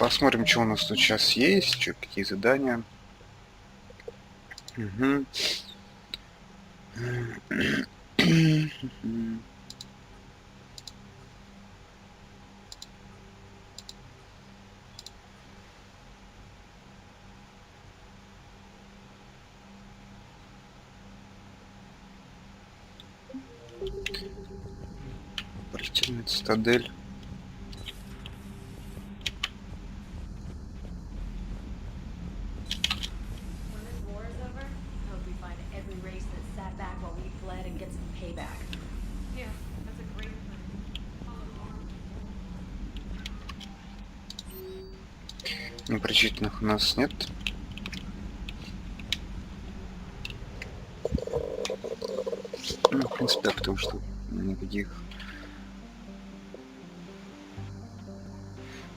Посмотрим, что у нас тут сейчас есть, что, какие задания. Угу. Операционная цитадель. Непрочитанных у нас нет. Ну, в принципе, да, потому что никаких...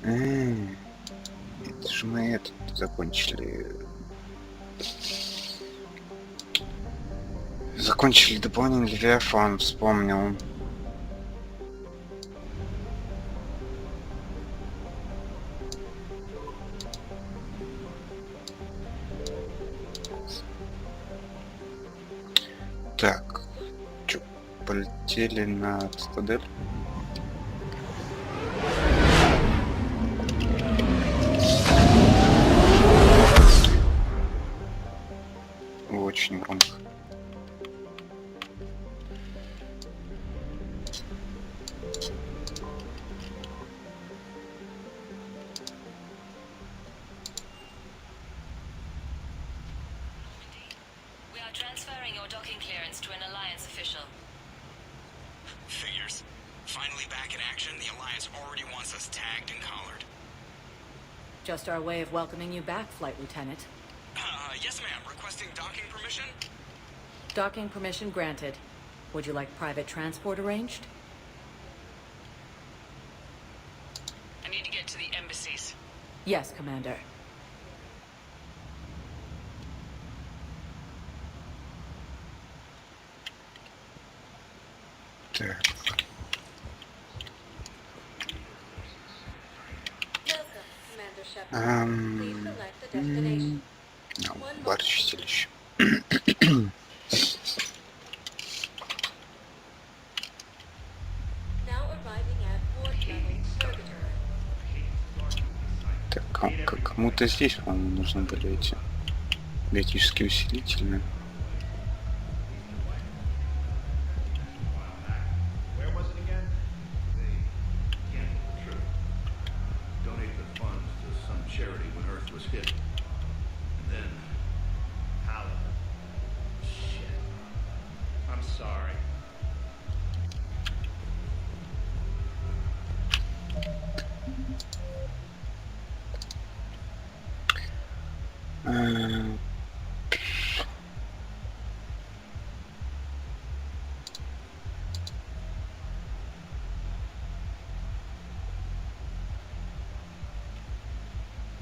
Это же мы этот закончили. Закончили дополнение Левиафан, вспомнил. Так, чё, полетели на цитадель. Очень громко. Transferring your docking clearance to an Alliance official. Figures. Finally back in action, the Alliance already wants us tagged and collared. Just our way of welcoming you back, Flight Lieutenant. Yes ma'am. Requesting docking permission? Docking permission granted. Would you like private transport arranged? I need to get to the embassies. Yes, Commander. Так. Бар чистилища. Так, кому-то здесь, по-моему, нужны были эти биотические усилители.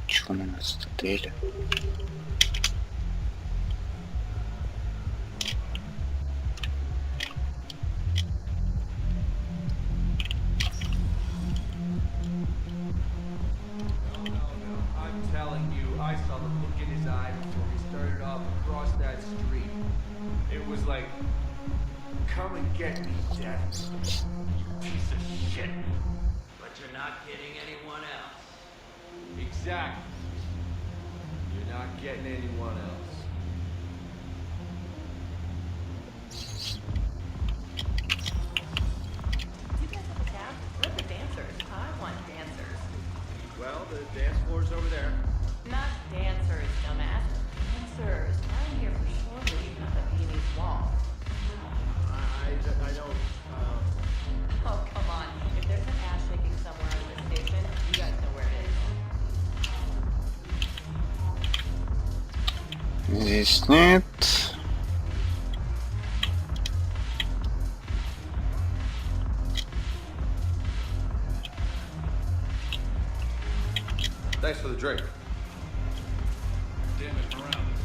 Чего на нас статели? Come and get me, Death. You piece of shit. But you're not getting anyone else. Exactly. You're not getting anyone else. You guys have a tab? Where are the dancers? I want dancers. Well, the dance floor's over there. Not dancers, dumbass. Dancers. I'm here for sure, leaving on the Peony's wall. I don't, Oh, come on. If there's an ass shaking somewhere on this station, you guys know where it is. Здесь нет. Thanks for the drink. Damn it, morale is.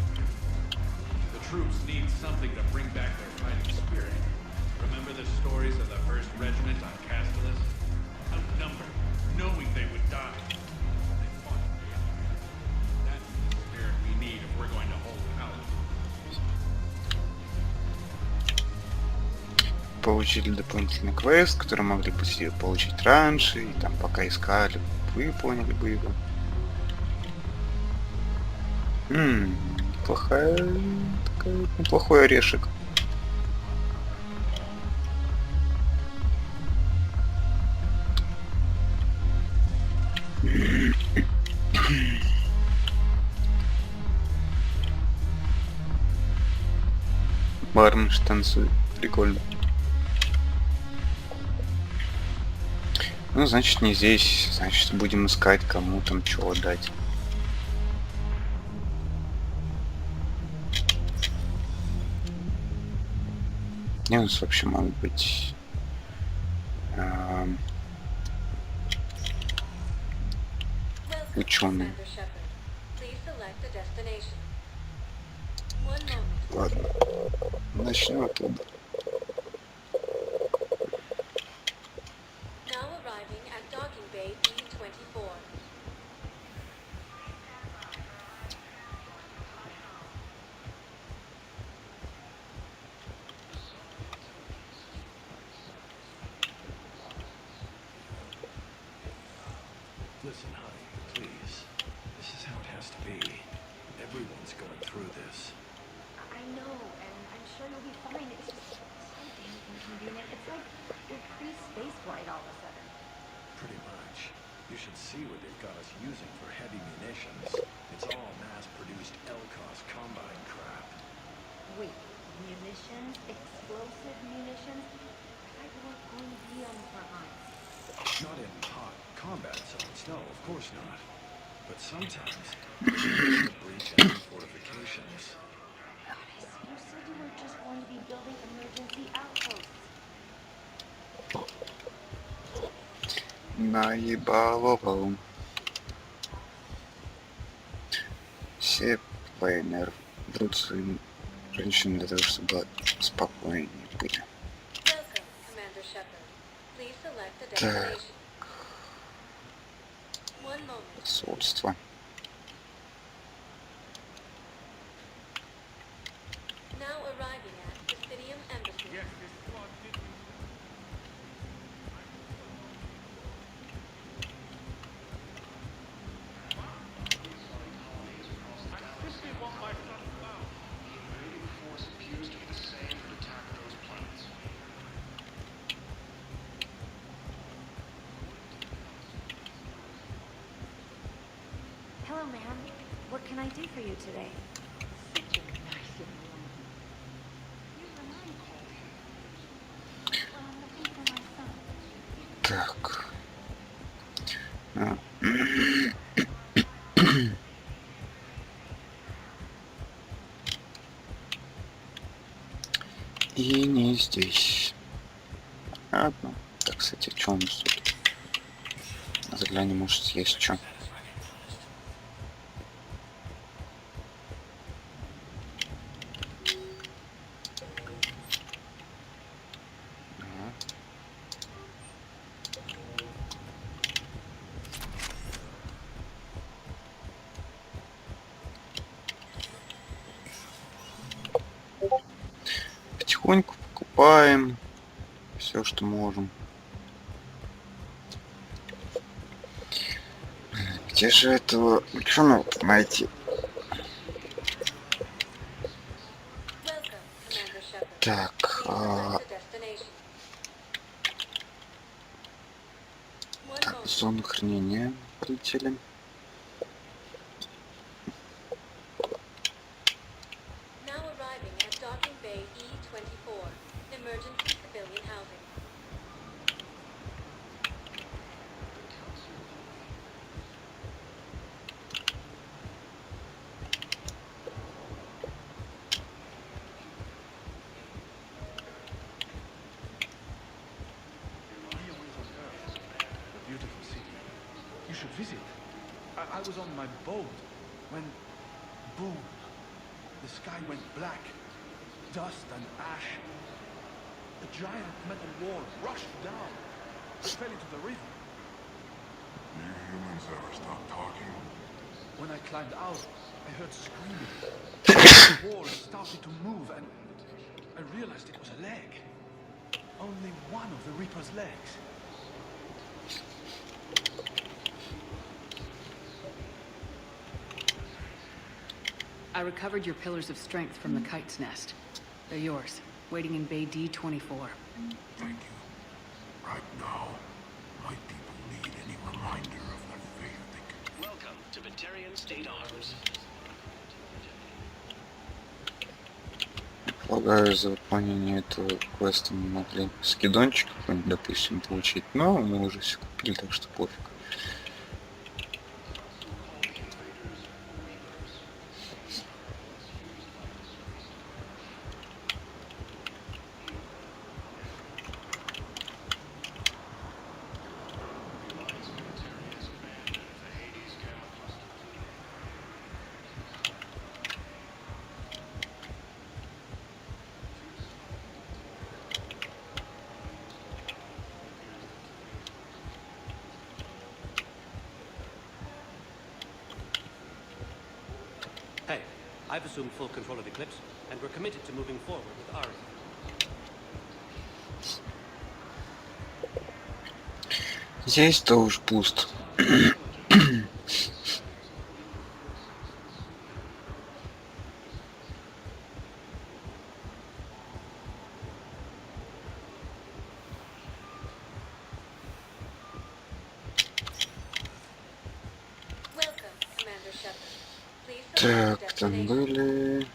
The troops need something to bring back their fighting spirit. Remember the stories of the 1st Regiment on Castellus? Outnumbered, knowing they would die. They fought получили дополнительный квест, который могли бы себе получить раньше, и там пока искали, выполнили бы его. Неплохой орешек. Барныш танцует. Прикольно. Ну, значит, не здесь. Значит, будем искать, кому там чего дать. Не, у нас вообще могут быть... ученые. Ладно. Начнем оттуда. Listen, honey, please. This is how it has to be. Everyone's going through this. I know, and I'm sure you'll be fine. It's just so damn inconvenient. It's like you're pre-space flight all of a sudden. Pretty much. You should see what they've got us using for heavy munitions. It's all mass-produced LCOS combine crap. Wait, munitions? Explosive munitions? I thought you weren't going to be on the front lines. Not in hot combat zones, no, of course not. But sometimes, you breach enemy fortifications. Goddess, you said you were just going to be building emergency outposts. Наебалово. Все военные врут своим женщинам для того, чтобы спокойнее были. Так. Посольство. Hello, ma'am. What can I do for you today? Such a nice young woman. You remind me. Well, I'm looking for my son. Так. И не здесь. Ладно. Так, кстати, что у нас тут? Заглянем, может, есть что. Потихоньку покупаем все, что можем. Где же этого ученого найти? Так, так, зону хранения полетели. Beautiful city. You should visit. I was on my boat when, boom, the sky went black, dust and ash. A giant metal wall rushed down. It fell into the river. Do you humans ever stop talking? When I climbed out, I heard screaming. The wall started to move and I realized it was a leg. only one of the Reaper's legs. I recovered your pillars of strength from the kite's nest. They're yours, waiting in Bay D-24. Thank you. Right now, my people need any reminder of their faith they can. Welcome to Batarian State Arms. Полагаю, за выполнение этого квеста мы могли скидончик какой-нибудь, допустим, получить. Но мы уже все купили, так что пофиг. Hey, I've assumed full control of Eclipse, and we're committed to moving forward with Ari. Здесь тоже пусто. Welcome, Commander Shepard. Please Так, report to там destination. были...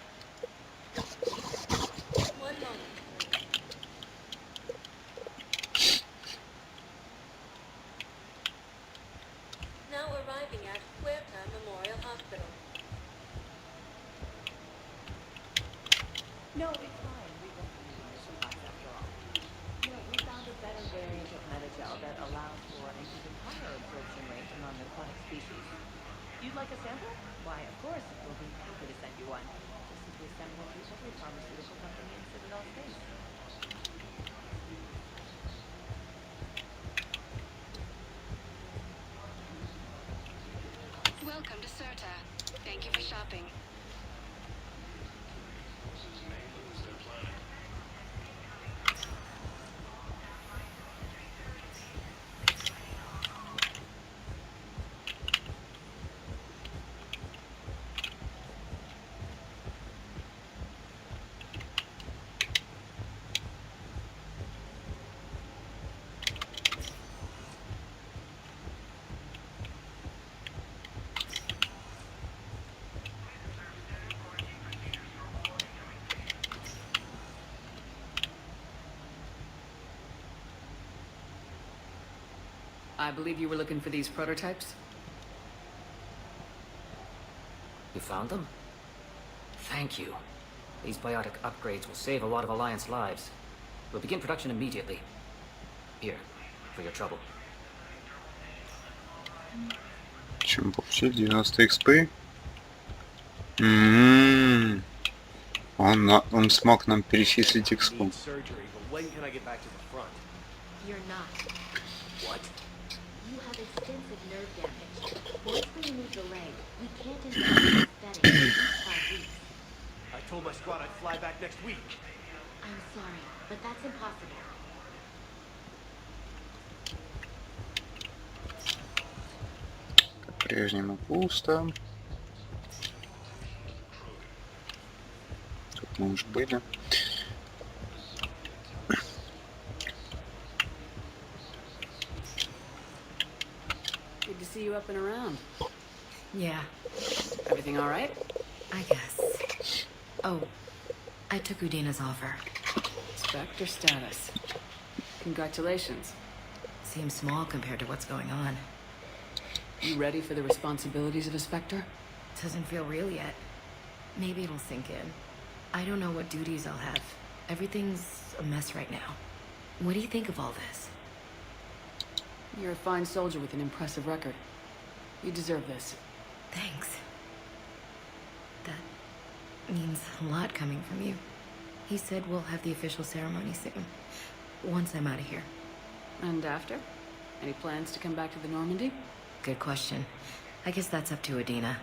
One moment. Now arriving at Huerta Memorial Hospital. No, it's fine. We won't be using this device after all. No, we found a better variant of Metagel that allows for an even higher absorption rate among aquatic species. You'd like a sample? Why, of course, we'll be happy to send you one. Just as we send one to every pharmaceutical company in Citadel space. Welcome to Certa. Thank you for shopping. I believe you were looking for these prototypes? You found them? Thank you. These biotic upgrades will save a lot of Alliance lives. We'll begin production immediately. Here, for your trouble. Чем получили 90 XP? Он смог нам перечислить экспу. Need surgery, but when can I get back to the front? You're not. What? You have extensive nerve damage. Once we remove the leg, we can't install aesthetic for at least 5 weeks. I told my squad I'd fly back next week. I'm sorry, but that's impossible. По-прежнему пусто. Тут мы уже были. Good to see you up and around. Yeah, Everything all right? I guess. Oh, I took Udina's offer. Spectre status. Congratulations. Seems small compared to what's going on. You ready for the responsibilities of a Spectre? Doesn't feel real yet. Maybe it'll sink in. I don't know what duties I'll have. Everything's a mess right now. What do you think of all this? You're a fine soldier with an impressive record. You deserve this. Thanks. That means a lot coming from you. He said we'll have the official ceremony soon. Once I'm out of here. And after? Any plans to come back to the Normandy? Good question. I guess that's up to Udina.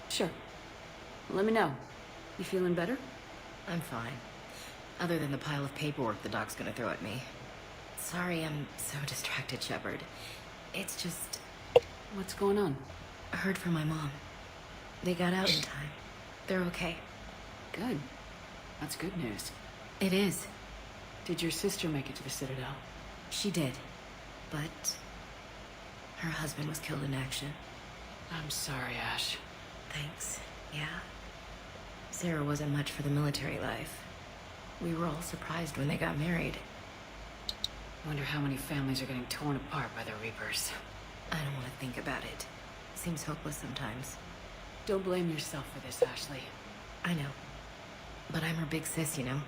Sure. Let me know. You feeling better? I'm fine. Other than the pile of paperwork the doc's gonna throw at me. Sorry I'm so distracted, Shepard. It's just... What's going on? I heard from my mom. They got out in time. They're okay. Good. That's good news. It is. Did your sister make it to the Citadel? She did. But... her husband was killed in action. I'm sorry, Ash. Thanks. Yeah. Sarah wasn't much for the military life. We were all surprised when they got married. Wonder how many families are getting torn apart by the Reapers. I don't want to think about it. Seems hopeless sometimes. Don't blame yourself for this, Ashley. I know. But I'm her big sis, you know?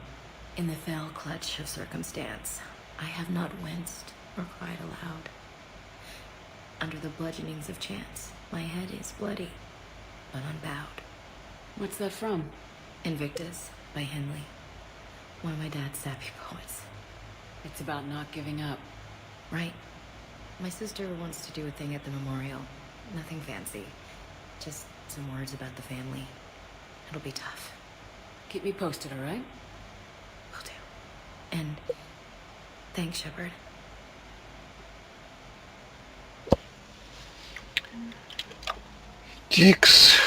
In the fell clutch of circumstance, I have not winced or cried aloud. Under the bludgeonings of chance, my head is bloody, but unbowed. What's that from? Invictus by Henley. One of my dad's sappy poets. It's about not giving up. Right. My sister wants to do a thing at the memorial. Nothing fancy. Just some words about the family. It'll be tough. Keep me posted, all right? Will do. And thanks, Shepard. Тикс.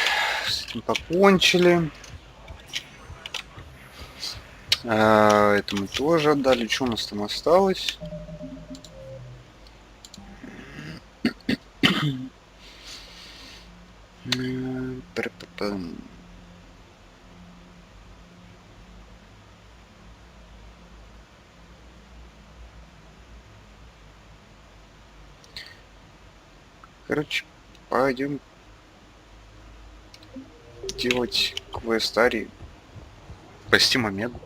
С этим покончили. Это мы тоже отдали. Что у нас там осталось? Короче, пойдем делать квест Арии. Спасти Омегу.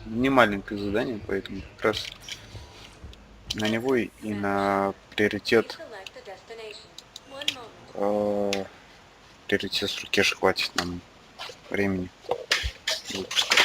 Не маленькое задание, поэтому как раз на него и на приоритет приоритет с Рукеш хватит нам времени выпуска.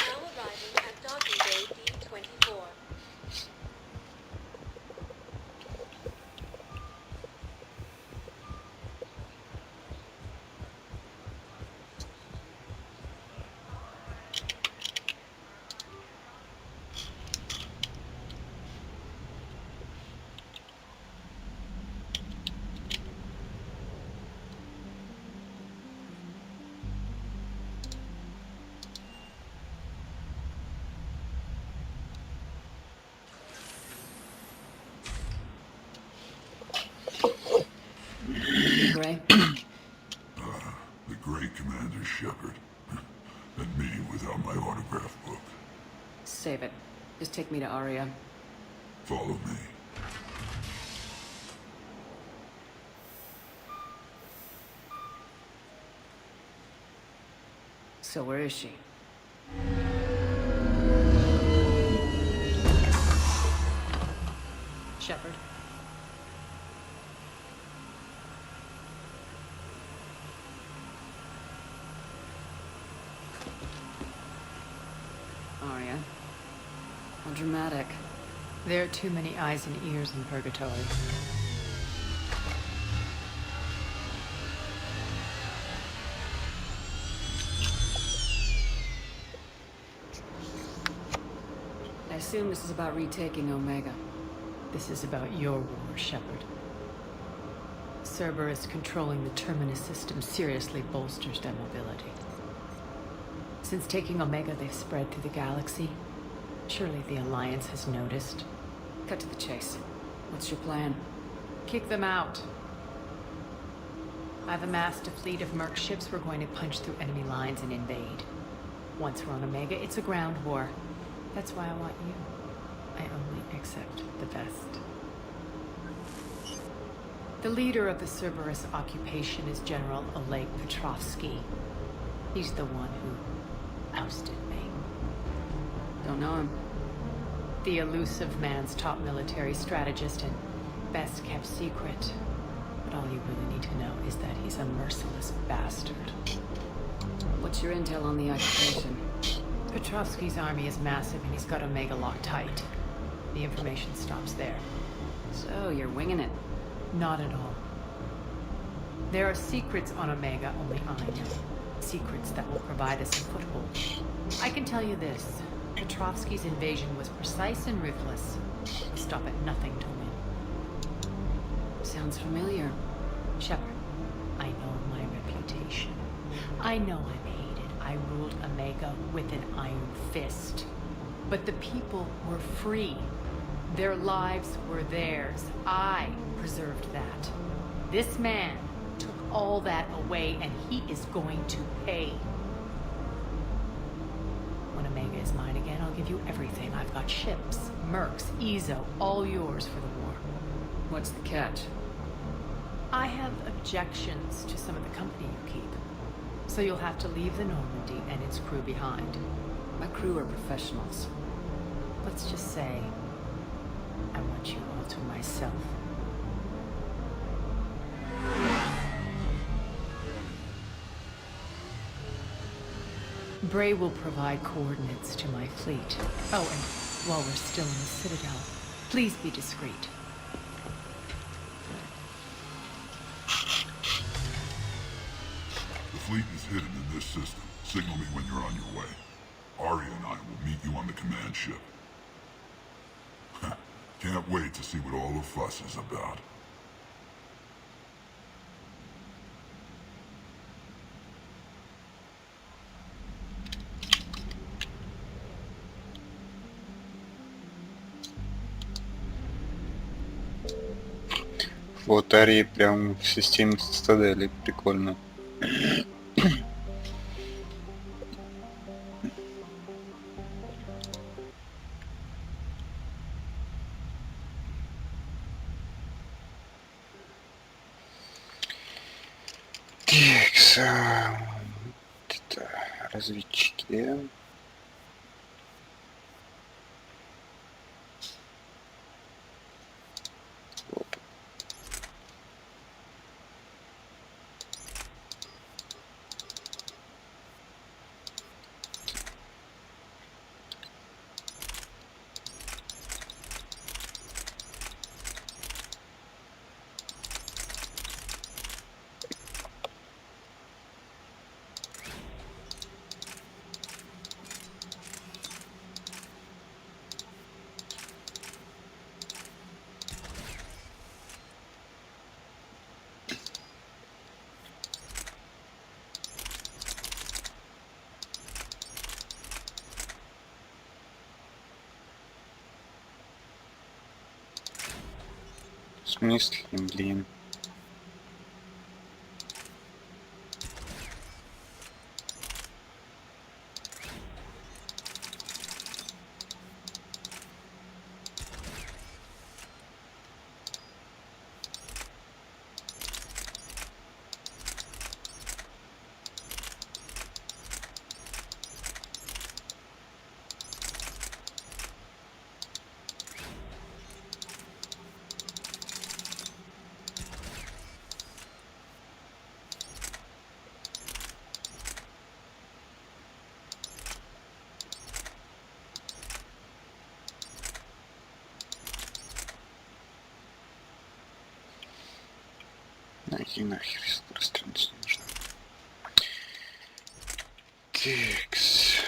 The great Commander Shepard. And me without my autograph book. Save it. Just take me to Aria. Follow me. So where is she? Shepard. Aria. How dramatic. There are too many eyes and ears in Purgatory. I assume this is about retaking Omega. This is about your war, Shepard. Cerberus controlling the Terminus system seriously bolsters their mobility. Since taking Omega, they've spread through the galaxy. Surely the Alliance has noticed. Cut to the chase. What's your plan? Kick them out. I've amassed a fleet of merc ships. We're going to punch through enemy lines and invade. Once we're on Omega, it's a ground war. That's why I want you. I only accept the best. The leader of the Cerberus occupation is General Oleg Petrovsky. He's the one who ousted me. Don't know him. The elusive man's top military strategist and best kept secret. But all you really need to know is that he's a merciless bastard. What's your intel on the occupation? Petrovsky's army is massive and he's got Omega locked tight. The information stops there. So, you're winging it? Not at all. There are secrets on Omega only I know. Secrets that will provide us a foothold. I can tell you this. Petrovsky's invasion was precise and ruthless. Stop at nothing to win. Sounds familiar. Shepard, I know my reputation. I know I'm hated. I ruled Omega with an iron fist. But the people were free. Their lives were theirs. I preserved that. This man took all that away, and he is going to pay. When Omega is mine again, I'll give you everything. I've got ships, mercs, Ezo, all yours for the war. What's the catch? I have objections to some of the company you keep. So you'll have to leave the Normandy and its crew behind. My crew are professionals. Let's just say, I want you all to myself. Bray will provide coordinates to my fleet. Oh, and while we're still in the Citadel, please be discreet. The fleet is hidden in this system. Signal me when you're on your way. Arya and I will meet you on the command ship. Can't wait to see what all the fuss is about. Вот Арии прям в системе цитадели, прикольно. Так, это разведчики. В смысле, блин? Нахер пространство нужно. Текс.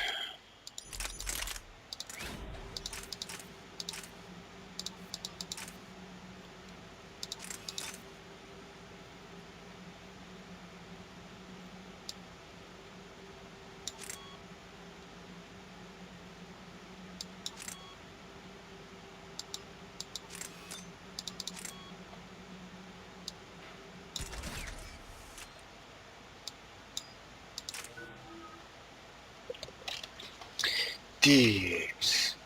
Текс.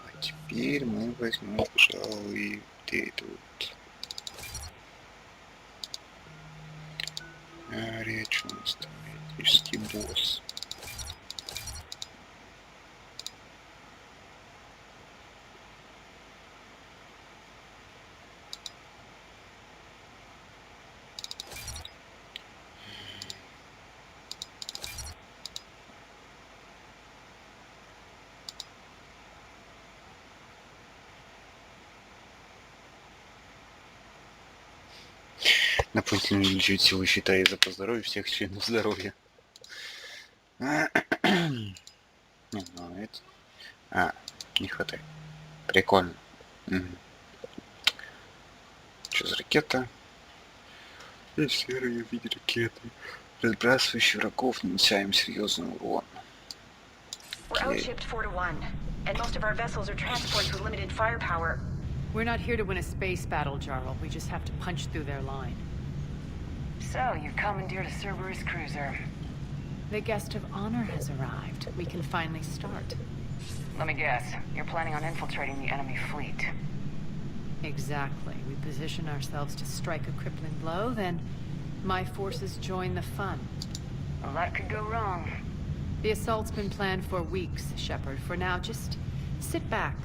А теперь мы возьмем, пожалуй, эту вот. Речь у нас там электрический босс. Дополнительно увеличивать силу щита и запас здоровья всех членов здоровья. Не, ну это... не хватает. Прикольно. Что за ракета? И серые в виде ракеты, разбрасывающие врагов, нанеся им серьезный урон. We're outshipped 4-1, and most of our vessels are transports with limited firepower. We're not here to win a space battle, Jarl. We just have to punch through their line. So, you commandeered a Cerberus cruiser. The guest of honor has arrived. We can finally start. Let me guess, you're planning on infiltrating the enemy fleet. Exactly. We position ourselves to strike a crippling blow, then my forces join the fun. Well, that could go wrong. The assault's been planned for weeks, Shepard. For now, just sit back.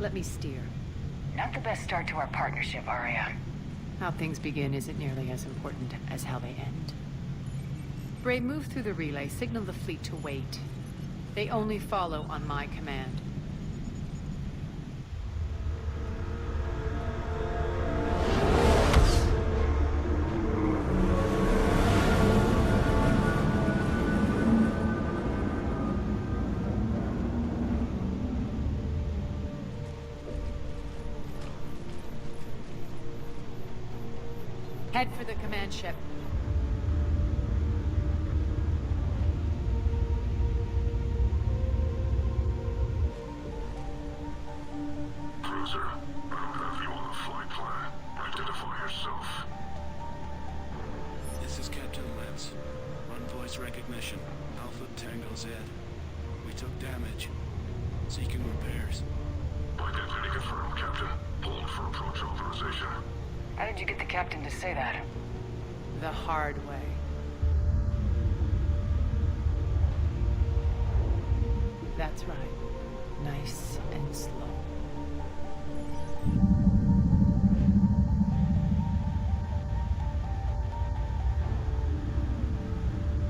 Let me steer. Not the best start to our partnership, Arya. How things begin isn't nearly as important as how they end. Bray, move through the relay. Signal the fleet to wait. They only follow on my command. Head for the command ship. Cruiser, I don't have you on the flight plan. Identify yourself. This is Captain Lentz. Run voice recognition. Alpha Tango Z. We took damage. Seeking repairs. Identity confirmed, Captain. Hold for approach authorization. How did you get the captain to say that? The hard way. That's right. Nice and slow.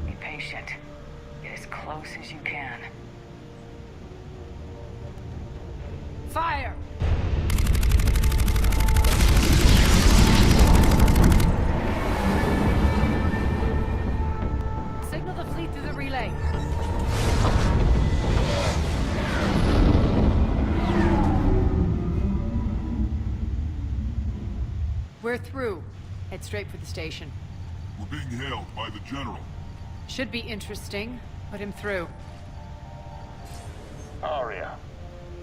Be patient. Get as close as you can. Fire! Signal the fleet through the relay. We're through. Head straight for the station. We're being hailed by the General. Should be interesting. Put him through. Arya,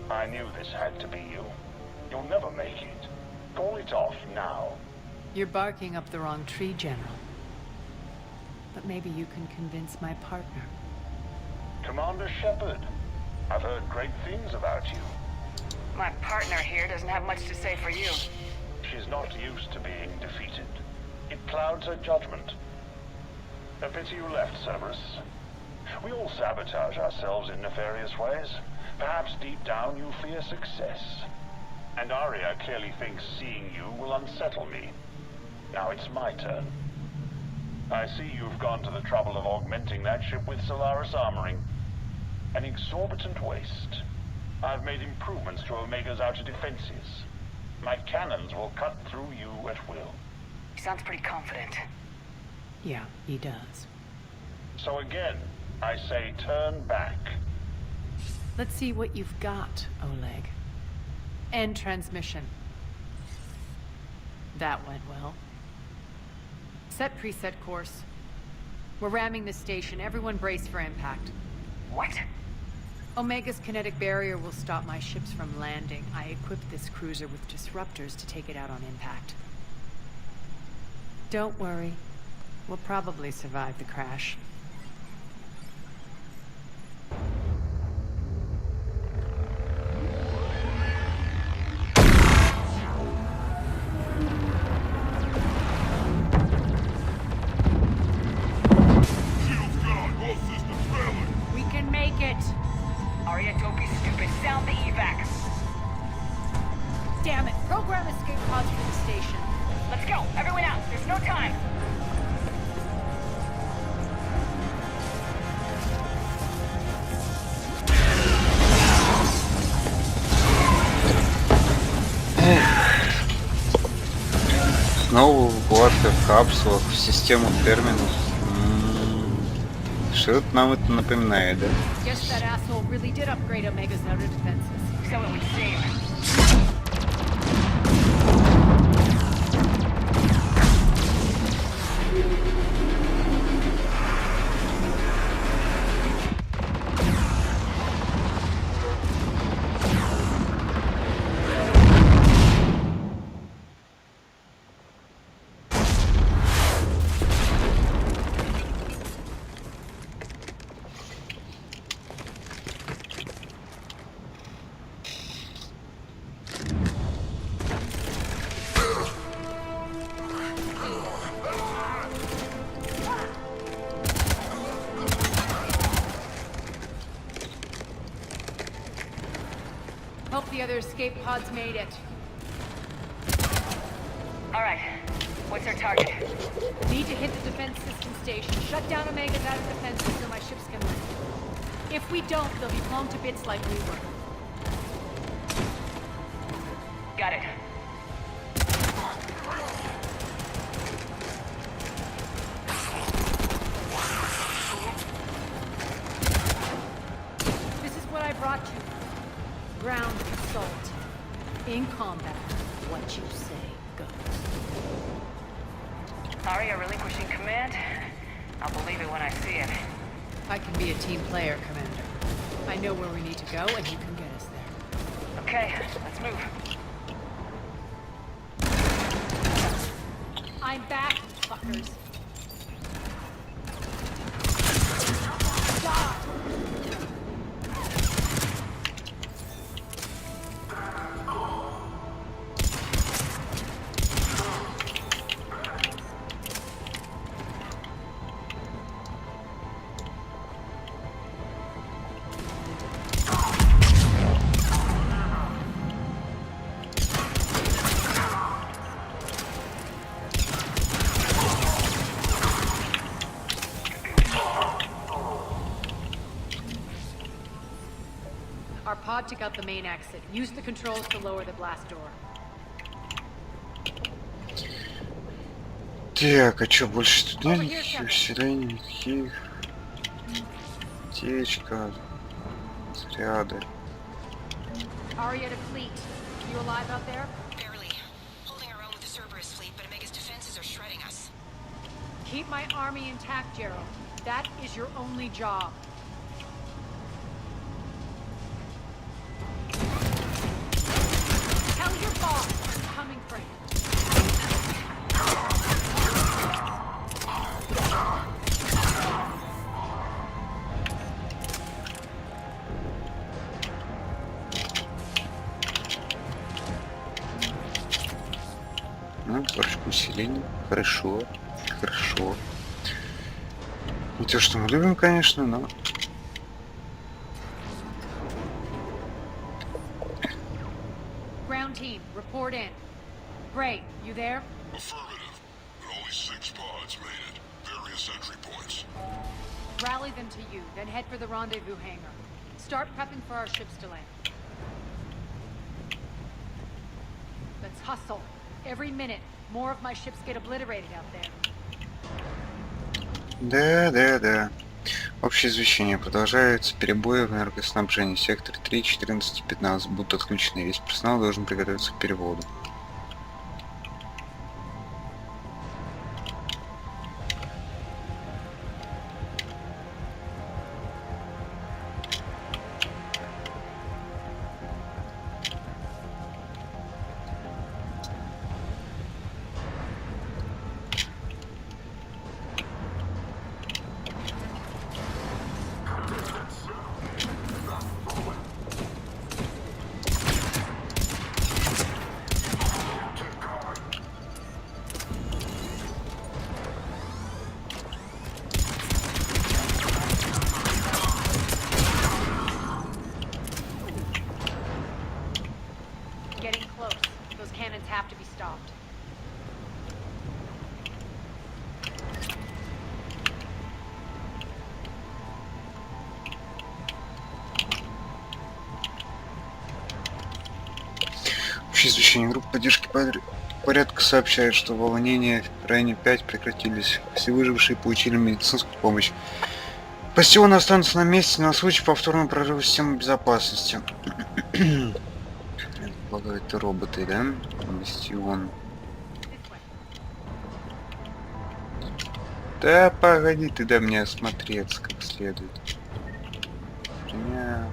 I knew this had to be you. You'll never make it. Call it off now. You're barking up the wrong tree, General. But maybe you can convince my partner. Commander Shepard, I've heard great things about you. My partner here doesn't have much to say for you. She's not used to being defeated. It clouds her judgment. A pity you left, Cerberus. We all sabotage ourselves in nefarious ways. Perhaps deep down you fear success. And Arya clearly thinks seeing you will unsettle me. Now it's my turn. I see you've gone to the trouble of augmenting that ship with Solaris armoring. An exorbitant waste. I've made improvements to Omega's outer defenses. My cannons will cut through you at will. He sounds pretty confident. Yeah, he does. So again, I say turn back. Let's see what you've got, Oleg. End transmission. That went well. Set preset course. We're ramming the station. Everyone brace for impact. What? Omega's kinetic barrier will stop my ships from landing. I equipped this cruiser with disruptors to take it out on impact. Don't worry. We'll probably survive the crash. We can make it! Arya, don't be stupid. Sound the evac. Damn it! Program escape pods for the station. Let's go. Everyone out. There's no time. Снова в гладких капсулах, в систему терминус. Что-то нам это напоминает, да? Guess that asshole really did upgrade Omega's outer defenses. So it would seem. Hope the other escape pods made it. All right. What's our target? Need to hit the defense system station. Shut down Omega's outer defenses so my ships can land. If we don't, they'll be blown to bits like we were. Got it. This is what I brought you. Ground assault. In combat, what you say goes. Aria relinquishing command? I'll believe it when I see it. I can be a team player, Commander. I know where we need to go, and you can get us there. Okay, let's move. I'm back, fuckers. Stop! Our pod took out the main exit. Use the controls to lower the blast door. Так, а чё, больше тут нет никаких усилений, никаких? Течка, заряды. Aria to fleet. You alive out there? Barely. Holding our own with the Cerberus fleet, but Omega's defenses are shredding us. Keep my army intact, Gerald. That is your only job. Tell your boss I'm coming for him. Ну, парочку усилений. Хорошо. Хорошо. Не то, что мы любим, конечно, но... Ground team, report in. Gray, you there? Affirmative. But only 6 pods made it. Various entry points. Rally them to you, then head for the rendezvous hangar. Start prepping for our ships to land. Let's hustle. Every minute, more of my ships get obliterated out there. Да. Общее извещение. Продолжаются перебои в энергоснабжении. Сектор 3, 14 и 15 будут отключены. Весь персонал должен приготовиться к переводу. Getting close. Those cannons have to be stopped. Общее Общее извещение. Группа поддержки порядка сообщает, что волнения в районе 5 прекратились. Все выжившие получили медицинскую помощь. Бастионы останутся на месте на случай повторного прорыва системы безопасности. Полагаю, это роботы, да? Бастион. Да погоди ты, дай мне осмотреться как следует. Меня...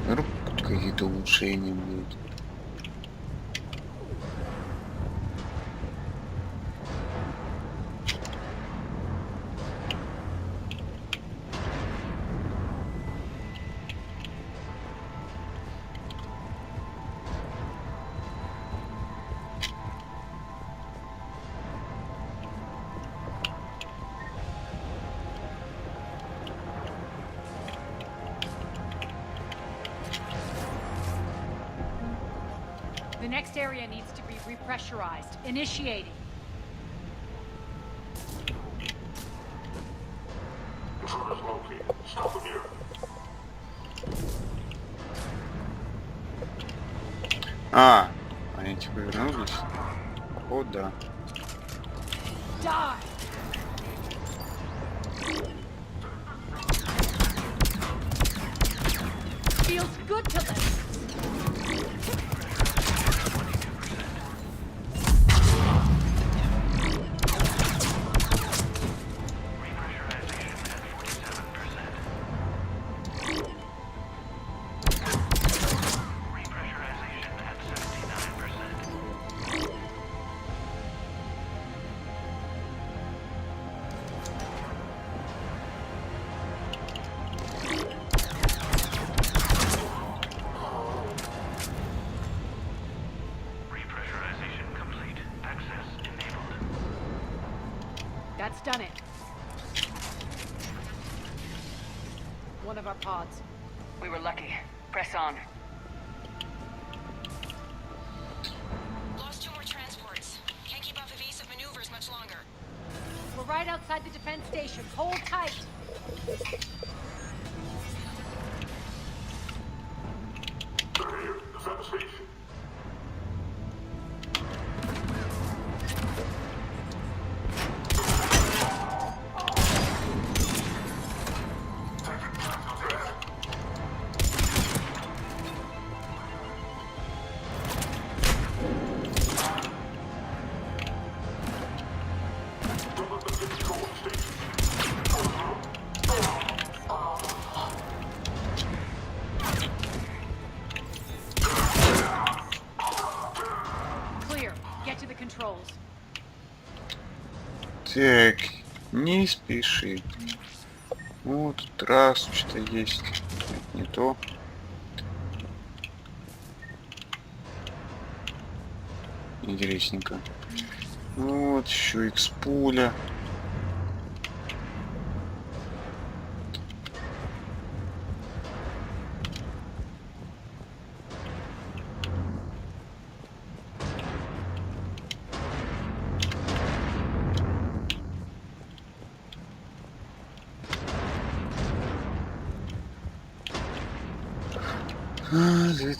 Вдруг какие-то улучшения будут. The next area needs to be repressurized. Initiating. Intruders located. Stop them here. А, они типа вернулись? О, да. Die! Feels good to live. That's done it. One of our pods. We were lucky. Press on. Lost 2 more transports. Can't keep up evasive maneuvers much longer. We're right outside the defense station. Hold tight. They're here. Defense station. Clear. Get to the controls. Так, не спеши. Вот тут раз что-то есть. Это не то. Интересненько. Вот еще X-пуля.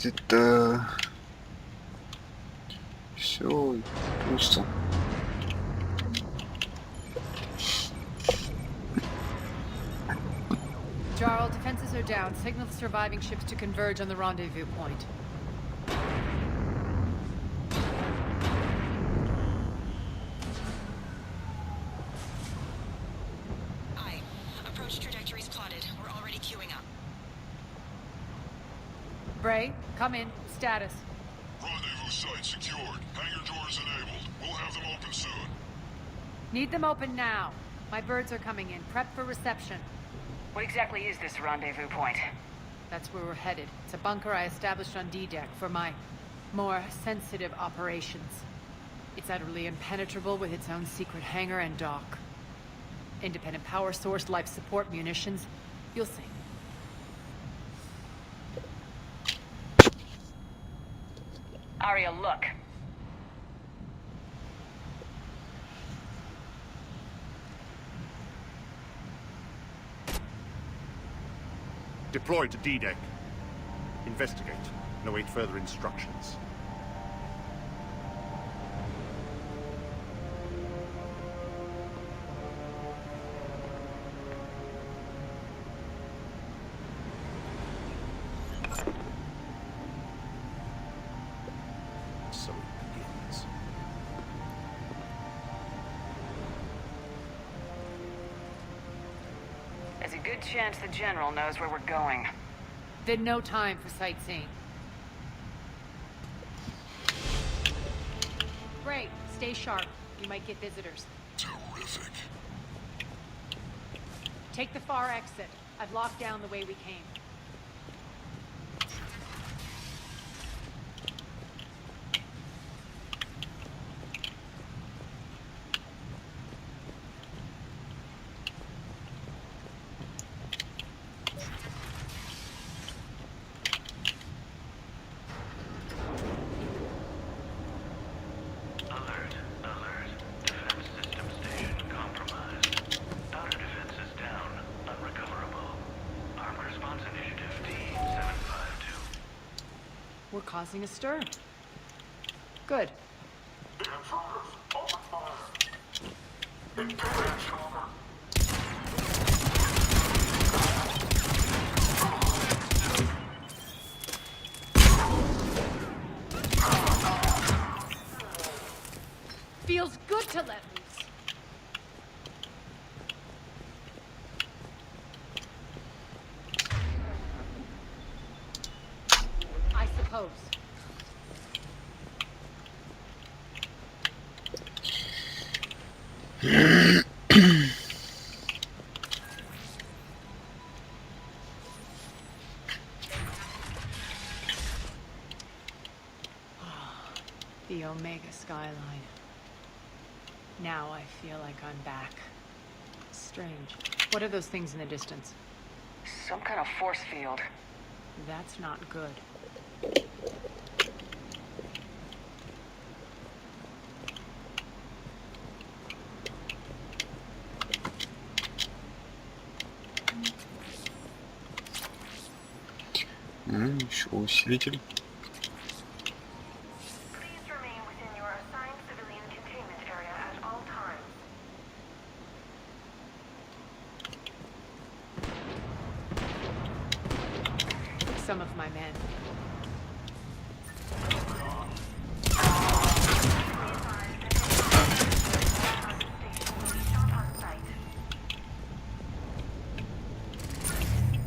Это все пусто. Jarl, defenses are down. Signal the surviving ships to converge on the rendezvous point. Aye. Approach trajectories plotted. We're already queuing up. Bray, come in. Status. Rendezvous site secured. Hangar doors enabled. We'll have them open soon. Need them open now. My birds are coming in. Prep for reception. What exactly is this rendezvous point? That's where we're headed. It's a bunker I established on D-Deck for my more sensitive operations. It's utterly impenetrable with its own secret hangar and dock. Independent power source, life support, munitions. You'll see. Arya, look. Deploy to D-Deck. Investigate and await further instructions. So it begins. There's a good chance the General knows where we're going. Then no time for sightseeing. Great. Stay sharp. You might get visitors. Terrific. Take the far exit. I've locked down the way we came. Alert, alert. Defense system station compromised. Outer defenses down, unrecoverable. Armed response initiative D752. We're causing a stir. Good. Feels good to let loose. I suppose. The Omega skyline. Now I feel like I'm back. Strange. What are those things in the distance? Some kind of force field. That's not good. Еще усилитель. Please remain within your assigned civilian containment area at all times. Some of my men.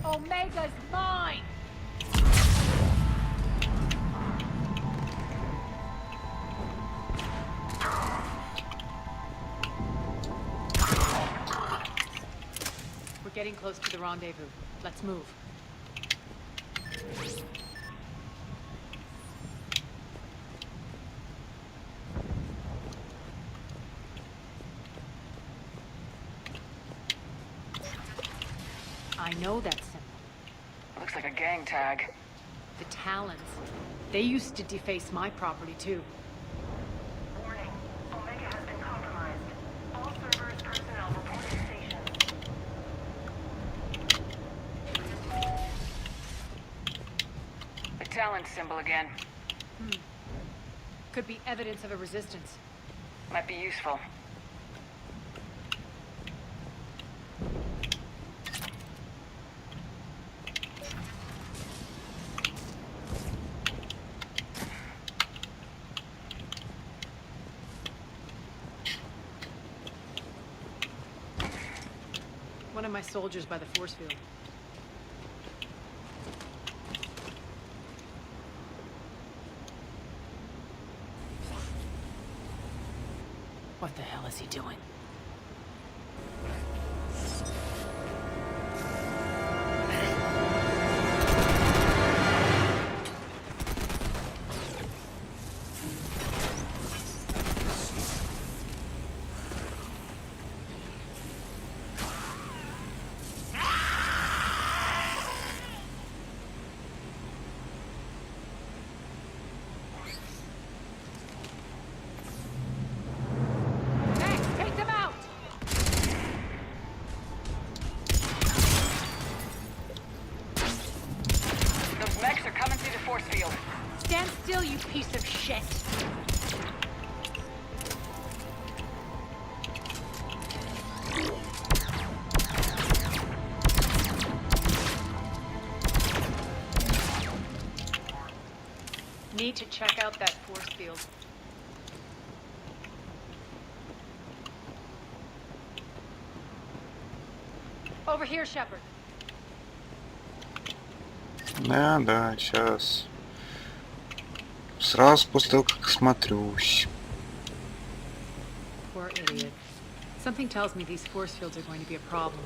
Omega's mine! We're getting close to the rendezvous. Let's move. I know that symbol. Looks like a gang tag. The Talons. They used to deface my property too. Warning. Omega has been compromised. All servers, personnel report to stations. The Talon symbol again. Could be evidence of a resistance. Might be useful. One of my soldiers by the force field. What the hell is he doing? Take them coming through the force field. Stand still, you piece of shit. Need to check out that force field. Over here, Shepard. Да, сейчас. Сразу после того, как смотрюсь. Poor idiot. Something tells me these force fields are going to be a problem.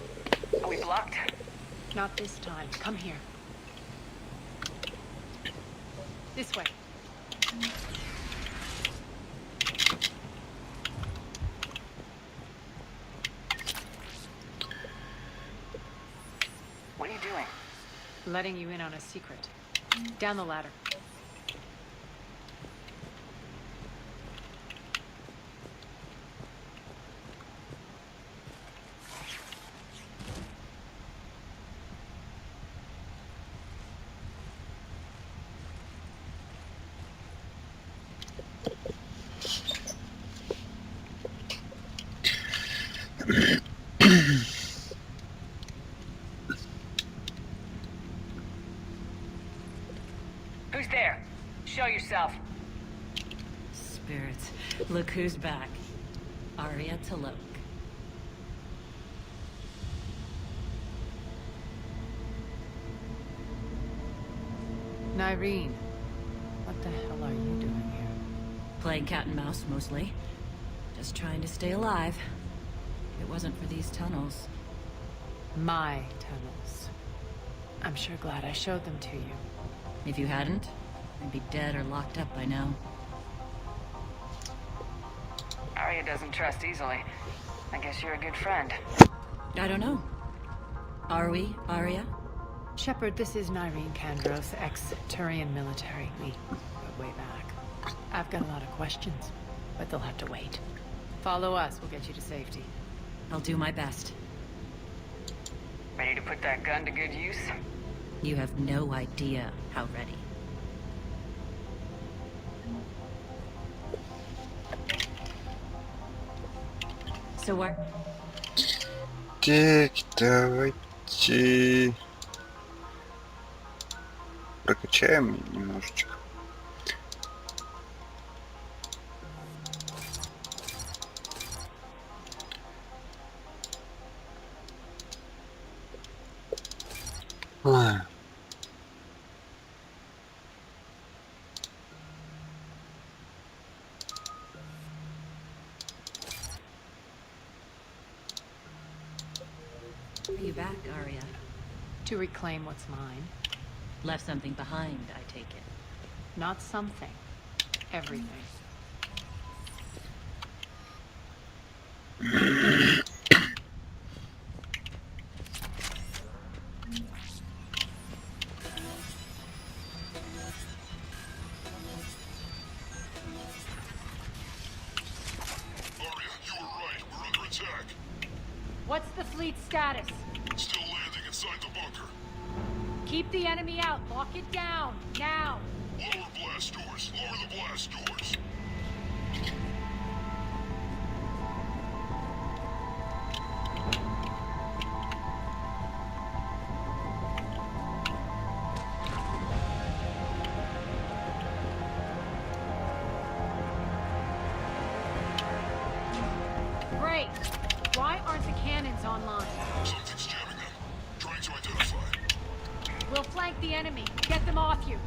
Are we blocked? Not this time. Come here. This way. What are you doing? Letting you in on a secret. Down the ladder. Who's there? Show yourself. Spirits, look who's back. Arya Talok. Nyreen, what the hell are you doing here? Playing cat and mouse, mostly. Just trying to stay alive. If it wasn't for these tunnels. My tunnels. I'm sure glad I showed them to you. If you hadn't, I'd be dead or locked up by now. Arya doesn't trust easily. I guess you're a good friend. I don't know. Are we, Arya? Shepard, this is Nyreen Kandros, ex-Turian military. We go way back. I've got a lot of questions, but they'll have to wait. Follow us, we'll get you to safety. I'll do my best. Ready to put that gun to good use? You have no idea how ready. So what? Так, давайте прокачаем немножечко. Are you back, Arya? To reclaim what's mine. Left something behind, I take it. Not something. Everything. What's the fleet status? Still landing inside the bunker. Keep the enemy out. Lock it down. Now. Lower blast doors. Lower the blast doors. Great. Why aren't the cannons online? Something's jamming them. Trying to identify. We'll flank the enemy. Get them off you.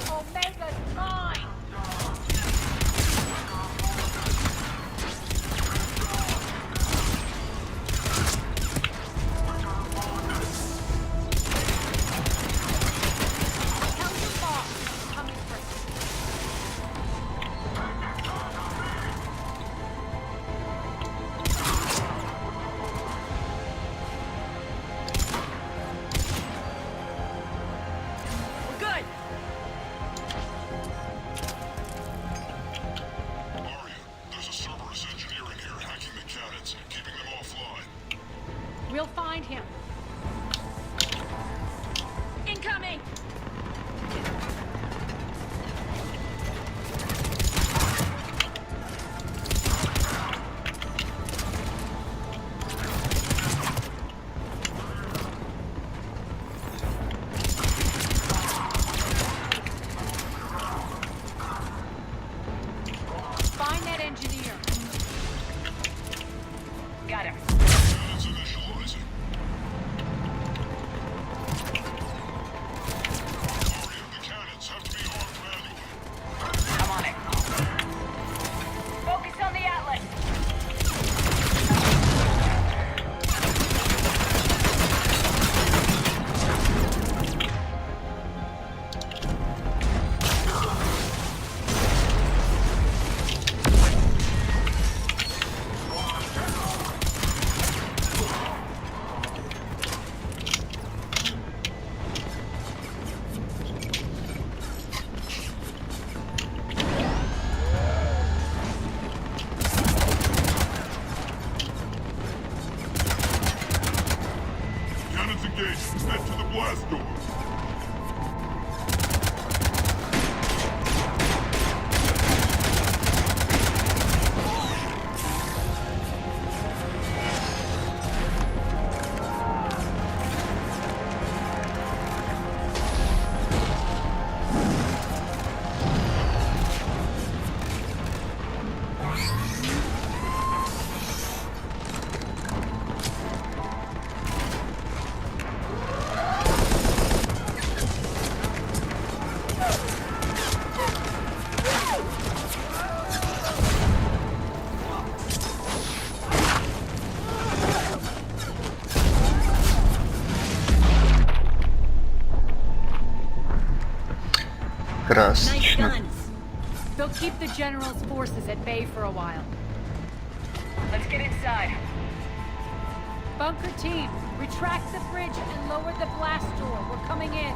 Omega's mine! They'll find him. Incoming! Find that engineer. Got him. Cannons initializing. Majority of the cannons have to be armed manually. I'm on it. Focus on the Atlas. Cannons engaged. Head to the blast door. Nice Красочно. guns. They'll keep the General's forces at bay for a while. Let's get inside. Bunker team, retract the bridge and lower the blast door. We're coming in.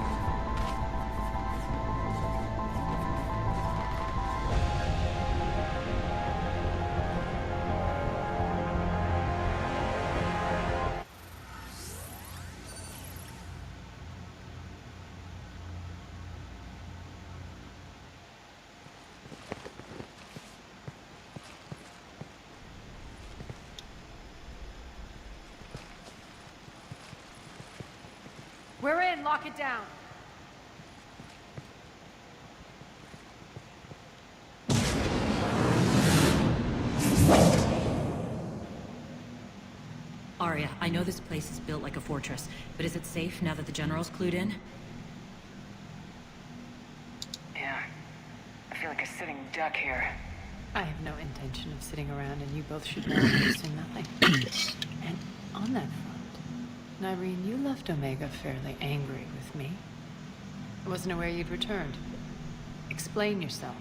We're in. Lock it down. Arya, I know this place is built like a fortress, but is it safe now that the General's clued in? Yeah. I feel like a sitting duck here. I have no intention of sitting around, and you both should know I'm missing nothing. And on that front, Nyreen, you left Omega fairly angry with me. I wasn't aware you'd returned. Explain yourself.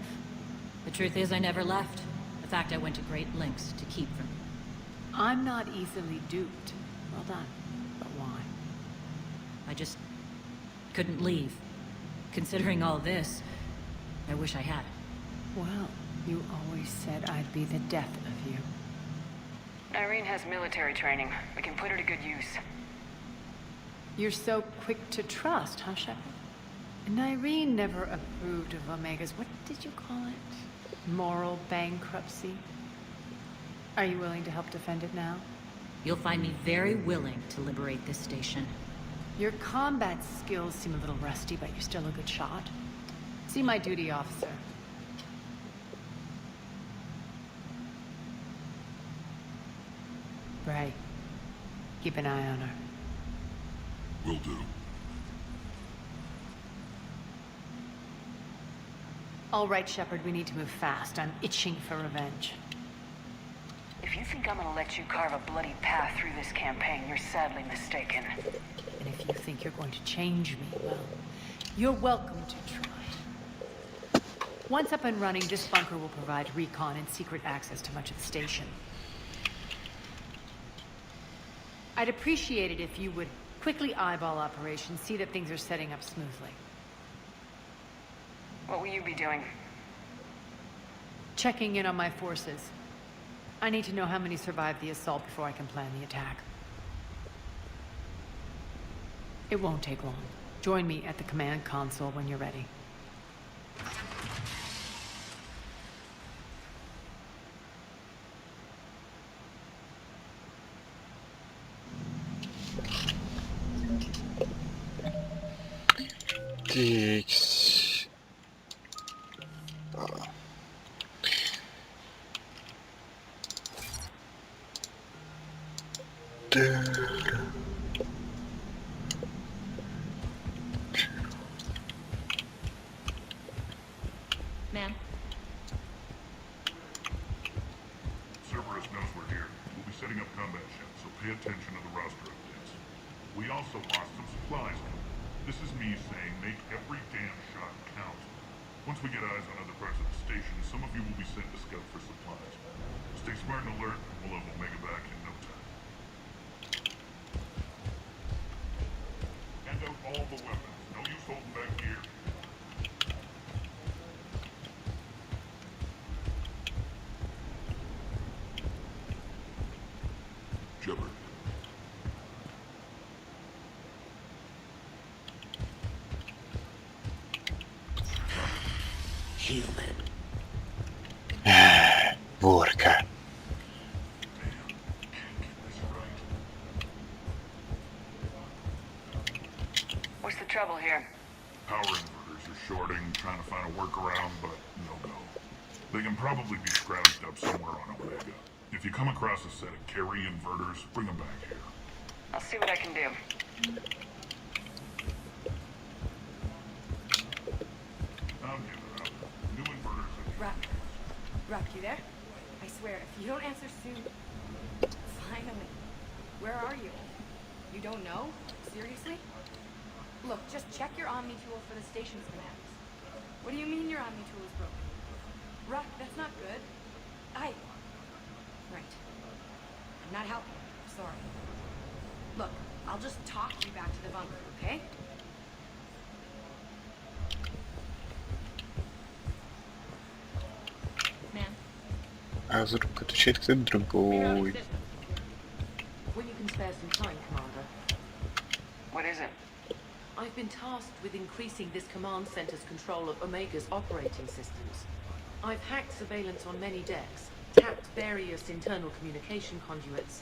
The truth is I never left. In fact, I went to great lengths to keep from you. I'm not easily duped. Well done. But why? I just couldn't leave. Considering all this, I wish I had. Well, you always said I'd be the death of you. Irene has military training. We can put her to good use. You're so quick to trust, huh, Shepard? Nyreen never approved of Omega's, what did you call it? Moral bankruptcy? Are you willing to help defend it now? You'll find me very willing to liberate this station. Your combat skills seem a little rusty, but you're still a good shot. See my duty officer. Bray, keep an eye on her. Will do. All right, Shepard, we need to move fast. I'm itching for revenge. If you think I'm gonna let you carve a bloody path through this campaign, you're sadly mistaken. And if you think you're going to change me, well, you're welcome to try. Once up and running, this bunker will provide recon and secret access to much of the station. I'd appreciate it if you would quickly eyeball operations, see that things are setting up smoothly. What will you be doing? Checking in on my forces. I need to know how many survived the assault before I can plan the attack. It won't take long. Join me at the command console when you're ready. Текс. Ma'am? Cerberus knows we're here. We'll be setting up combat ships, so pay attention to the roster updates. We also lost some supplies. This is me saying make every damn shot count. Once we get eyes on other parts of the station, some of you will be sent to scout for supplies. Stay smart and alert, and we'll have Omega back in no time. Hand out all the weapons. No use holding back here. Shepard. Human. Ворка. What's the trouble here? Power inverters are shorting, trying to find a workaround, but no go. They can probably be scrounged up somewhere on Omega. If you come across a set of carry inverters, bring them back here. I'll see what I can do. I'm giving up. New inverters are... Rock, you there? I swear, if you don't answer soon... Finally. Where are you? You don't know? Seriously? Look, just check your Omni tool for the station schematics. What do you mean your Omni tool is broken? Rock, that's not good. Right. I'm not helping. Sorry. Look, I'll just talk you back to the bunker, okay? Ma'am? А вдруг отвечает кто-то другой. When you can spare some time, Commander. What is it? I've been tasked with increasing this command center's control of Omega's operating systems. I've hacked surveillance on many decks, tapped various internal communication conduits,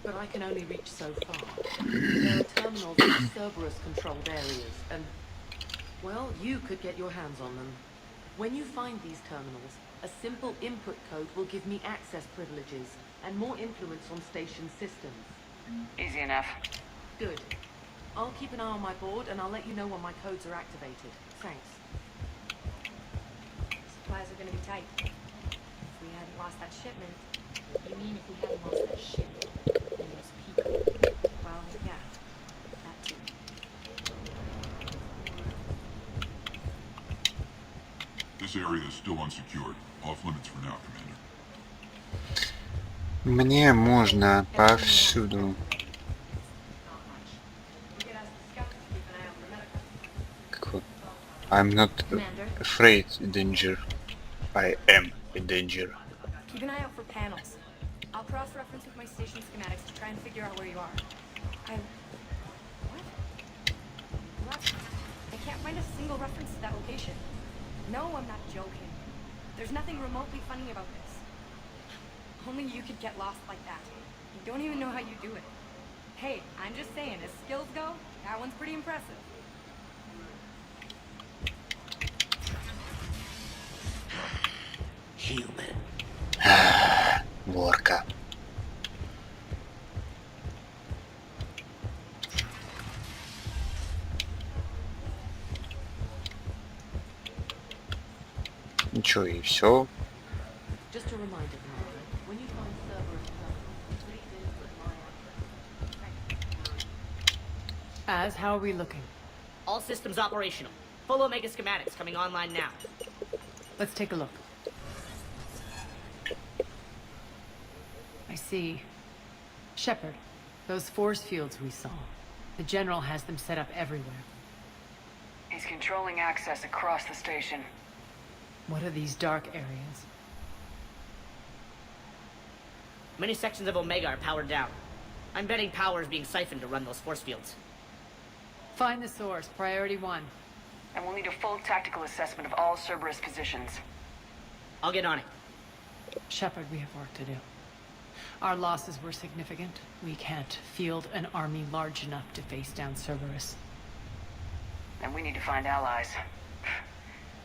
but I can only reach so far. There are terminals in Cerberus-controlled areas, and, well, you could get your hands on them. When you find these terminals, a simple input code will give me access privileges and more influence on station systems. Easy enough. Good. I'll keep an eye on my board, and I'll let you know when my codes are activated. Thanks. Supplies are gonna be tight. If we hadn't lost that shipment... You mean if we hadn't lost that shipment? And those people? Well, yeah. That too. This area is still unsecured. Off limits for now, Commander. Мне можно повсюду. Какой? I'm not afraid of danger. I am a danger. Keep an eye out for panels. I'll cross-reference with my station schematics to try and figure out where you are. What? I can't find a single reference to that location. No, I'm not joking. There's nothing remotely funny about this. Only you could get lost like that. You don't even know how you do it. Hey, I'm just saying, as skills go, that one's pretty impressive. Human. Ворка. Ничего, и все. Just a reminder, Commander. When you find Cerberus terminals, please input my access. As, how are we looking? All systems operational. Full Omega schematics coming online now. Let's take a look. I see. Shepard, those force fields we saw. The General has them set up everywhere. He's controlling access across the station. What are these dark areas? Many sections of Omega are powered down. I'm betting power is being siphoned to run those force fields. Find the source, priority 1. And we'll need a full tactical assessment of all Cerberus positions. I'll get on it. Shepard, we have work to do. Our losses were significant. We can't field an army large enough to face down Cerberus. And we need to find allies.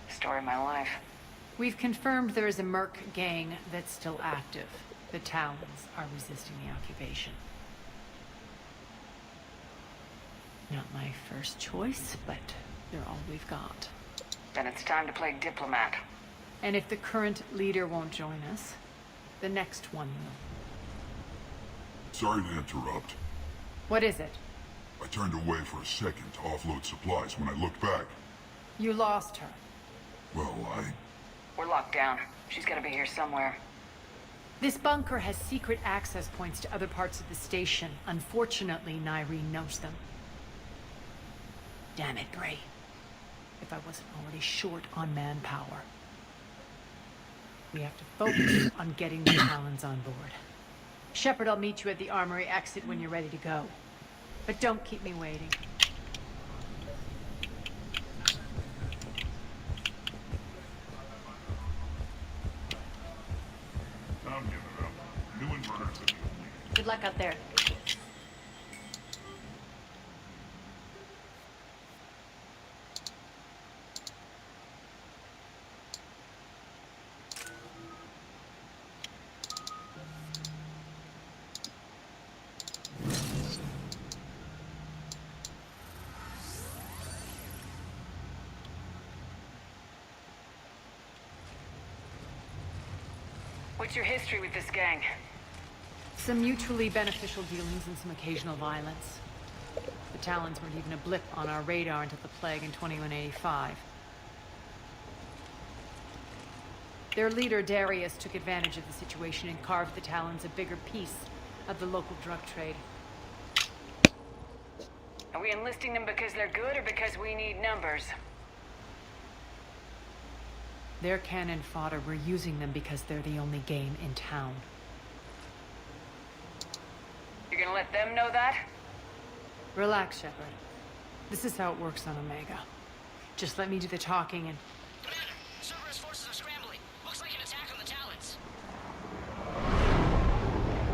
Story of my life. We've confirmed there is a merc gang that's still active. The Talons are resisting the occupation. Not my first choice, but they're all we've got. Then it's time to play diplomat. And if the current leader won't join us, the next one will. Sorry to interrupt. What is it? I turned away for a second to offload supplies. When I looked back, You lost her. well, We're locked down. She's gotta be here somewhere. This bunker has secret access points to other parts of the station. Unfortunately, Nyreen knows them. Damn it, Bray. If I wasn't already short on manpower. We have to focus on getting the Talons on board. Shepard, I'll meet you at the armory exit when you're ready to go. But don't keep me waiting. I'm giving up. New inverters and Good luck out there. What's your history with this gang? Some mutually beneficial dealings and some occasional violence. The Talons weren't even a blip on our radar until the plague in 2185. Their leader, Darius, took advantage of the situation and carved the Talons a bigger piece of the local drug trade. Are we enlisting them because they're good or because we need numbers? Their cannon fodder, we're using them because they're the only game in town. You're gonna let them know that? Relax, Shepard. This is how it works on Omega. Just let me do the talking and... Commander, Cerberus forces are scrambling. Looks like an attack on the Talons.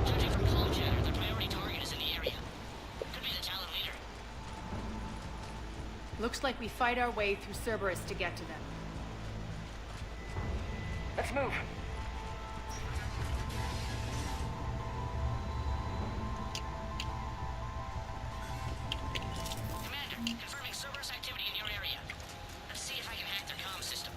Judging from comm chatter, their priority target is in the area. Could be the Talon leader. Looks like we fight our way through Cerberus to get to them. Let's move. Commander, confirming Cerberus activity in your area. Let's see if I can hack their comm system.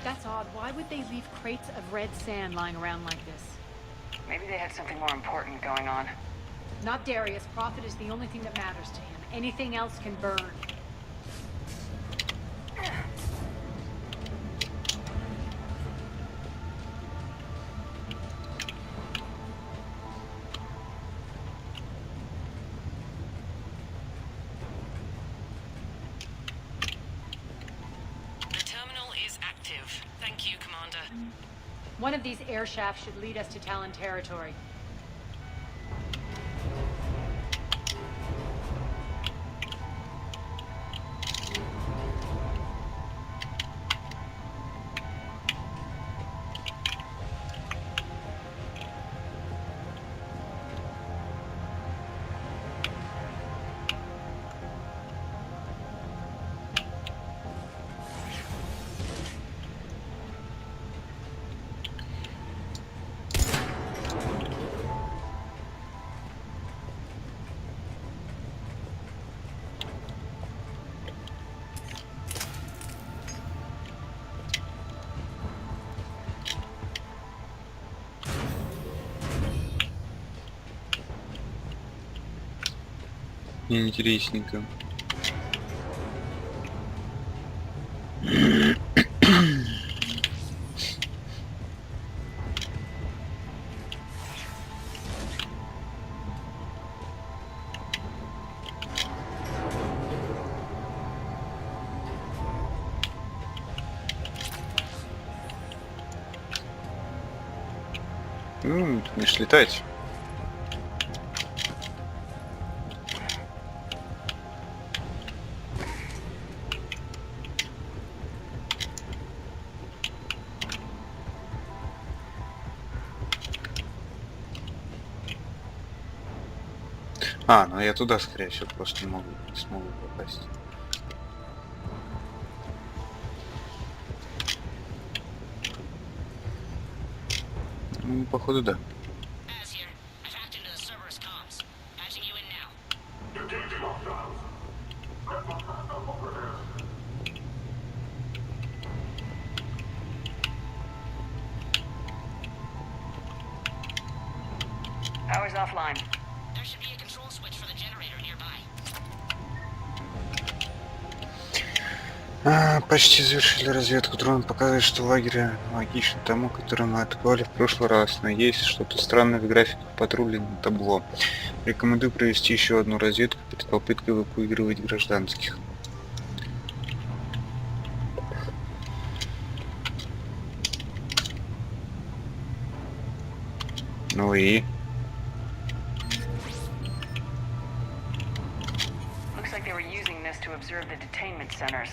That's odd. Why would they leave crates of red sand lying around like this? Maybe they had something more important going on. Not Darius. Profit is the only thing that matters to him. Anything else can burn. The terminal is active. Thank you, Commander. One of these air shafts should lead us to Talon territory. Интересненько. Ну, ты умеешь летать. А, ну я туда, скорее всего, просто не смогу попасть. Ну, походу, да. Power's offline. There should be a control switch for the generator nearby. Почти завершили разведку. Дрон показывает, что лагерь аналогичен тому, который мы атаковали в прошлый раз, но есть что-то странное в графиках патруля на табло. Рекомендую провести еще одну разведку перед попыткой эвакуировать гражданских. Ну и... Looks like they were using this to observe the detainment centers.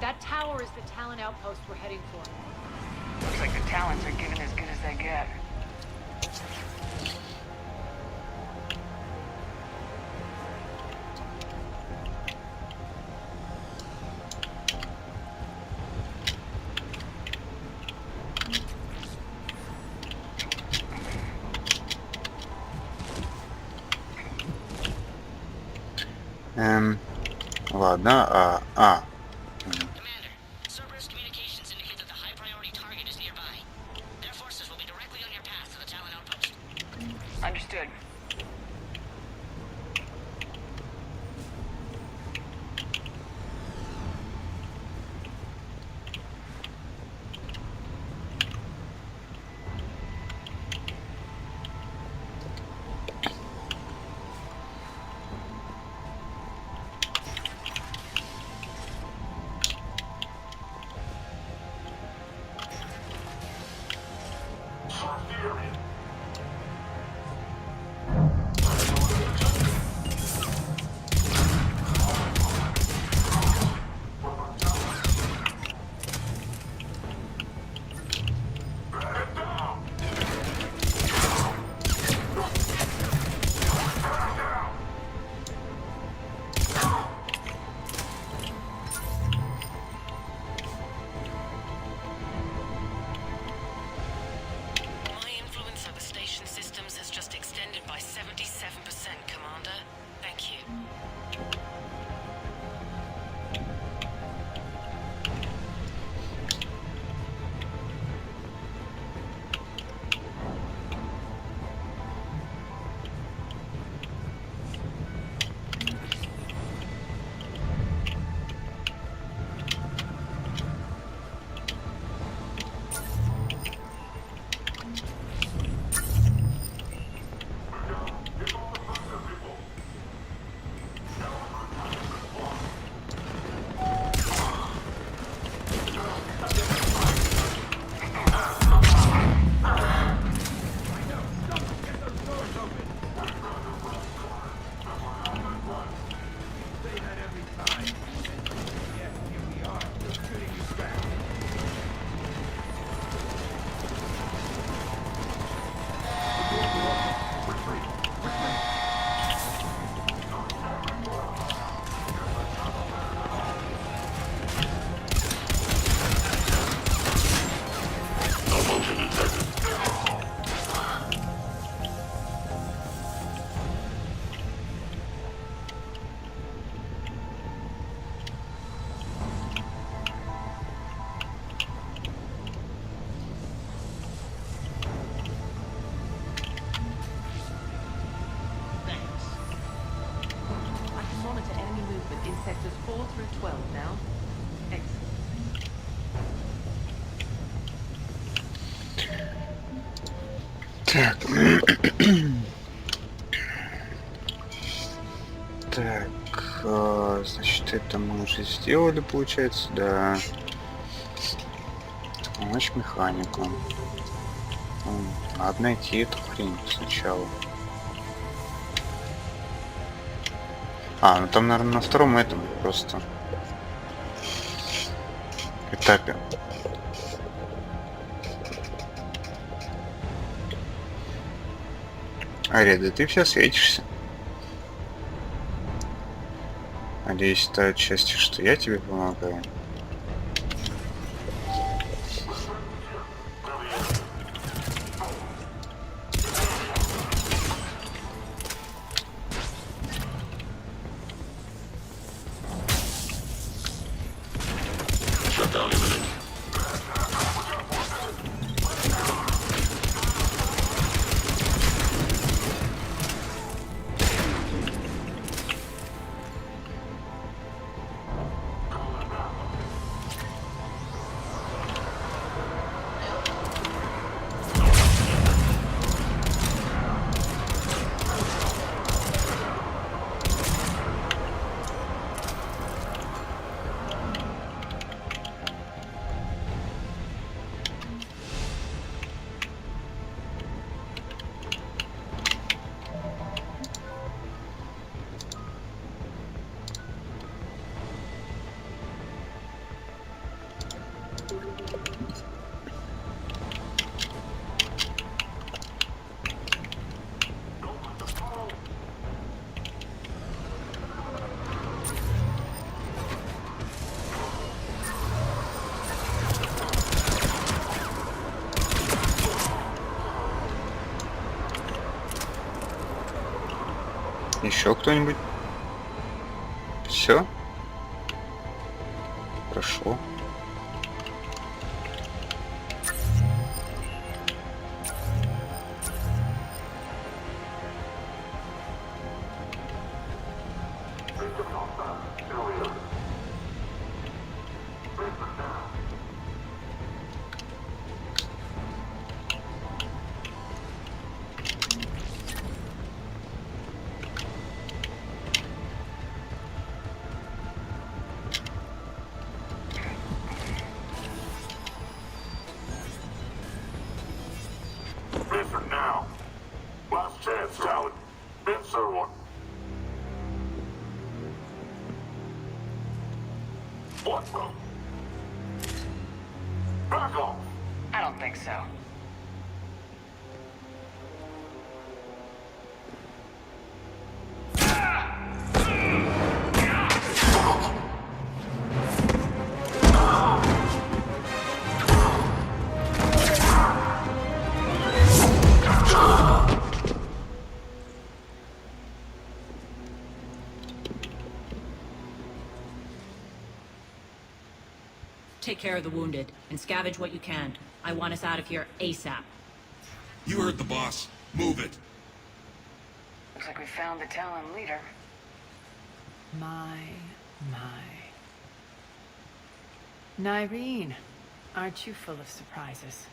That tower is the Talon outpost we're heading for. Looks like the Talons are giving as good as they get. Ладно, Commander, Cerberus communications indicate that the high priority target is nearby. Their forces will be directly on your path to the Talon outpost. Understood. My influence over station systems has just extended by 77%, Commander. Thank you. Так. Так, значит, это мы уже сделали, получается, да. Помочь механику. Надо найти эту хрень сначала. Ну там, наверное, на втором этом просто этапе. Ария, да ты все светишься. Надеюсь, это отчасти, что я тебе помогаю. Еще кто-нибудь? Все? Прошло. Listen now. Last chance, Talon. Answer one. What the? Back off. I don't think so. Take care of the wounded, and scavenge what you can. I want us out of here ASAP. You heard the boss. Move it. Looks like we found the Talon leader. My. Nyreen, aren't you full of surprises?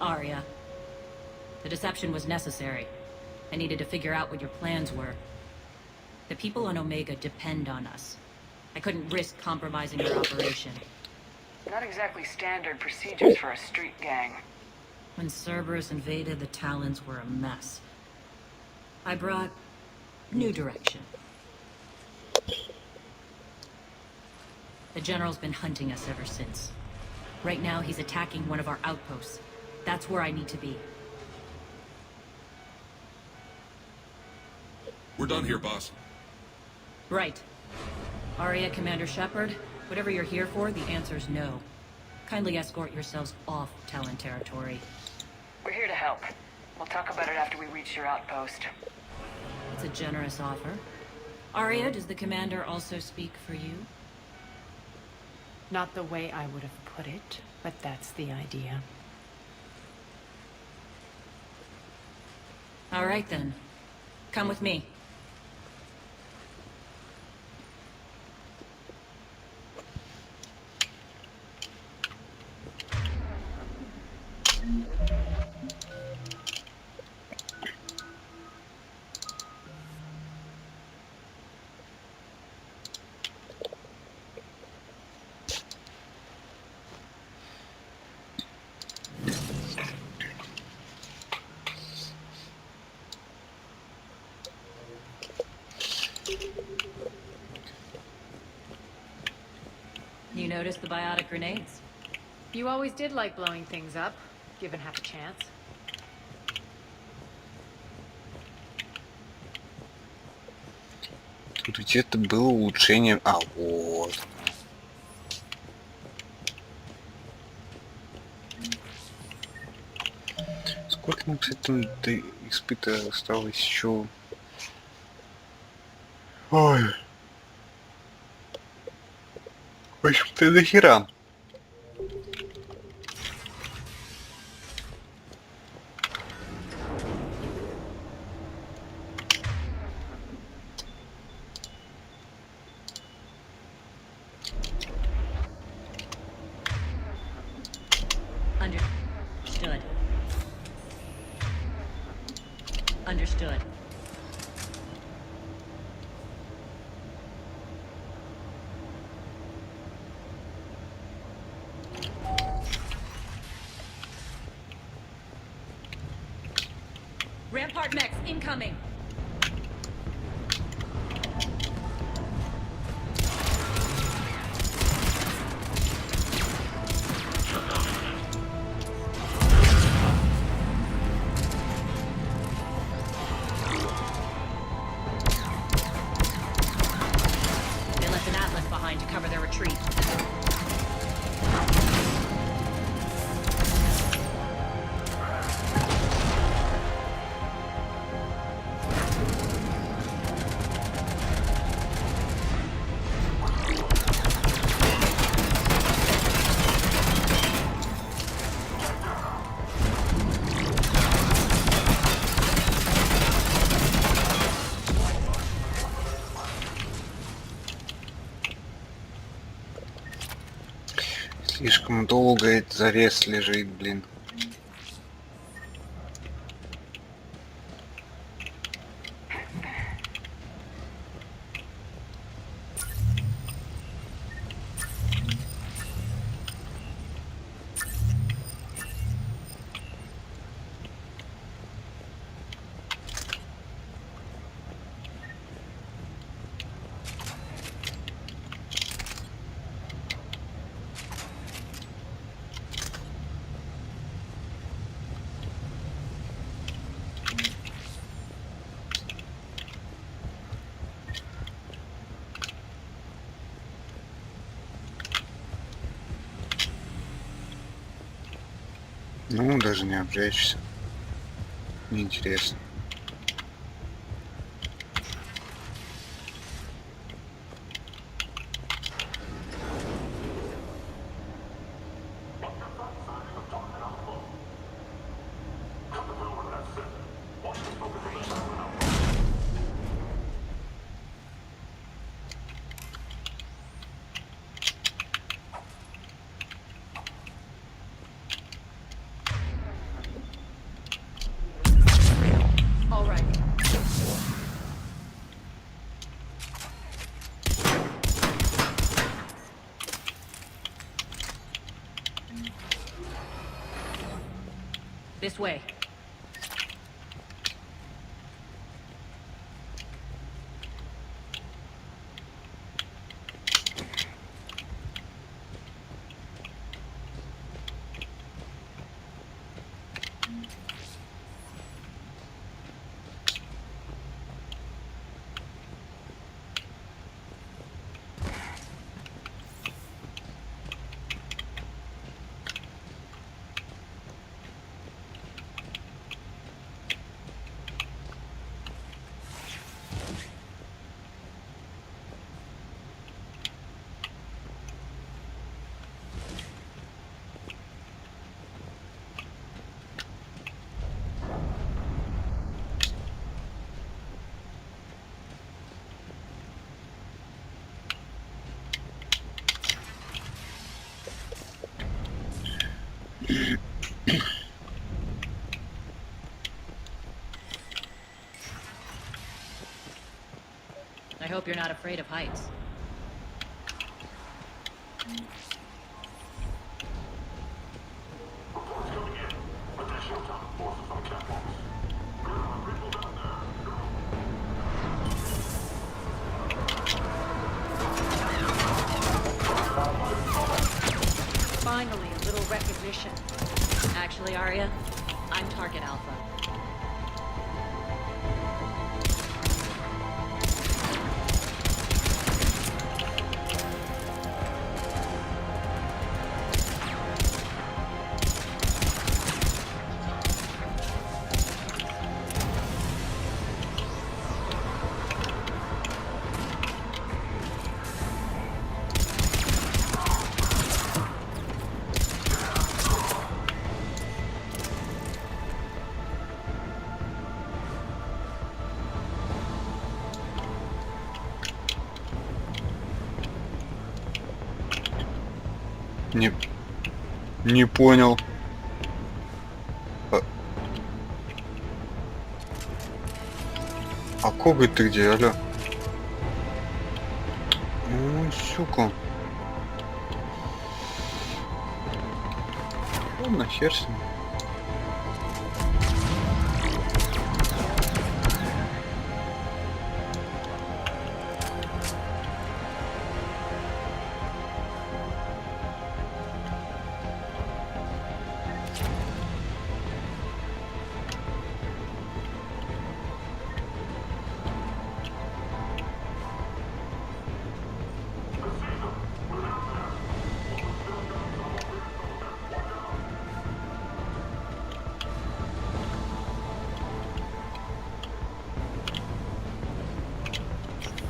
Arya. The deception was necessary. I needed to figure out what your plans were. The people on Omega depend on us. I couldn't risk compromising our operation. Not exactly standard procedures for a street gang. When Cerberus invaded, the Talons were a mess. I brought new direction. The General's been hunting us ever since. Right now, he's attacking one of our outposts. That's where I need to be. We're done here, boss. Right. Arya, Commander Shepard, whatever you're here for, the answer's no. Kindly escort yourselves off Talon territory. We're here to help. We'll talk about it after we reach your outpost. It's a generous offer. Arya, does the Commander also speak for you? Not the way I would have put it, but that's the idea. All right, then. Come with me. noticed the biotic grenades? You always did like blowing things up, given half a chance. Тут где-то было улучшение. А, вот. Сколько нам, кстати, там до испыта осталось еще? Ой. В общем-то, до хера. Understood. Understood. Rampart mechs incoming. They left an atlas behind to cover their retreat. Слишком долго этот завес лежит, блин. Ну, даже не обжечься. Неинтересно. All right. This way. I hope you're not afraid of heights. Finally, a little recognition. Actually, Arya, I'm target alpha. Не понял. А коготь ты где, алё? Ну, сука. Ладно, хер с ним.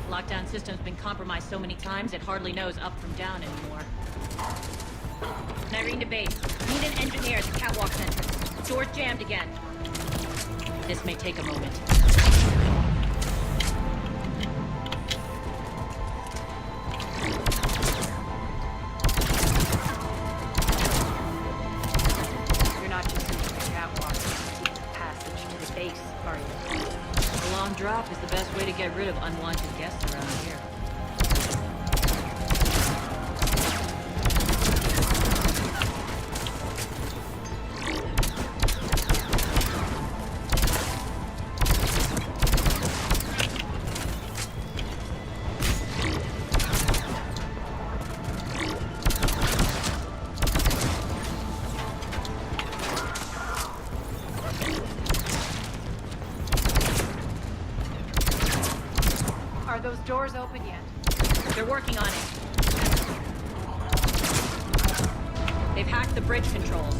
Lockdown system's been compromised so many times it hardly knows up from down anymore. Nyrene to base. Need an engineer at the catwalk's entrance. Door's jammed again. This may take a moment. You're not just using the catwalk. Passage to the base, are you? A long drop is the best way to get rid of unwanted guests around here. Are those doors open yet? They're working on it. They've hacked the bridge controls.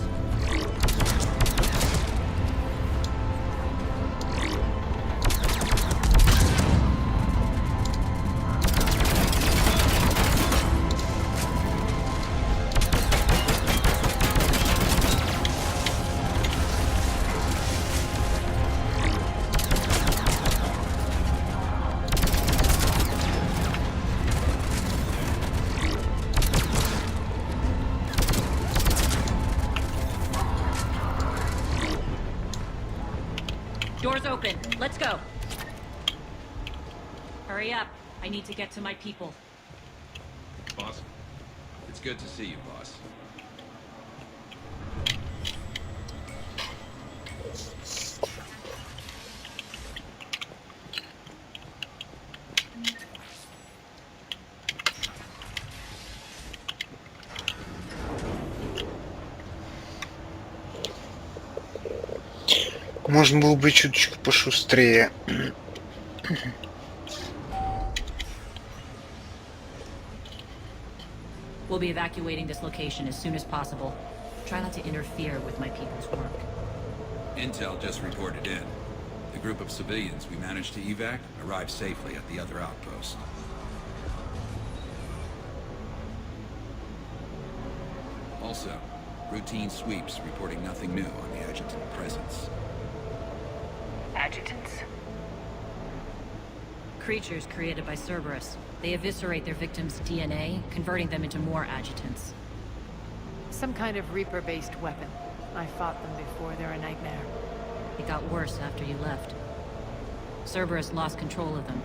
Door's open. Let's go. Hurry up. I need to get to my people. Boss, it's good to see you, boss. Можно было бы чуточку пошустрее. We'll be evacuating this location as soon as possible. Try not to interfere with my people's work. Intel just reported in. The group of civilians we managed to evac arrived safely at the other outpost. Also, routine sweeps reporting nothing new on the adjutant presence. Adjutants? Creatures created by Cerberus. They eviscerate their victims' DNA, converting them into more adjutants. Some kind of Reaper-based weapon. I fought them before, they're a nightmare. It got worse after you left. Cerberus lost control of them.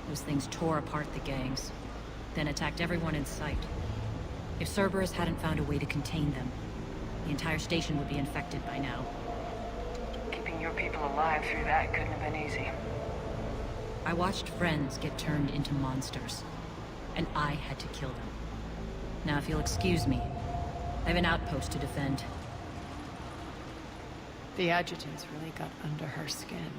Those things tore apart the gangs, then attacked everyone in sight. If Cerberus hadn't found a way to contain them, the entire station would be infected by now. Keeping your people alive through that couldn't have been easy. I watched friends get turned into monsters, and I had to kill them. Now, if you'll excuse me, I have an outpost to defend. The adjutants really got under her skin.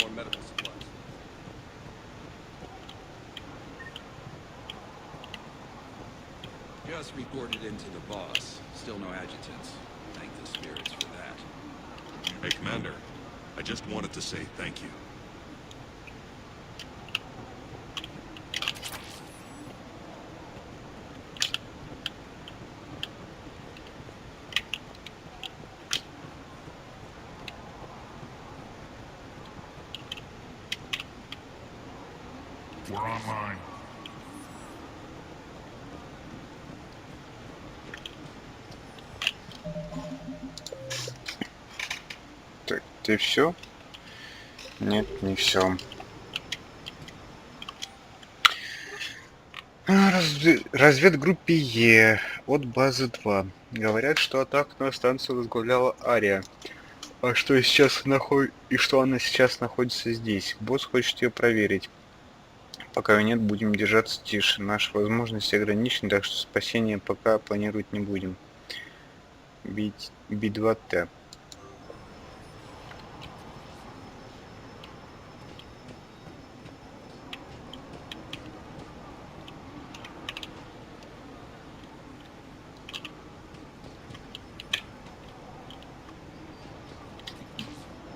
More medical supplies. Just reported into the boss. Still no adjutants. Thank the spirits for that. Hey, Commander. I just wanted to say thank you. We're online. Так, ты все? Нет, не все. Разведгруппе Е от базы 2. Говорят, что атаку на станцию возглавляла Ария. А что сейчас и что она сейчас находится здесь. Босс хочет ее проверить. Пока ее нет, будем держаться тише. Наши возможности ограничены, так что спасение пока планировать не будем. Би-2Т.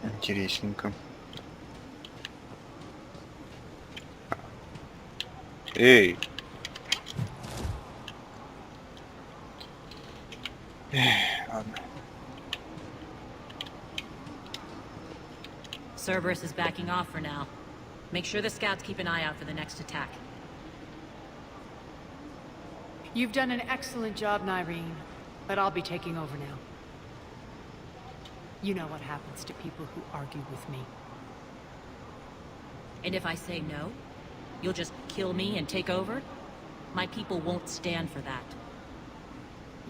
Интересненько. Эй! Ладно. Cerberus is backing off for now. Make sure the scouts keep an eye out for the next attack. You've done an excellent job, Nyreen, but I'll be taking over now. You know what happens to people who argue with me. And if I say no, you'll just kill me and take over? My people won't stand for that.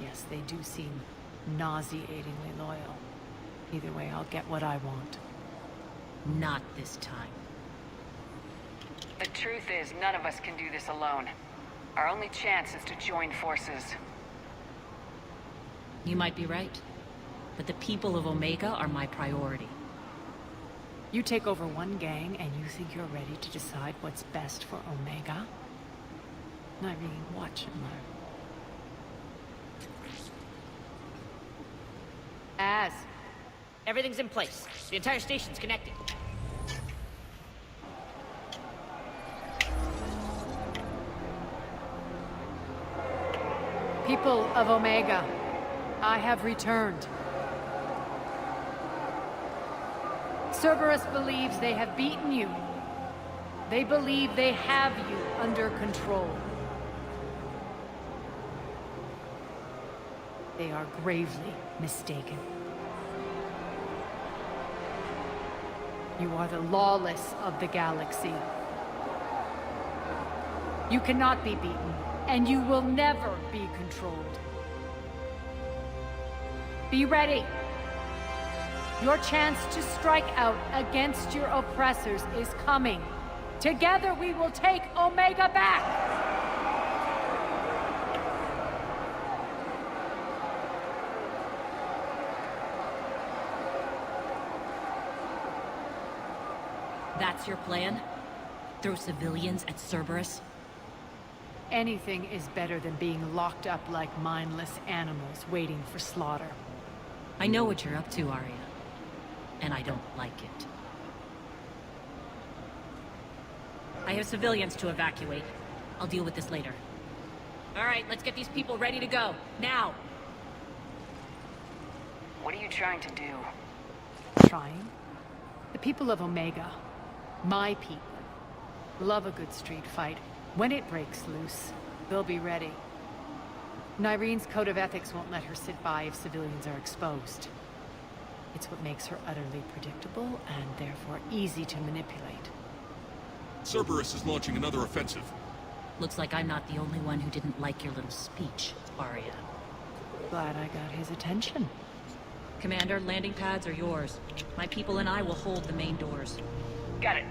Yes, they do seem nauseatingly loyal. Either way, I'll get what I want. Not this time. The truth is, none of us can do this alone. Our only chance is to join forces. You might be right. But the people of Omega are my priority. You take over one gang and you think you're ready to decide what's best for Omega? Nyreen, watch and learn. Everything's in place. The entire station's connected. People of Omega, I have returned. Cerberus believes they have beaten you. They believe they have you under control. They are gravely mistaken. You are the lawless of the galaxy. You cannot be beaten, and you will never be controlled. Be ready. Your chance to strike out against your oppressors is coming. Together we will take Omega back! That's your plan? Throw civilians at Cerberus? Anything is better than being locked up like mindless animals waiting for slaughter. I know what you're up to, Arya. And I don't like it. I have civilians to evacuate. I'll deal with this later. All right, let's get these people ready to go. Now! What are you trying to do? Trying? The people of Omega, my people, love a good street fight. When it breaks loose, they'll be ready. Nyrene's code of ethics won't let her sit by if civilians are exposed. It's what makes her utterly predictable and therefore easy to manipulate. Cerberus is launching another offensive. Looks like I'm not the only one who didn't like your little speech, Arya. Glad I got his attention. Commander, landing pads are yours. My people and I will hold the main doors. Got it.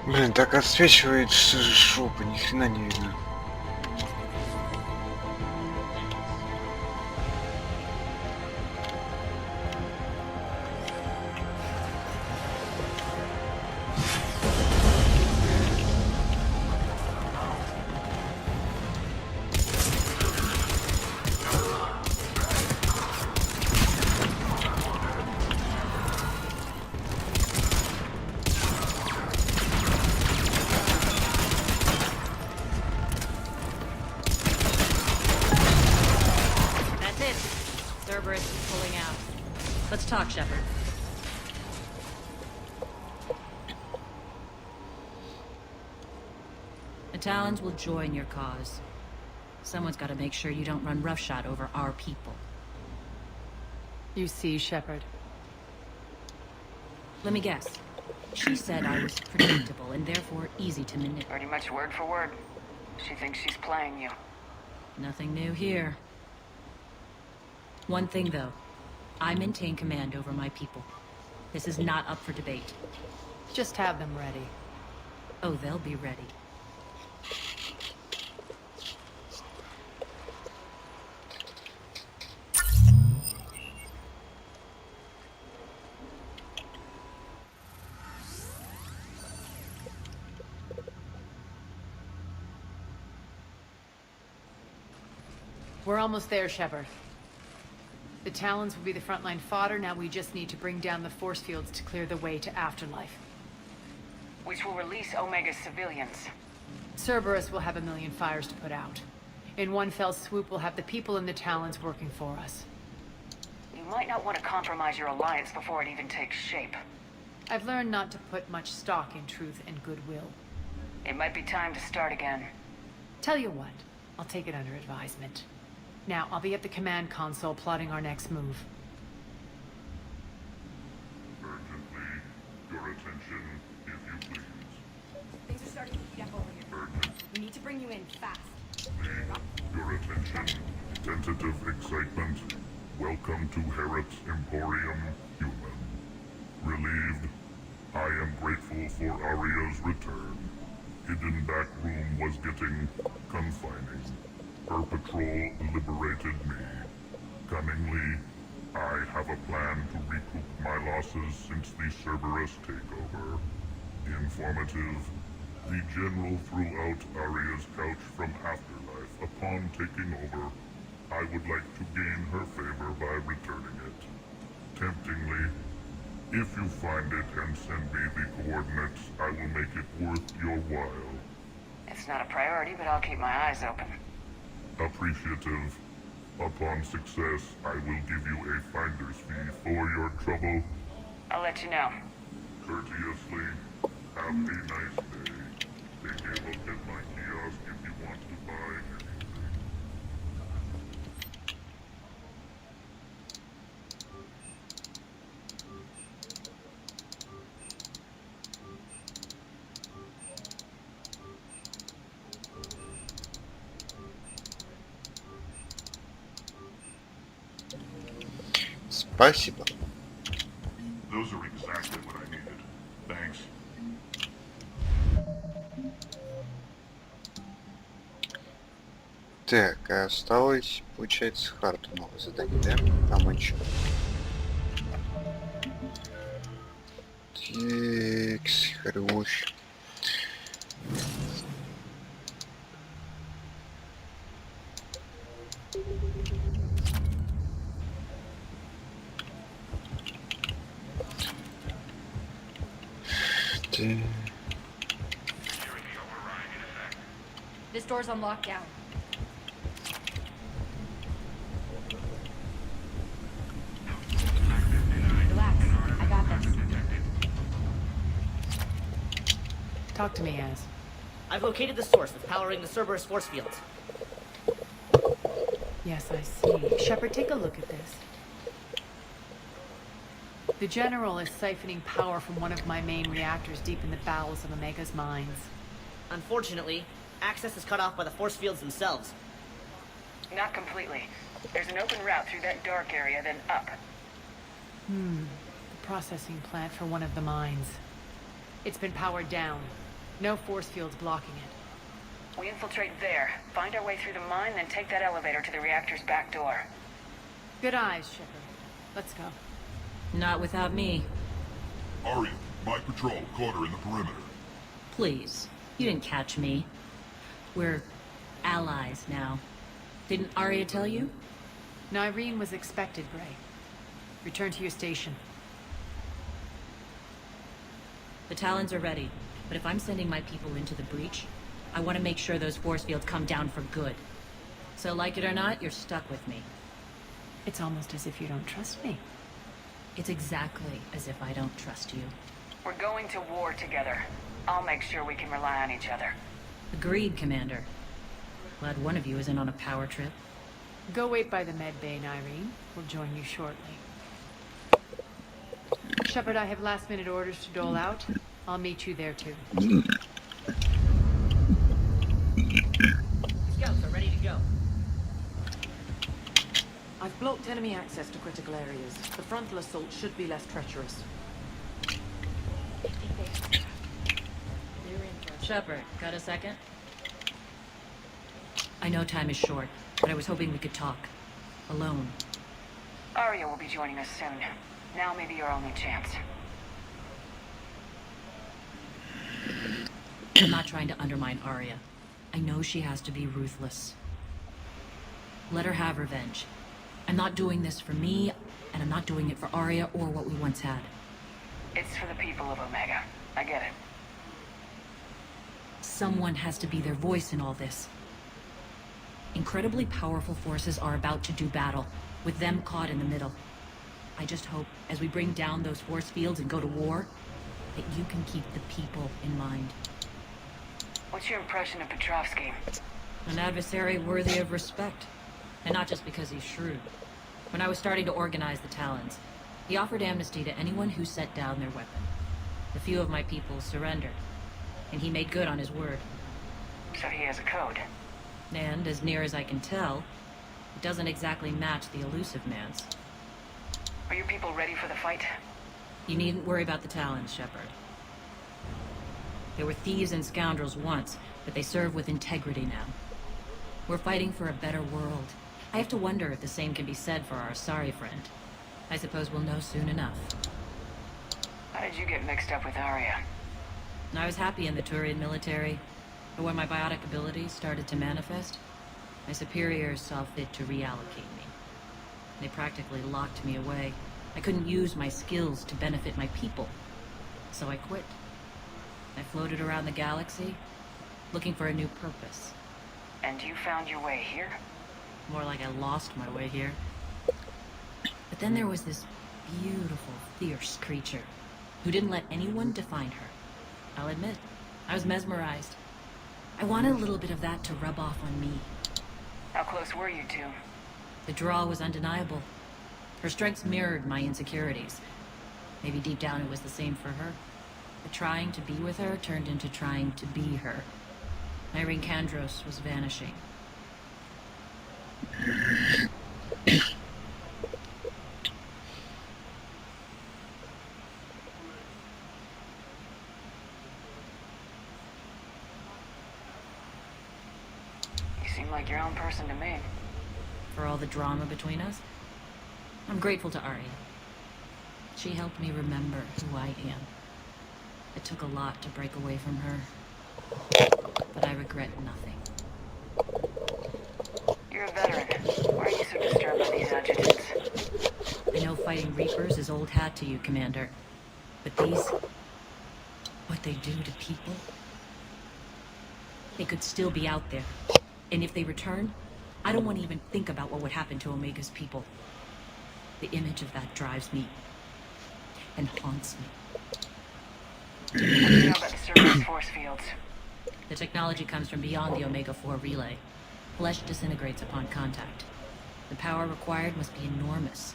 Блин, так отсвечивает жопа, ни хрена не видно. Cerberus is pulling out. Let's talk, Shepard. The Talons will join your cause. Someone's got to make sure you don't run roughshod over our people. You see, Shepard? Let me guess. She said I was predictable and therefore easy to manipulate. Pretty much word for word. She thinks she's playing you. Nothing new here. One thing, though. I maintain command over my people. This is not up for debate. Just have them ready. Oh, they'll be ready. We're almost there, Shepard. The Talons will be the frontline fodder. Now we just need to bring down the force fields to clear the way to Afterlife. Which will release Omega's civilians. Cerberus will have a million fires to put out. In one fell swoop, we'll have the people in the Talons working for us. You might not want to compromise your alliance before it even takes shape. I've learned not to put much stock in truth and goodwill. It might be time to start again. Tell you what, I'll take it under advisement. Now, I'll be at the command console plotting our next move. Urgently, your attention, if you please. Things are starting to heat up over here. We need to bring you in fast. Your attention, tentative excitement. Welcome to Harrot's Emporium, human. Relieved, I am grateful for Aria's return. Hidden back room was getting confining. Her patrol liberated me. Cunningly, I have a plan to recoup my losses since the Cerberus takeover. Informative, the General threw out Aria's couch from Afterlife upon taking over. I would like to gain her favor by returning it. Temptingly, if you find it and send me the coordinates, I will make it worth your while. It's not a priority, but I'll keep my eyes open. Appreciative. Upon success, I will give you a finder's fee for your trouble. I'll let you know. Courteously, have a nice day. Take a look at my kiosk if you want to buy anything. Спасибо. Those are exactly what I needed. Thanks. Так, а осталось, получается, Харту новое задание, да? Помочь. Текс, хорош. This door's on lockdown. Relax. I got this. Talk to me, Az. I've located the source that's powering the Cerberus force field. Yes, I see. Shepard, take a look at this. The General is siphoning power from one of my main reactors deep in the bowels of Omega's mines. Unfortunately, access is cut off by the force fields themselves. Not completely. There's an open route through that dark area, then up. The processing plant for one of the mines. It's been powered down. No force fields blocking it. We infiltrate there, find our way through the mine, then take that elevator to the reactor's back door. Good eyes, Shepard. Let's go. Not without me. Aria, my patrol, caught her in the perimeter. Please. You didn't catch me. We're allies now. Didn't Arya tell you? Nyreen was expected, Gray. Return to your station. The Talons are ready, but if I'm sending my people into the breach, I want to make sure those force fields come down for good. So like it or not, you're stuck with me. It's almost as if you don't trust me. It's exactly as if I don't trust you. We're going to war together. I'll make sure we can rely on each other. Agreed, Commander. Glad one of you isn't on a power trip. Go wait by the med bay, Nyreen. We'll join you shortly. Shepard, I have last-minute orders to dole out. I'll meet you there, too. Scouts are ready to go. I've blocked enemy access to critical areas. The frontal assault should be less treacherous. Shepard, got a second? I know time is short, but I was hoping we could talk. Alone. Arya will be joining us soon. Now may be your only chance. I'm not trying to undermine Arya. I know she has to be ruthless. Let her have revenge. I'm not doing this for me, and I'm not doing it for Arya or what we once had. It's for the people of Omega. I get it. Someone has to be their voice in all this. Incredibly powerful forces are about to do battle, with them caught in the middle. I just hope, as we bring down those force fields and go to war, that you can keep the people in mind. What's your impression of Petrovsky? An adversary worthy of respect. And not just because he's shrewd. When I was starting to organize the Talons, he offered amnesty to anyone who set down their weapon. A few of my people surrendered, and he made good on his word. So he has a code. And, as near as I can tell, it doesn't exactly match the elusive man's. Are your people ready for the fight? You needn't worry about the Talons, Shepard. They were thieves and scoundrels once, but they serve with integrity now. We're fighting for a better world. I have to wonder if the same can be said for our sorry friend. I suppose we'll know soon enough. How did you get mixed up with Arya? I was happy in the Turian military, but when my biotic abilities started to manifest, my superiors saw fit to reallocate me. They practically locked me away. I couldn't use my skills to benefit my people, so I quit. I floated around the galaxy, looking for a new purpose. And you found your way here? More like I lost my way here. But then there was this beautiful, fierce creature who didn't let anyone define her. I'll admit, I was mesmerized. I wanted a little bit of that to rub off on me. How close were you two? The draw was undeniable. Her strengths mirrored my insecurities. Maybe deep down it was the same for her. But trying to be with her turned into trying to be her. Irene Kandros was vanishing. You seem like your own person to me. For all the drama between us, I'm grateful to Arya. She helped me remember who I am. It took a lot to break away from her, but I regret nothing. You're a veteran. Why are you so disturbed by these adjutants? I know fighting Reapers is old hat to you, Commander. But these... what they do to people... they could still be out there. And if they return, I don't want to even think about what would happen to Omega's people. The image of that drives me. And haunts me. What do you know about the Cerberus force fields? The technology comes from beyond the Omega-4 relay. Flesh disintegrates upon contact. The power required must be enormous.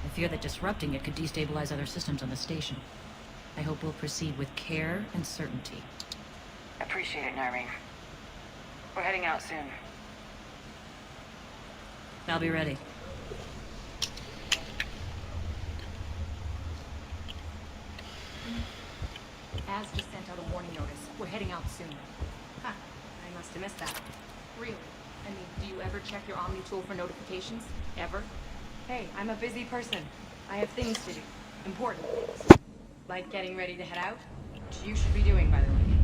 I fear that disrupting it could destabilize other systems on the station. I hope we'll proceed with care and certainty. Appreciate it, Nyreen. We're heading out soon. I'll be ready. Az just sent out a warning notice. We're heading out soon. Huh. I must have missed that. Really? I mean, do you ever check your Omni tool for notifications? Ever? Hey, I'm a busy person. I have things to do. Important things. Like getting ready to head out? Which you should be doing, by the way.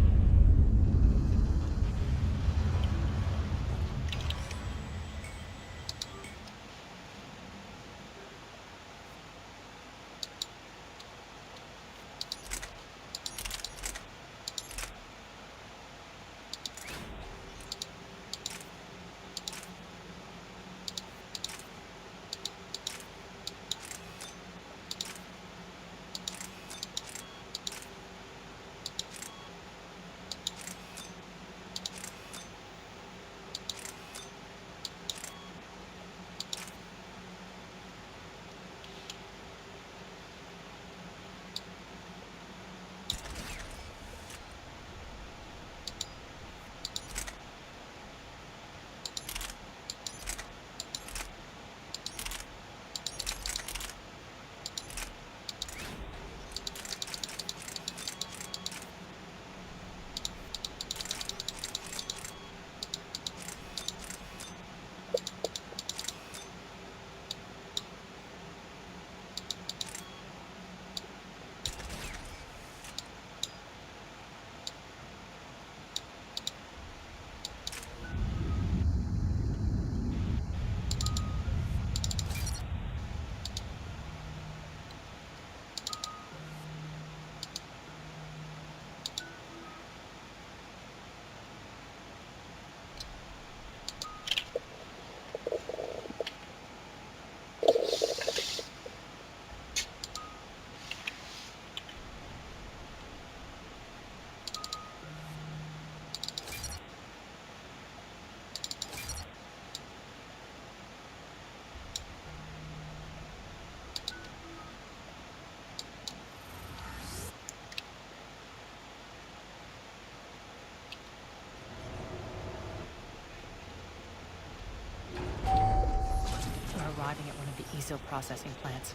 ESO processing plants.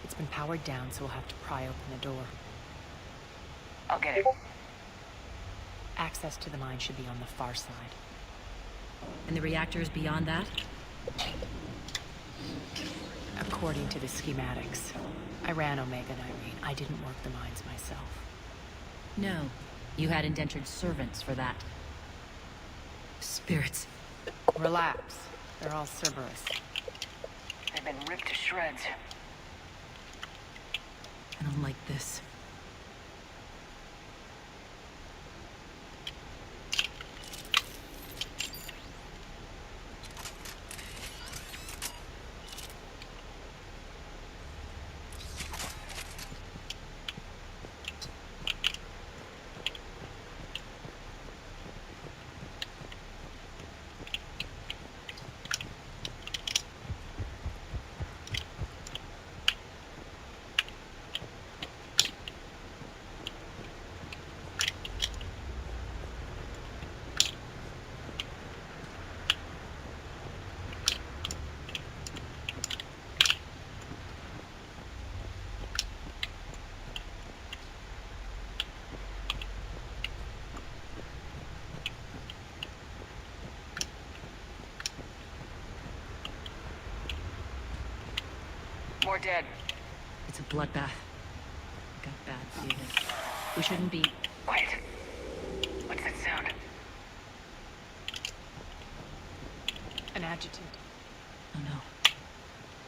It's been powered down, so we'll have to pry open the door. I'll get it. Access to the mine should be on the far side. And the reactors beyond that? According to the schematics. I ran Omega, Irene. I didn't work the mines myself. No. You had indentured servants for that. Spirits. Relax. They're all Cerberus. They've been ripped to shreds. I don't like this. More dead. It's a bloodbath. I got bad feeling. We shouldn't be... Quiet. What's that sound? An adjutant. Oh no.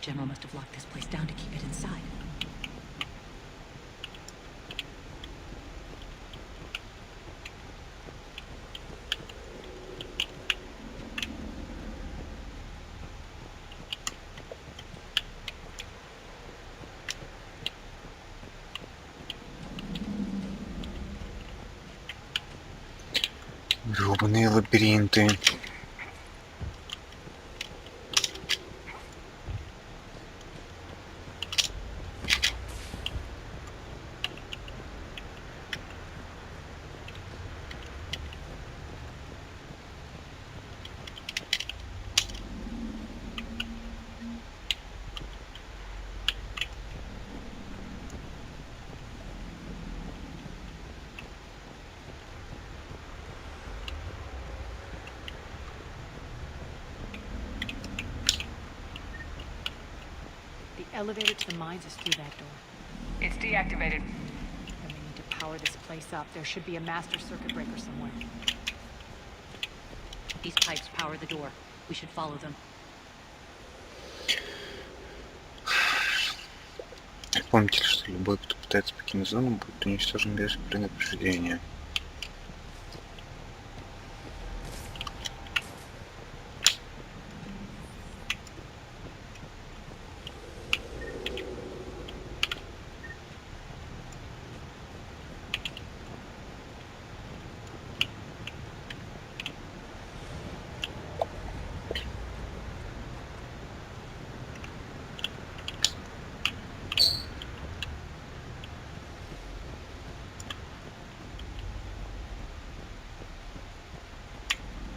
General must have locked this place down to keep it inside. Грёбаные лабиринты. Elevator to the mines is through that door. It's deactivated. Then we need to power this place up. There should be a master circuit breaker somewhere. These pipes power the door. We should follow them. Помните, что любой, кто пытается покинуть зону, будет уничтожен без предупреждения.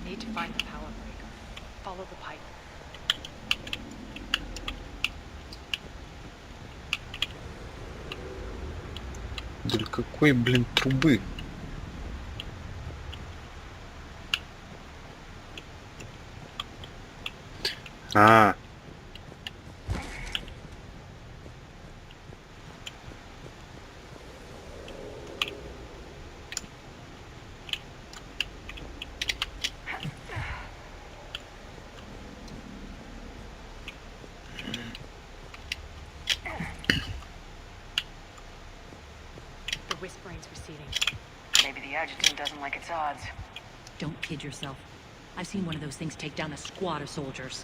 Need to find the power breaker. Follow the pipe. Для какой, блин, трубы? А. Whispering's receding. Maybe the adjutant doesn't like its odds. Don't kid yourself. I've seen one of those things take down a squad of soldiers.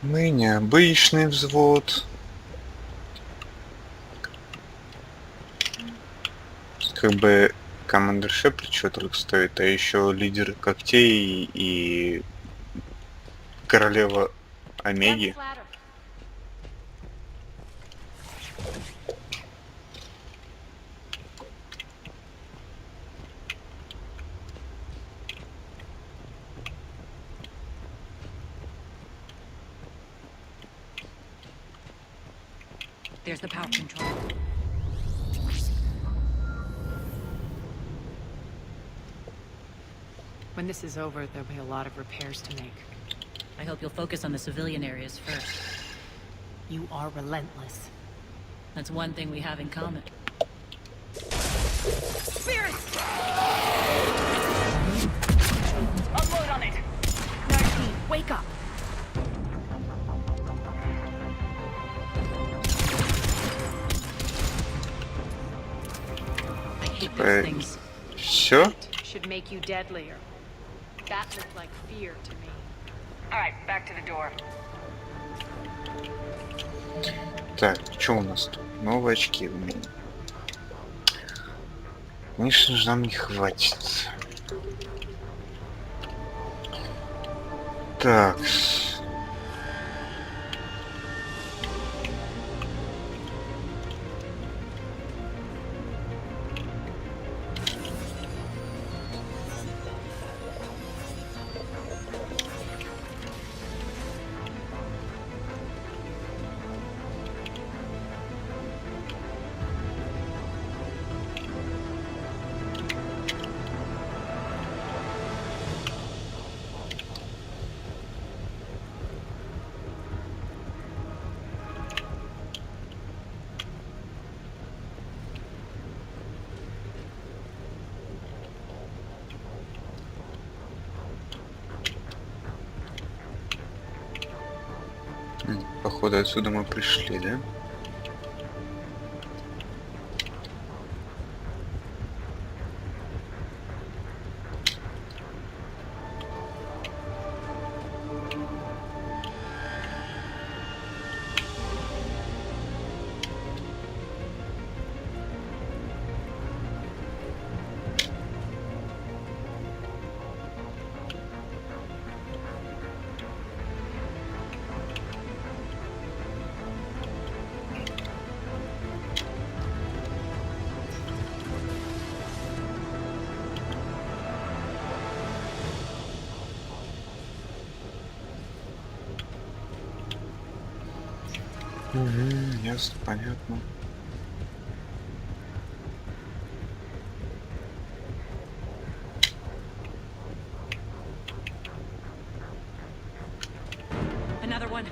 Мы необычный взвод. Как бы командир Шепард чего только стоит, а еще лидер когтей и королева Омеги. There's the power control. When this is over, there'll be a lot of repairs to make. I hope you'll focus on the civilian areas first. You are relentless. That's one thing we have in common. Spirits! Unload on it! Narcine, wake up! I hate those things. Все? Should make you deadlier. That looked like fear to me. Alright, back to the door. Так, что у нас тут? Новые очки у меня. Конечно же, нам не хватит. Так. Походу отсюда мы пришли, да? Ясно, понятно. Another one.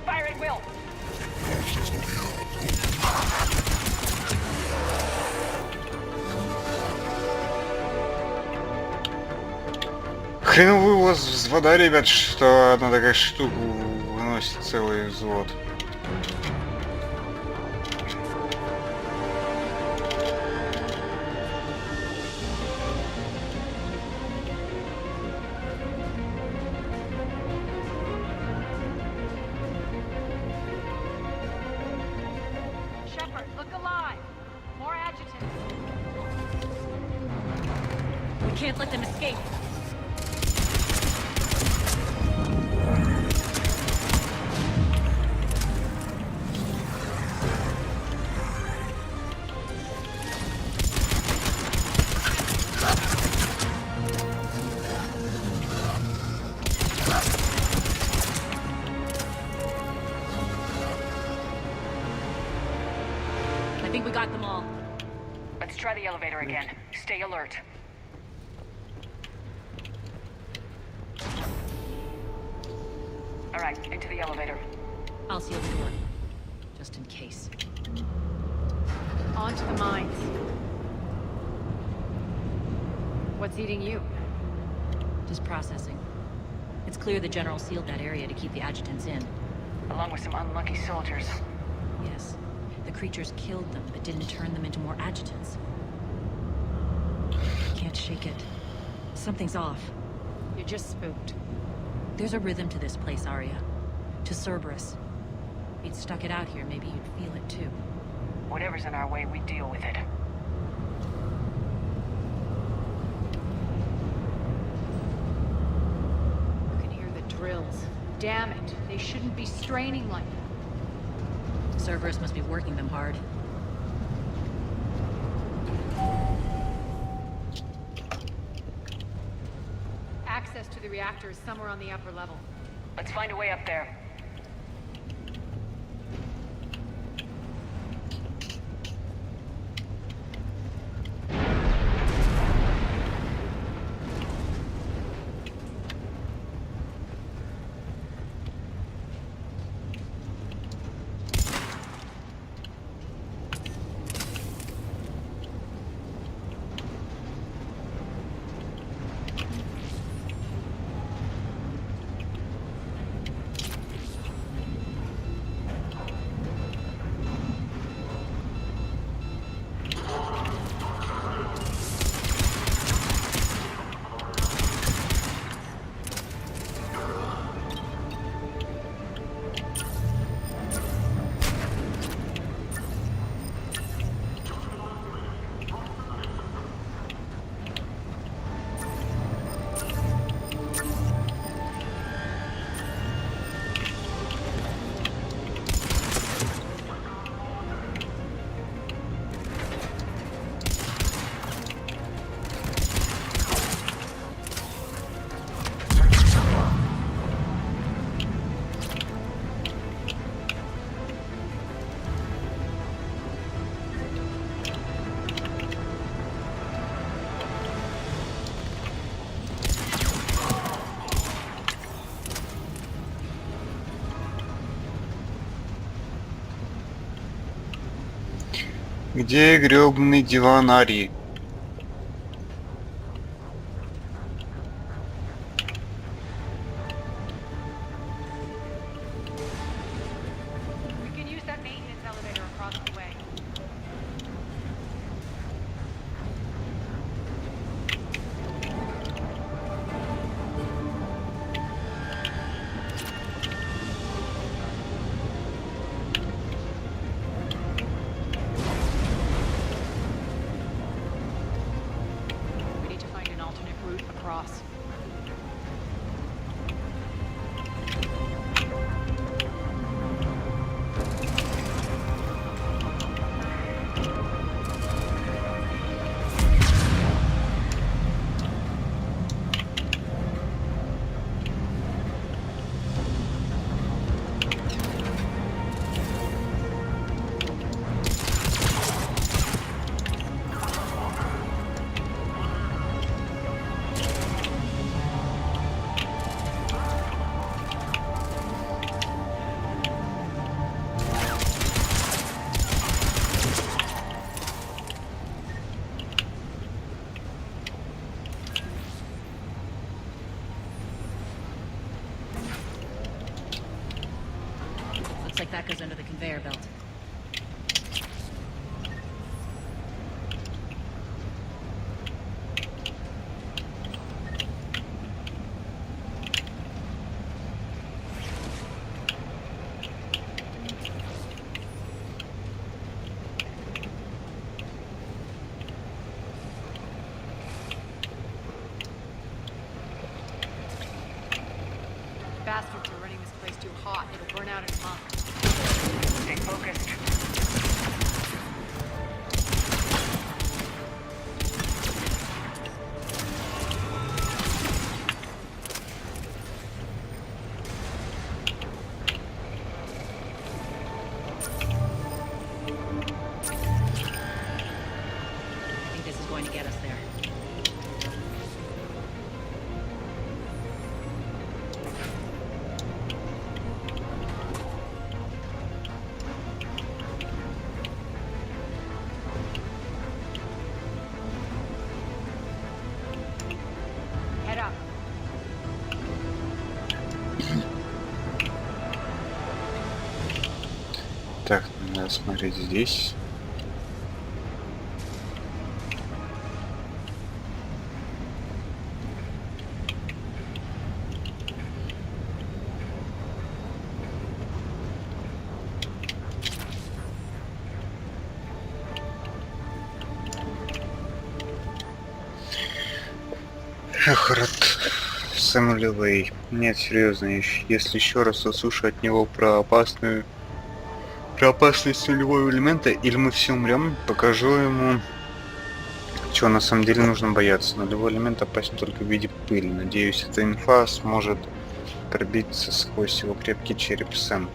Fire at will! Хреновый у вас взвода, ребят, что одна такая штука выносит целый взвод. Shepard, look alive! More adjutants. We can't let them escape. I think we got them all. Let's try the elevator again. Stay alert. Alright, into the elevator. I'll seal the door, just in case. On to the mines. What's eating you? Just processing. It's clear the General sealed that area to keep the adjutants in. Along with some unlucky soldiers. Yes. The creatures killed them, but didn't turn them into more adjutants. I can't shake it. Something's off. You're just spooked. There's a rhythm to this place, Arya. To Cerberus. If you'd stuck it out here, maybe you'd feel it too. Whatever's in our way, we deal with it. You can hear the drills. Damn it. They shouldn't be straining like that. Cerberus must be working them hard. Access to the reactor is somewhere on the upper level. Let's find a way up there. Где грёбаный диван Арии? We can use that maintenance elevator across the way. We need to find an alternate route across. Looks like that goes under the conveyor belt. Bastards are running this place too hot. It'll burn out in a month. Stay focused. I think this is going to get us there. Head up. Так, надо смотреть здесь. Эх, рад Сэмюэл. Нет, серьезно, если еще раз услышу от него про опасность нулевого элемента, или мы все умрем, покажу ему, чего на самом деле нужно бояться. Нулевой элемент опасен только в виде пыли. Надеюсь, эта инфа сможет пробиться сквозь его крепкий череп Сэм.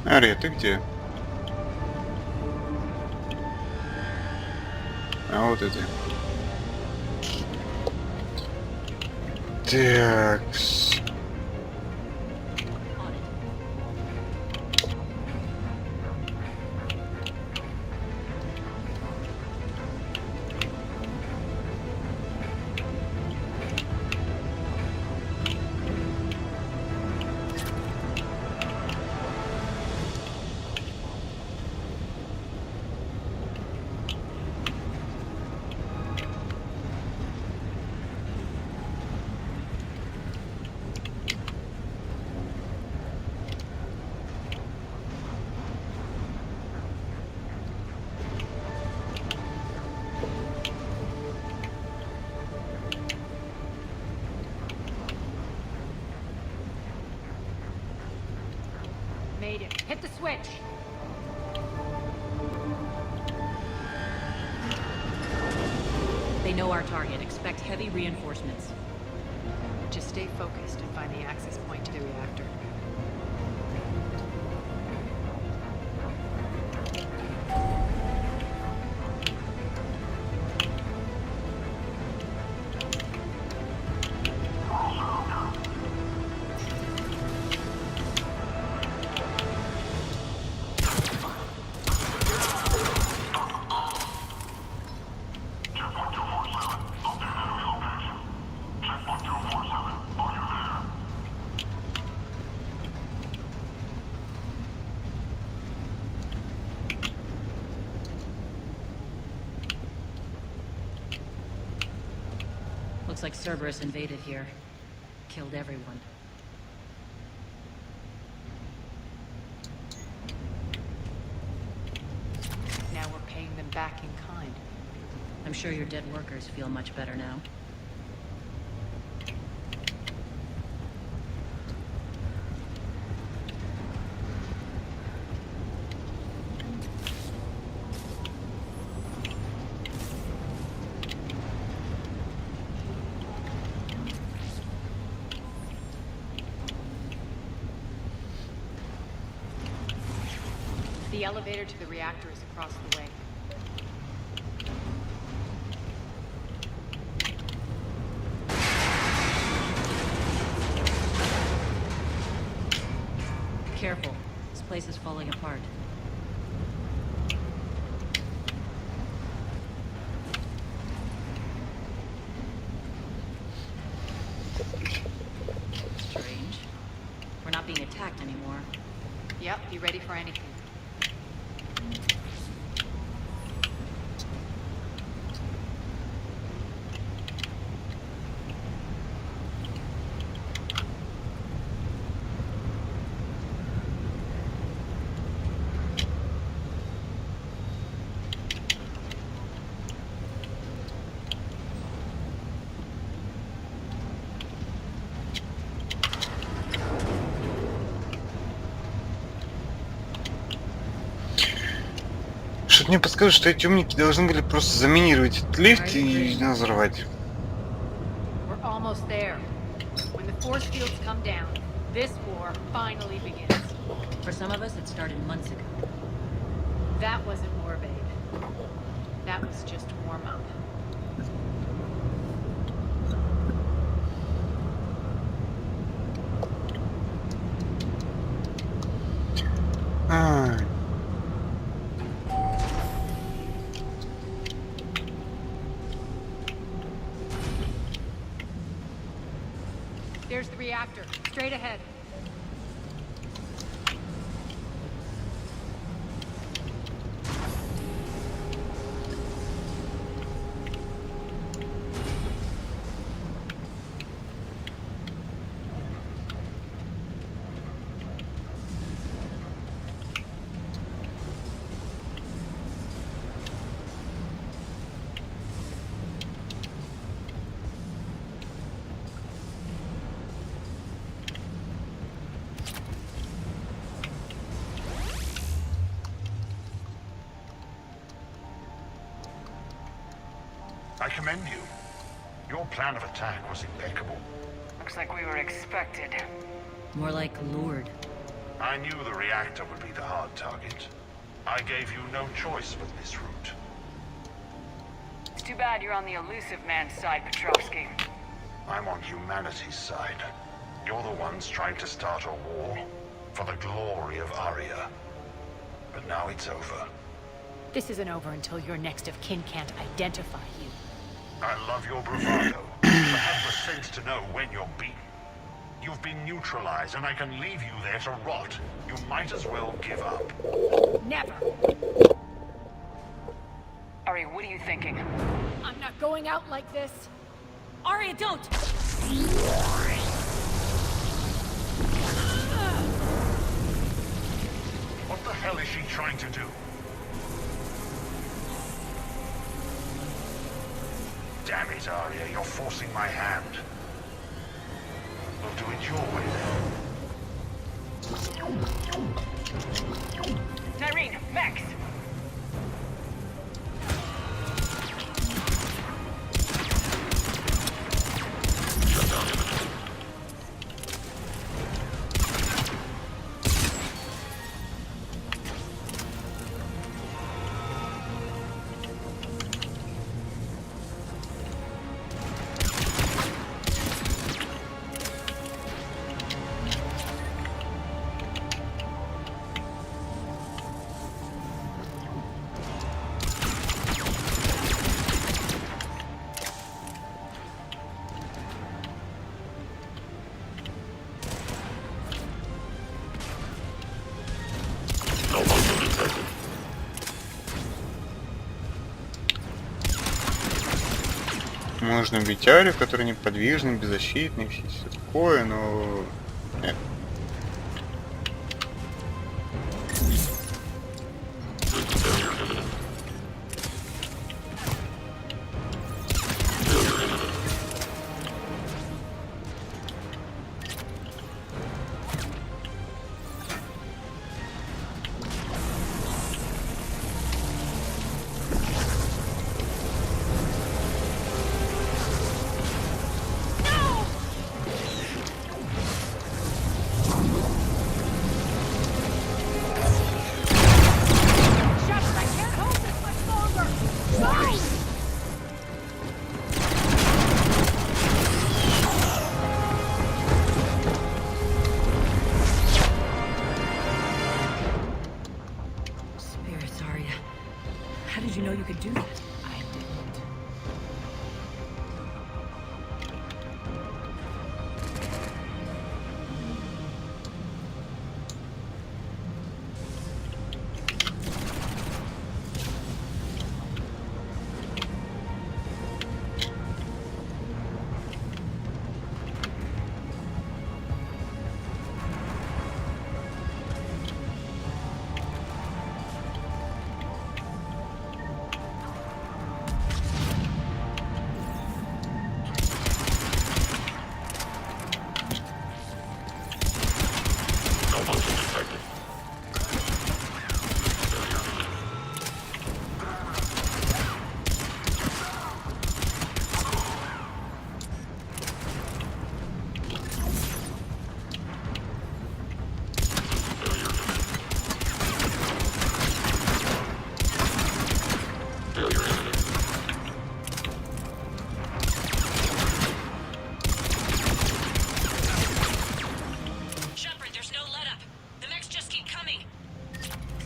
Ария, ты где? А вот это. Так. Made it. Hit the switch. They know our target. Expect heavy reinforcements. Just stay focused and find the access point to the reactor. Looks like Cerberus invaded here. Killed everyone. Now we're paying them back in kind. I'm sure your dead workers feel much better now. The elevator to the reactor is across the way. Careful. This place is falling apart. Strange. We're not being attacked anymore. Yep, be ready for anything. Что-то мне подсказывает, что эти умники должны были просто заминировать этот лифт и нас взорвать. We're almost there. When the force fields come down, this war finally begins. For some of us, it started months ago. That wasn't war, babe. That was just warm up. There's the reactor, straight ahead. I commend you. Your plan of attack was impeccable. Looks like we were expected. More like lured. I knew the reactor would be the hard target. I gave you no choice with this route. It's too bad you're on the elusive man's side, Petrovsky. I'm on humanity's side. You're the ones trying to start a war for the glory of Aria. But now it's over. This isn't over until your next of kin can't identify you. I love your bravado, but have the sense to know when you're beaten. You've been neutralized, and I can leave you there to rot. You might as well give up. Never! Ari, what are you thinking? I'm not going out like this. Arya, don't! What the hell is she trying to do? Damn it, Arya, you're forcing my hand. We'll do it your way then. Nyreen, Vex! Можно убить Арию, который неподвижный, беззащитный, все такое, но... Нет.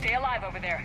Stay alive over there.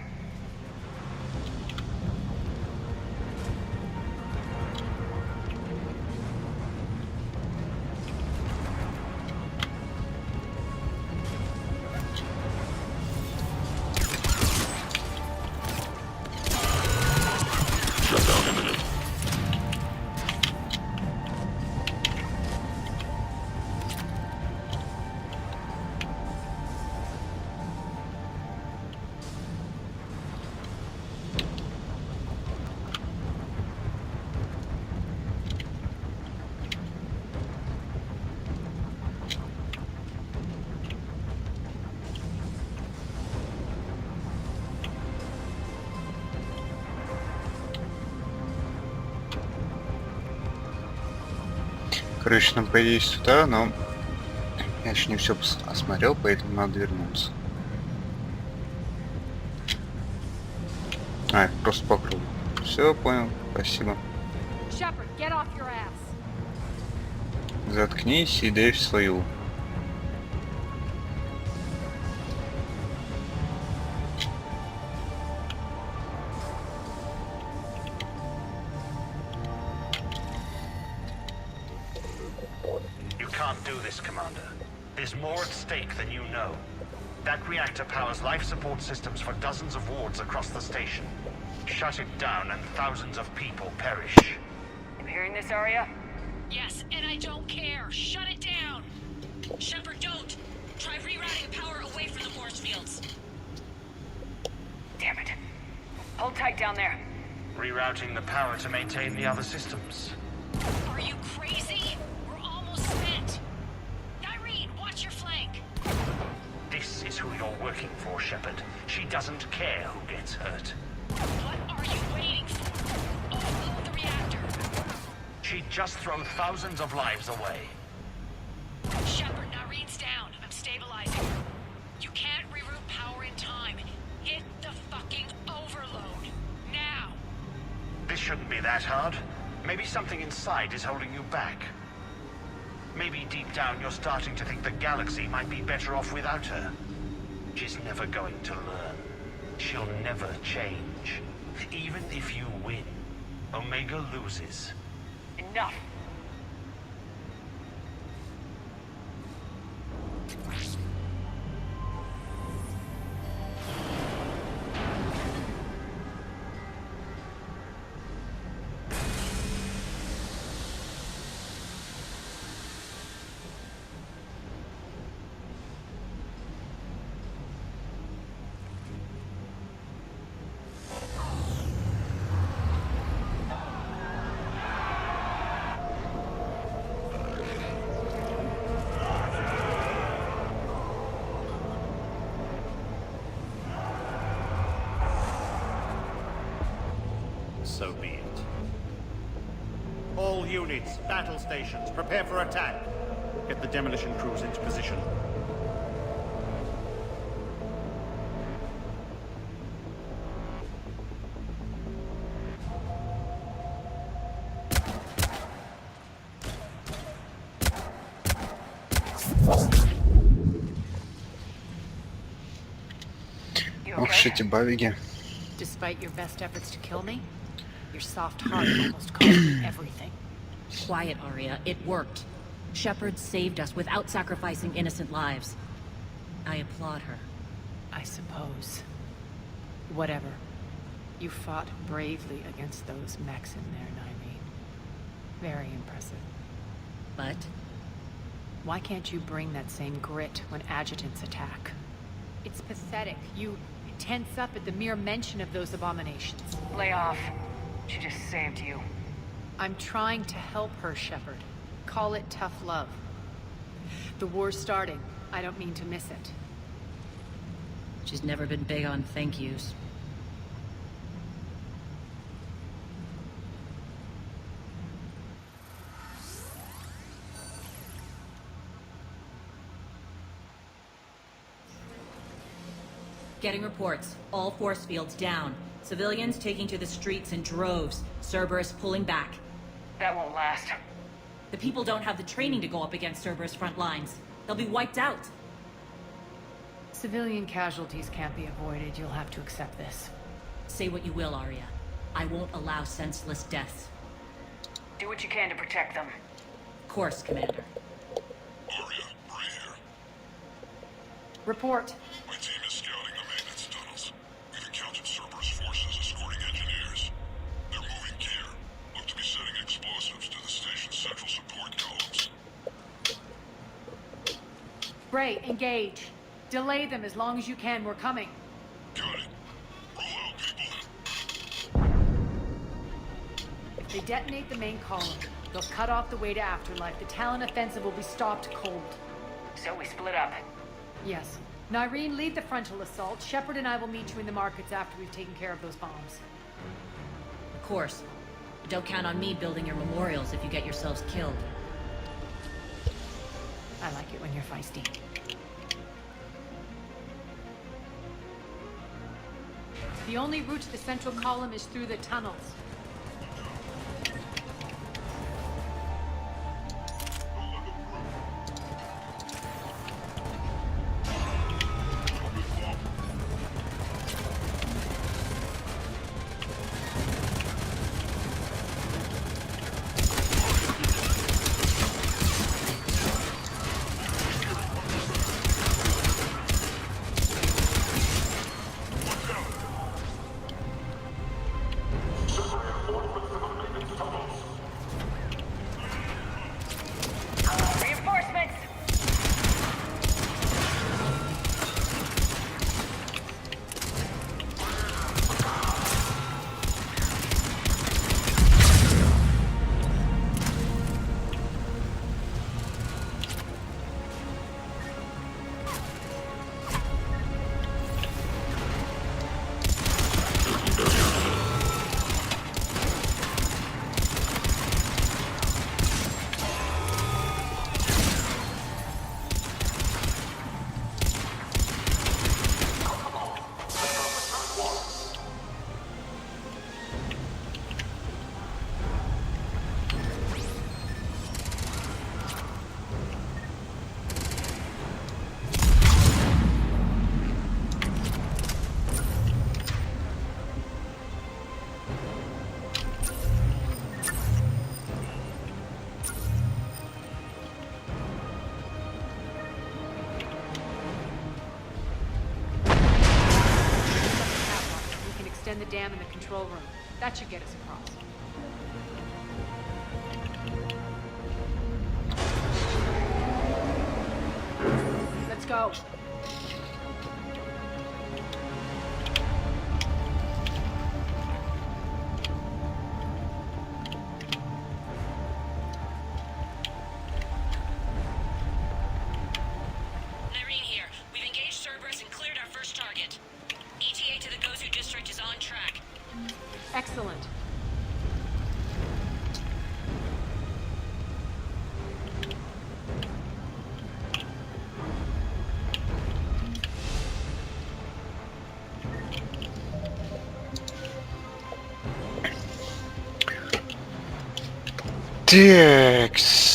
Короче, нам по идее сюда, но Я еще не все осмотрел, поэтому надо вернуться. А, просто по кругу. Все, понял. Спасибо. Shepard, get off your ass. Заткнись и дай в свою. You can't do this, Commander. There's more at stake than you know. That reactor powers life support systems for dozens of wards across the station. Shut it down and thousands of people perish. You hearing this, Arya? Yes, and I don't care. Shut it down. Shepard, don't. Try rerouting the power away from the force fields. Damn it. Hold tight down there. Rerouting the power to maintain the other systems. Are you crazy? We're almost spent. Irene, watch your flank. This is who you're working for, Shepard. She doesn't care who gets hurt. What are you waiting for? Overload the reactor. She'd just throw thousands of lives away. Shepard, Irene's down. I'm stabilizing her. You can't reroute power in time. Hit the fucking overload. Now. This shouldn't be that hard. Maybe something inside is holding you back. Maybe deep down you're starting to think the galaxy might be better off without her. She's never going to learn. She'll never change. Even if you win, Omega loses. Enough. So be it. All units, battle stations, prepare for attack. Get the demolition crews into position. Ох, эти бабиги. Despite your best efforts to kill me, your soft heart almost cost me everything. Quiet, Arya. It worked. Shepard saved us without sacrificing innocent lives. I applaud her. I suppose. Whatever. You fought bravely against those mechs in there, Irene. Very impressive. But? Why can't you bring that same grit when adjutants attack? It's pathetic. You tense up at the mere mention of those abominations. Lay off. She just saved you. I'm trying to help her, Shepard. Call it tough love. The war's starting. I don't mean to miss it. She's never been big on thank yous. Getting reports. All force fields down. Civilians taking to the streets in droves. Cerberus pulling back. That won't last. The people don't have the training to go up against Cerberus front lines. They'll be wiped out. Civilian casualties can't be avoided. You'll have to accept this. Say what you will, Arya. I won't allow senseless deaths. Do what you can to protect them. Of course, Commander. Arya, Bray here. Report. My team is scouting the maintenance tunnels. We've encountered Cerberus forces escorting engineers. They're moving gear. Look to be setting explosives to the station's central support columns. Bray, engage. Delay them as long as you can. We're coming. Got it. Roll out, people. If they detonate the main column, they'll cut off the way to Afterlife. The Talon offensive will be stopped cold. So we split up. Yes. Irene, lead the frontal assault. Shepard and I will meet you in the markets after we've taken care of those bombs. Of course. But don't count on me building your memorials if you get yourselves killed. I like it when you're feisty. The only route to the central column is through the tunnels. Reinforcements! Extend the dam in the control room. That should get us across. Let's go. Irene here. We've engaged Cerberus and cleared our first target. ETA to the Gozu district is on track. Excellent. Текс.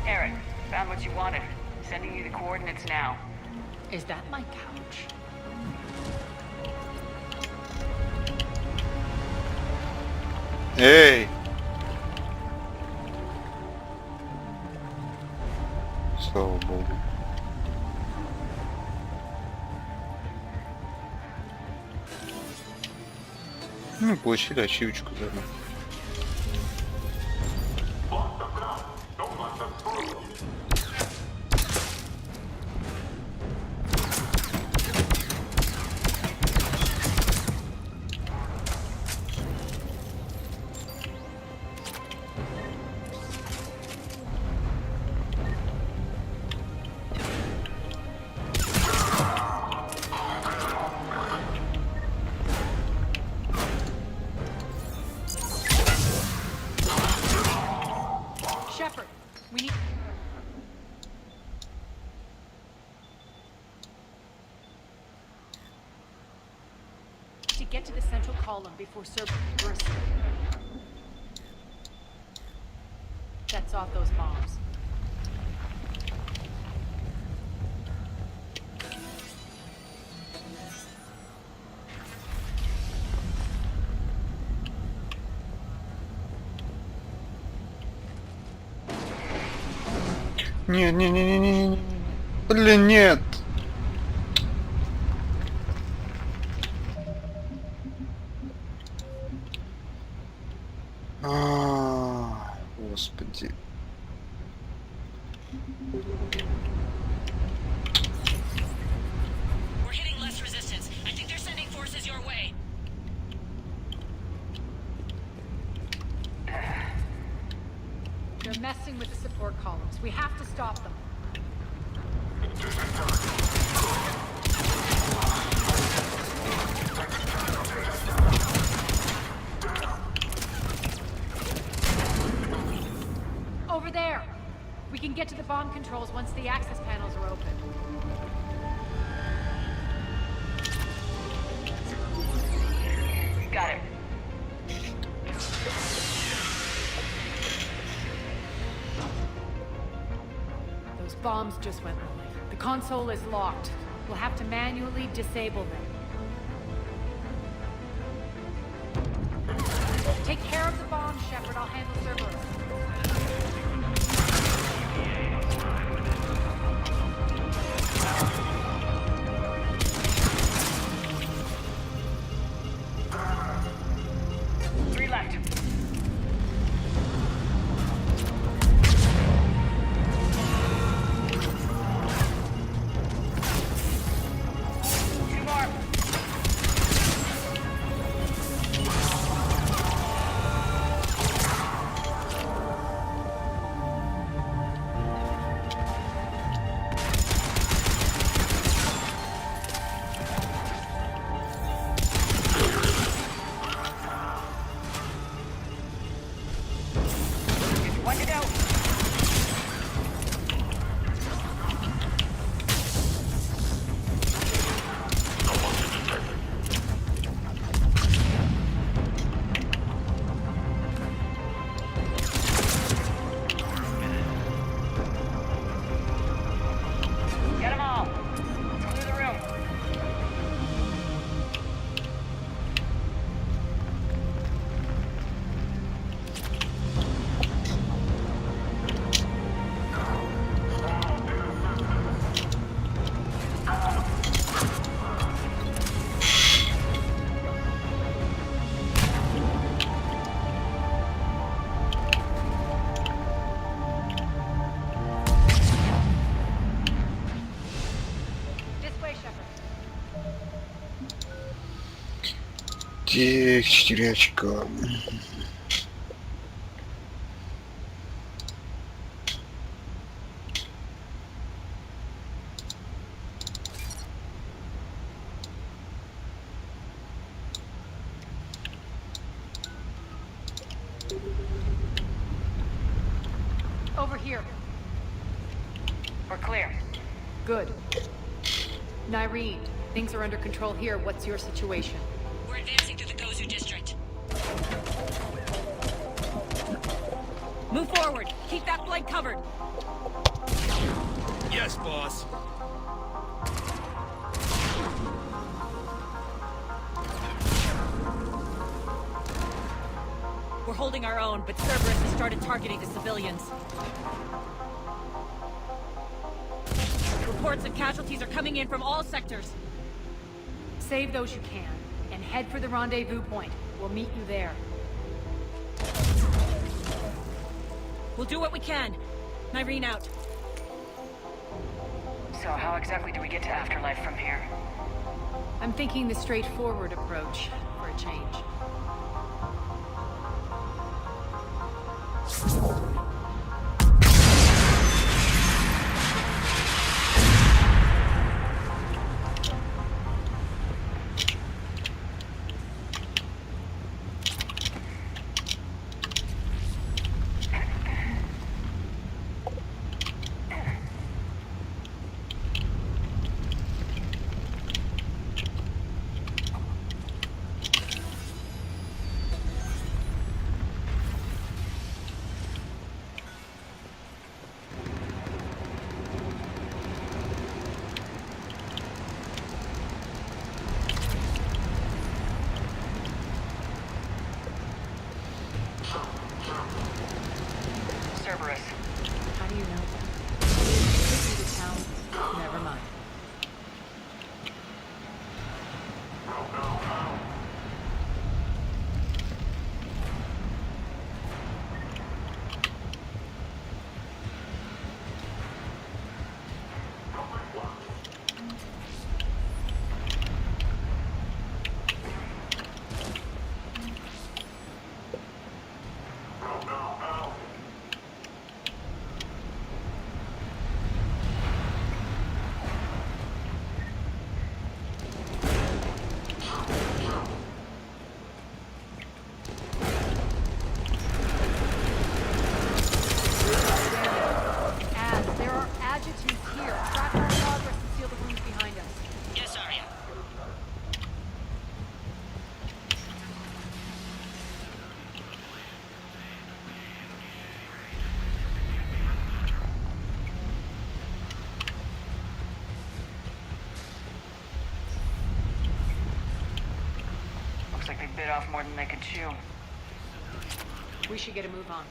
Eric, found what you wanted. Sending you the coordinates now. Is that my couch? Эй! Слава богу. Ну, получили ачивочку заодно. get to the central column before Cerberus sets off those bombs. Нет, не. Блин, нет. Господи. We're hitting less resistance. I think they're sending forces your way. They're messing with the support columns. We have to stop them. Over there! We can get to the bomb controls once the access panels are open. Got it. Those bombs just went live. The console is locked. We'll have to manually disable them. Take care of the bombs, Shepard. I'll handle Cerberus. Three left. Two more. One to go. Get them all. Clear the room. This way, Shepard. Так, 4 очка. Over here. We're clear. Good. Nyreen, things are under control here. What's your situation? We're advancing through the Gozu district. Move forward. Keep that flank covered. Yes, boss. We're holding our own, but Cerberus has started targeting the civilians. Reports of casualties are coming in from all sectors. Save those you can, and head for the rendezvous point. We'll meet you there. We'll do what we can. Nyreen out. So how exactly do we get to Afterlife from here? I'm thinking the straightforward approach for a change. Looks like they bit off more than they could chew. We should get a move on.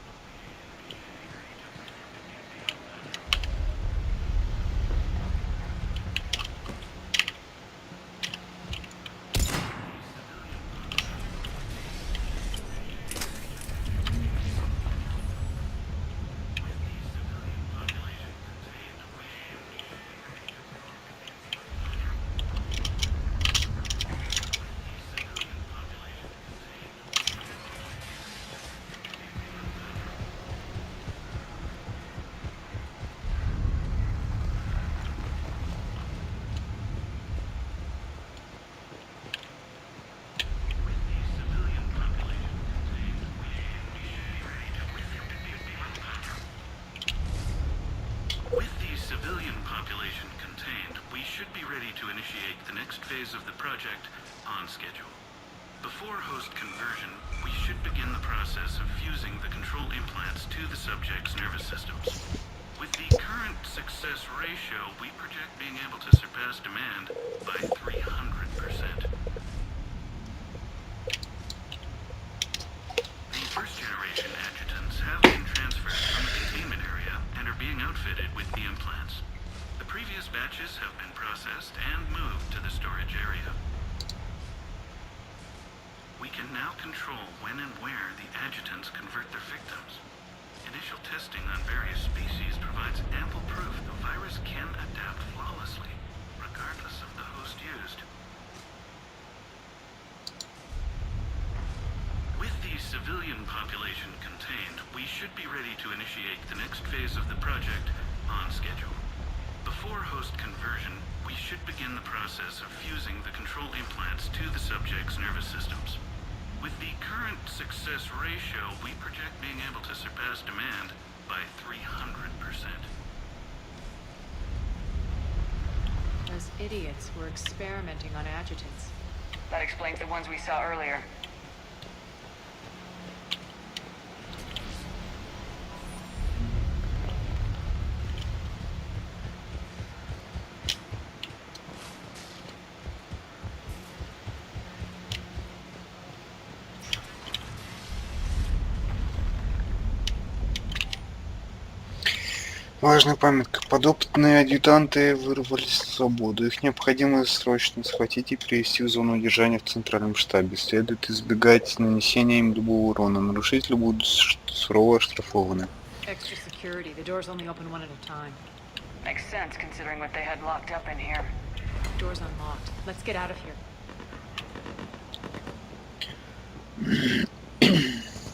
Phase of the project on schedule. Before host conversion, we should begin the process of fusing the control implants to the subject's nervous systems. With the current success ratio, we project being able to surpass demand by 300%. The first generation adjutants have been transferred from the containment area and are being outfitted with the implants. The previous batches have been processed and moved to the storage area. We can now control when and where the adjutants convert their victims. Initial testing on various species provides ample proof the virus can adapt flawlessly, regardless of the host used. With the civilian population contained, we should be ready to initiate the next phase of the project on schedule. Before host conversion, we should begin the process of fusing the control implants to the subject's nervous systems. With the current success ratio, we project being able to surpass demand by 300%. Those idiots were experimenting on adjutants. That explains the ones we saw earlier. Важная памятка. Подопытные адъютанты вырвались на свободу. Их необходимо срочно схватить и перевести в зону удержания в центральном штабе. Следует избегать нанесения им любого урона. Нарушители будут сурово оштрафованы. Extra security. The doors only open one at a time. Makes sense considering what they had locked up in here. Doors unlocked. Let's get out of here.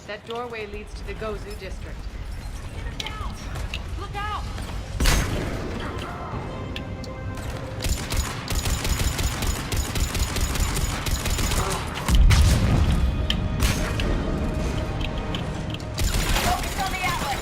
That doorway leads to the Gozu district. Look out! Focus on the outlet.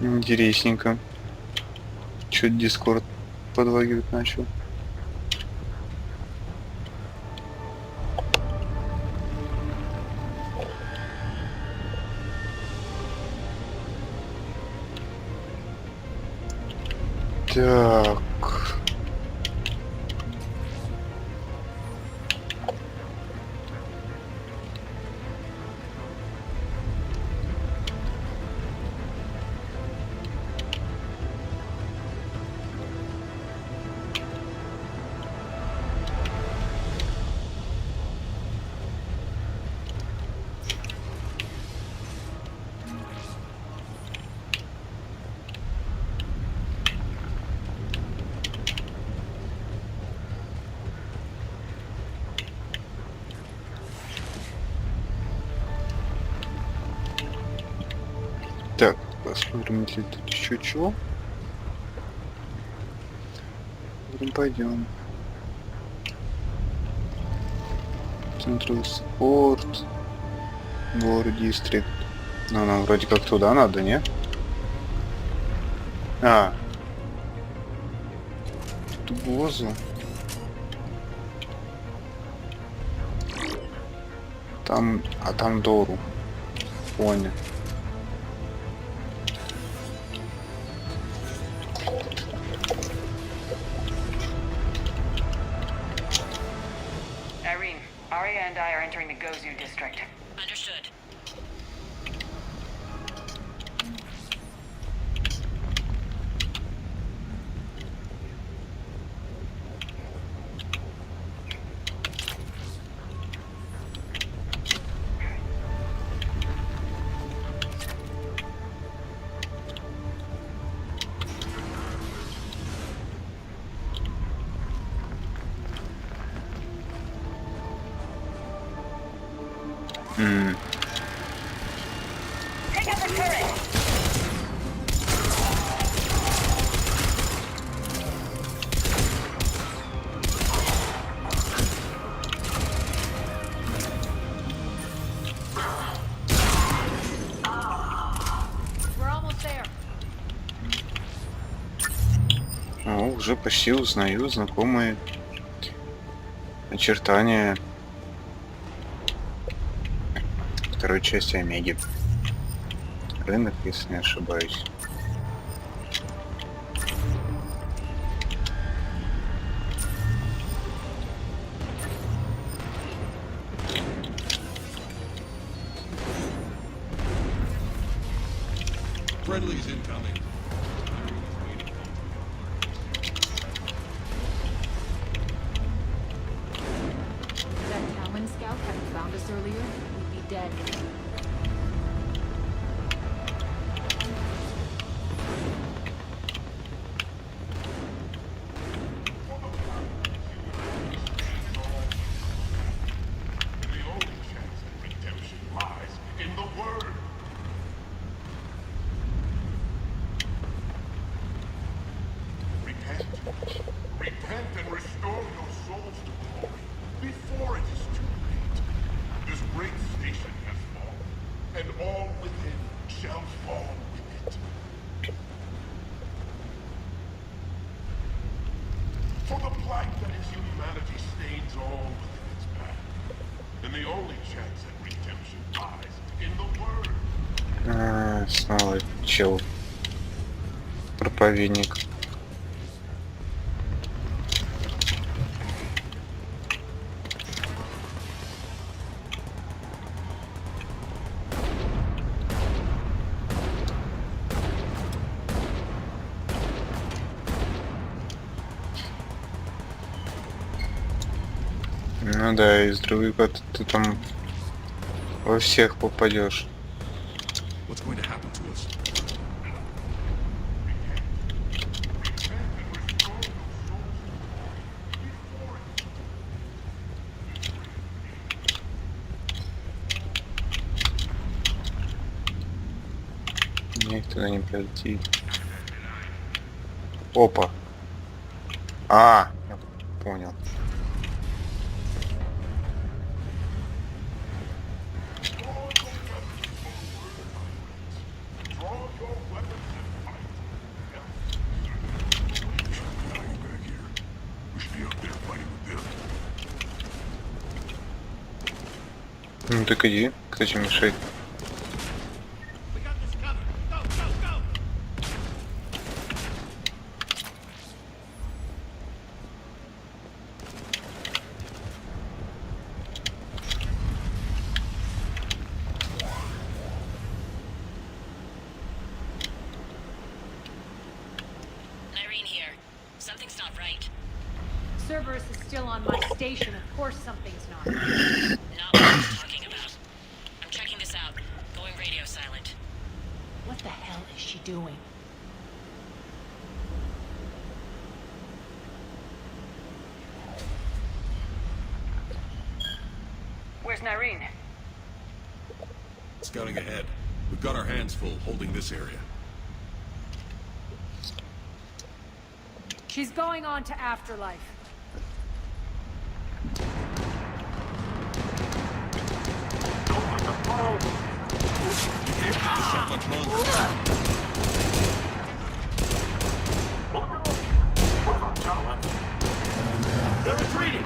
Интересненько. Чё-то Дискорд подлагивать начал. Так. Так, посмотрим, если тут еще чего. Пойдем. Центровый спорт. War District. Ну, нам вроде как туда надо, не? А. Тут глазу. Там, а там Дору. Понял. Irene, Arya and I are entering the Gozu district. Understood. Take out the turret! We're almost there. О, уже почти узнаю знакомые очертания второй части Омеги. Рынок, если не ошибаюсь. Friendly's incoming. If that Talon scout hadn't found us earlier, we'd be dead. The only chance at redemption lies in the word. Repent. Repent and restore your souls to glory before it is too late. This great station has fallen, and all within shall fall with it. For the blight that is humanity stains all within its path. And the only chance at redemption lies in the word. Снова чел. Проповедник. Ну да, из других ты там во всех попадешь. What's going to happen to us? Мне их туда не пройти. Опа. А, я понял. Ну так иди, кто тебе мешает? Irene here. Something's not right. Cerberus is still on my station. Of course something's not. Not what I'm talking about. I'm checking this out. Going radio silent. What the hell is she doing? Where's Nyreen? Scouting ahead. We've got our hands full holding this area. She's going on to Afterlife. Don't let the much longer. They're retreating!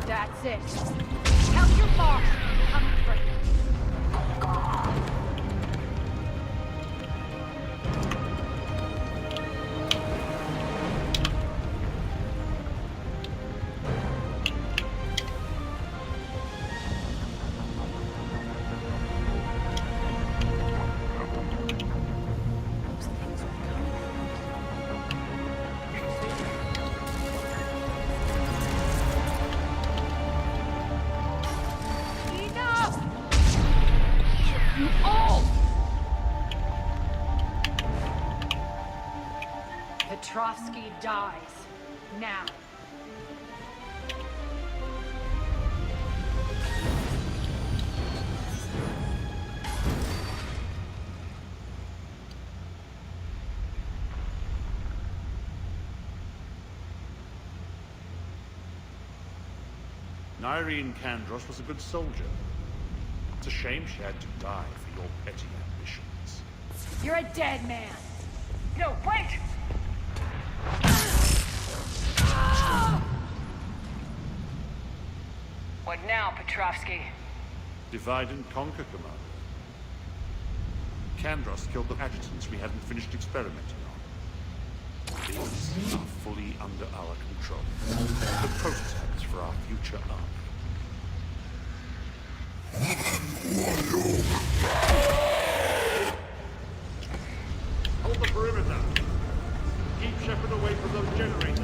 That's it. Tell your boss I'm coming for him. Petrovsky dies. Now. Irene Kandros was a good soldier. It's a shame she had to die for your petty ambitions. You're a dead man. No, wait! What now, Petrovsky? Divide and conquer, Commander. Kandros killed the adjutants we hadn't finished experimenting on. These are fully under our control. The prototypes for our future army. Hold the perimeter. Keep Shepard away from those generators.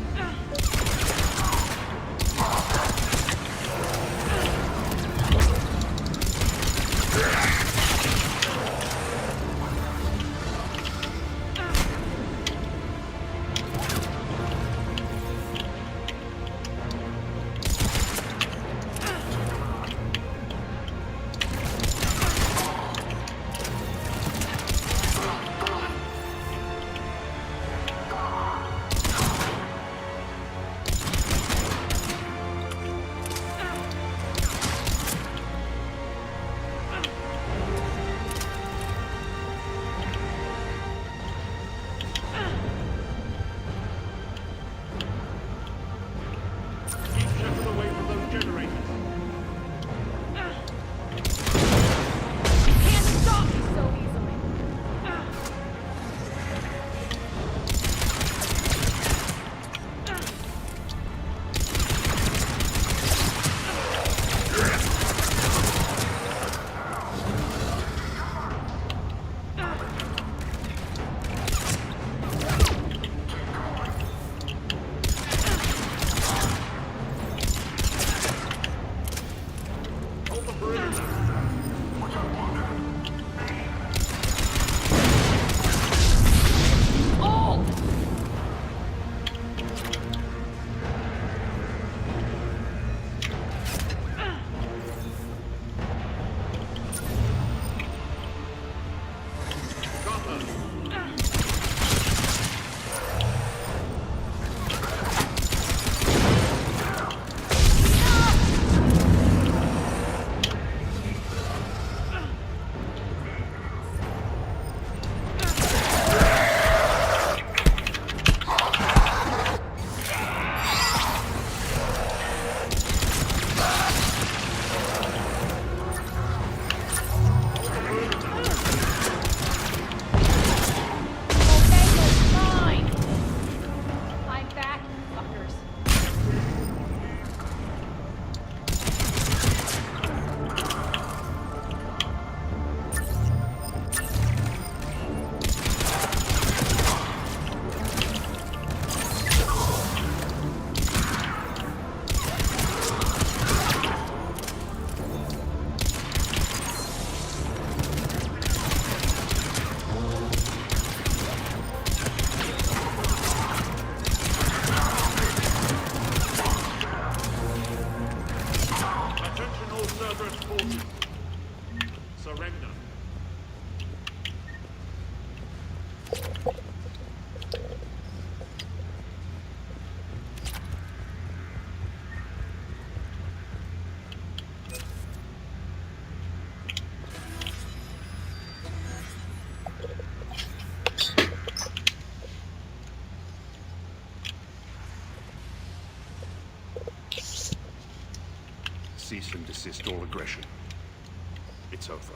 Surrender. Cease and desist all aggression. It's over.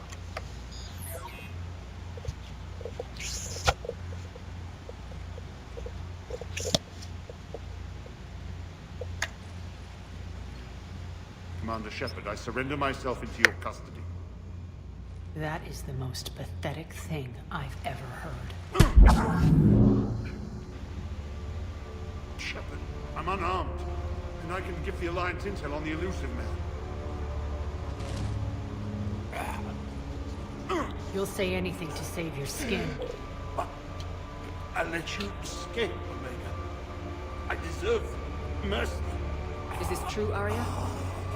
Commander Shepard, I surrender myself into your custody. That is the most pathetic thing I've ever heard. Shepard, I'm unarmed, and I can give the Alliance intel on the elusive man. You'll say anything to save your skin. I let you escape, Omega. I deserve mercy. Is this true, Arya?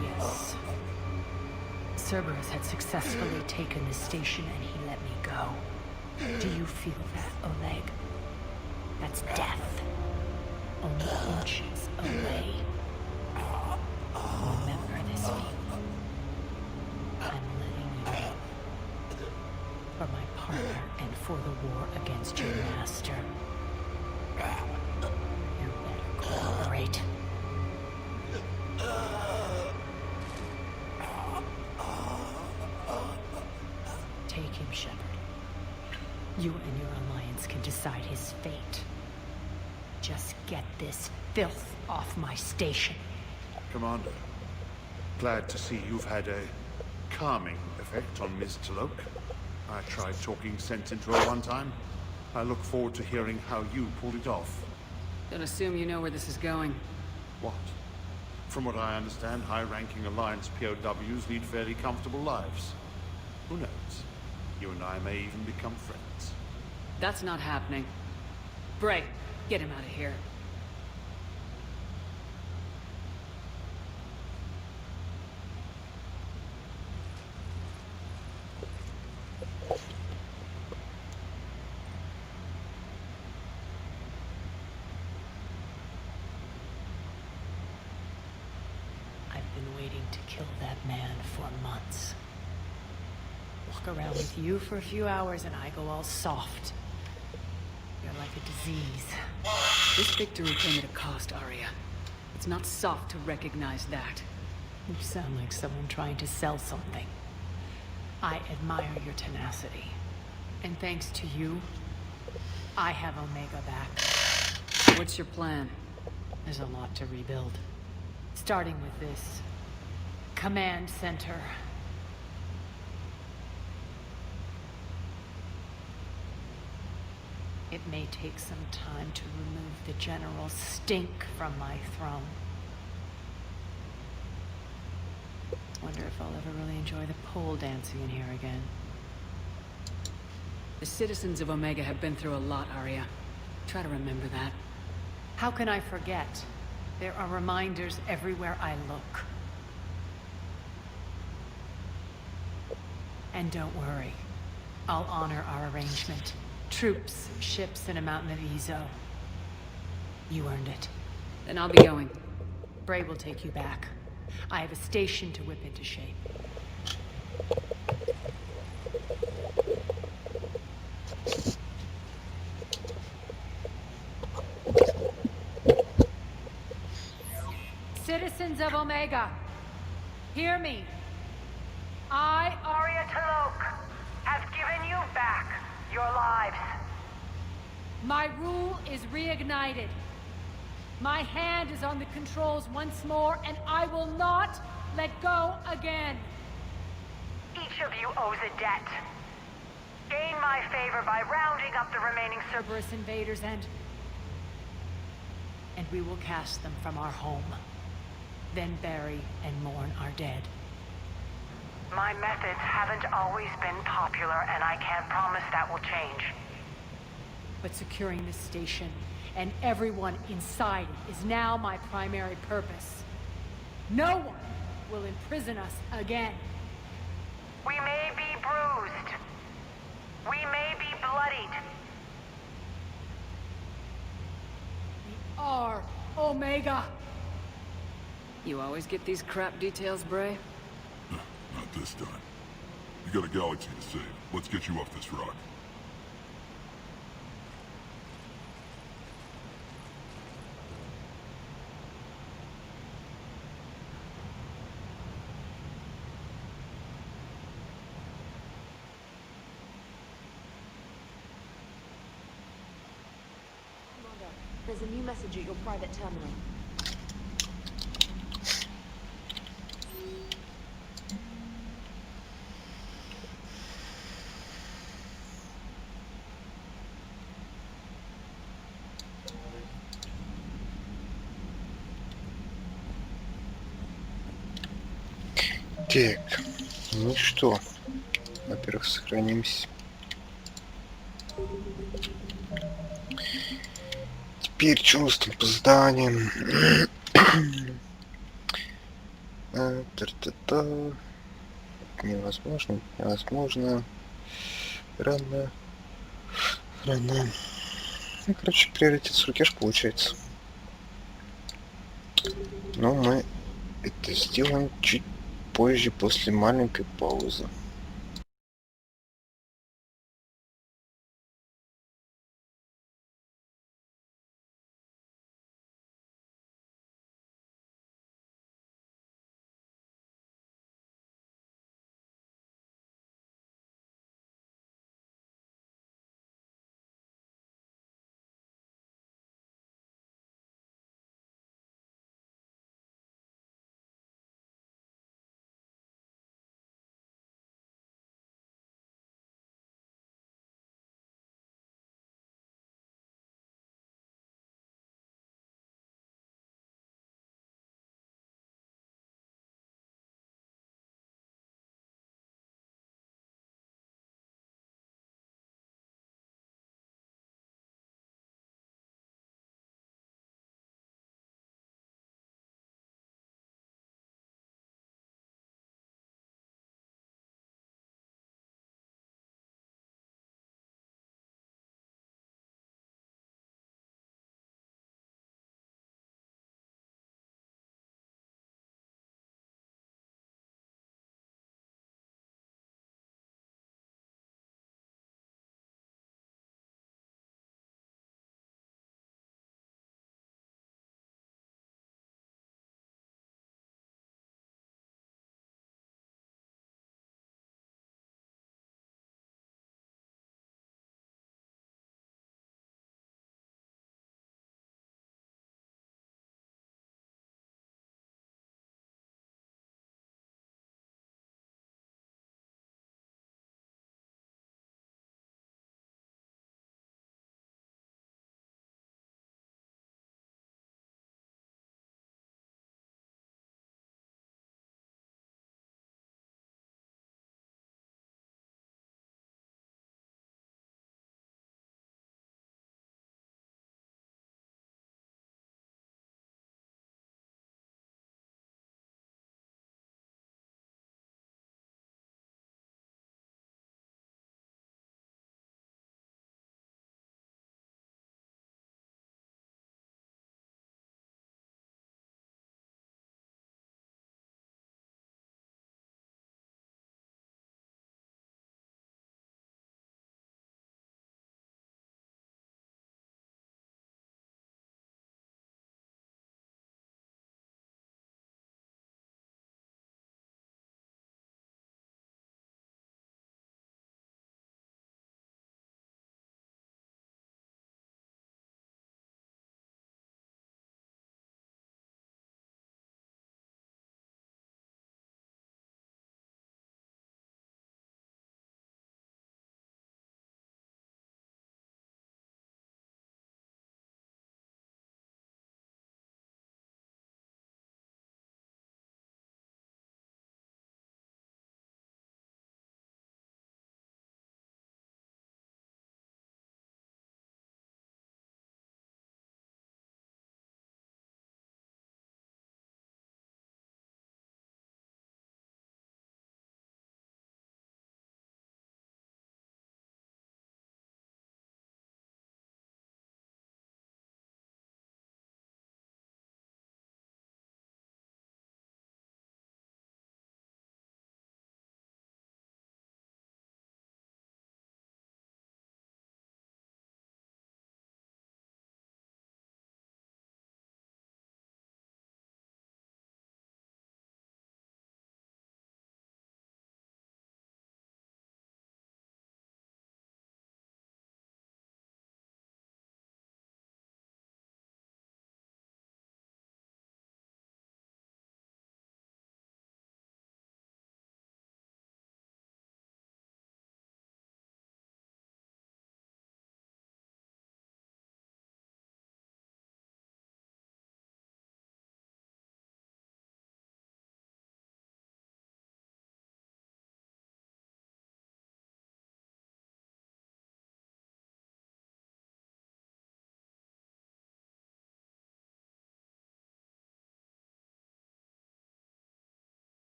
Yes. Cerberus had successfully taken the station and he let me go. Do you feel that, Oleg? That's death. Only inches away. Remember this feeling. I'm letting you go. For my partner and for the war against your master. You better cooperate. Take him, Shepard. You and your alliance can decide his fate. Just get this filth off my station. Commander, glad to see you've had a calming effect on Ms. Taloke. I tried talking sense into her one time. I look forward to hearing how you pulled it off. Don't assume you know where this is going. What? From what I understand, high-ranking Alliance POWs lead fairly comfortable lives. Who knows? You and I may even become friends. That's not happening. Bray, get him out of here. I've been waiting to kill that man for months. Walk around with you for a few hours and I go all soft. You're like a disease. This victory came at a cost, Arya. It's not soft to recognize that. You sound like someone trying to sell something. I admire your tenacity. And thanks to you, I have Omega back. What's your plan? There's a lot to rebuild. Starting with this command center. It may take some time to remove the general stink from my throne. Wonder if I'll ever really enjoy the pole dancing in here again. The citizens of Omega have been through a lot, Arya. Try to remember that. How can I forget? There are reminders everywhere I look. And don't worry. I'll honor our arrangement. Troops, ships, and a mountain of Ezo. You earned it. Then I'll be going. Bray will take you back. I have a station to whip into shape. Citizens of Omega, hear me. I, Arya Taloke, have given you back your lives. My rule is reignited. My hand is on the controls once more, and I will not let go again. Each of you owes a debt. Gain my favor by rounding up the remaining Cerberus invaders, and we will cast them from our home. Then bury and mourn our dead. My methods haven't always been popular, and I can't promise that will change. But securing this station and everyone inside it is now my primary purpose. No one will imprison us again. We may be bruised. Omega! You always get these crap details, Bray? Not this time. You got a galaxy to save. Let's get you off this rock. There's a new message at your private terminal. Так, ну что, во-первых, сохранимся. Теперь что у нас там по зданиям? Та-та-та. Невозможно, невозможно. Рано. Рано. Ну, короче, приоритет с руки получается. Но мы это сделаем чуть позже, после маленькой паузы.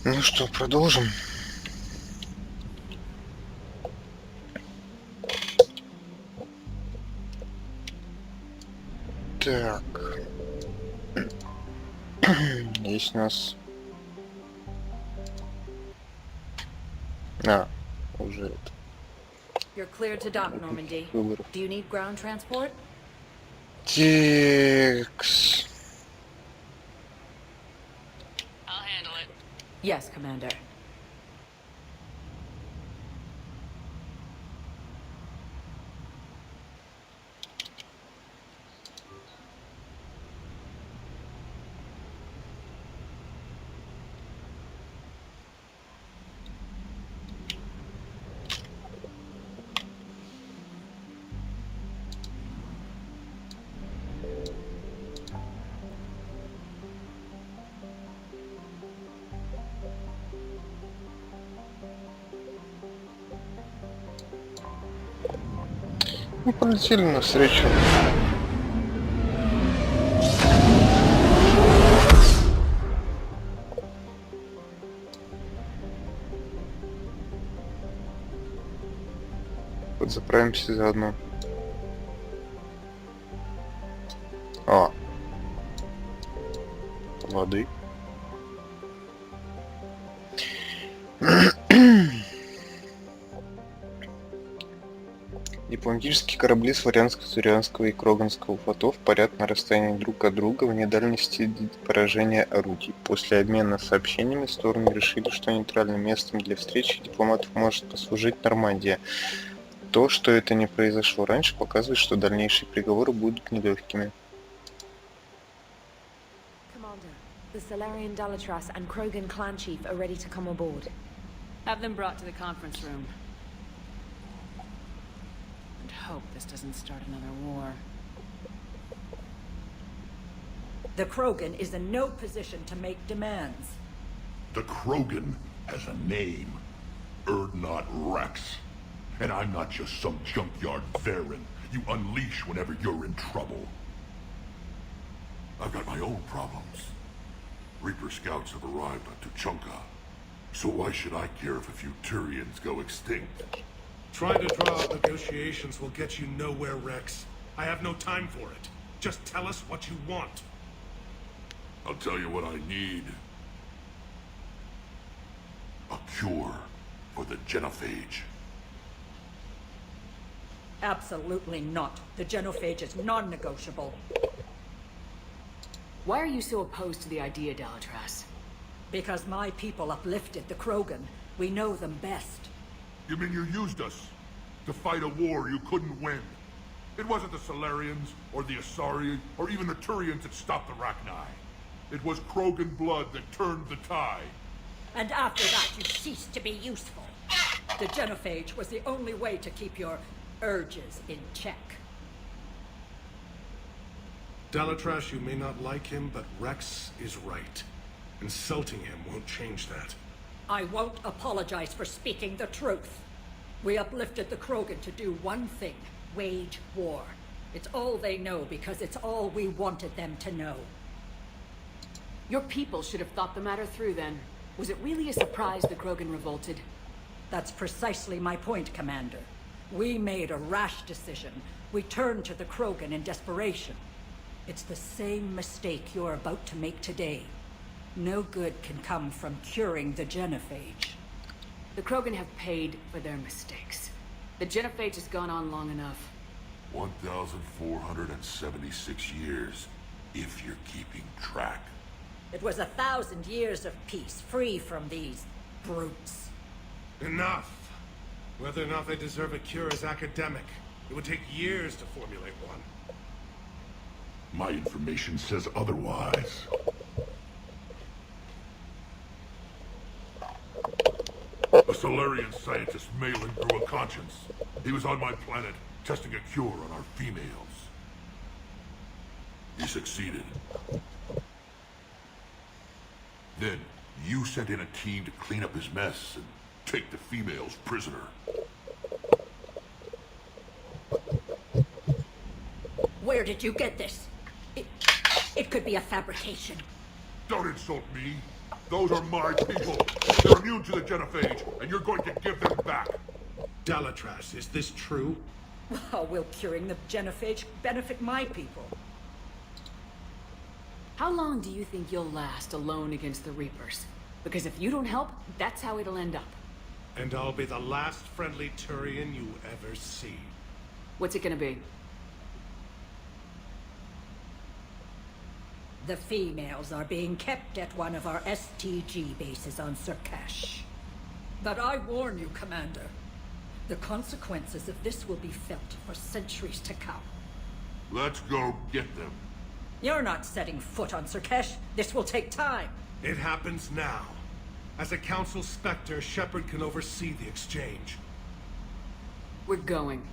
Ну что, продолжим. Так. Есть у нас... уже это. You're cleared to dock, Normandy. Выборов. Do you need ground transport? Текс. I'll handle it. Yes, Commander. Мы полетели навстречу. Подзаправимся заодно. Воды. Дипломатические корабли Славянского, Турианского и Кроганского флотов парят на расстоянии друг от друга вне дальности поражения орудий. После обмена сообщениями стороны решили, что нейтральным местом для встречи дипломатов может послужить Нормандия. То, что это не произошло раньше, показывает, что дальнейшие переговоры будут нелегкими. The Solarian Dalatras and Krogan clan chief are ready to come aboard. Have them brought to the conference room. And hope this doesn't start another war. The Krogan is in no position to make demands. The Krogan has a name. Erdnot Rex. And I'm not just some junkyard Varen you unleash whenever you're in trouble. I've got my own problems. Reaper scouts have arrived on Tuchanka. So why should I care if a few Turians go extinct? Trying to draw out negotiations will get you nowhere, Rex. I have no time for it. Just tell us what you want. I'll tell you what I need. A cure for the genophage. Absolutely not. The genophage is non-negotiable. Why are you so opposed to the idea, Dalatras? Because my people uplifted the Krogan. We know them best. You mean you used us to fight a war you couldn't win? It wasn't the Solarians, or the Asari, or even the Turians that stopped the Rachni. It was Krogan blood that turned the tide. And after that, you ceased to be useful. The genophage was the only way to keep your urges in check. Dalatras, you may not like him, but Rex is right. Insulting him won't change that. I won't apologize for speaking the truth. We uplifted the Krogan to do one thing, wage war. It's all they know because it's all we wanted them to know. Your people should have thought the matter through then. Was it really a surprise the Krogan revolted? That's precisely my point, Commander. We made a rash decision. We turned to the Krogan in desperation. It's the same mistake you're about to make today. No good can come from curing the genophage. The Krogan have paid for their mistakes. The genophage has gone on long enough. 1,476 years, if you're keeping track. It was 1,000 years of peace, free from these brutes. Enough! Whether or not they deserve a cure is academic. It would take years to formulate one. My information says otherwise. A Solarian scientist, Malin, grew a conscience. He was on my planet, testing a cure on our females. He succeeded. Then, you sent in a team to clean up his mess and take the females prisoner. Where did you get this? It could be a fabrication. Don't insult me. Those are my people. They're immune to the genophage, and you're going to give them back. Delatras, is this true? How will curing the genophage benefit my people? How long do you think you'll last alone against the Reapers? Because if you don't help, that's how it'll end up. And I'll be the last friendly Turian you ever see. What's it gonna be? The females are being kept at one of our STG bases on Surkash. But I warn you, Commander, the consequences of this will be felt for centuries to come. Let's go get them. You're not setting foot on Surkash. This will take time. It happens now. As a Council Spectre, Shepard can oversee the exchange. We're going.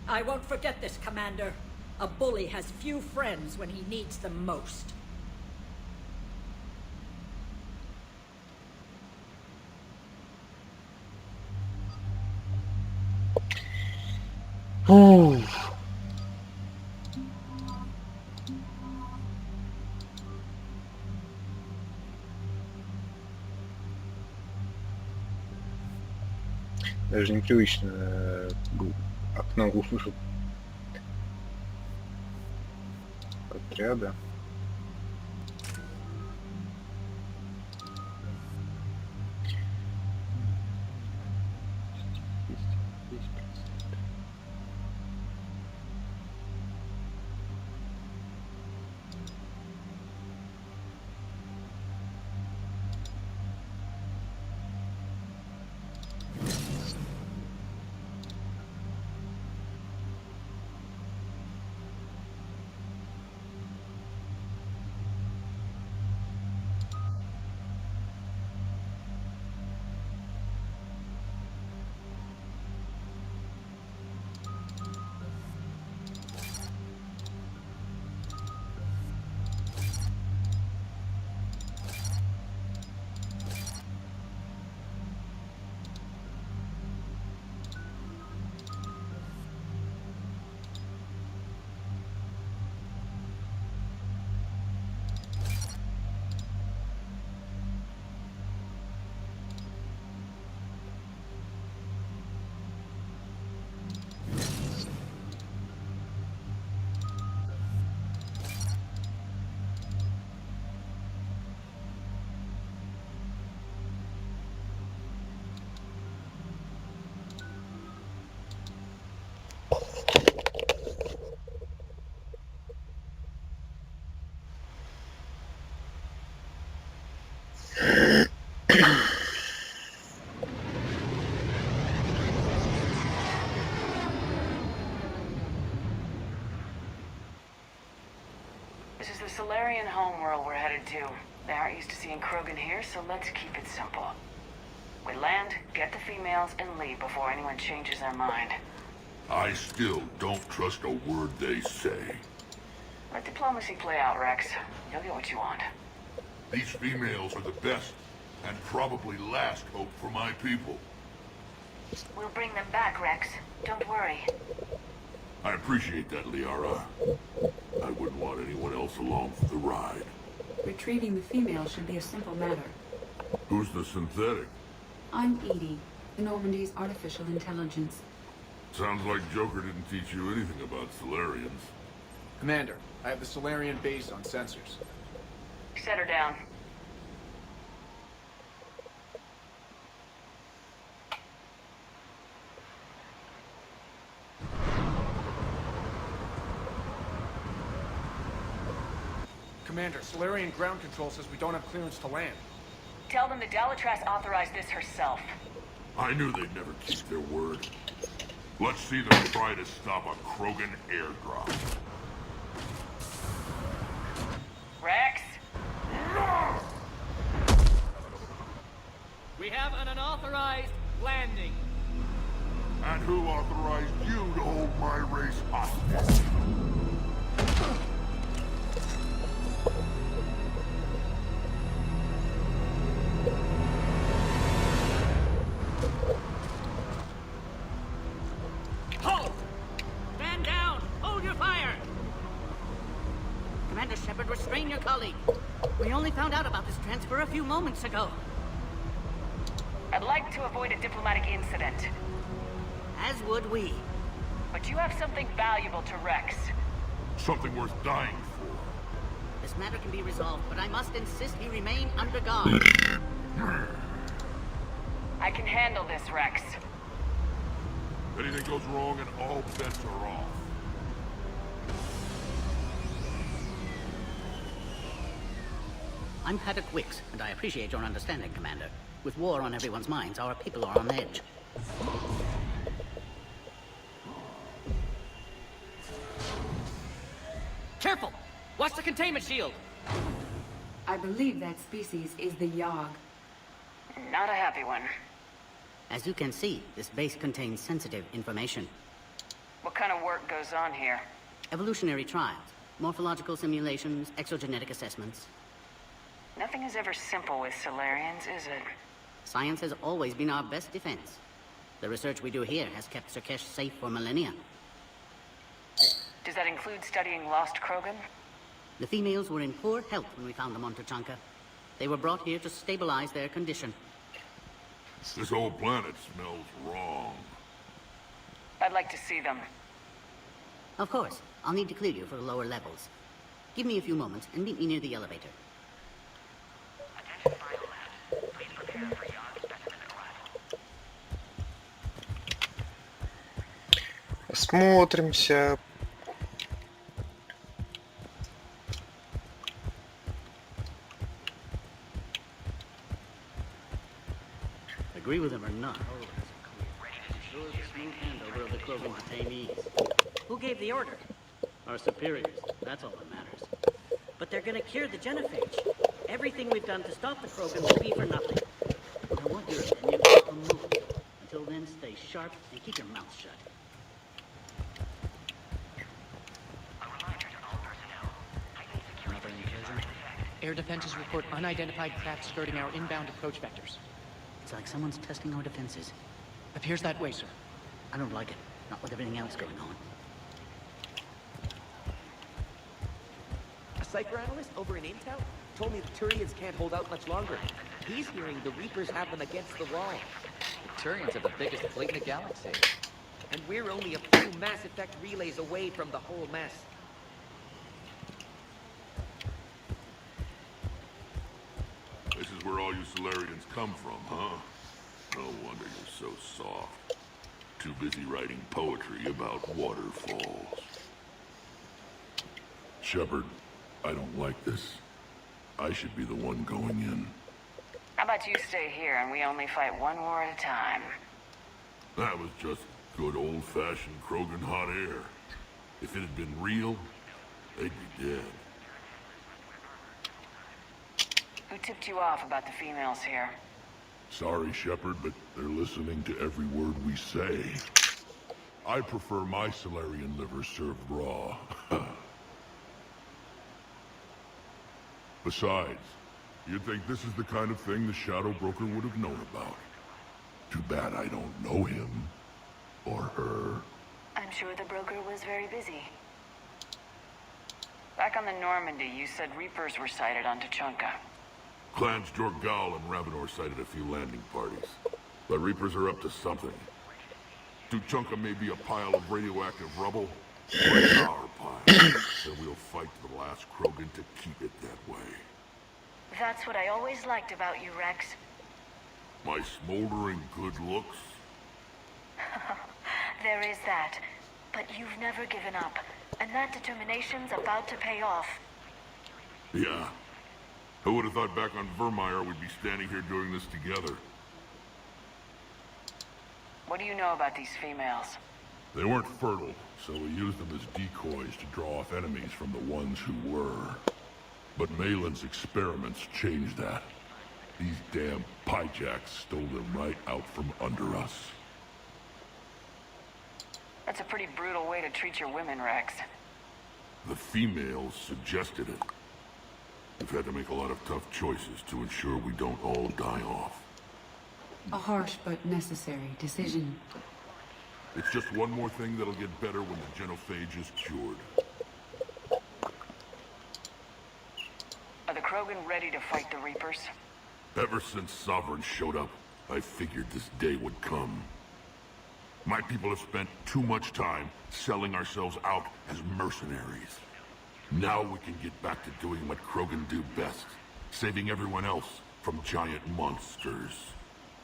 I won't forget this, Commander. A bully has few friends when he needs them most. Фу. Даже непривычно окно услышал отряда. This is the Solarian homeworld we're headed to. They aren't used to seeing Krogan here, so let's keep it simple. We land, get the females, and leave before anyone changes their mind. I still don't trust a word they say. Let diplomacy play out, Rex. You'll get what you want. These females are the best and probably last hope for my people. We'll bring them back, Rex. Don't worry. I appreciate that, Liara. I wouldn't want anyone else along for the ride. Retrieving the female should be a simple matter. Who's the synthetic? I'm Edie, the Normandy's artificial intelligence. Sounds like Joker didn't teach you anything about Solarians. Commander, I have the Solarian base on sensors. Set her down. Commander, Solarian ground control says we don't have clearance to land. Tell them the Delatras authorized this herself. I knew they'd never keep their word. Let's see them try to stop a Krogan airdrop. Rex? We have an unauthorized landing. And who authorized you to hold my race hostage? Halt! Stand down! Hold your fire! Commander Shepard, restrain colleague. We only found out about this transfer a few moments ago. I'd like to avoid a diplomatic incident. As would we. But you have something valuable to Rex. Something worth dying for. This matter can be resolved, but I must insist he remain under guard. I can handle this, Rex. If anything goes wrong and all bets are off. I'm Paddock Wicks, and I appreciate your understanding, Commander. With war on everyone's minds, our people are on edge. Careful! Watch the containment shield! I believe that species is the Yogg. Not a happy one. As you can see, this base contains sensitive information. What kind of work goes on here? Evolutionary trials, morphological simulations, exogenetic assessments. Nothing is ever simple with Solarians, is it? Science has always been our best defense. The research we do here has kept Sirkesh safe for millennia. Does that include studying lost Krogan? The females were in poor health when we found them on Tuchanka. They were brought here to stabilize their condition. This whole planet smells wrong. I'd like to see them. Of course. I'll need to clear you for the lower levels. Give me a few moments and meet me near the elevator. Осмотримся. Agree with him or not, sure the smooth handover of the Krogan detainees. Who gave the order? Our superiors. That's all that matters. But they're gonna cure the genophage. Everything we've done to stop the Krogan will be for nothing. I want your opinion about the move. Until then, stay sharp and keep your mouth shut. Another incursion? Air defenses report unidentified craft skirting our inbound approach vectors. It's like someone's testing our defenses. Appears that way, sir. I don't like it. Not with everything else going on. A cipher analyst over in Intel told me the Turians can't hold out much longer. He's hearing the Reapers have them against the wall. The Turians are the biggest fleet in the galaxy. And we're only a few Mass Effect relays away from the whole mess. This is where all you Solarians come from, huh? No wonder you're so soft. Too busy writing poetry about waterfalls. Shepard, I don't like this. I should be the one going in. How about you stay here and we only fight one war at a time? That was just good old-fashioned Krogan hot air. If it had been real, they'd be dead. Who tipped you off about the females here? Sorry, Shepard, but they're listening to every word we say. I prefer my Solarian liver served raw. Besides, you'd think this is the kind of thing the Shadow Broker would have known about. Too bad I don't know him. Or her. I'm sure the broker was very busy. Back on the Normandy, you said Reapers were sighted on Tuchanka. Clans Jorgal and Ravenor sighted a few landing parties. The Reapers are up to something. Tuchanka may be a pile of radioactive rubble, but it's our pile. And we'll fight to the last Krogan to keep it that way. That's what I always liked about you, Rex. My smoldering good looks? There is that. But you've never given up. And that determination's about to pay off. Yeah. Who would have thought back on Vermeer we'd be standing here doing this together? What do you know about these females? They weren't fertile, so we used them as decoys to draw off enemies from the ones who were. But Malin's experiments changed that. These damn pyjacks stole them right out from under us. That's a pretty brutal way to treat your women, Rex. The females suggested it. We've had to make a lot of tough choices to ensure we don't all die off. A harsh but necessary decision. It's just one more thing that'll get better when the genophage is cured. Krogan ready to fight the Reapers? Ever since Sovereign showed up, I figured this day would come. My people have spent too much time selling ourselves out as mercenaries. Now we can get back to doing what Krogan do best, saving everyone else from giant monsters.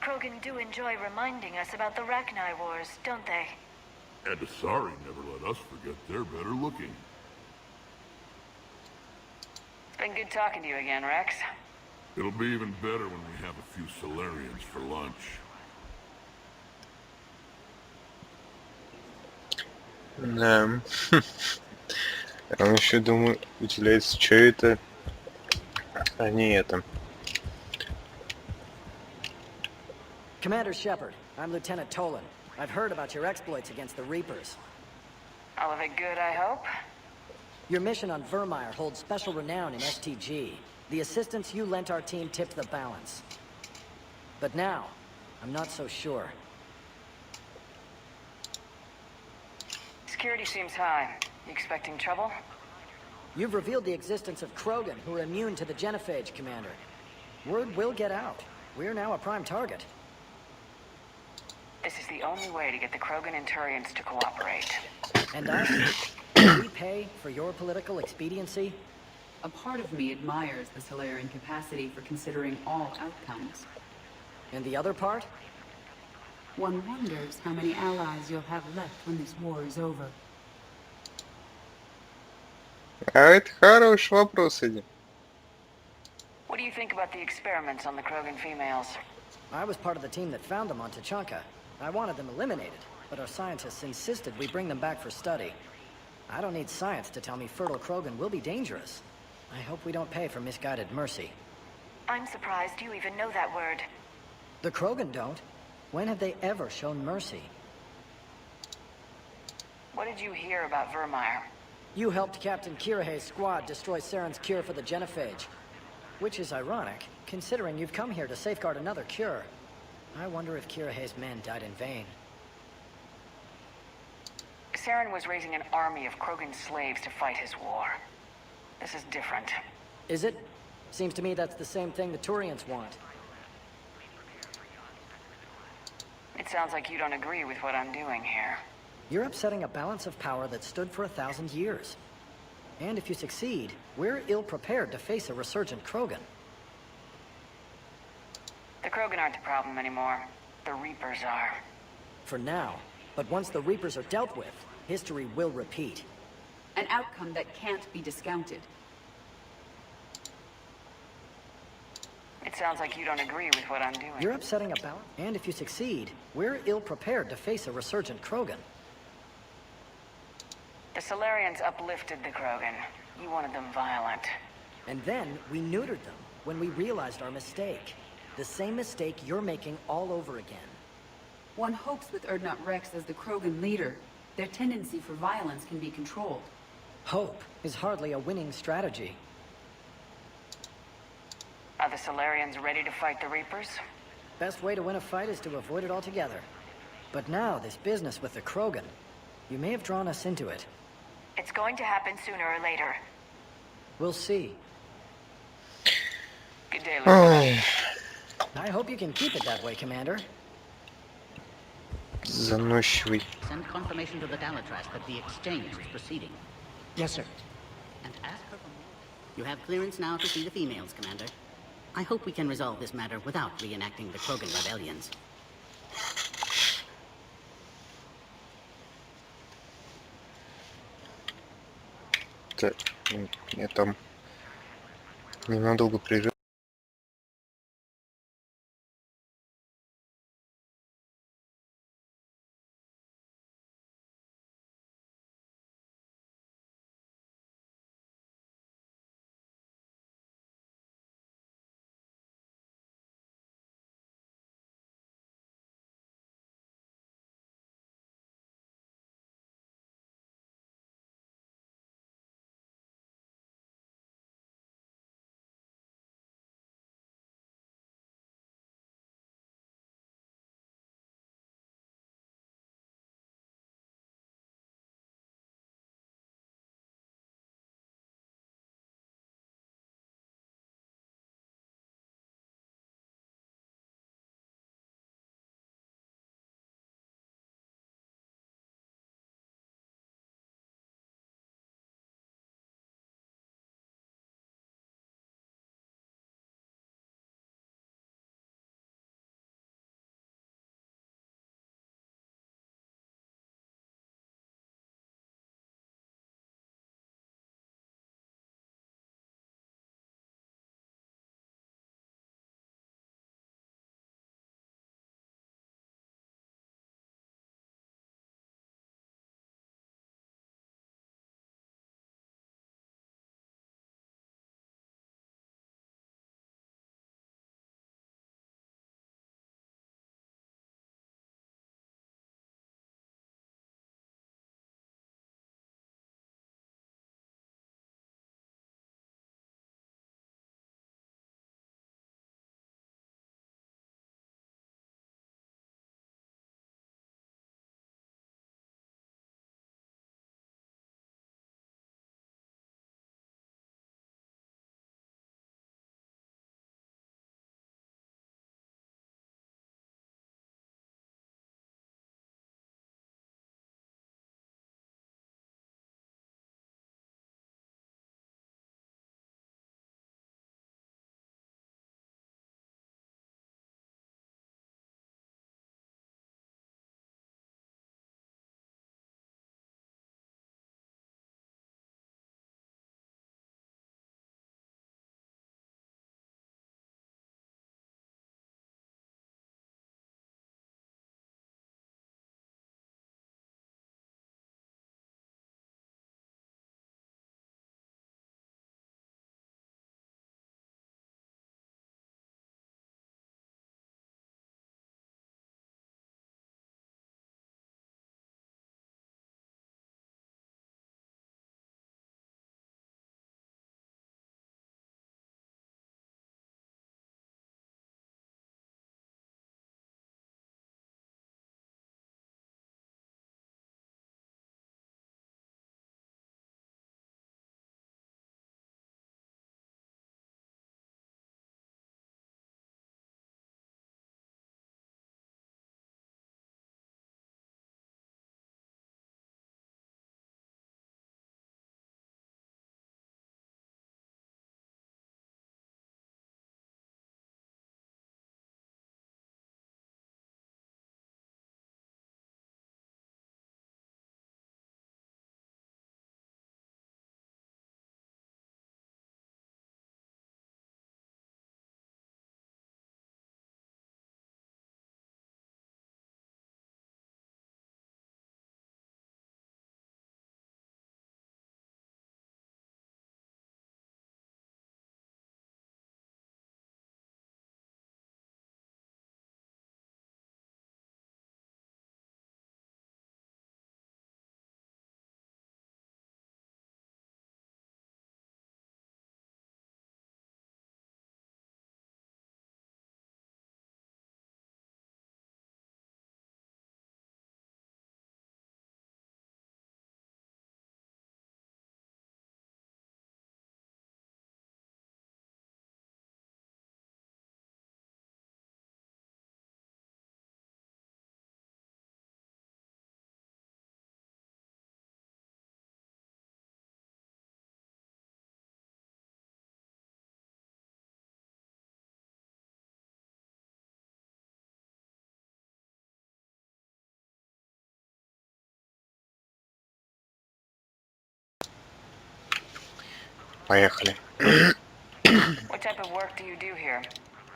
Krogan do enjoy reminding us about the Rachni Wars, don't they? And Asari never let us forget they're better looking. It's been good talking to you again, Rex. It'll be even better when we have a few Solarians for lunch. Да. Он еще, думаю, уделяется, что это, а не это. Commander Shepard, I'm Lieutenant Tolan. I've heard about your exploits against the Reapers. All of it good, I hope? Your mission on Vermeer holds special renown in STG. The assistance you lent our team tipped the balance. But now, I'm not so sure. Security seems high. You expecting trouble? You've revealed the existence of Krogan who are immune to the genophage, Commander. Word will get out. We're now a prime target. This is the only way to get the Krogan and Turians to cooperate. And us? Do we pay for your political expediency? A part of me admires the Solarian capacity for considering all outcomes. And the other part? One wonders how many allies you'll have left when this war is over. А это хороший вопрос, Эдди. What do you think about the experiments on the Krogan females? I was part of the team that found them on Tachanka. I wanted them eliminated, but our scientists insisted we bring them back for study. I don't need science to tell me fertile Krogan will be dangerous. I hope we don't pay for misguided mercy. I'm surprised you even know that word. The Krogan don't. When have they ever shown mercy? What did you hear about Vermeer? You helped Captain Kirahe's squad destroy Saren's cure for the genophage. Which is ironic, considering you've come here to safeguard another cure. I wonder if Kirahe's men died in vain. Saren was raising an army of Krogan slaves to fight his war. This is different. Is it? Seems to me that's the same thing the Turians want. It sounds like you don't agree with what I'm doing here. You're upsetting a balance of power that stood for 1,000 years. And if you succeed, we're ill-prepared to face a resurgent Krogan. The Krogan aren't the problem anymore. The Reapers are. For now. But once the Reapers are dealt with, history will repeat. An outcome that can't be discounted. It sounds like you don't agree with what I'm doing. You're upsetting a balance. And if you succeed, we're ill-prepared to face a resurgent Krogan. The Solarians uplifted the Krogan. You wanted them violent. And then we neutered them when we realized our mistake. The same mistake you're making all over again. One hopes with Urdnot Rex as the Krogan leader, their tendency for violence can be controlled. Hope is hardly a winning strategy. Are the Solarians ready to fight the Reapers? Best way to win a fight is to avoid it altogether. But now, this business with the Krogan, you may have drawn us into it. It's going to happen sooner or later. We'll see. Good day, Lieutenant. I hope you can keep it that way, Commander. Заносчивый. Send confirmation to the Dalatras that the exchange is proceeding. Yes, sir. And ask her for more. You have clearance now to see the females, Commander. I hope we can resolve this matter without reenacting the Krogan rebellions. Так, я там ненадолго прерыв. Поехали. What type of work do you do here?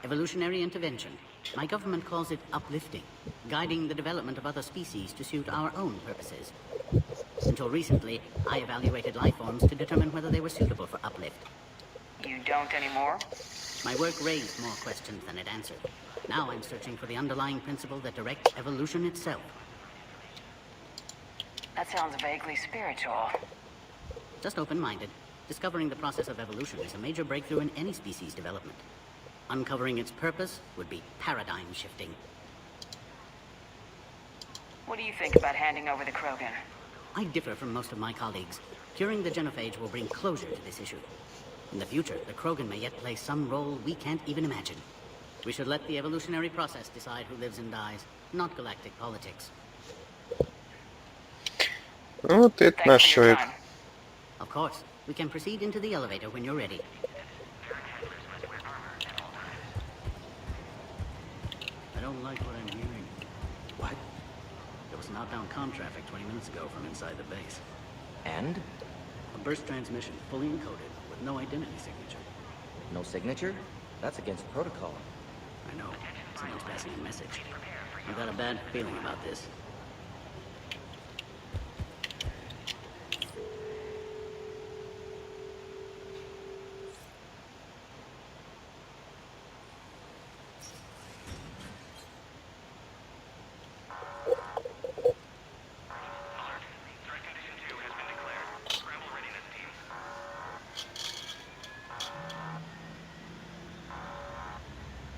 Evolutionary intervention. My government calls it uplifting, guiding the development of other species to suit our own purposes. Until recently, I evaluated life forms to determine whether they were suitable for uplift. You don't anymore? My work raised more questions than it answered. Now I'm searching for the underlying principle that directs evolution itself. That sounds vaguely spiritual. Just open-minded. Discovering the process of evolution is a major breakthrough in any species development. Uncovering its purpose would be paradigm shifting. What do you think about handing over the Krogan? I differ from most of my colleagues. Curing the genophage will bring closure to this issue. In the future, the Krogan may yet play some role we can't even imagine. We should let the evolutionary process decide who lives and dies, not galactic politics. Вот это наш человек. Of course, we can proceed into the elevator when you're ready. I don't like what I'm hearing. What? There was outbound comm traffic 20 minutes ago from inside the base. And? A burst transmission, fully encoded, with no identity signature. No signature? That's against protocol. I know. Someone's passing a message. I've got a bad feeling about this.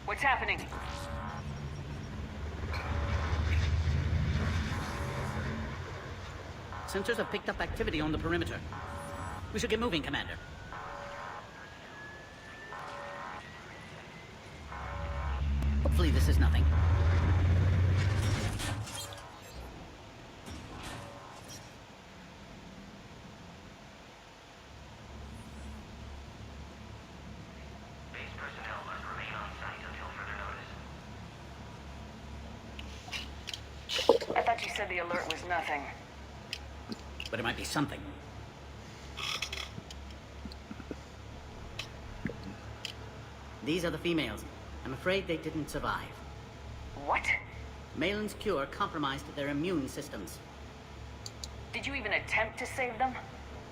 What's happening? Sensors have picked up activity on the perimeter. We should get moving, Commander. Hopefully this is nothing. I thought you said the alert was nothing. But it might be something. These are the females. I'm afraid they didn't survive. What? Malin's cure compromised their immune systems. Did you even attempt to save them?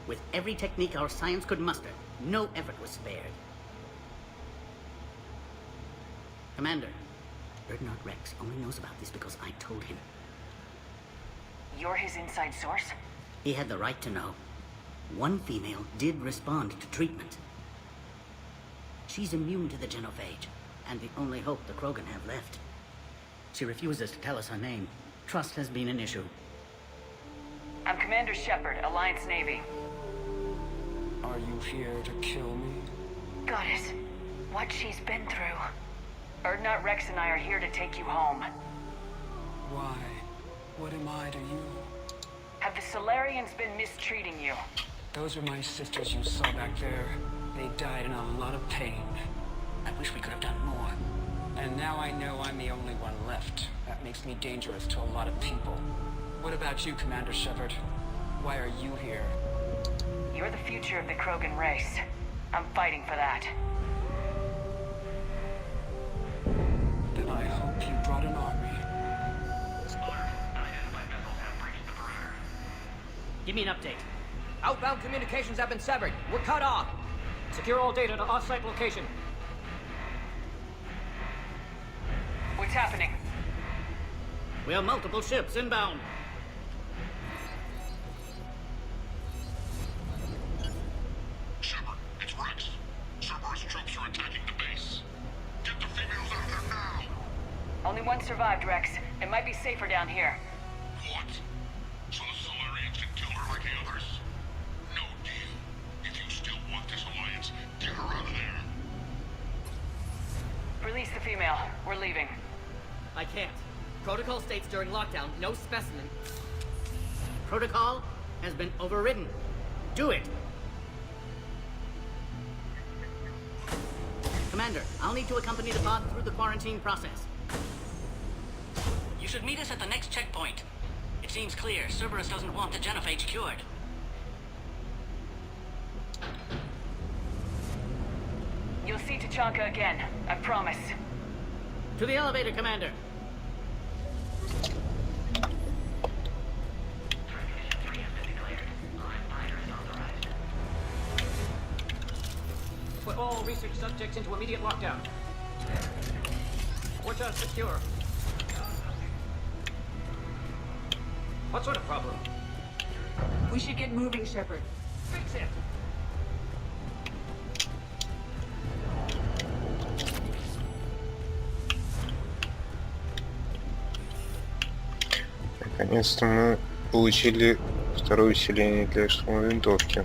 With every technique our science could muster, no effort was spared. Commander, Erdnot Rex only knows about this because I told him. You're his inside source? He had the right to know. One female did respond to treatment. She's immune to the genophage, and the only hope the Krogan have left. She refuses to tell us her name. Trust has been an issue. I'm Commander Shepard, Alliance Navy. Are you here to kill me? Goddess, what she's been through. Erdnot Rex and I are here to take you home. Why? What am I to you? Have the Solarians been mistreating you? Those are my sisters you saw back there. They died in a lot of pain. I wish we could have done more. And now I know I'm the only one left. That makes me dangerous to a lot of people. What about you, Commander Shepard? Why are you here? You're the future of the Krogan race. I'm fighting for that. Then I hope you brought an army. Give me an update. Outbound communications have been severed. We're cut off. Secure all data to off-site location. What's happening? We have multiple ships inbound. Shepard, it's Rex. Cerberus troops are attacking the base. Get the females out of there now! Only one survived, Rex. It might be safer down here. What? So the Solarians can kill her like the others? No deal. If you still want this alliance, get her out of there. Release the female. We're leaving. I can't. Protocol states during lockdown, no specimen. Protocol has been overridden. Do it. Commander, I'll need to accompany the pod through the quarantine process. You should meet us at the next checkpoint. It seems clear Cerberus doesn't want the genophage cured. Tachanka again. I promise. To the elevator, Commander. Put all research subjects into immediate lockdown. Porta secure. What sort of problem? We should get moving, Shepard. Fix it. Наконец-то мы получили второе усиление для штурмовой винтовки.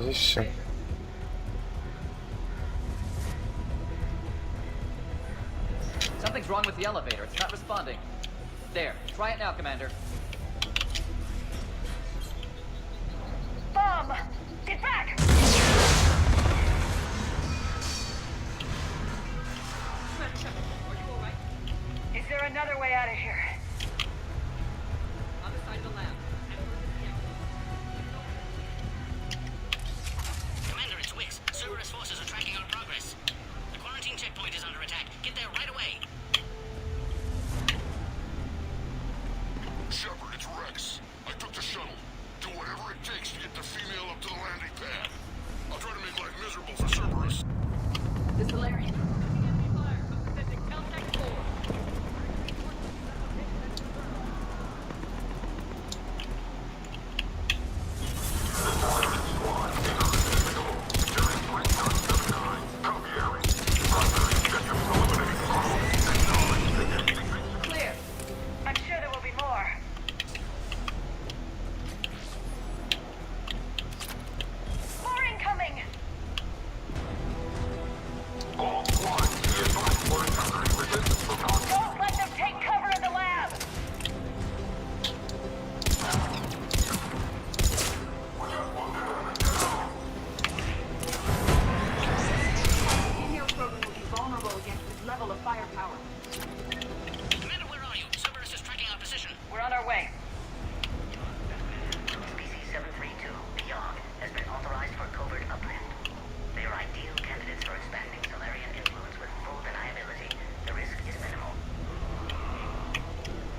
Здесь все. Something's wrong with the elevator. It's not responding. There. Try it now, Commander. Bomb! Get back! Is there another way out of here? On the side of the lab. Commander, it's Wix. Cerberus forces are tracking our progress. The quarantine checkpoint is under attack. Get there right away. Shepard, it's Rex. I took the shuttle. Do whatever it takes to get the female up to the landing pad. I'll try to make life miserable for Cerberus. The Solarian. Clear. I'm sure there will be more. More incoming! Don't let them take cover in the lab! Female program will be vulnerable against this level of firepower. Commander, where are you? Cerberus is tracking our position. We're on our way. Species 732, Beyond, has been authorized for covert uplift. They are ideal candidates for expanding Solarian influence with full deniability. The risk is minimal.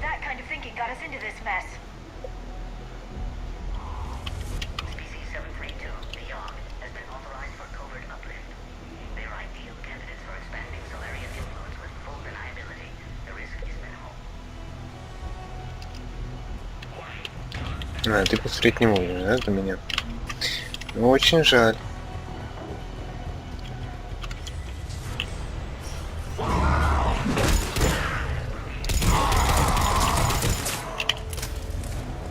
That kind of thinking got us into this mess. Species 732, Beyond, has been authorized for covert uplift. They are ideal candidates for expanding Solarian influence with full deniability. The risk is minimal. А, ты посмотреть не можешь, да, до меня? Ну, очень жаль.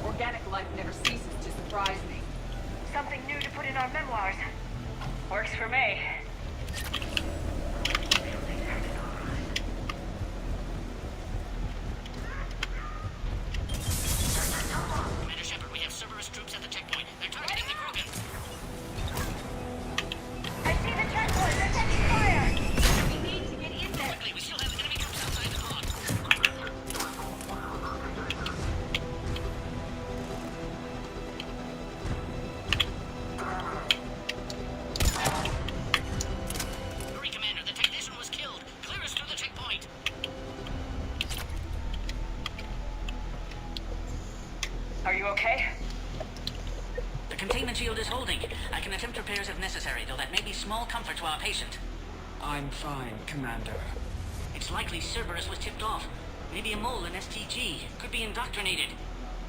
Organic life never ceases to surprise me. Something new to put in our memoirs. Works for me. Commander Shepard, we have Cerberus troops at the checkpoint. They're targeting the Krogan. I see the checkpoint. They're taking fire. We need to get in there. Quickly, we still have enemy troops outside the pod. Hurry, Commander, the technician was killed. Clear us through the checkpoint. Are you okay? The containment shield is holding. I can attempt repairs if necessary, though that may be small comfort to our patient. I'm fine, Commander. It's likely Cerberus was tipped off. Maybe a mole in STG. Could be indoctrinated.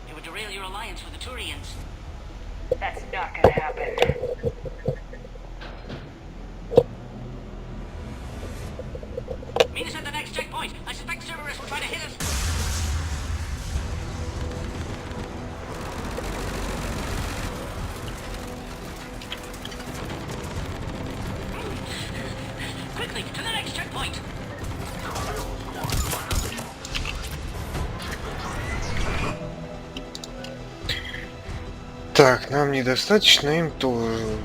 It would derail your alliance with the Turians. That's not gonna happen. Meet us at the next checkpoint. I suspect Cerberus will try to hit us. Quickly, to the next checkpoint. Так, нам недостаточно, им тоже.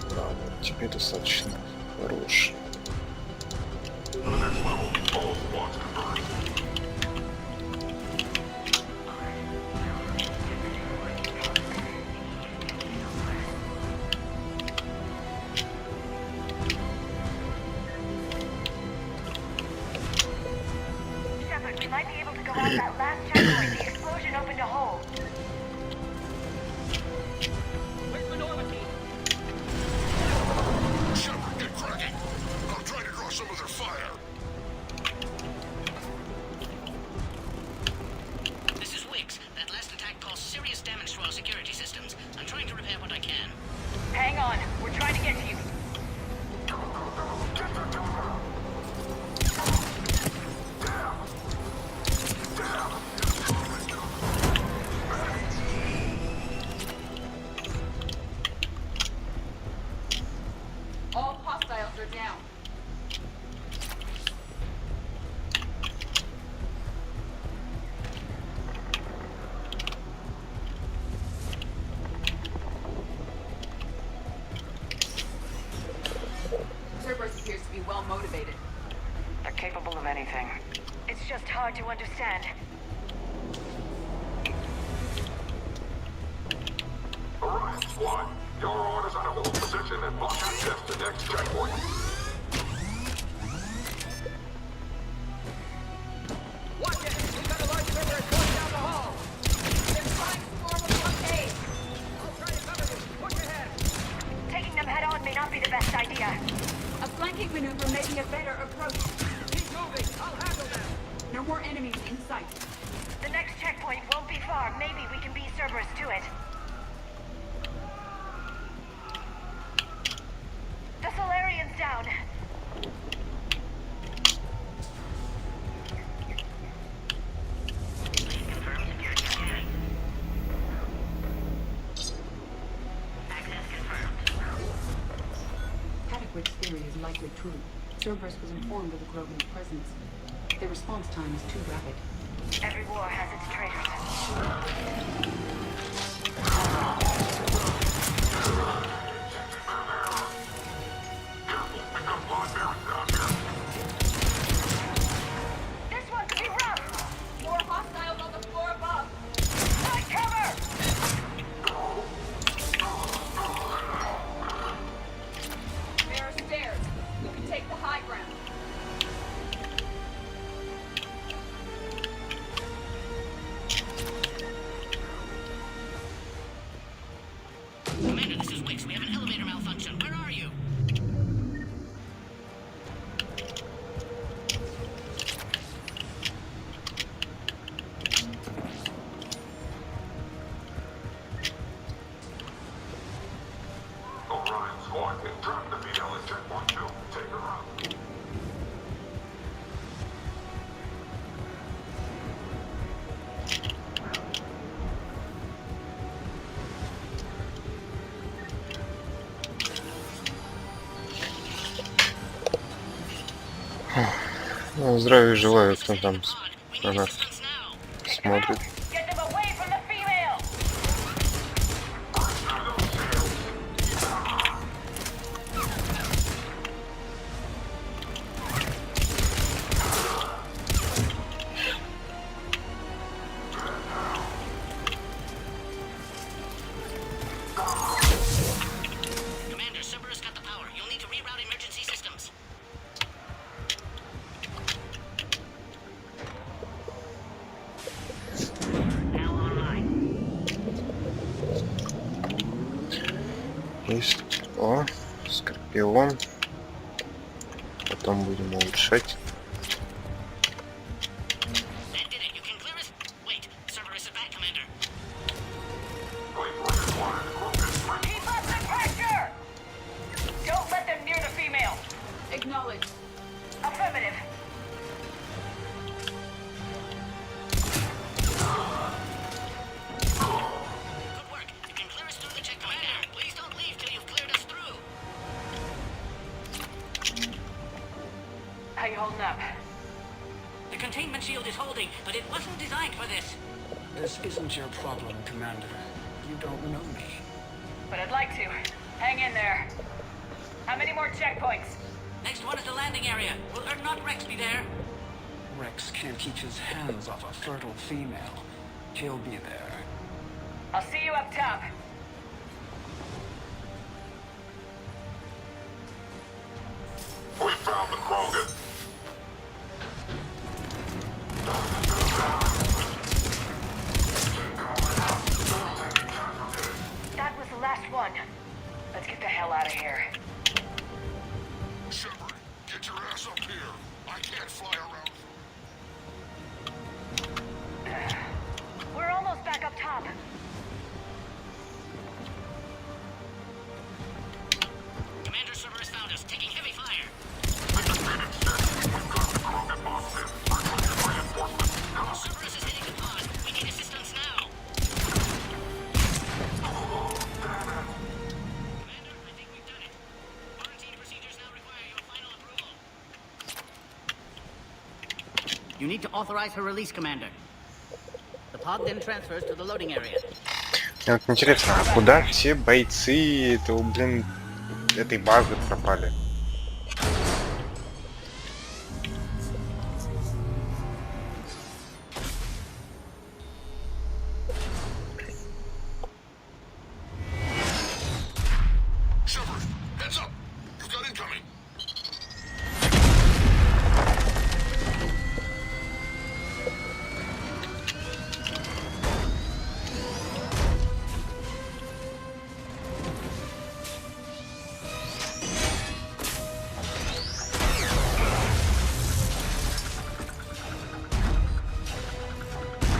Да, вот тебе достаточно. Хорош. Shepard, we might be able to go off that last checkpoint. The explosion opened a hole. Shepard, get cracking. I'm trying to draw some of their fire. This is Wicks. That last attack caused serious damage to our security systems. I'm trying to repair what I can. Hang on, we're trying to get to you. All hostiles are down. Cerberus appears to be well motivated. They're capable of anything. It's just hard to understand. Alright, squad. Your orders on a hold position and block access to next checkpoint. Watch it! We've got a large Cerberus going down the hall! They're trying to form a blockade. I'll try to cover you. Push ahead! Taking them head on may not be the best idea. A flanking maneuver may be a better approach. Keep moving! I'll handle them! No more enemies in sight. The next checkpoint won't be far. Maybe we can beat Cerberus to it. The Solarian's down. Adequate's theory is likely true. Cerberus was informed of the Krogan's presence. Their response time is too rapid. Every war has its traitors. This one could be rough. More hostiles on the floor above. Find cover! There are stairs. You can take the high ground. Commander, this is Wicks. We have an elevator malfunction. Where are you? Alright, squad. Drop the female at checkpoint 2. Take her out. Ну, здравия желаю, кто там на нас смотрит. Get them away from the female! Commander, Cerberus got the power. You'll need to reroute emergency systems. Есть. О, Скорпион. Потом будем улучшать. How you holding up? The containment shield is holding, but it wasn't designed for this. This isn't your problem, Commander. You don't know me. But I'd like to. Hang in there. How many more checkpoints? Next one is the landing area. Will not Rex be there? Rex can't keep his hands off a fertile female. He'll be there. I'll see you up top. We found the Krogan. That was the last one. Let's get the hell out of here. Shepard, get your ass up here. I can't fly around. We're almost back up top. Commander Cerberus found us, taking heavy fire. Cerberus is hitting the pod. We need assistance now. Commander, I think we've done it. Quarantine procedures now require your final approval. You need to authorize her release, Commander. The pod then transfers to the loading area. Мне вот интересно, а куда все бойцы этого, блин, этой базы пропали? Shepard, heads up. You've got incoming.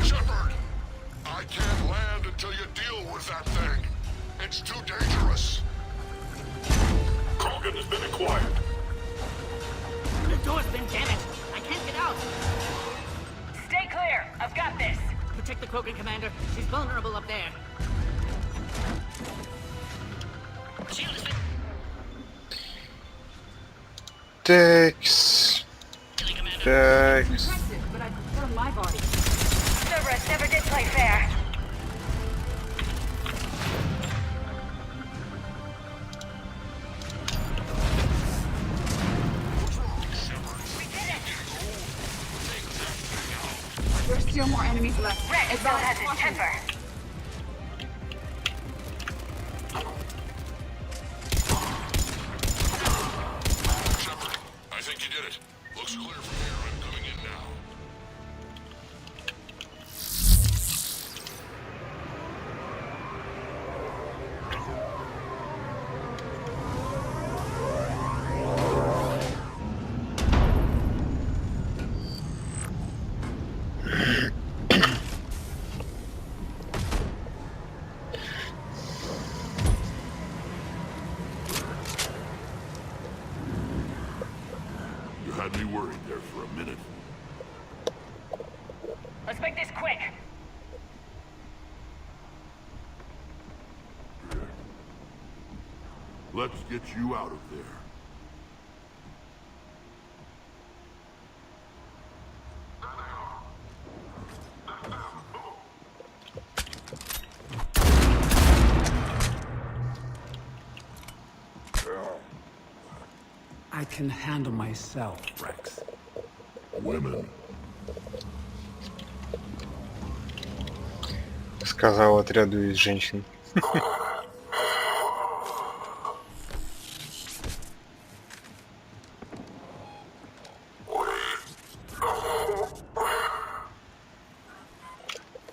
Shepard, I can't land until you deal with that thing. It's too dangerous. Krogan has been acquired. The door's been damaged. I can't get out. Stay clear. I've got this. Protect the Krogan, Commander. She's vulnerable up there. Shield has been... Текс. Текс. But I prefer my body. Cerberus never did play fair. There's still more enemies left. Rex still has his temper. Shepard, I think you did it. Looks clear from here. I'm coming in now. You had me worried there for a minute. Let's make this quick. Let's get you out of there. I can handle myself, Rex. Women. Сказал отряду из женщин.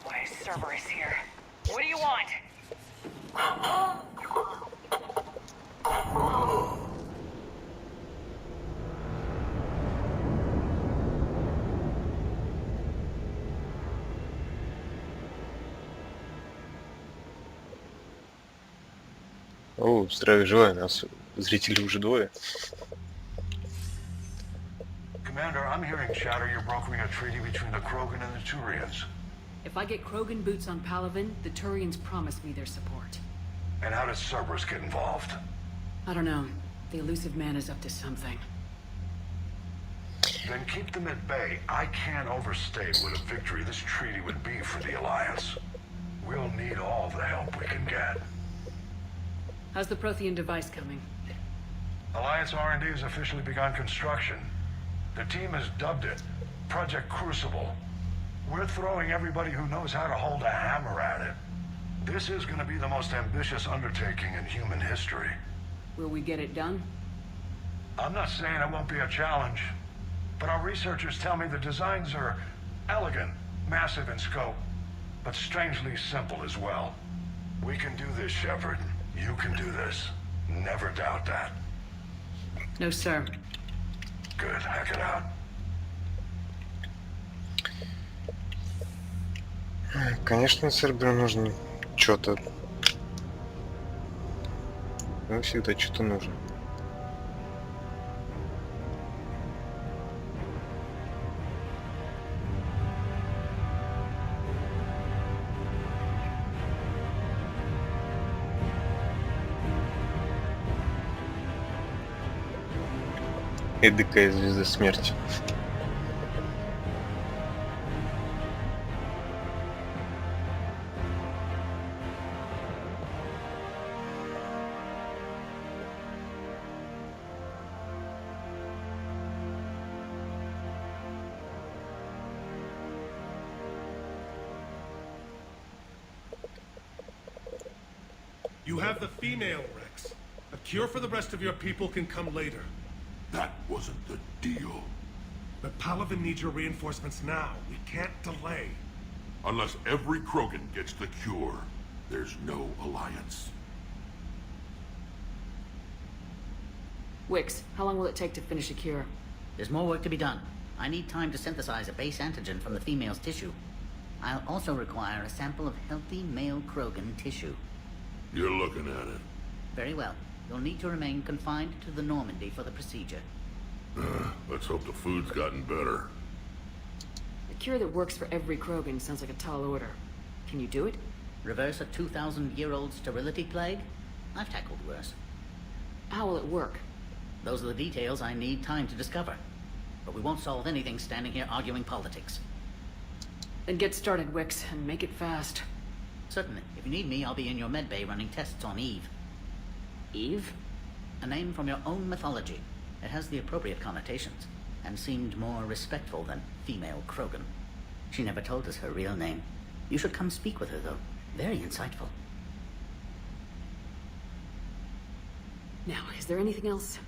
Why is Cerberus here? What do you want? О, здравия желаю, нас зрителей уже двое. Commander, I'm hearing chatter you're brokering a treaty between the Krogan and the Turians. If I get Krogan boots on Palaven, the Turians promise me their support. And how does Cerberus get involved? I don't know. The elusive man is up to something. Then keep them at bay. I can't overstate what a victory this treaty would be for the Alliance. We'll need all the help we can get. How's the Prothean device coming? Alliance R&D has officially begun construction. The team has dubbed it Project Crucible. We're throwing everybody who knows how to hold a hammer at it. This is going to be the most ambitious undertaking in human history. Will we get it done? I'm not saying it won't be a challenge, but our researchers tell me the designs are elegant, massive in scope, but strangely simple as well. We can do this, Shepard. You can do this. Never doubt that. No, sir. Good. Hack it out. Конечно, Церберу нужно что-то. Ну, всегда что-то нужно. Эдакая звезда смерти. You have the female, Rex. A cure for the rest of your people can come later. That wasn't the deal. But Palaven needs your reinforcements now. We can't delay. Unless every Krogan gets the cure, there's no alliance. Wix, how long will it take to finish a cure? There's more work to be done. I need time to synthesize a base antigen from the female's tissue. I'll also require a sample of healthy male Krogan tissue. You're looking at it. Very well. You'll need to remain confined to the Normandy for the procedure. Let's hope the food's gotten better. A cure that works for every Krogan sounds like a tall order. Can you do it? Reverse a 2,000-year-old sterility plague? I've tackled worse. How will it work? Those are the details I need time to discover. But we won't solve anything standing here arguing politics. Then get started, Wix, and make it fast. Certainly. If you need me, I'll be in your medbay running tests on Eve. Eve? A name from your own mythology. It has the appropriate connotations, and seemed more respectful than female Krogan. She never told us her real name. You should come speak with her, though. Very insightful. Now, is there anything else?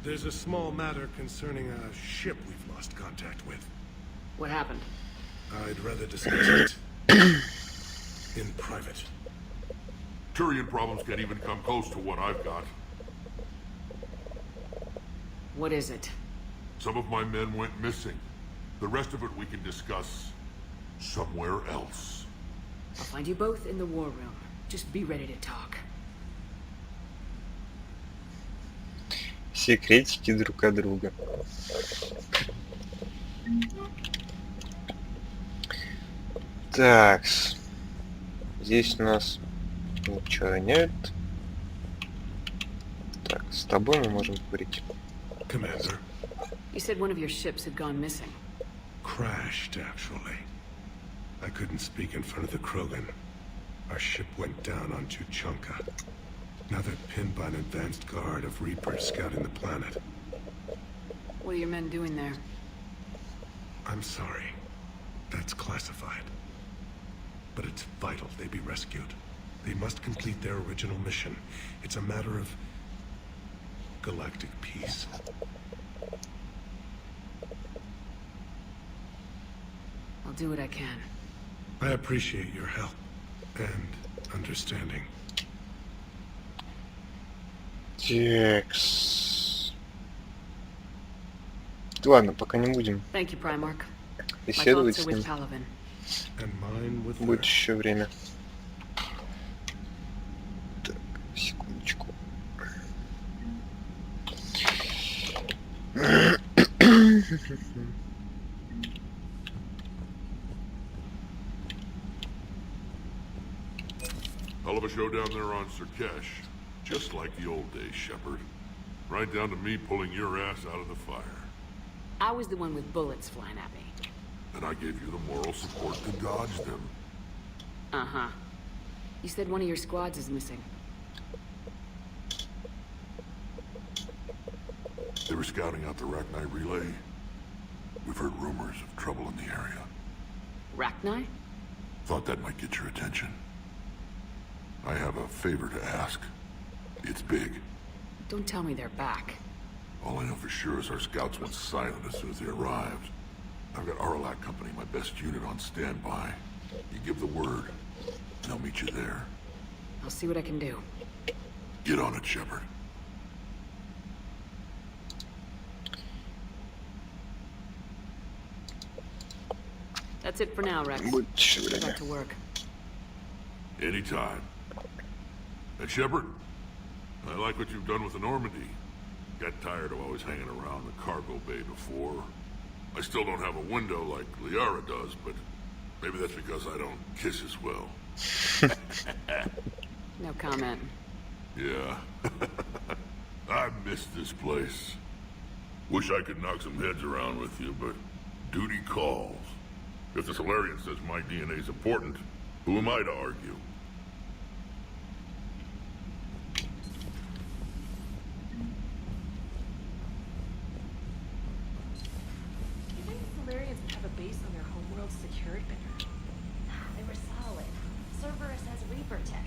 There's a small matter concerning a ship we've lost contact with. What happened? I'd rather discuss it in private. Turian problems can't even come close to what I've got. What is it? Some of my men went missing. The rest of it we can discuss somewhere else. I'll find you both in the war room. Just be ready to talk. Секретики друг от друга. Так, здесь у нас ничего нет. Так, с тобой мы можем говорить. Commander. You said one of your ships had gone missing. Crashed, actually. I couldn't speak in front of the Krogan. Our ship went down on Tuchanka. Now they're pinned by an advanced guard of Reapers scouting the planet. What are your men doing there? I'm sorry. That's classified. But it's vital they be rescued. They must complete their original mission. It's a matter of galactic peace. I'll do what I can. I appreciate your help and understanding. Текс. Ладно, пока не будем Thank you, Primarch. беседовать My с thoughts are ним. with Palaven. Будет еще время. Так, секундочку. Hell of a show down there on Sirkesh. Just like the old days, Shepard. Right down to me pulling your ass out of the fire. I was the one with bullets flying at me. And I gave you the moral support to dodge them. Uh-huh. You said one of your squads is missing. They were scouting out the Rachni relay. We've heard rumors of trouble in the area. Rachni? Thought that might get your attention. I have a favor to ask. It's big. Don't tell me they're back. All I know for sure is our scouts went silent as soon as they arrived. I've got Aralac Company, my best unit, on standby. You give the word, and I'll meet you there. I'll see what I can do. Get on it, Shepard. That's it for now, Rex. Get back to work. Anytime. And Shepard, I like what you've done with the Normandy. Got tired of always hanging around the cargo bay before. I still don't have a window like Liara does, but maybe that's because I don't kiss as well. No comment. Yeah. I miss this place. Wish I could knock some heads around with you, but duty calls. If the Solarian says my DNA's important, who am I to argue? You think the Solarians would have a base on their homeworld secured better? They were solid. Cerberus has Reaper tech.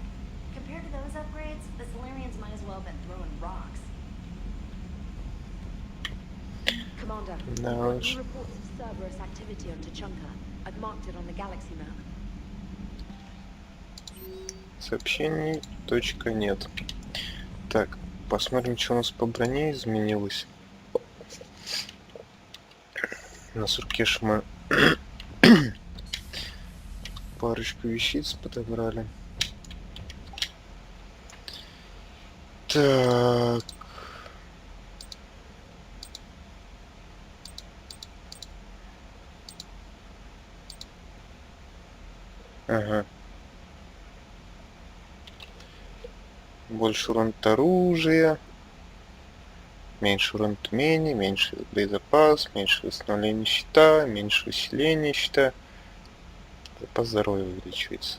Compared to those upgrades, the Solarians might as well have been throwing rocks. Commander, No. new reports of Cerberus activity on Tachanka. I've marked it on the galaxy map. Сообщений, точка, нет. Так, посмотрим, что у нас по броне изменилось. На Суркеш мы парочку вещиц подобрали. Так. Ага. Больше урон от оружия, меньше урон от умений, меньше боезапас, меньше восстановления щита, меньше усиления щита. Запас здоровья увеличивается.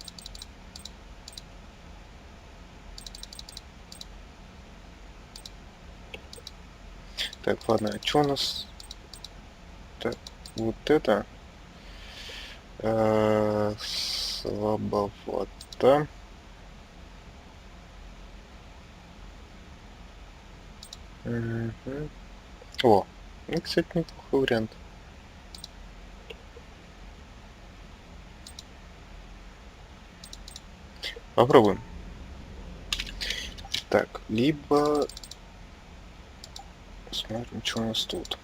Так, ладно, а что у нас? Так, вот это слабовато. Угу. О, ну, кстати, неплохой вариант. Попробуем. Так, либо посмотрим, что у нас тут.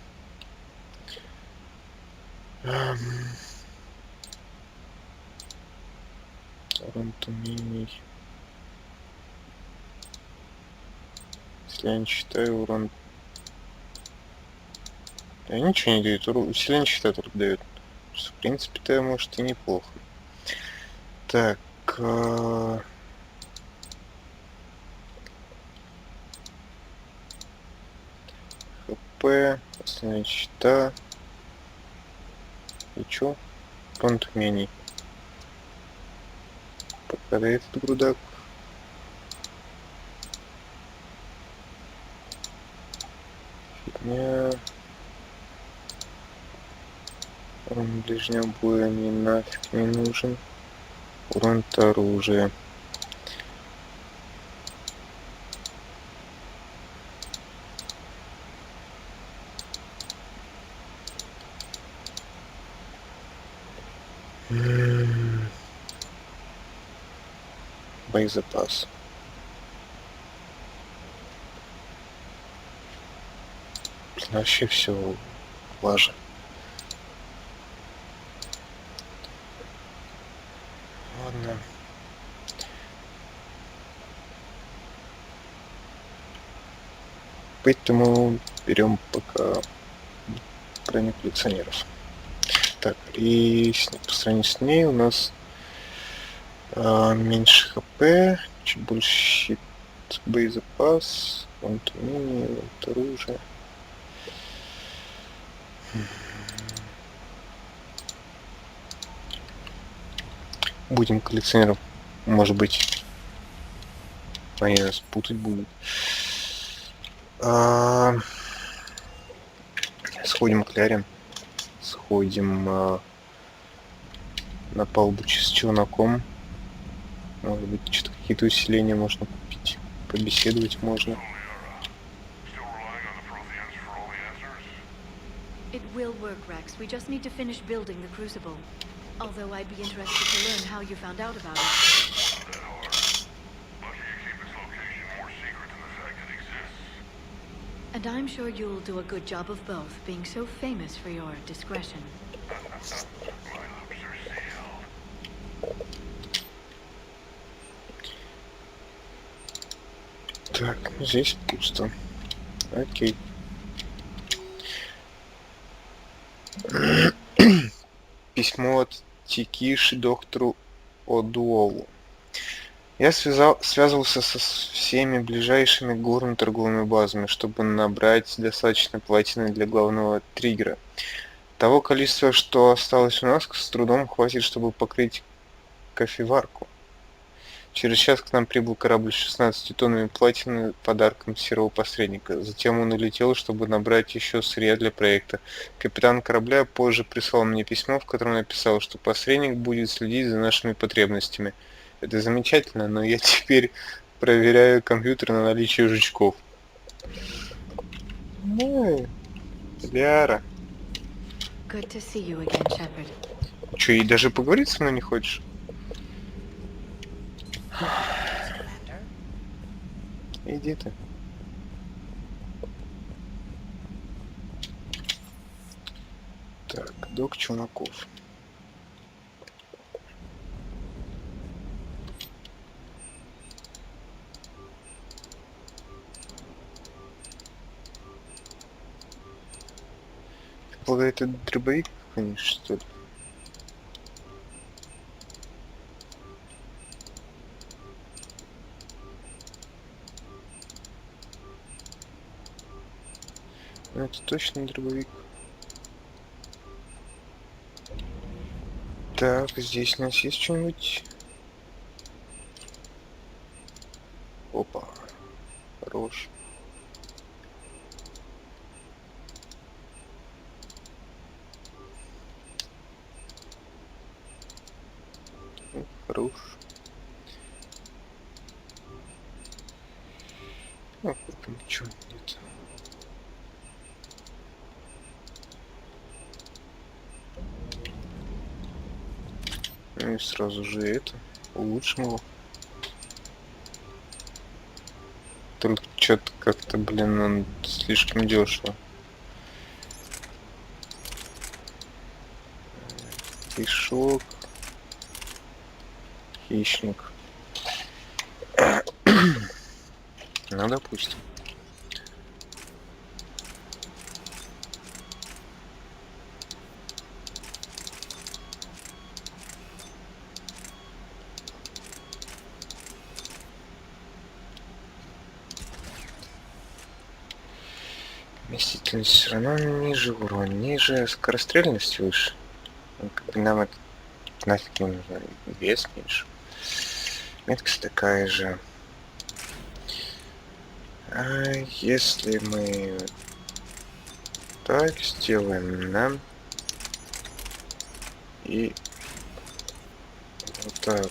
Урон умений. Если я не считаю урон... Я ничего не дает, усиление щита только дает. Что, в принципе-то, может, и неплохо. Так... ХП, основные щита. И чё? Урон умений. Пока этот грудак. Фигня. Урон ближнего боя мне нафиг не нужен. Урон от оружия. Боезапас. Вообще все важно. Ладно. Поэтому берем пока экране коллекционеров. Так, и по сравнению с ней у нас меньше хп, чуть больше щит, боезапас, вот умение, вот оружие. Будем коллекционером, может быть, они нас путать будут. Сходим к Ляре, сходим на палубу с челноком. Может быть, что-то какие-то усиления можно купить, побеседовать можно. It will work, Rex. We just need to finish building the crucible. Although I'd be interested to learn how you found out about it. And I'm sure you'll do a good job of both, being so famous for your discretion. Так, здесь пусто. Окей. Письмо от Текиши доктору Одуолу. Я связывался со всеми ближайшими горно-торговыми базами, чтобы набрать достаточно платины для главного триггера. Того количества, что осталось у нас, с трудом хватит, чтобы покрыть кофеварку. Через час к нам прибыл корабль с 16 тоннами платины подарком серого посредника. Затем он улетел, чтобы набрать еще сырья для проекта. Капитан корабля позже прислал мне письмо, в котором написал, что посредник будет следить за нашими потребностями. Это замечательно, но я теперь проверяю компьютер на наличие жучков. Ну, Ляра. Good to see you again, Shepard. Че, и даже поговорить со мной не хочешь? Иди ты. Так, док Челноков. Полагаю, это дробовик, конечно, что ли? Ну, это точно дробовик. Так, здесь у нас есть что-нибудь? Опа. Хорош. Хорош. Ну, пока ничего нет. Ну и сразу же это улучшим его. Только что-то как-то, блин, он слишком дешево. Кишок. Хищник. Ну, допустим. Вместительность все равно ниже, урон ниже, скорострельность выше. Ну, как бы нам это нафиг не нужно, вес меньше. Меткость такая же. А если мы так сделаем нам и вот так,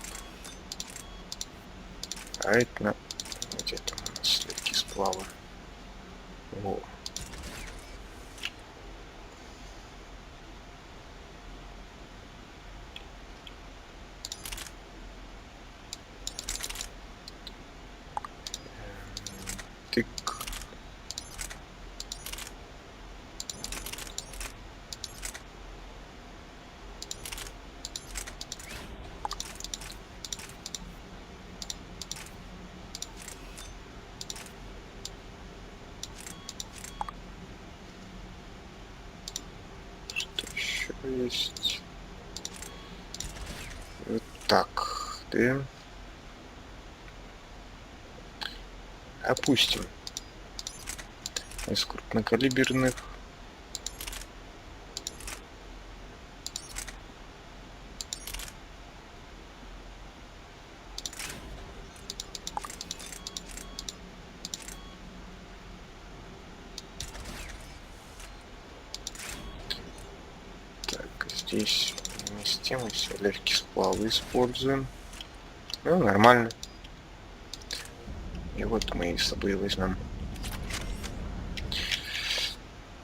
а это где там у нас сливки сплава. Во. Тык. То есть... Вот так. Да. Опустим. Из крупнокалиберных. Здесь системы все легкие сплавы используем. Ну, нормально. И вот мы с собой возьмем.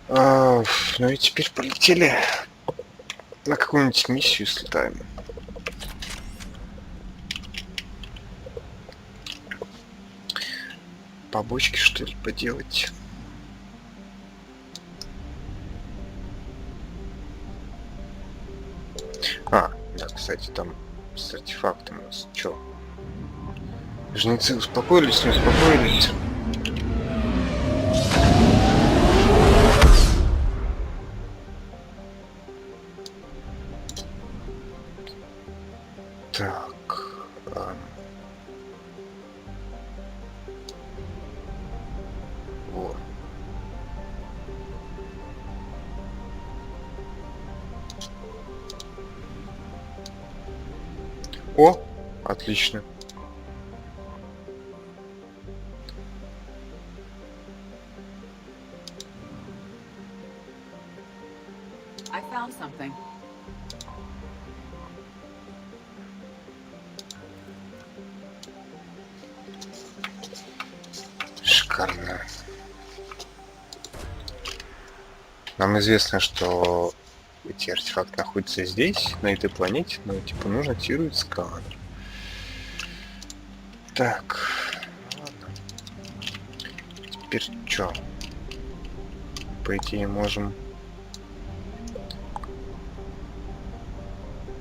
Ну и теперь полетели на какую-нибудь миссию слетаем. Побочки, что ли, поделать? Да, кстати, там с артефактом у нас чё? Жнецы успокоились, не успокоились? Так. Во. О, отлично. I found something. Шикарно. Нам известно, что эти артефакты находятся здесь, на этой планете, но типа нужно активировать скан. Так. Ладно. Теперь что? По идее можем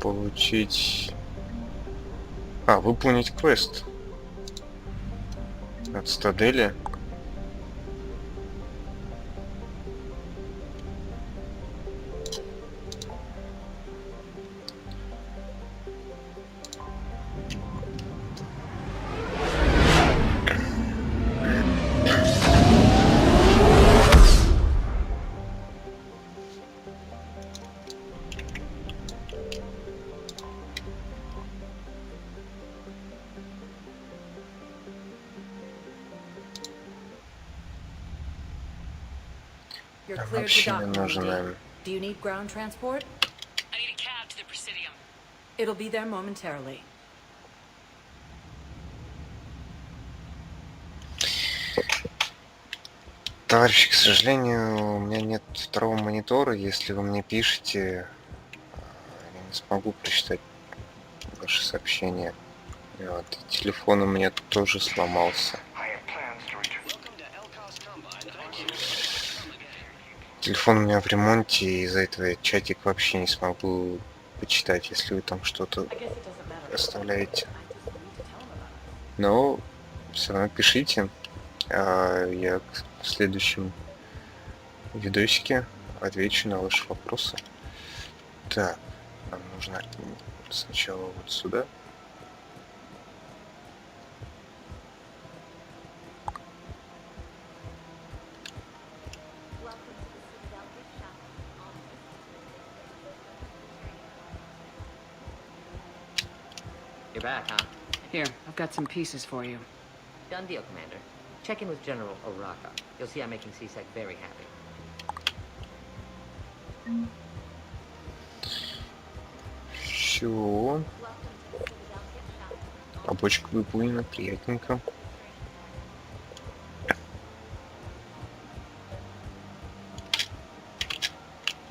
получить... выполнить квест от Стадели. You're cleared to Вообще dock, не нужен, Rudy. наверное. Do you need ground transport? I need a cab to the Presidium. It'll be there momentarily. Товарищи, к сожалению, у меня нет второго монитора. Если вы мне пишете, я не смогу прочитать ваши сообщения. Вот. Телефон у меня тоже сломался. Телефон у меня в ремонте, и из-за этого я чатик вообще не смогу почитать, если вы там что-то оставляете. Но все равно пишите. Я в следующем видосике отвечу на ваши вопросы. Так, нам нужно сначала вот сюда. You're back, huh? Here, I've got some pieces for you. Done deal, Commander. Check in with General Oraka. You'll see I'm making CSEC very happy. Все. Побочка выполнена, приятненько.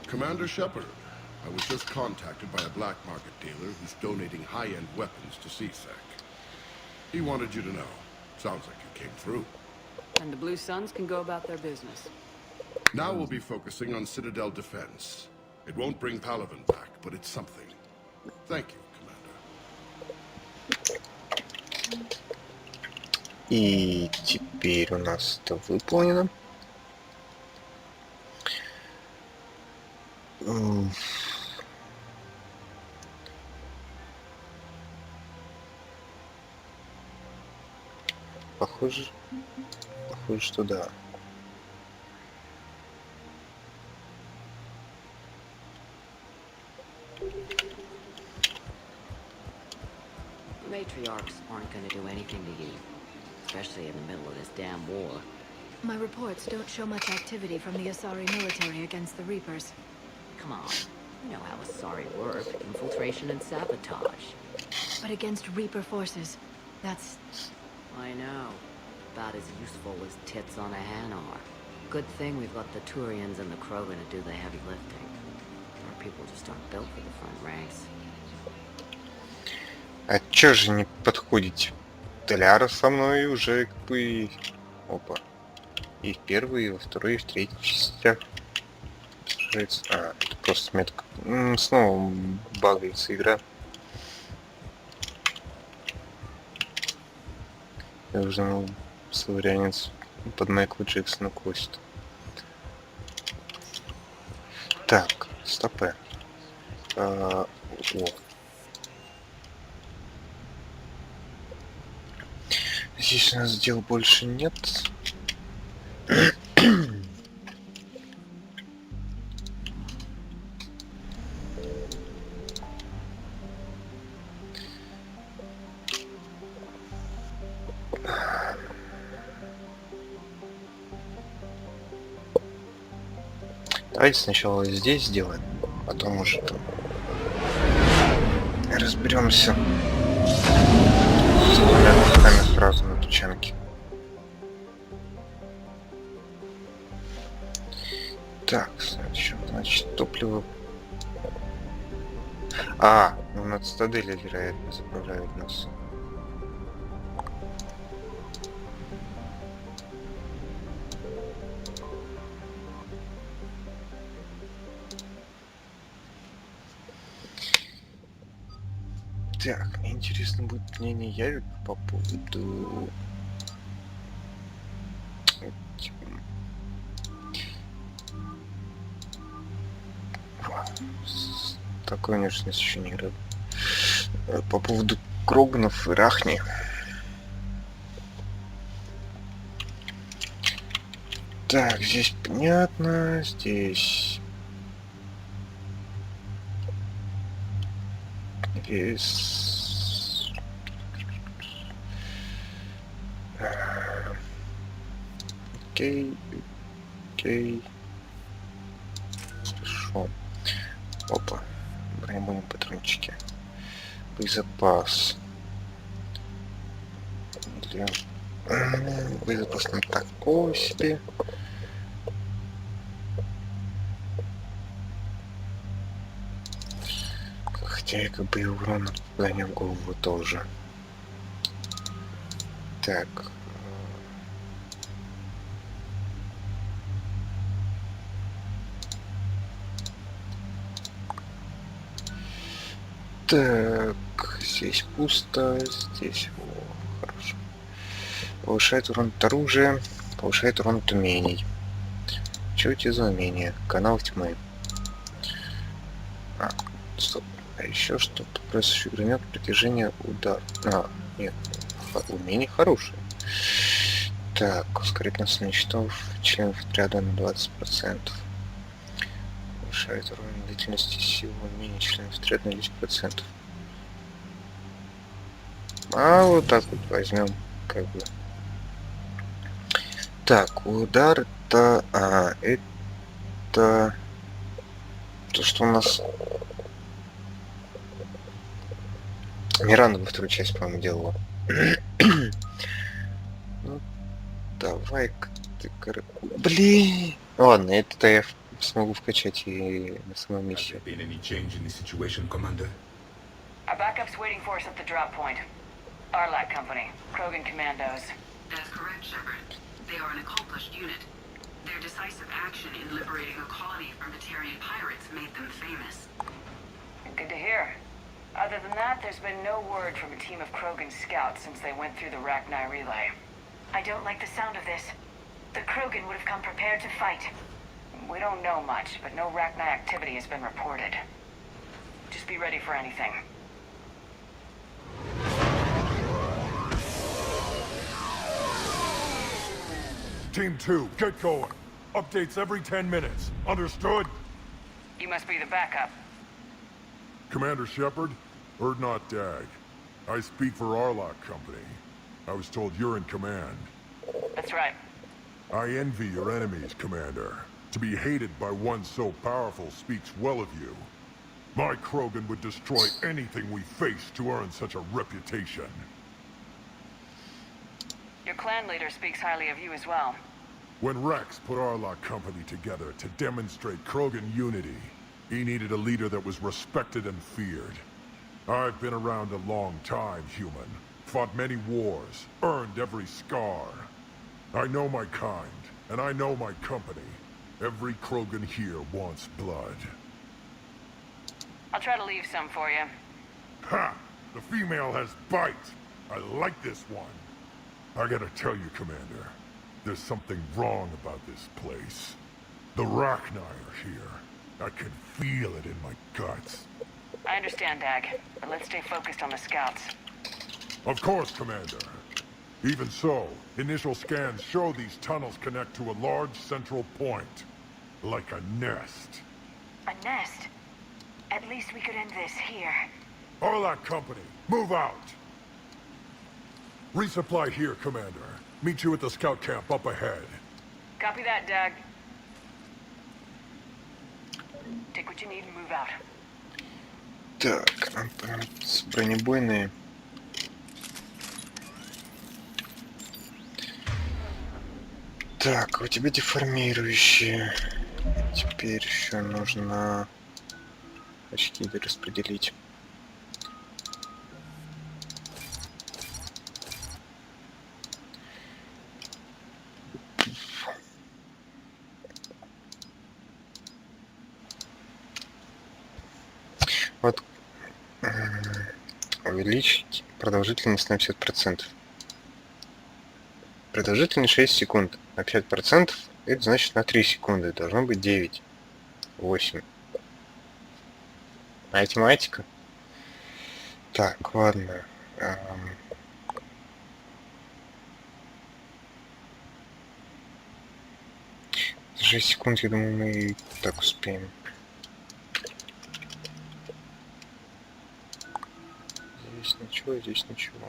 Commander Shepard, I was just contacted by a black market dealer who's donating high-end weapons to CSEC. He wanted you to know. Sounds like you came through. And the Blue Suns can go about their business. Now we'll be focusing on Citadel defense. It won't bring Palaven back, but it's something. Thank you, Commander. И теперь у нас это выполнено. Похоже, что да. Matriarchs aren't gonna do anything to you, especially in the middle of this damn war. My reports don't show much activity from the Asari military against the Reapers. Come on, you know how Asari work, infiltration and sabotage. But against Reaper forces, that's... I know. About as useful as tits on a hen are. Good thing we've got the Turians and the Krogan to do the heavy lifting. Our people just aren't built for the front ranks. А чё же не подходите? Толяра со мной уже как бы... Опа. И в первой, и во второй, и в третьей частях. А, это просто метка. Снова багается игра. Я уже знал, славянец под Майкла Джексона косит. Так, стопэ. О. Здесь у нас дел больше нет. Давайте сначала здесь сделаем, потом уже там разберемся с двумя кусками сразу на тучанке. Так, значит, топливо. А, ну на цитадели, вероятно, заправляют нас. Так, мне интересно будет мнение Ярика по поводу... Такой внешность еще не играл. По поводу Кроганов и Рахни. Так, здесь понятно, здесь... Здесь... Окей, окей. Хорошо. Опа. Бронебойные патрончики. Боезапас. Для... Боезапас на такой себе. Хотя как бы и урон от попадания в голову тоже. Так. Так, здесь пусто, здесь хорошо. Повышает урон от оружия, повышает урон от умений. Что эти за умения? Канал тьмы. А, стоп. А еще что-то. Просящий гранат, притяжение, удар. А, нет. Умение хорошее. Так, ускорить носение щитов членов отряда на 20%. Повышает уровень длительности силы умения членов отряда на 10%. А вот так вот возьмем, как бы. Так, удар это... А, это... То, что у нас... Миранда во вторую часть, по-моему, делала. Ну, давай-ка ты... Блин! Ладно, это я смогу вкачать и на самом месте. Our backup's waiting for us at the drop point. Arlac Company, Krogan Commandos. That's correct, Shepard. They are an accomplished unit. Their decisive action in liberating a colony from Batarian pirates made them famous. Good to hear. Other than that, there's been no word from a team of Krogan scouts since they went through the Rachni relay. I don't like the sound of this. The Krogan would have come prepared to fight. We don't know much, but no Rachni activity has been reported. Just be ready for anything. Team 2, get going. Updates every 10 minutes. Understood? You must be the backup. Commander Shepard, Erdnot Dag. I speak for Arlock Company. I was told you're in command. That's right. I envy your enemies, Commander. To be hated by one so powerful speaks well of you. My Krogan would destroy anything we face to earn such a reputation. Your clan leader speaks highly of you as well. When Rex put Arlock Company together to demonstrate Krogan unity, he needed a leader that was respected and feared. I've been around a long time, human. Fought many wars, earned every scar. I know my kind, and I know my company. Every Krogan here wants blood. I'll try to leave some for you. Ha! The female has bite! I like this one. I gotta tell you, Commander, there's something wrong about this place. The Rachni are here. I can feel it in my guts. I understand, Dag, but let's stay focused on the scouts. Of course, Commander. Even so, initial scans show these tunnels connect to a large central point. Like a nest. A nest? At least we could end this here. Arlock Company, move out! Resupply here, Commander. Meet you at the scout camp up ahead. Copy that, Dag. Take what you need and move out. Так, бронебойные. Так, у тебя деформирующие. Теперь еще нужно очки распределить. Вот увеличить продолжительность на 50%. Продолжительность 6 секунд. На 50% это значит на 3 секунды. Должно быть 9. 8. Математика. Так, ладно. 6 секунд, я думаю, мы и так успеем. Здесь ничего, здесь ничего.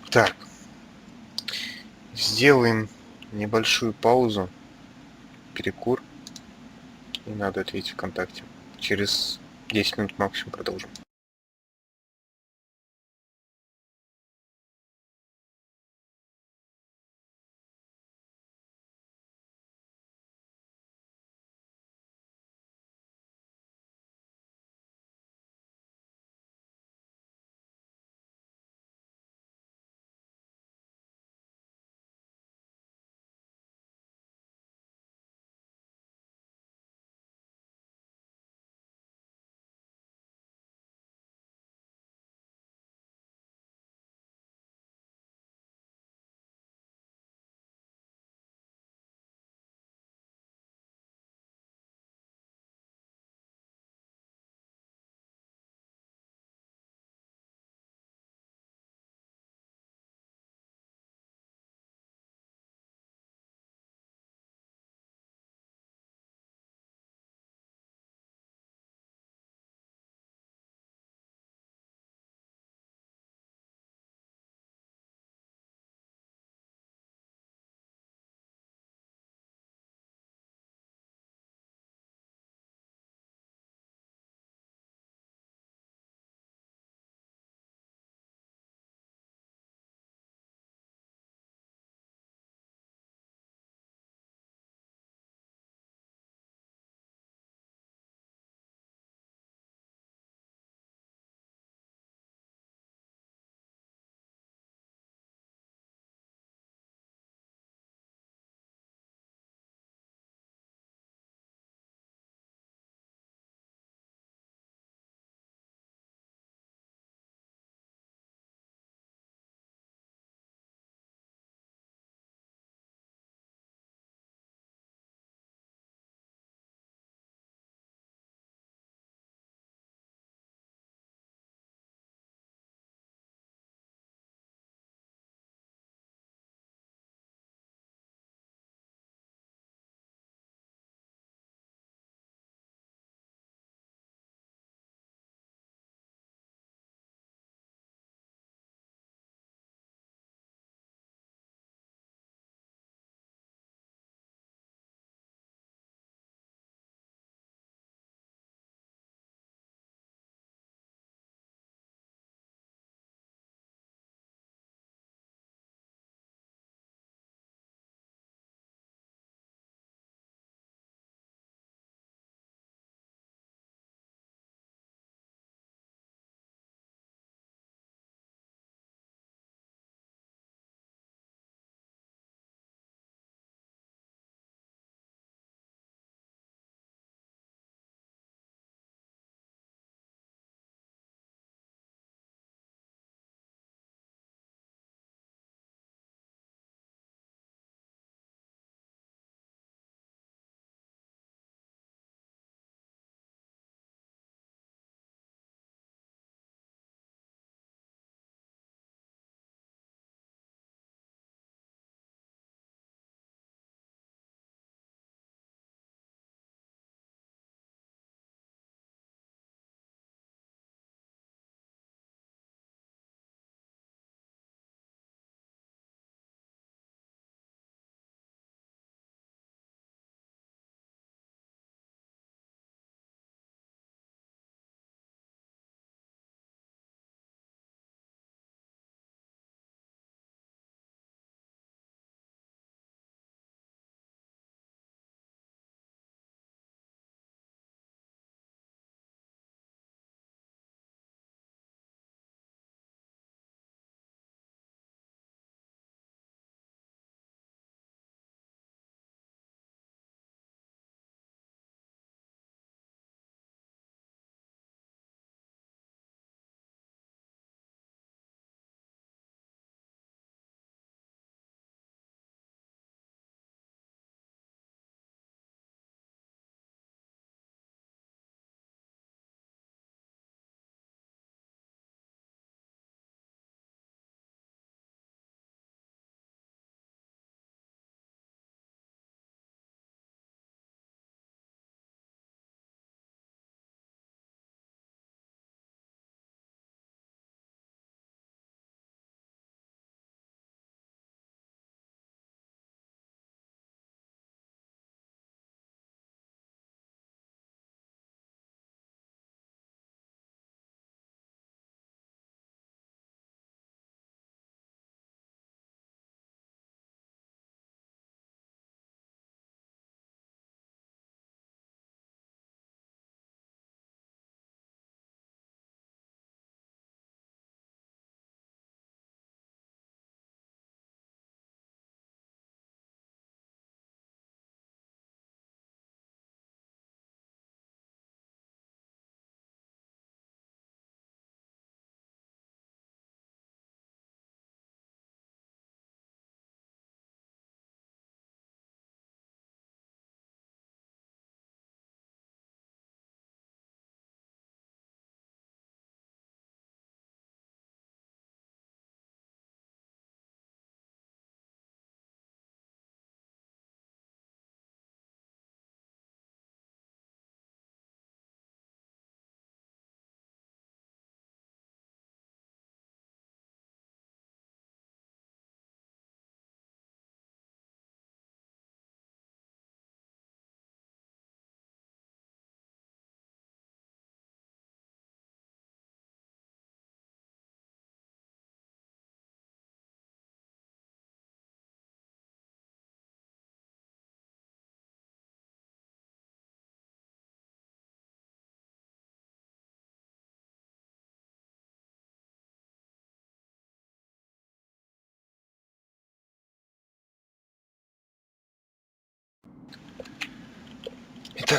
Так. Сделаем небольшую паузу. Перекур. И надо ответить ВКонтакте. Через 10 минут максимум продолжим.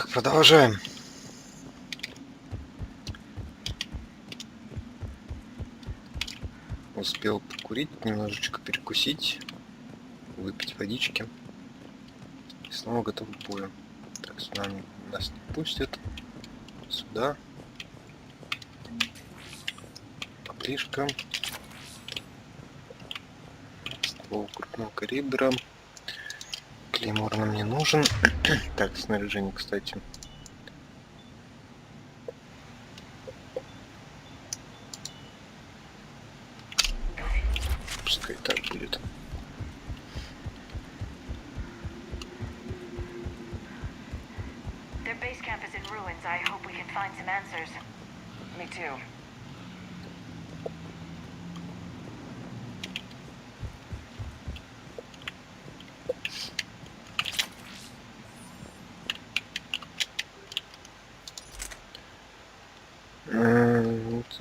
Так, продолжаем. Успел покурить, немножечко перекусить, выпить водички. И снова готов к бою. Так, сюда нас не пустят. Сюда. Поближе. Ствол крупного калибра. Клеймор нам не нужен. Так, снаряжение, кстати. Пускай так будет. Their base camp is in ruins. I hope we can find some answers. Me too.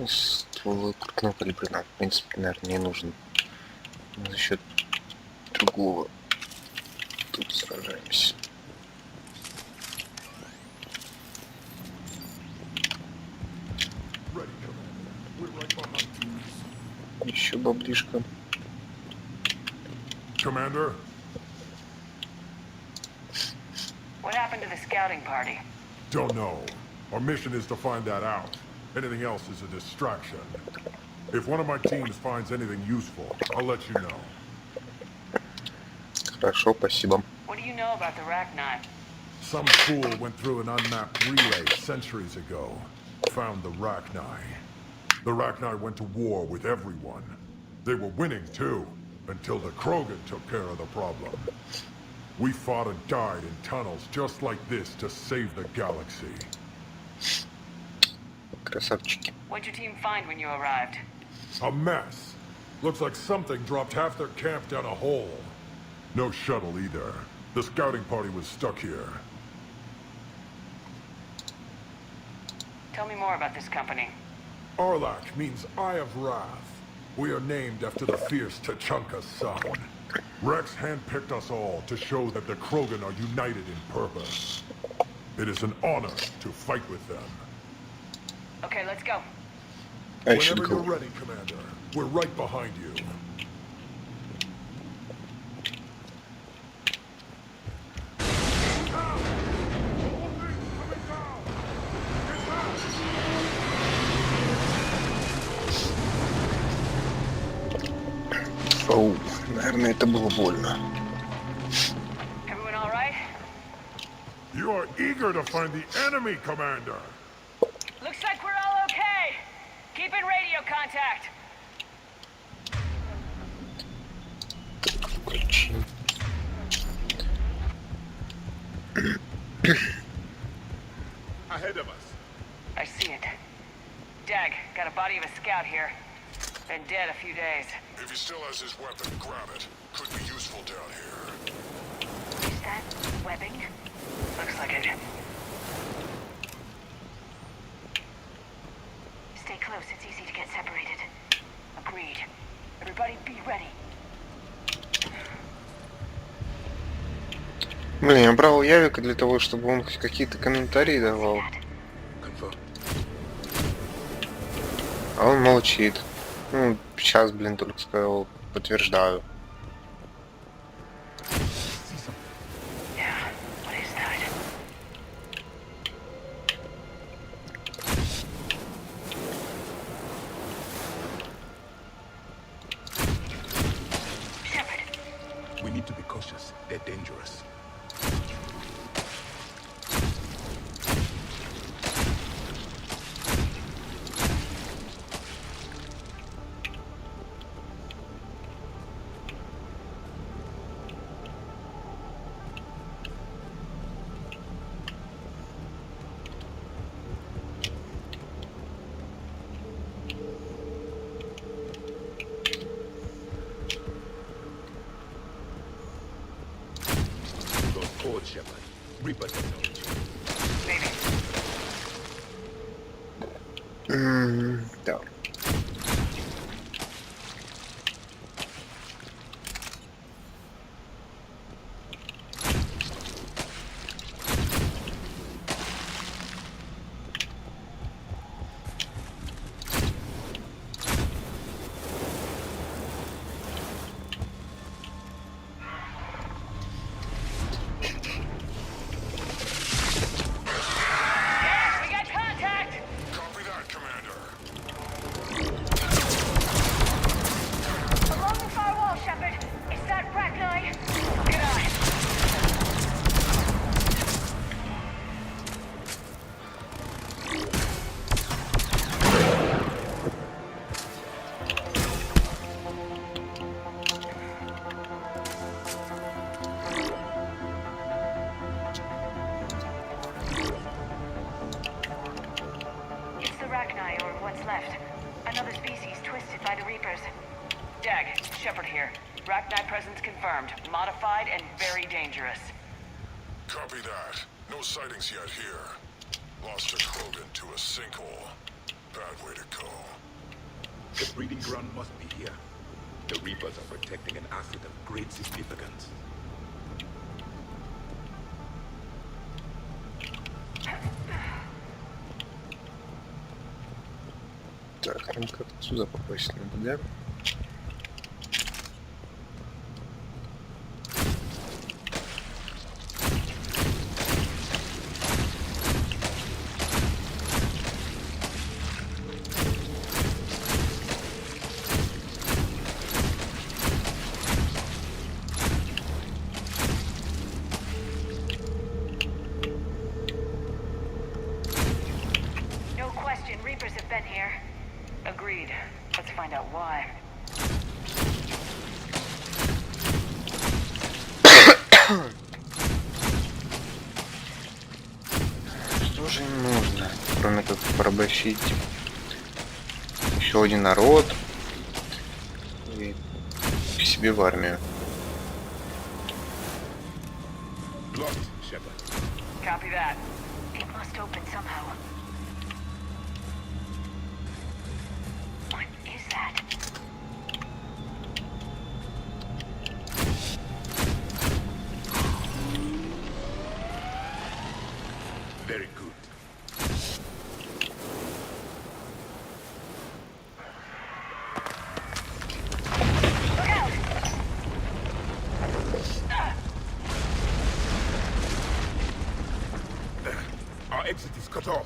Ствол крупного калибра нам, в принципе, наверное, не нужен. За счет другого тут сражаемся. Еще баблишка. Commander? What happened to the scouting party? Don't know. Our mission is to find that out. Anything else is a distraction. If one of my teams finds anything useful, I'll let you know. Хорошо, спасибо. What do you know about the Rachni? Some fool went through an unmapped relay centuries ago. Found the Rachni. The Rachni went to war with everyone. They were winning too, until the Krogan took care of the problem. We fought and died in tunnels just like this to save the galaxy. Красавчики. What'd your team find when you arrived? A mess. Looks like something dropped half their camp down a hole. No shuttle either. The scouting party was stuck here. Tell me more about this company. Arlak means Eye of Wrath. We are named after the fierce Tachanka's son. Rex handpicked us all to show that the Krogan are united in purpose. It is an honor to fight with them. Okay, let's go. Whenever you're ready, Commander. We're right behind you. Оу, наверное, это было больно. Everyone all right? You are eager to find the enemy, Commander. Looks like we're all okay. Keep in radio contact. Включи. Ahead of us. I see it. Dag, got a body of a scout here. Been dead a few days. If he still has his weapon, grab it. Could be useful down here. Is that webbing? Looks like it. Stay close. It's easy to get separated. Agreed. Everybody be ready. Блин, я брал Явика для того, чтобы он хоть какие-то комментарии давал. А он молчит. Ну, сейчас, блин, только сказал, подтверждаю. We need to be cautious. They're dangerous. Forward, Shepard. Reaper technology. Да. Arachni, or what's left. Another species twisted by the Reapers. Dag, Shepard here. Arachni presence confirmed. Modified and very dangerous. Copy that. No sightings yet here. Lost a Krogan to a sinkhole. Bad way to go. The breeding ground must be here. The Reapers are protecting an asset of great significance. Так, нам как отсюда попасть надо, да? No question, Reapers have been here. Agreed. Let's find out why. Что же им нужно, кроме как порабощить еще один народ и к себе в армию? Copy that. It must open somehow. What is that? Very good. Our exit is cut off.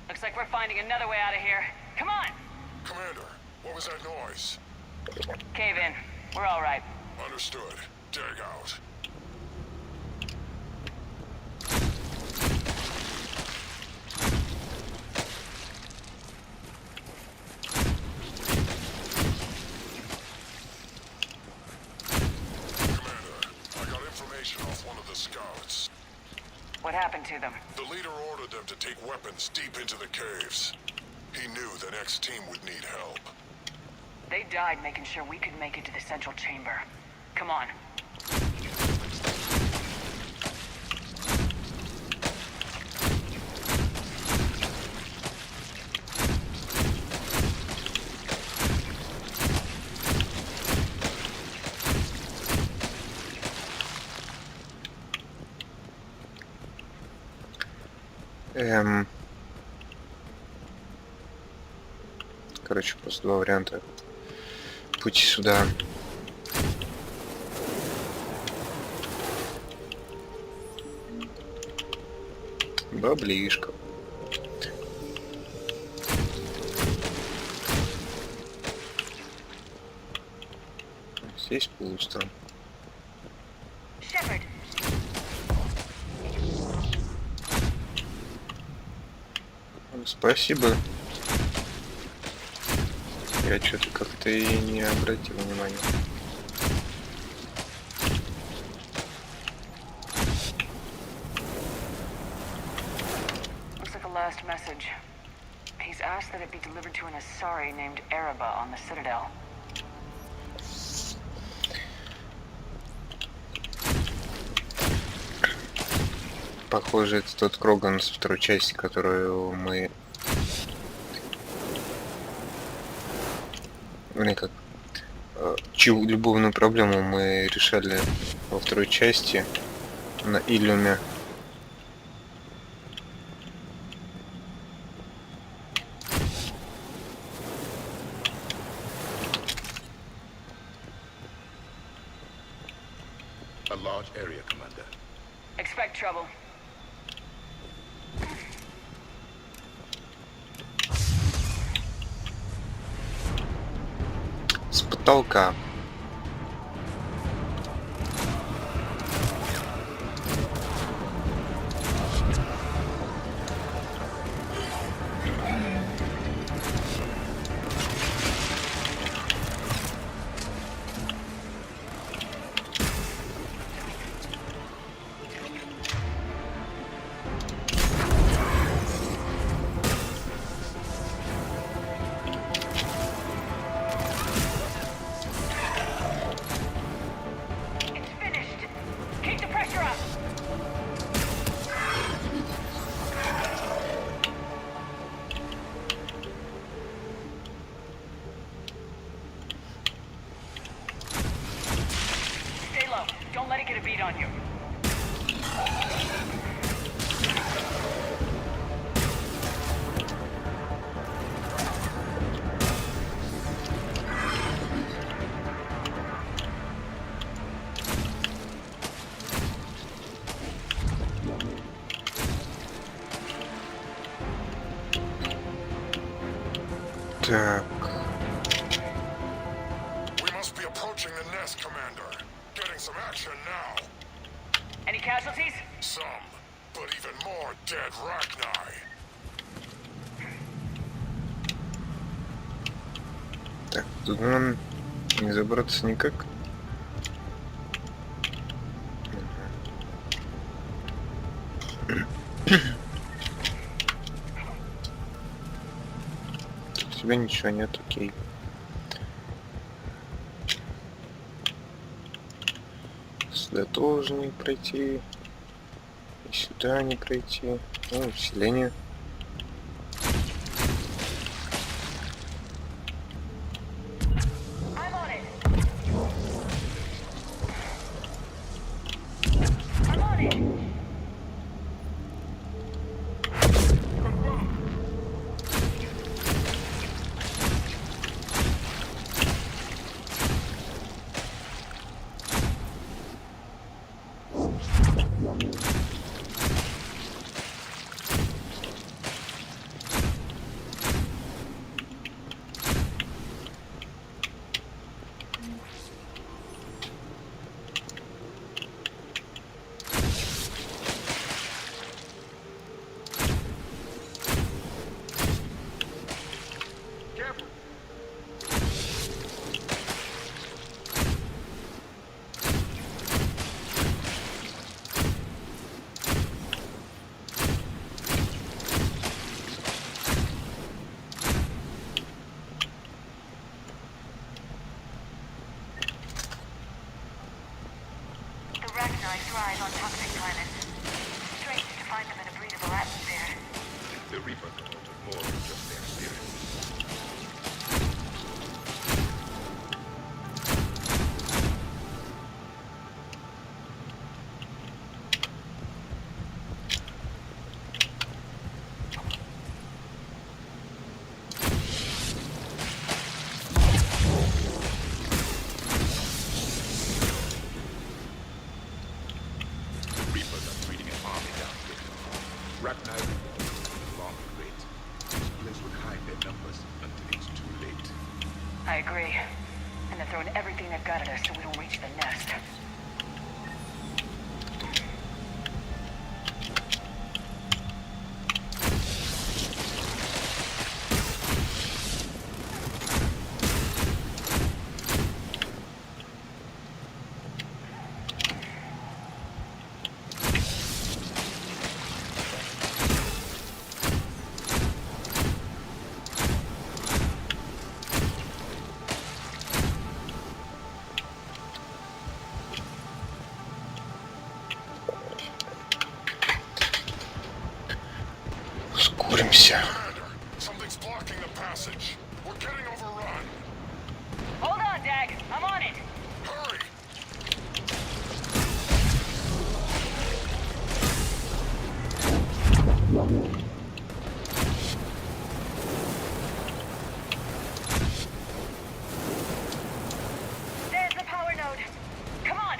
Looks like we're finding another way out of here. Come on! Commander, what was that noise? Cave in. We're all right. Understood. Dag out. Off one of the scouts. What happened to them? The leader ordered them to take weapons deep into the caves. He knew the next team would need help. They died making sure we could make it to the central chamber. Come on. Короче, просто два варианта пути сюда. Баблишка. Здесь пусто. Shepard. Спасибо. Я что-то как-то и не обратил внимания. Looks like a last message. He's asked that it be delivered to an Asari named Araba on the Citadel. Похоже, это тот Кроган с второй части, которую мы... как чью любовную проблему мы решали во второй части на Иллюме. A large area, Commander. Expect trouble. С потолка. Так. We must be approaching the nest, Commander. Getting some action now. Any casualties? Some, but even more dead Rachni. Так, тут нам не забраться никак. Тут у тебя ничего нет, окей. Сюда тоже не пройти. И сюда не пройти. Ну, усиление. Thrive on toxic planets. Strange to find them in a breathable atmosphere. The Reaper more than just their spirits. Rachni long great. This place would hide their numbers until it's too late. I agree. And they're throwing everything they've got at us so we don't reach the nest. Ускоримся. Something's blocking the passage. We're getting overrun. Hold on, Dag. I'm on it. Hurry! There's the power node. Come on.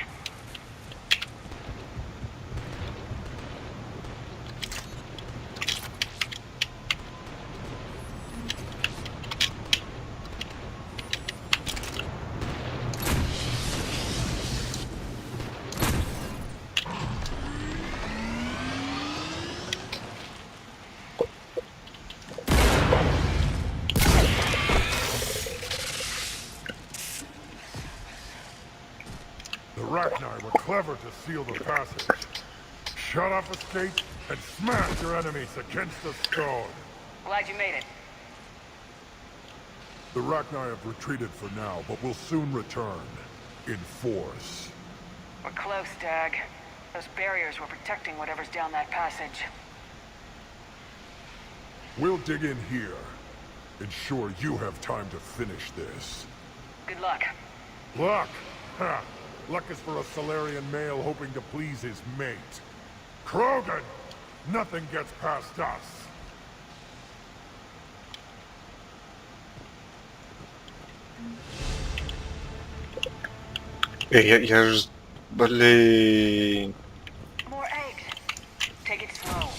The Rachni were clever to seal the passage. Shut off escape and smash your enemies against the stone. Glad you made it. The Rachni have retreated for now, but will soon return. In force. We're close, Dag. Those barriers were protecting whatever's down that passage. We'll dig in here. Ensure you have time to finish this. Good luck. Luck? Ha! Luck is for a Solarian male hoping to please his mate. Krogan! Nothing gets past us. Я ж... Блин... More eggs. Take it slow.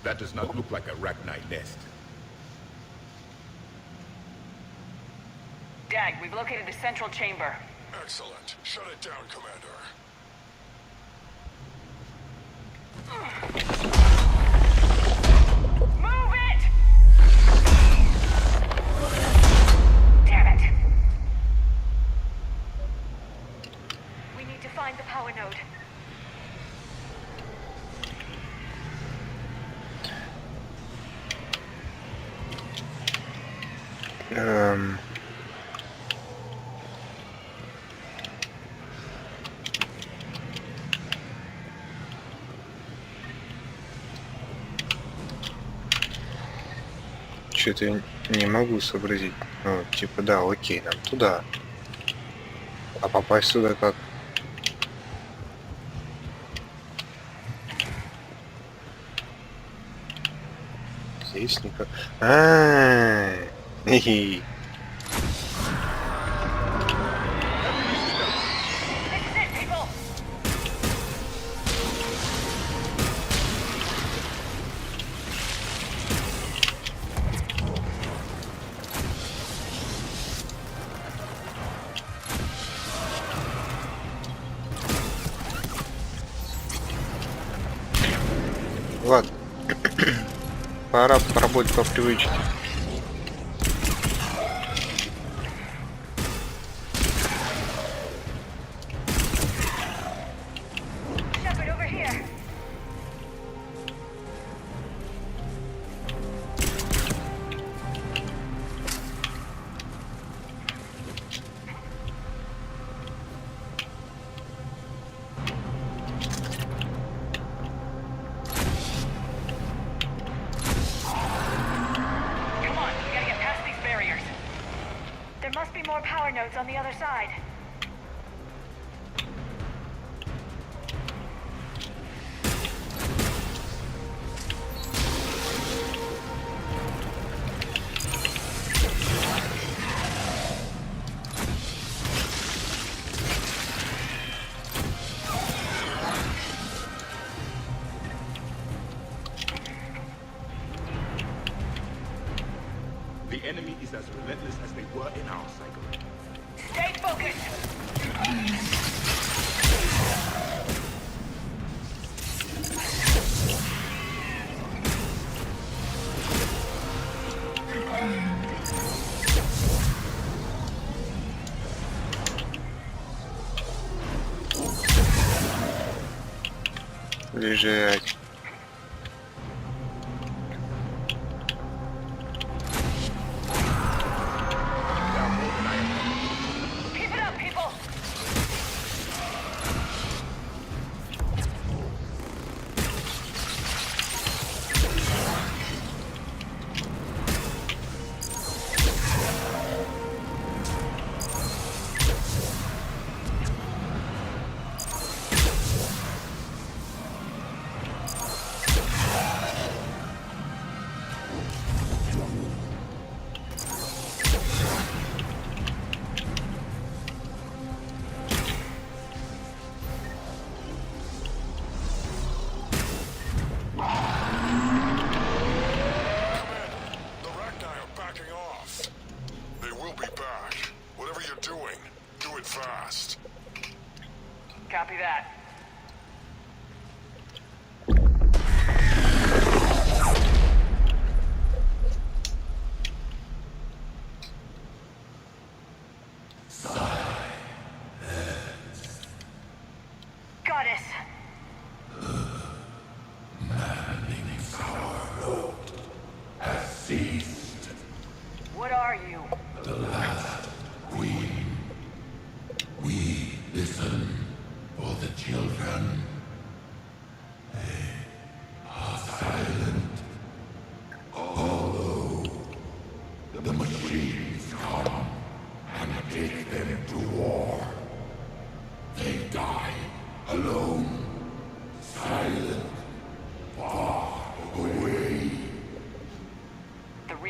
That does not look like a Arachnite nest. Dag, we've located the central chamber. Excellent. Shut it down, Commander. Move it! Damn it! We need to find the power node. Что-то я не могу сообразить. Ну, типа, да, окей, нам туда. А попасть туда как? Здесь никак. Хи-хи. Ладно. Пора поработать по привычке. Shepard, over here. Come on, we gotta get past these barriers. There must be more power nodes on the other side. The enemy is as relentless as they were in our cycle. Stay focused! Лежать. Keep it up, people!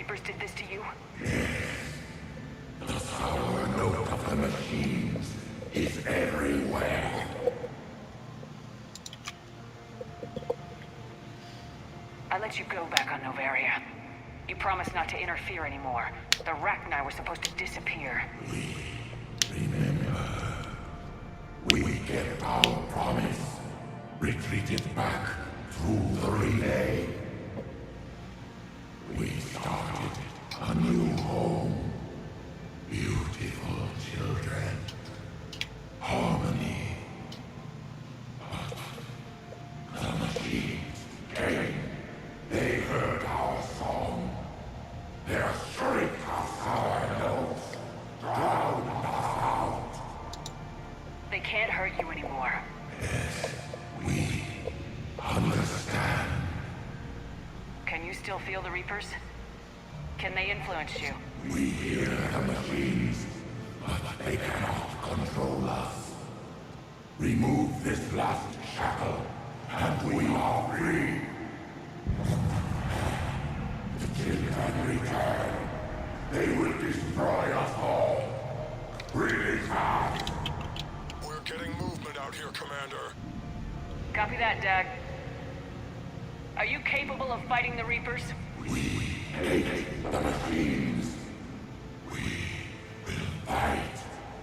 Reapers did this to you? The sour note of the machines is everywhere. I let you go back on Novaria. You promised not to interfere anymore. The Rachni were supposed to disappear. Remember, we kept our promise. Retreated back through the relay. We started a new home. Beautiful children. Harmony. But the machines came. They heard our song. Their shriek of sour notes drowned us out. They can't hurt you anymore. Yes, we understand. Can you still feel the Reapers? Can they influence you? We hear the machines, but they cannot control us. Remove this last shackle, and we are free. The children return. They will destroy us all. Really fast. We're getting movement out here, Commander. Copy that, Doug. Are you capable of fighting the Reapers? We hate the machines. We will fight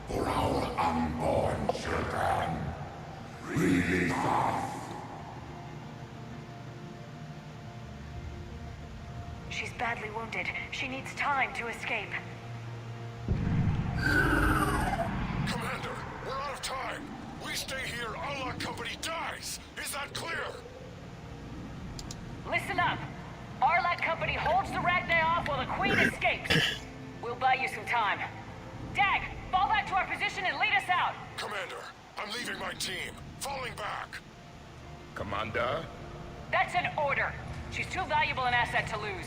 for our unborn children. Release us. She's badly wounded. She needs time to escape. Commander, we're out of time. We stay here, our company dies. Is that clear? Listen up. Arlat Company holds the Rachni off while the Queen escapes. We'll buy you some time. Dag, fall back to our position and lead us out. Commander, I'm leaving my team. Falling back. Commander? That's an order. She's too valuable an asset to lose.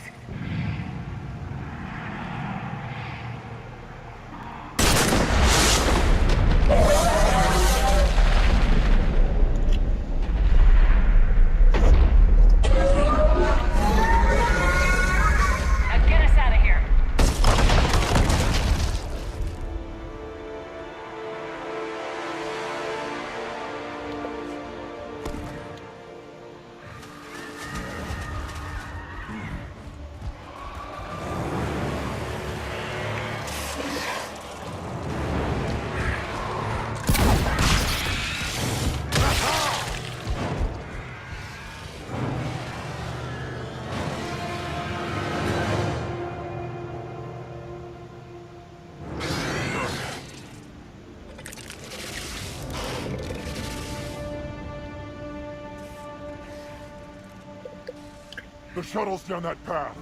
The shuttle's down that path.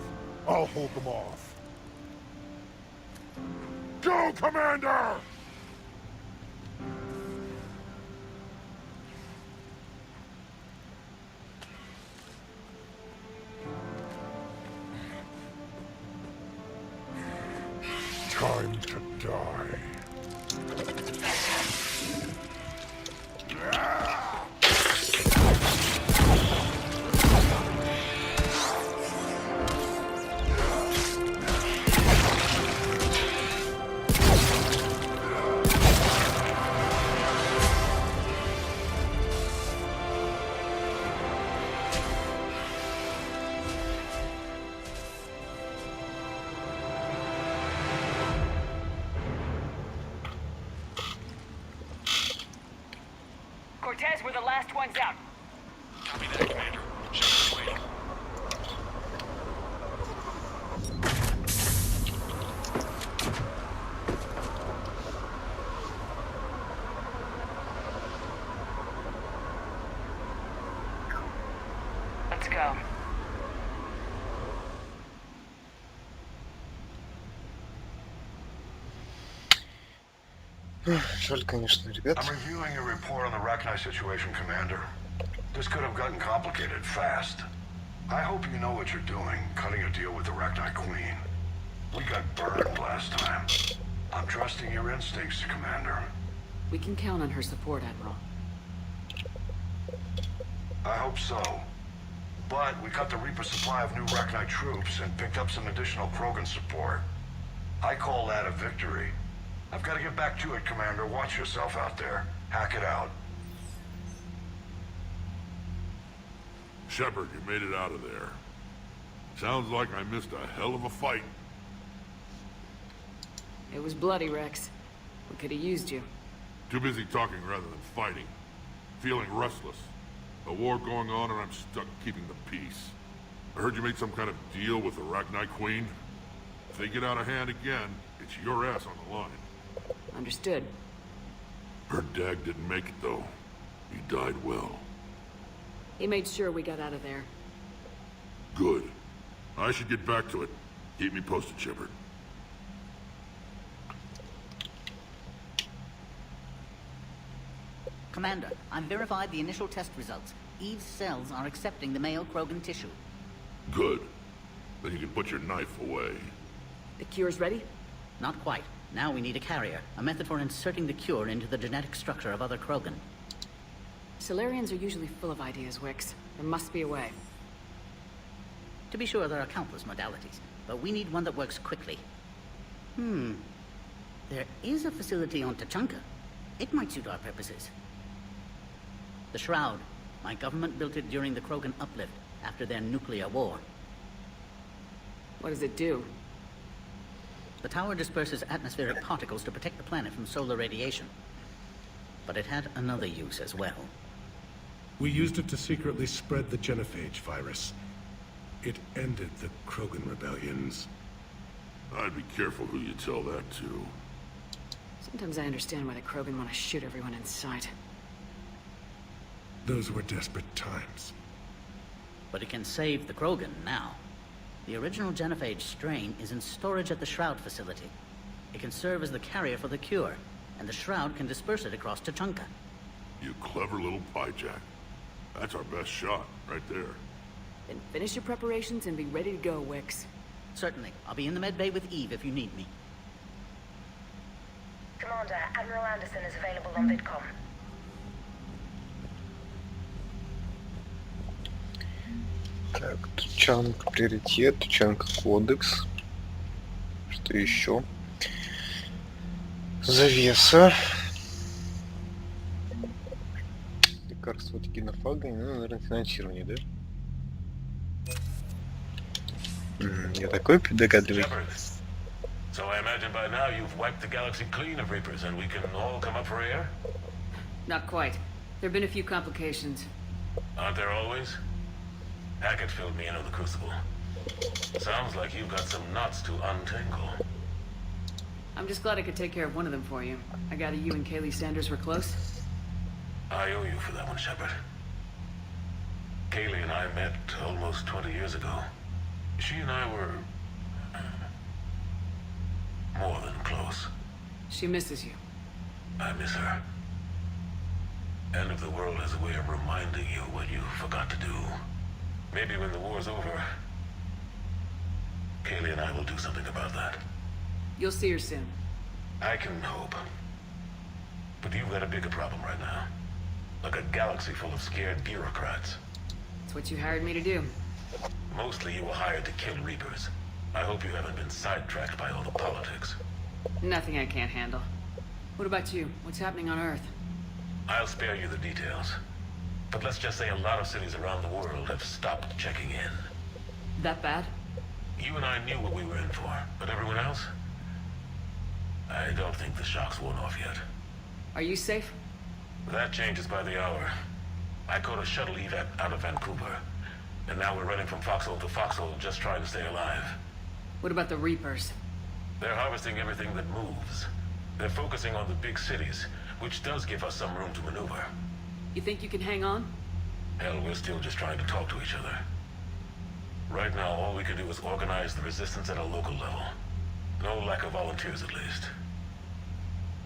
I'll hold them off. Go, Commander! Time to die. Cortez, we're the last ones out. Copy that, Commander. Shuttle's waiting. Let's go. Жаль, конечно, ребят. I'm reviewing your report on the Rachni situation, Commander. This could have gotten complicated fast. I hope you know what you're doing, cutting a deal with the Rachni Queen. We got burned last time. I'm trusting your instincts, Commander. We can count on her support, Admiral. I hope so. But we cut the Reaper supply of new Rachni troops and picked up some additional Krogan support. I call that a victory. I've got to get back to it, Commander. Watch yourself out there. Hack it out. Shepard, you made it out of there. Sounds like I missed a hell of a fight. It was bloody, Rex. We could have used you. Too busy talking rather than fighting. Feeling restless. A war going on and I'm stuck keeping the peace. I heard you made some kind of deal with the Rachni Queen. If they get out of hand again, it's your ass on the line. Understood. Her dad didn't make it though. He died well. He made sure we got out of there. Good. I should get back to it. Keep me posted, Shepard. Commander, I've verified the initial test results. Eve's cells are accepting the male Krogan tissue. Good. Then you can put your knife away. The cure's ready? Not quite. Now we need a carrier, a method for inserting the cure into the genetic structure of other Krogan. Solarians are usually full of ideas, Wix. There must be a way. To be sure, there are countless modalities, but we need one that works quickly. There is a facility on Tachanka. It might suit our purposes. The Shroud. My government built it during the Krogan uplift, after their nuclear war. What does it do? The tower disperses atmospheric particles to protect the planet from solar radiation. But it had another use as well. We used it to secretly spread the genophage virus. It ended the Krogan rebellions. I'd be careful who you tell that to. Sometimes I understand why the Krogan want to shoot everyone in sight. Those were desperate times. But it can save the Krogan now. The original genophage strain is in storage at the Shroud facility. It can serve as the carrier for the cure, and the Shroud can disperse it across Tachanka. You clever little pyjack. That's our best shot, right there. Then finish your preparations and be ready to go, Wix. Certainly. I'll be in the med bay with Eve if you need me. Commander, Admiral Anderson is available on VidCom. Так, Тучанка приоритет, Тучанка кодекс. Что еще? Завеса. Лекарство от генофага, ну, наверное, финансирование, да? Я такой догадливый. So I imagine by now you've wiped the galaxy clean of Reapers and we can all come up for air? Not quite. There have been a few complications. Aren't there always? Hackett filled me in on the Crucible. Sounds like you've got some knots to untangle. I'm just glad I could take care of one of them for you. I gather you and Kaylee Sanders were close? I owe you for that one, Shepard. Kaylee and I met almost 20 years ago. She and I were... more than close. She misses you. I miss her. End of the world has a way of reminding you what you forgot to do. Maybe when the war's over, Kaylee and I will do something about that. You'll see her soon. I can hope. But you've got a bigger problem right now. Like a galaxy full of scared bureaucrats. It's what you hired me to do. Mostly you were hired to kill Reapers. I hope you haven't been sidetracked by all the politics. Nothing I can't handle. What about you? What's happening on Earth? I'll spare you the details. But let's just say a lot of cities around the world have stopped checking in. That bad? You and I knew what we were in for, but everyone else? I don't think the shock's worn off yet. Are you safe? That changes by the hour. I caught a shuttle evac out of Vancouver, and now we're running from foxhole to foxhole just trying to stay alive. What about the Reapers? They're harvesting everything that moves. They're focusing on the big cities, which does give us some room to maneuver. You think you can hang on? Hell, we're still just trying to talk to each other. Right now, all we can do is organize the resistance at a local level. No lack of volunteers, at least.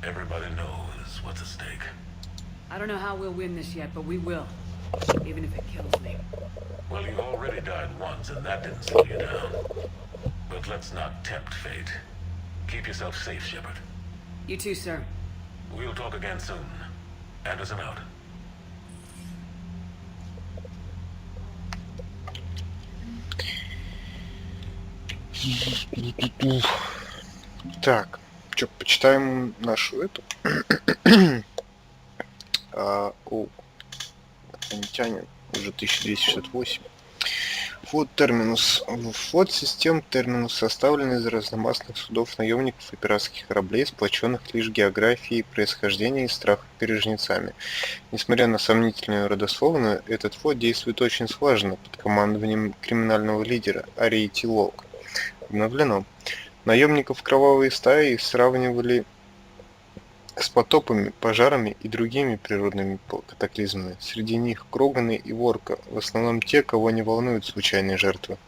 Everybody knows what's at stake. I don't know how we'll win this yet, but we will. Even if it kills me. Well, you already died once, and that didn't slow you down. But let's not tempt fate. Keep yourself safe, Shepard. You too, sir. We'll talk again soon. Anderson out. Так, что, почитаем нашу эту. Памятянин уже 1268. Флот Терминус. Флот систем Терминус составлен из разномастных судов, наемников и пиратских кораблей, сплоченных лишь географией происхождения и страхом перед жнецами. Несмотря на сомнительную родословную, этот флот действует очень слаженно под командованием криминального лидера Арии Тилок. Обновлено. Наемников кровавые стаи сравнивали с потопами, пожарами и другими природными катаклизмами. Среди них Кроганы и Ворка, в основном те, кого не волнуют случайные жертвы.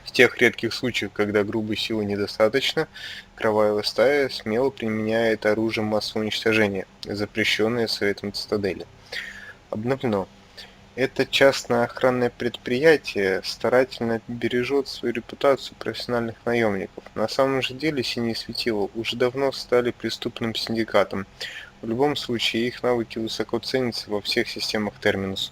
В тех редких случаях, когда грубой силы недостаточно, кровавая стая смело применяет оружие массового уничтожения, запрещенное Советом Цитадели. Обновлено. Это частное охранное предприятие старательно бережет свою репутацию профессиональных наемников. На самом же деле Синие Светила уже давно стали преступным синдикатом. В любом случае их навыки высоко ценятся во всех системах Терминус.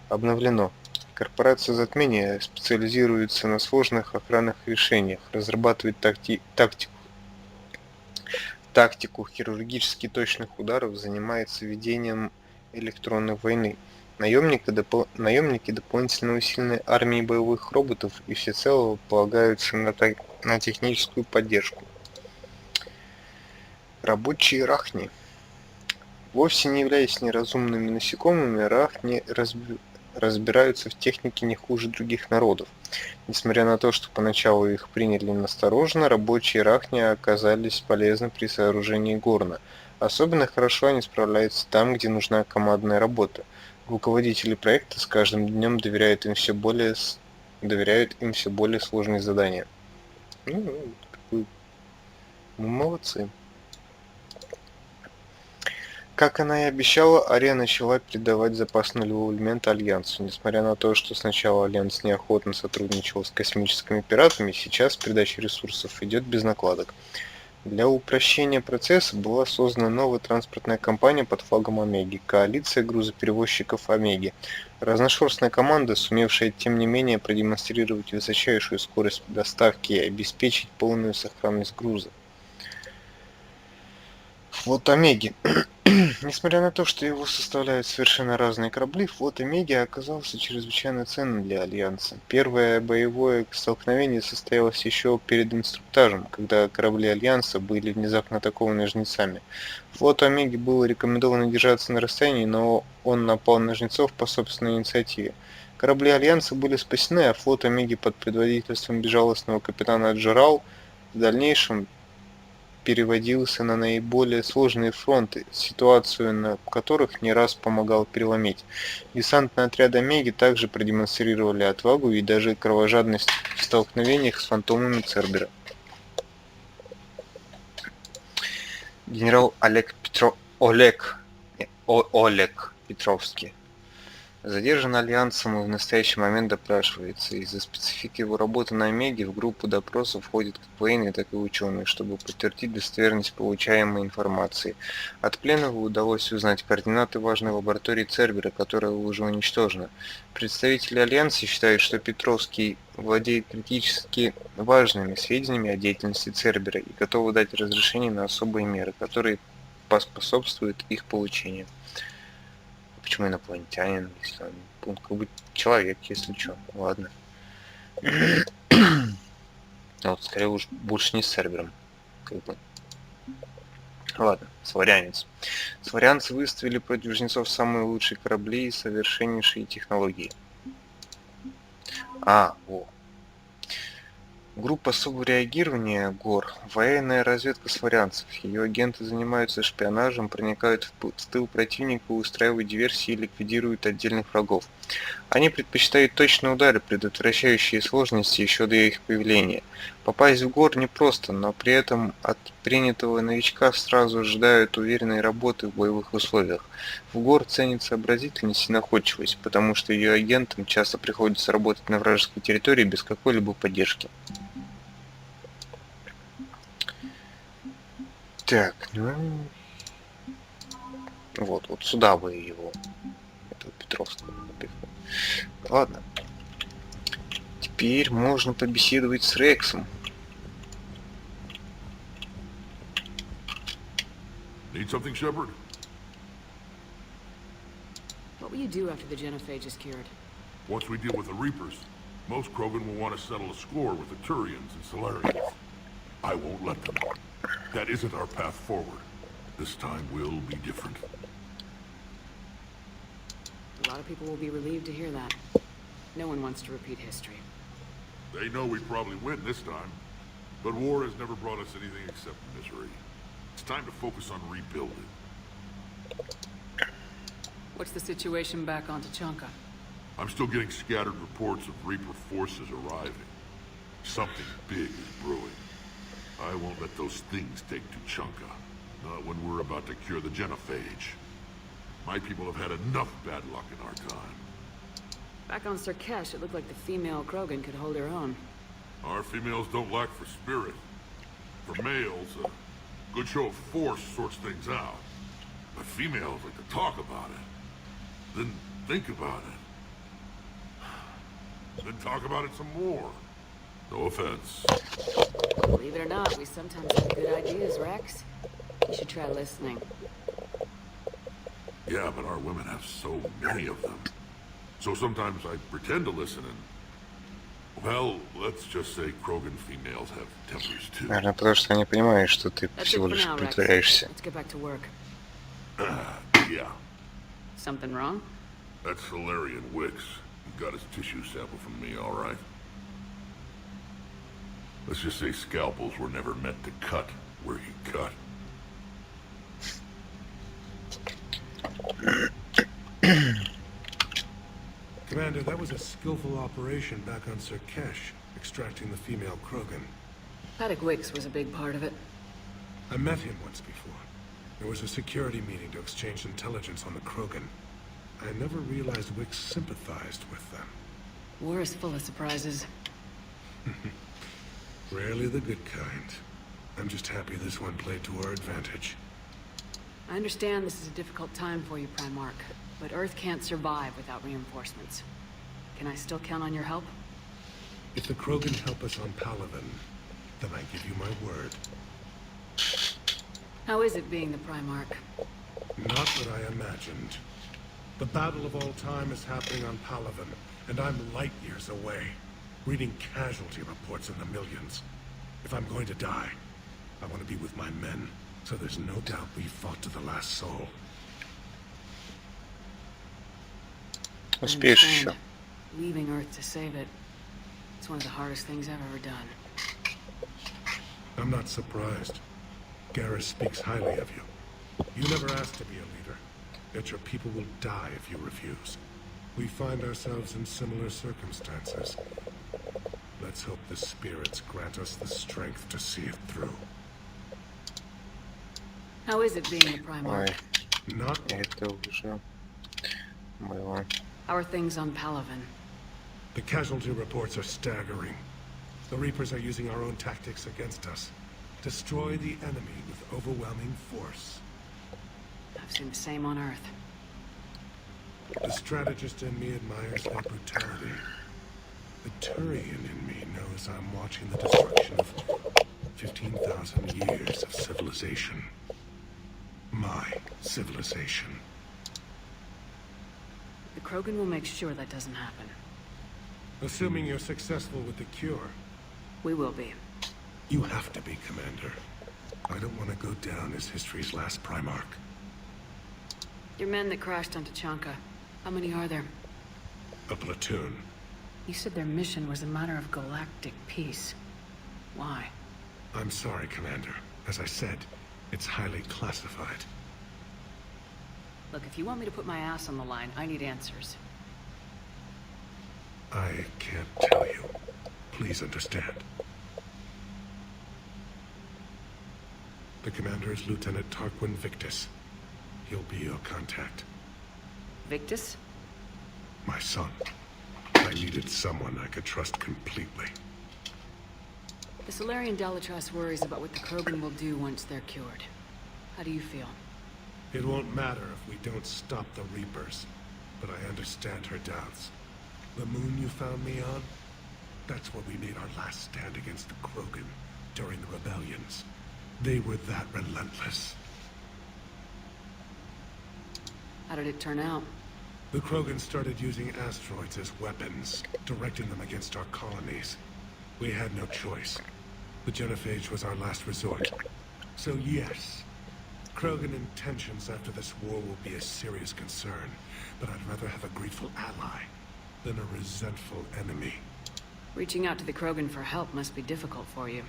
Обновлено. Корпорация Затмения специализируется на сложных охранных решениях, разрабатывает тактику хирургически точных ударов, занимается ведением электронной войны. Наемники дополнительно усиленной армией боевых роботов и всецело полагаются на техническую поддержку. Рабочие рахни. Вовсе не являясь неразумными насекомыми, рахни разбираются в технике не хуже других народов. Несмотря на то, что поначалу их приняли настороженно, рабочие рахни оказались полезны при сооружении горна. Особенно хорошо они справляются там, где нужна командная работа. Руководители проекта с каждым днем доверяют им все более сложные задания. Молодцы. Как она и обещала, Ария начала передавать запас нулевого элемента Альянсу. Несмотря на то, что сначала Альянс неохотно сотрудничал с космическими пиратами, сейчас передача ресурсов идет без накладок. Для упрощения процесса была создана новая транспортная компания под флагом Омеги – коалиция грузоперевозчиков Омеги. Разношерстная команда, сумевшая тем не менее продемонстрировать высочайшую скорость доставки и обеспечить полную сохранность груза. Флот Омеги. Несмотря на то, что его составляют совершенно разные корабли, флот Омеги оказался чрезвычайно ценным для Альянса. Первое боевое столкновение состоялось еще перед инструктажем, когда корабли Альянса были внезапно атакованы жнецами. Флоту Омеги было рекомендовано держаться на расстоянии, но он напал на жнецов по собственной инициативе. Корабли Альянса были спасены, а флот Омеги под предводительством безжалостного капитана Джерал в дальнейшем переводился на наиболее сложные фронты, ситуацию на которых не раз помогал переломить. Десантные отряды Омеги также продемонстрировали отвагу и даже кровожадность в столкновениях с фантомами Цербера. Генерал Олег Петровский задержан Альянсом и в настоящий момент допрашивается. Из-за специфики его работы на Омеге в группу допросов входят как военные, так и ученые, чтобы подтвердить достоверность получаемой информации. От пленного удалось узнать координаты важной лаборатории Цербера, которая уже уничтожена. Представители Альянса считают, что Петровский владеет критически важными сведениями о деятельности Цербера и готовы дать разрешение на особые меры, которые поспособствуют их получению. Почему инопланетянин, если он как бы человек, если что? Ладно. Вот, скорее уж больше не с Цербером. Как бы. Ладно, сварянец. Сварянцы выставили против жнецов самые лучшие корабли и совершеннейшие технологии. Во. Группа особого реагирования ГОР – военная разведка сварянцев. Ее агенты занимаются шпионажем, проникают в тыл противника, устраивают диверсии и ликвидируют отдельных врагов. Они предпочитают точные удары, предотвращающие сложности еще до их появления. Попасть в ГОР непросто, но при этом от принятого новичка сразу ожидают уверенной работы в боевых условиях. В ГОР ценится сообразительность и находчивость, потому что ее агентам часто приходится работать на вражеской территории без какой-либо поддержки. Так, вот сюда бы его, этого Петровского напихнул. Ладно. Теперь можно побеседовать с Рексом. Need something, Shepard? What will you do after the genophage is cured? Once we deal with the Reapers, most Krogan will want to settle a score with the Turians and Solarians. I won't let them. That isn't our path forward. This time will be different. A lot of people will be relieved to hear that. No one wants to repeat history. They know we probably win this time, but war has never brought us anything except misery. It's time to focus on rebuilding. What's the situation back on Tachanka? I'm still getting scattered reports of Reaper forces arriving. Something big is brewing. I won't let those things take Tachanka. Not when we're about to cure the genophage. My people have had enough bad luck in our time. Back on Sarkesh, it looked like the female Krogan could hold her own. Our females don't lack for spirit. For males, a good show of force sorts things out. But females like to talk about it. Then think about it. Then talk about it some more. No offense. Believe it or not, we sometimes have good ideas, Rex. You should try listening. Yeah, but our women have so many of them. So sometimes I pretend to listen and... Well, let's just say Krogan females have tempers too. Наверное, потому что они понимают, что ты That's it всего for лишь now, Rex. притворяешься. Let's get back to work. Yeah. Something wrong? That Solarian Wicks got his tissue sample from me, all right? Let's just say scalpels were never meant to cut where he cut. Commander, that was a skillful operation back on Sarkesh, extracting the female Krogan. Paddock Wicks was a big part of it. I met him once before. There was a security meeting to exchange intelligence on the Krogan. I never realized Wicks sympathized with them. War is full of surprises. Rarely the good kind. I'm just happy this one played to our advantage. I understand this is a difficult time for you, Primarch, but Earth can't survive without reinforcements. Can I still count on your help? If the Krogan help us on Palaven, then I give you my word. How is it being the Primarch? Not what I imagined. The battle of all time is happening on Palaven, and I'm light years away, reading casualty reports in the millions. If I'm going to die, I want to be with my men, so there's no doubt we fought to the last soul. Успеешь еще. Leaving Earth to save it. It's one of the hardest things I've ever done. I'm not surprised. Garrus speaks highly of you. You never asked to be a leader, yet your people will die if you refuse. We find ourselves in similar circumstances. Let's hope the spirits grant us the strength to see it through. How is it being the Primarch? Not Это уже было. How are things on Palaven? The casualty reports are staggering. The Reapers are using our own tactics against us. Destroy the enemy with overwhelming force. I've seen the same on Earth. The strategist in me admires their brutality. The Turian in me knows I'm watching the destruction of 15,000 years of civilization. My civilization. The Krogan will make sure that doesn't happen. Assuming you're successful with the cure. We will be. You have to be, Commander. I don't want to go down as history's last Primarch. Your men that crashed on Tachanka, how many are there? A platoon. You said their mission was a matter of galactic peace. Why? I'm sorry, Commander. As I said, it's highly classified. Look, if you want me to put my ass on the line, I need answers. I can't tell you. Please understand. The commander is Lieutenant Tarquin Victus. He'll be your contact. Victus? My son. I needed someone I could trust completely. The Solarian Delatras worries about what the Krogan will do once they're cured. How do you feel? It won't matter if we don't stop the Reapers, but I understand her doubts. The moon you found me on? That's where we made our last stand against the Krogan during the rebellions. They were that relentless. How did it turn out? The Krogan started using asteroids as weapons, directing them against our colonies. We had no choice. The genophage was our last resort. So yes, Krogan intentions after this war will be a serious concern, but I'd rather have a grateful ally than a resentful enemy. Reaching out to the Krogan for help must be difficult for you.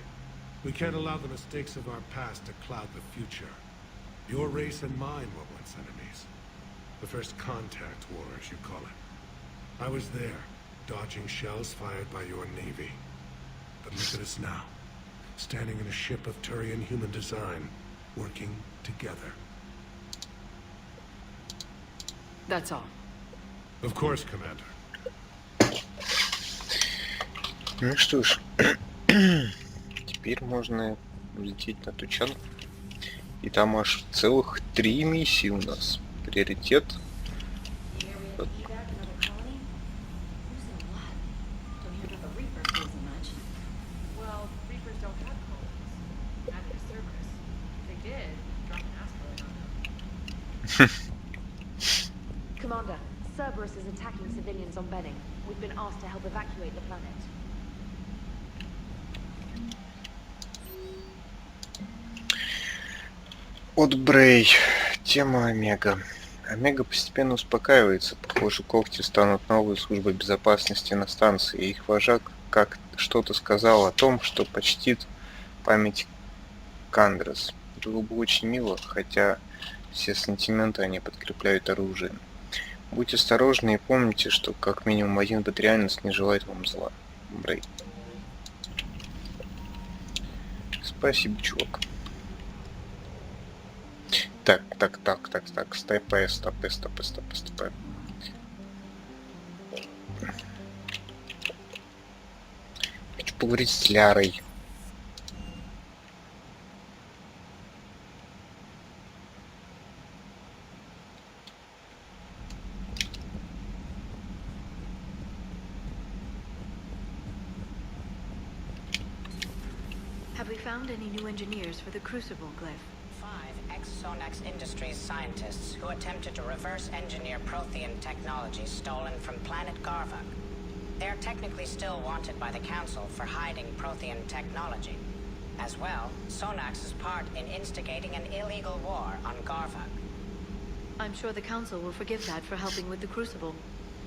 We can't allow the mistakes of our past to cloud the future. Your race and mine were once enemies. The first contact war, as you call it. I was there, dodging shells fired by your navy. But look at us now, standing in a ship of Turian human design, working together. That's all. Of course, Commander. Ну что ж, теперь можно лететь на Тучанку. И там аж целых 3 миссии у нас. Приоритет. Commander, Cerberus is attacking civilians on Benning. We've been asked to help evacuate the planet. От Брей. Тема Омега. Омега постепенно успокаивается. Похоже, когти станут новой службой безопасности на станции. И их вожак как что-то сказал о том, что почтит память Кандрас. Было бы очень мило, хотя все сантименты они подкрепляют оружием. Будьте осторожны и помните, что как минимум один батарианец не желает вам зла. Брей. Спасибо, чувак. Так, стопэ. Хочу поговорить с Лярой. Have we found any new engineers for the Crucible glyph? 5 ex-Sonax Industries scientists who attempted to reverse engineer Prothean technology stolen from planet Garvak. They are technically still wanted by the Council for hiding Prothean technology. As well, Sonax's part in instigating an illegal war on Garvak. I'm sure the Council will forgive that for helping with the Crucible.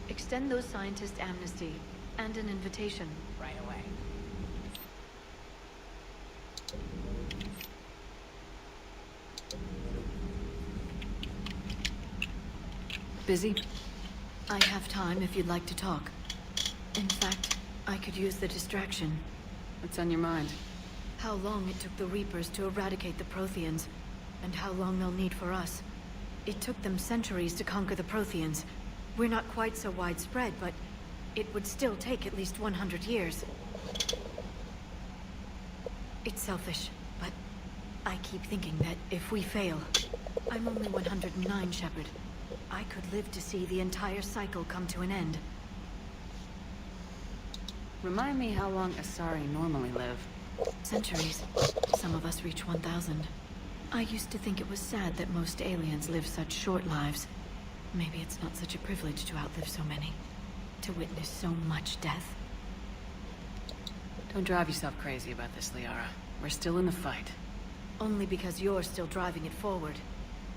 Extend those scientists amnesty and an invitation. Right away. Busy? I have time if you'd like to talk. In fact, I could use the distraction. What's on your mind? How long it took the Reapers to eradicate the Protheans, and how long they'll need for us. It took them centuries to conquer the Protheans. We're not quite so widespread, but it would still take at least 100 years. It's selfish, but I keep thinking that if we fail... I'm only 109, Shepard. I could live to see the entire cycle come to an end. Remind me how long Asari normally live. Centuries. Some of us reach 1,000. I used to think it was sad that most aliens live such short lives. Maybe it's not such a privilege to outlive so many. To witness so much death. Don't drive yourself crazy about this, Liara. We're still in the fight. Only because you're still driving it forward.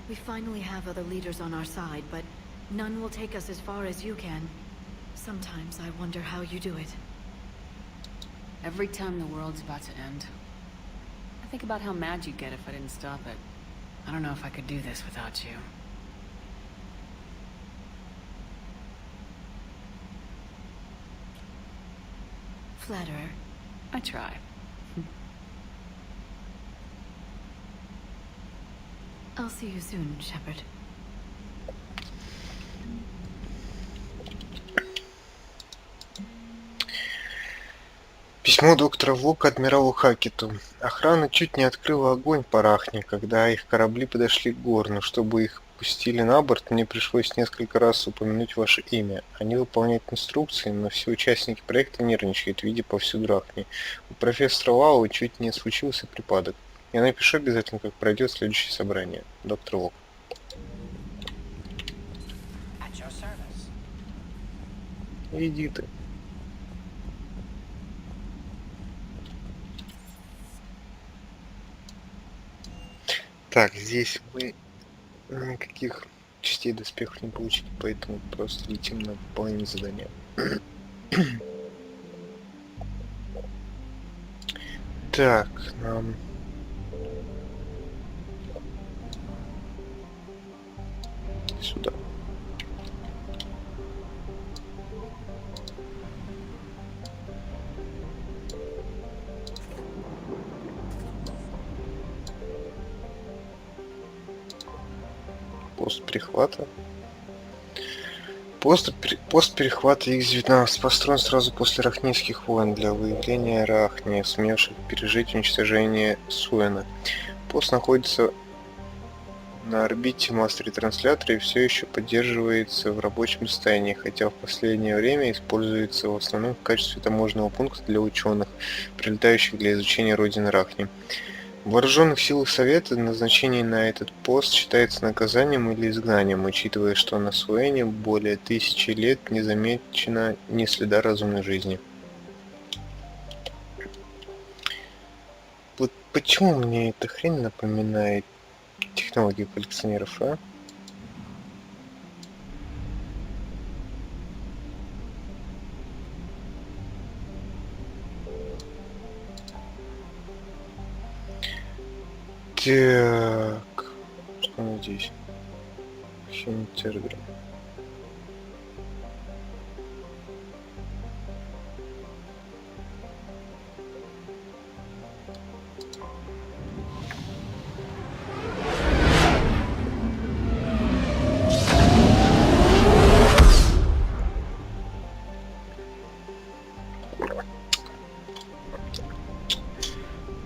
We finally have other leaders on our side, but none will take us as far as you can. Sometimes I wonder how you do it. Every time the world's about to end, I think about how mad you'd get if I didn't stop it. I don't know if I could do this without you. Flatterer. I try. I'll see you soon, Shepard. Письмо доктора Вока адмиралу Хакету. Охрана чуть не открыла огонь по Рахне, когда их корабли подошли к Горну, чтобы их пустили на борт, мне пришлось несколько раз упомянуть ваше имя. Они выполняют инструкции, но все участники проекта нервничают, видя повсюду Рахни. У профессора Лау чуть не случился припадок. Я напишу обязательно, как пройдет следующее собрание. Доктор Лок. Иди ты. Так, здесь мы никаких частей доспехов не получили, поэтому просто летим на выполнение задания. Так, нам... Сюда. Пост перехвата. Пост перехвата X-19 построен сразу после Рахнийских войн для выявления Рахни, сумевших пережить уничтожение Суэна. Пост находится на орбите масс-ретранслятора и все еще поддерживается в рабочем состоянии, хотя в последнее время используется в основном в качестве таможенного пункта для ученых, прилетающих для изучения родины Рахни. В вооруженных силах Совета назначение на этот пост считается наказанием или изгнанием, учитывая, что на Суэне более 1000 лет не замечено ни следа разумной жизни. Вот почему мне эта хрень напоминает технологию коллекционеров, а? Так, что у нас здесь? Химтерграм.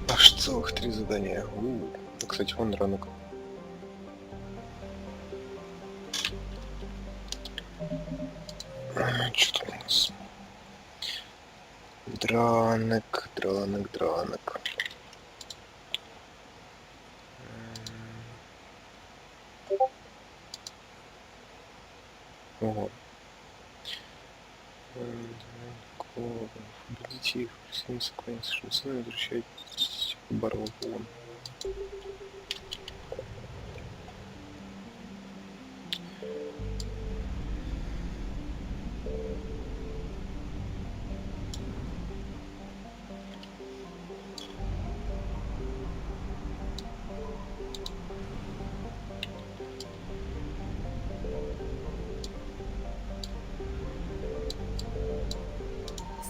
Аж целых 3 задания. Кстати, вон ранок. Что там у нас? Дранок. Ого. Победите их, присоединиться к войне с шансом, возвращайтесь в Барвон.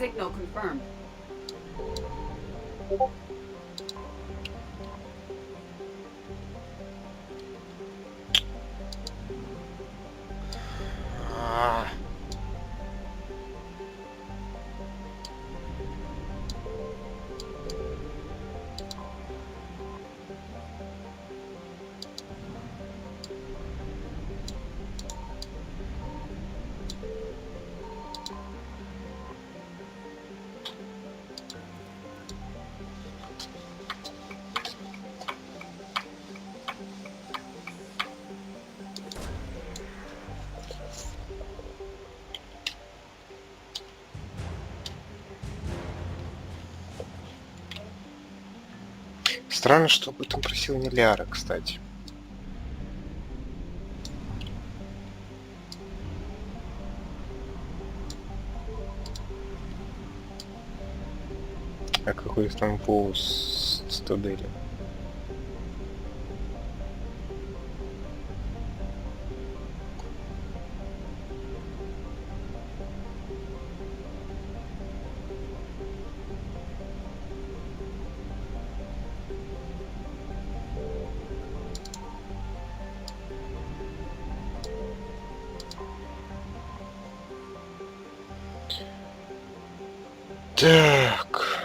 Signal confirmed. Странно, что об этом просил не Ляра, кстати. А какой там по стадели? Так.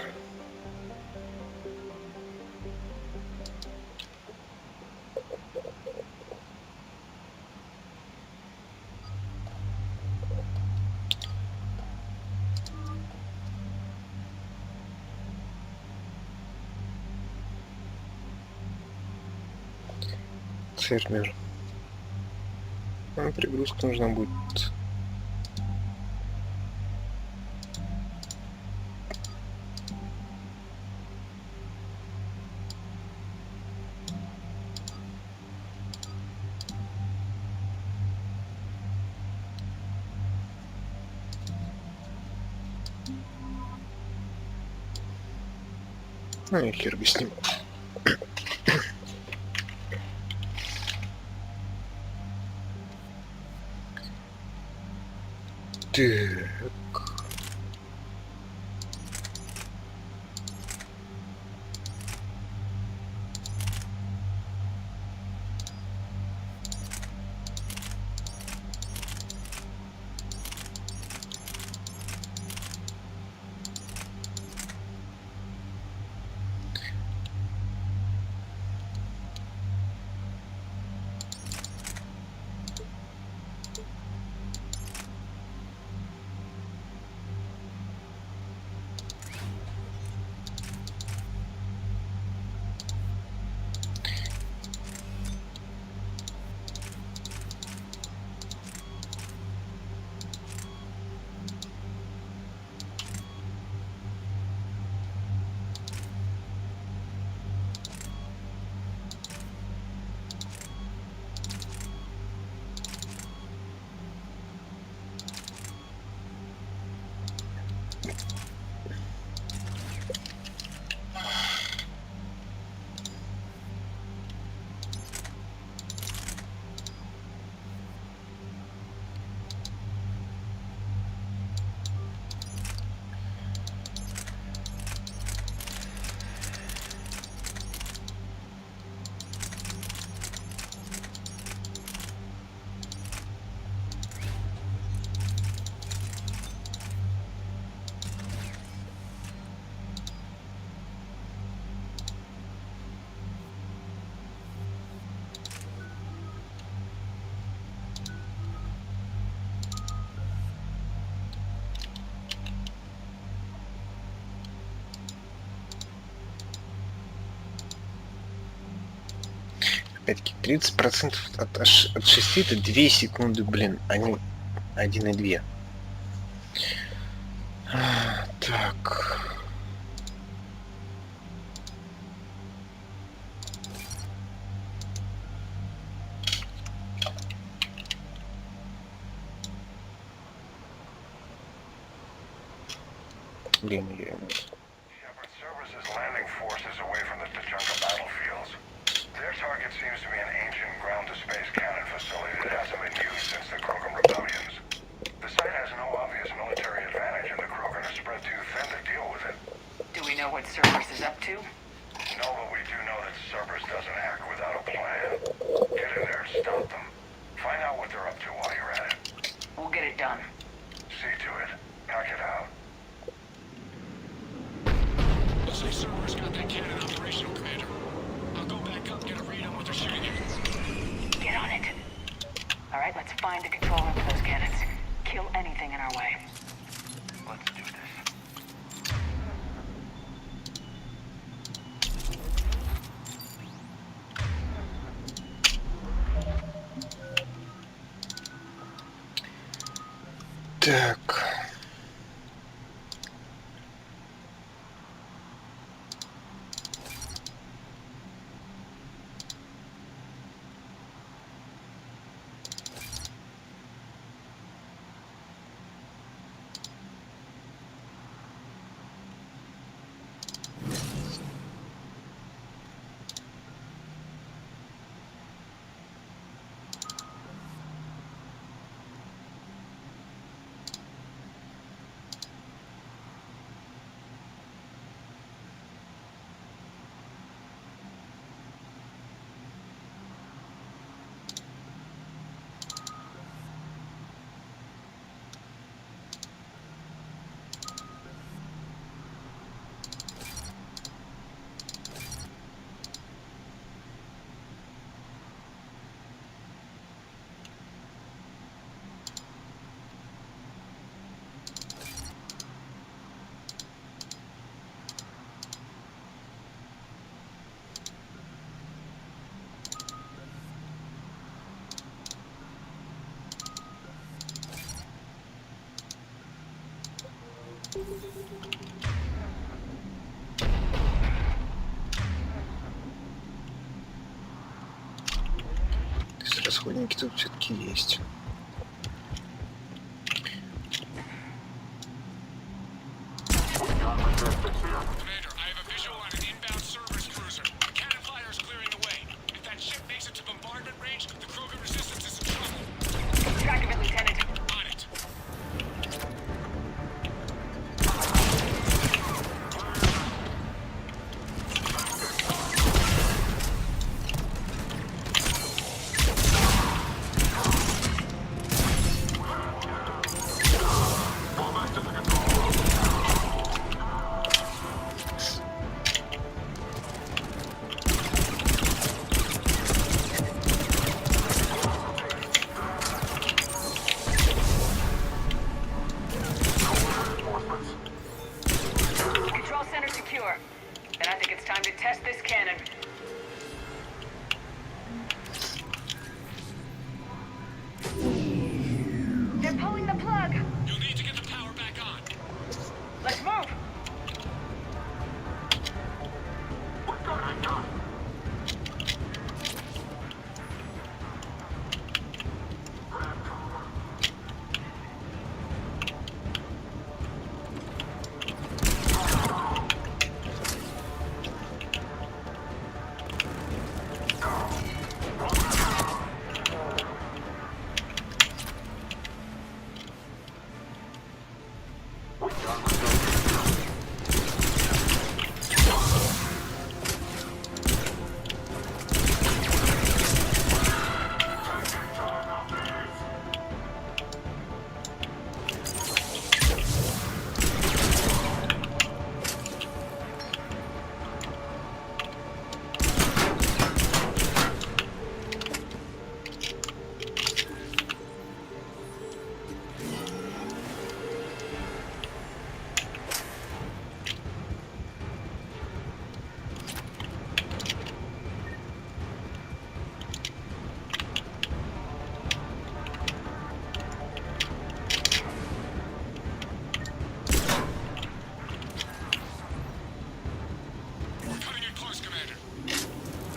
сервер. Нам перегрузка нужна будет. Ну и хер бы с ним. Так. Опять-таки 30% от 6 это 2 секунды, блин, а не 1,2. Так. Блин, я... Shepard services landing forces away from the Tachanka battlefields. Their target seems to be an ancient ground-to-space cannon facility that hasn't been used since the Krogan rebellions. The site has no obvious military advantage, and the Krogan are spread too thin to deal with it. Do we know what Cerberus is up to? No, but we do know that Cerberus doesn't act without a plan. Get in there and stop them. Find out what they're up to while you're at it. We'll get it done. See to it. Knock it out. Looks like Cerberus got that cannon operational, Commander. I'll go back up and get a read on what they're shooting at. Get on it. All right, let's find the control room for those cannons. Kill anything in our way. Let's do this. Так. То есть расходники тут все-таки есть. Commander, I have a visual on an inbound Cerberus cruiser. The cannon fire is clearing the way. If that ship makes it to bombardment range, the Krogan resistance is in trouble. Keep track of it, Lieutenant. On it. Control center secure. Then I think it's time to test this cannon. They're pulling the plug. You'll need to get the power back on. Let's move.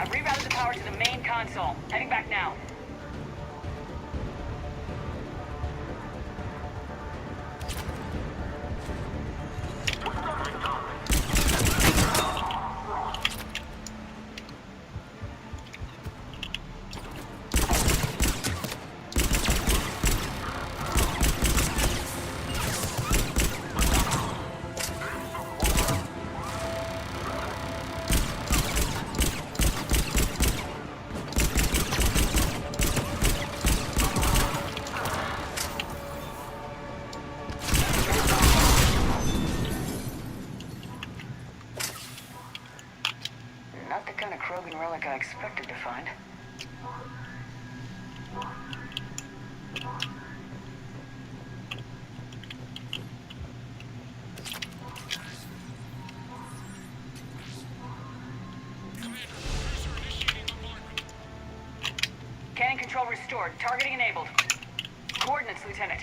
I've rerouted the power to the main console. Heading back now. Not the kind of Krogan relic I expected to find. Cannon control restored. Targeting enabled. Coordinates, Lieutenant.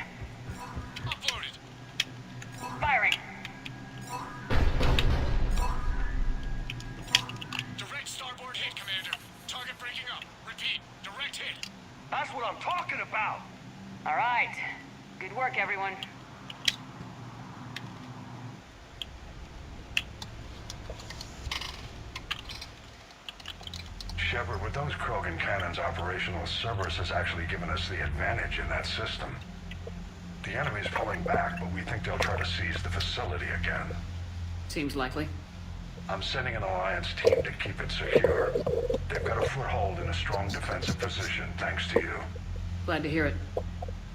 Uploaded. Firing. Direct starboard hit, Commander. Target breaking up. Repeat. Direct hit. That's what I'm talking about! All right. Good work, everyone. Shepard, with those Krogan cannons operational, Cerberus has actually given us the advantage in that system. The enemy's pulling back, but we think they'll try to seize the facility again. Seems likely. I'm sending an Alliance team to keep it secure. They've got a foothold in a strong defensive position, thanks to you. Glad to hear it.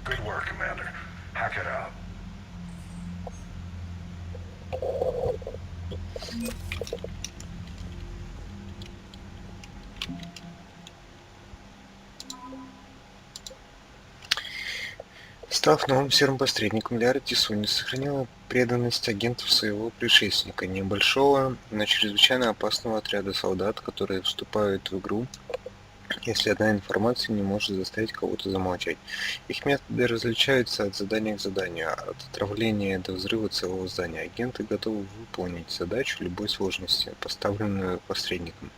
Good work, Commander. Hack it out. Став новым серым посредником, Лярти Суни сохранила преданность агентов своего предшественника, небольшого, но чрезвычайно опасного отряда солдат, которые вступают в игру если одна информация не может заставить кого-то замолчать. Их методы различаются от задания к заданию, от отравления до взрыва целого здания. Агенты готовы выполнить задачу любой сложности, поставленную посредником.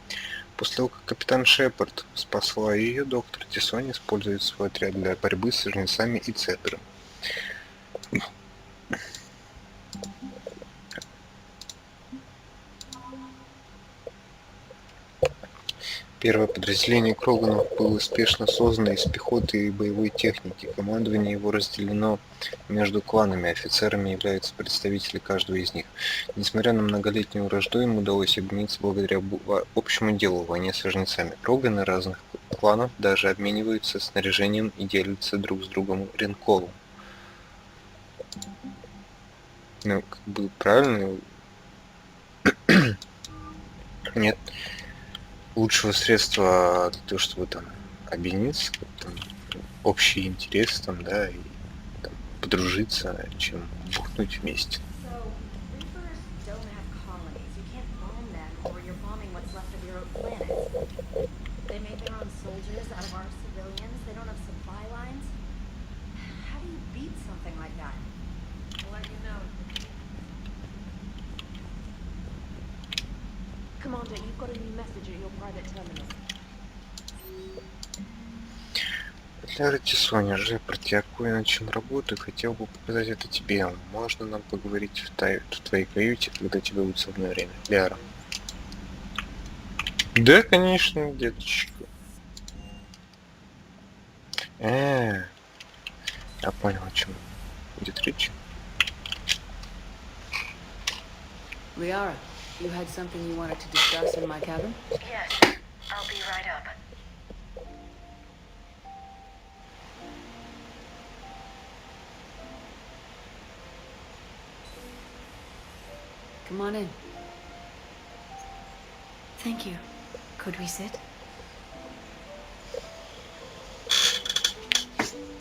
После того, как капитан Шепард спасла ее, доктор Тисон использует свой отряд для борьбы с жнецами и цедром. Первое подразделение Кроганов было успешно создано из пехоты и боевой техники. Командование его разделено между кланами, офицерами являются представители каждого из них. Несмотря на многолетнюю вражду, им удалось объединиться благодаря общему делу — войне с жнецами. Кроганы разных кланов даже обмениваются снаряжением и делятся друг с другом ренколом. Ну, как бы правильно. Нет лучшего средства для того, чтобы там объединиться, там, общие интересы, там, да, и там, подружиться, чем бухнуть вместе. So, Reapers don't have colonies. You can't bomb them, or you're bombing what's left of your own planet. They make their own soldiers out of our civilians. They don't have supply lines. How do you beat something like that? I'll let you know. Commander, you've got a new message at your private terminal. Здравствуйте, Соня. Шепард, я кое над чем работаю, хотел бы показать это тебе. Можно нам поговорить в твоей каюте, когда тебе будет свободное время? Ляра. Да, конечно, деточка. Я понял, о чем идет речь. Liara, you had something you wanted to discuss in my cabin? Yes, I'll be right up. Come on in. Thank you. Could we sit?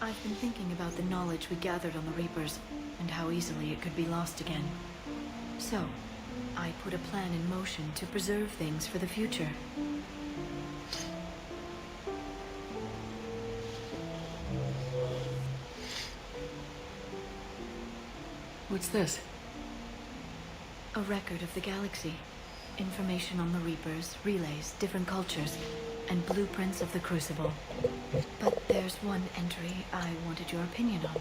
I've been thinking about the knowledge we gathered on the Reapers, and how easily it could be lost again. So, I put a plan in motion to preserve things for the future. What's this? A record of the galaxy. Information on the Reapers, relays, different cultures, and blueprints of the Crucible. But there's one entry I wanted your opinion on.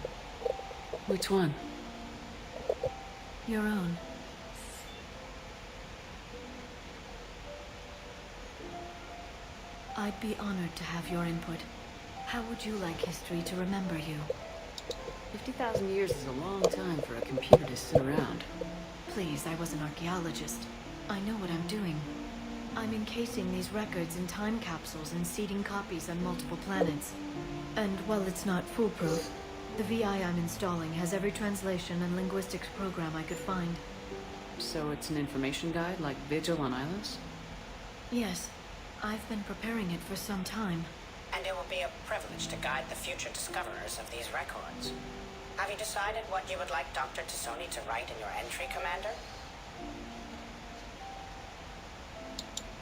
Which one? Your own. I'd be honored to have your input. How would you like history to remember you? 50,000 years is a long time for a computer to sit around. Please, I was an archaeologist. I know what I'm doing. I'm encasing these records in time capsules and seeding copies on multiple planets. And while it's not foolproof, the VI I'm installing has every translation and linguistics program I could find. So it's an information guide like Vigil on Islas? Yes. I've been preparing it for some time. And it will be a privilege to guide the future discoverers of these records. Have you decided what you would like Dr. Tassoni to write in your entry, Commander?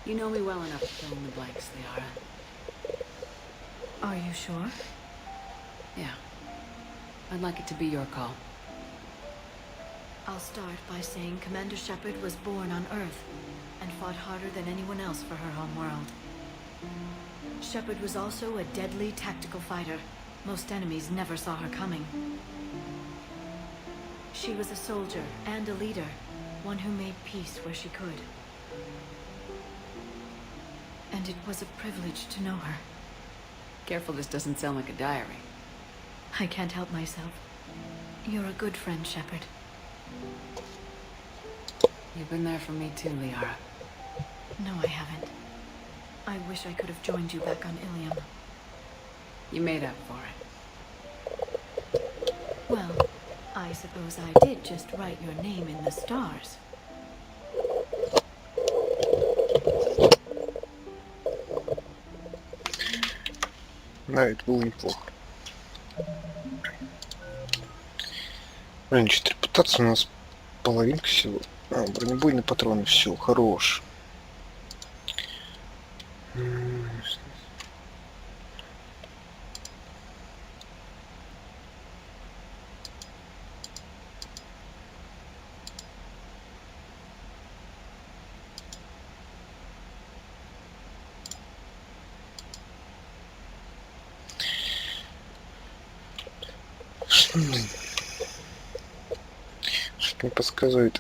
You know me well enough to fill in the blanks, Liara. Are you sure? Yeah. I'd like it to be your call. I'll start by saying Commander Shepard was born on Earth and fought harder than anyone else for her home world. Shepard was also a deadly tactical fighter. Most enemies never saw her coming. She was a soldier and a leader, one who made peace where she could. And it was a privilege to know her. Careful, this doesn't sound like a diary. I can't help myself. You're a good friend, Shepard. You've been there for me too, Liara. No, I haven't. I wish I could have joined you back on Ilium. You made up for it. Well, I suppose I did just write your name in the stars. Да, это было неплохо. Блин, что-то репутация у нас половинка всего. Бронебойные патроны, все, хорош. Что-то мне подсказывает,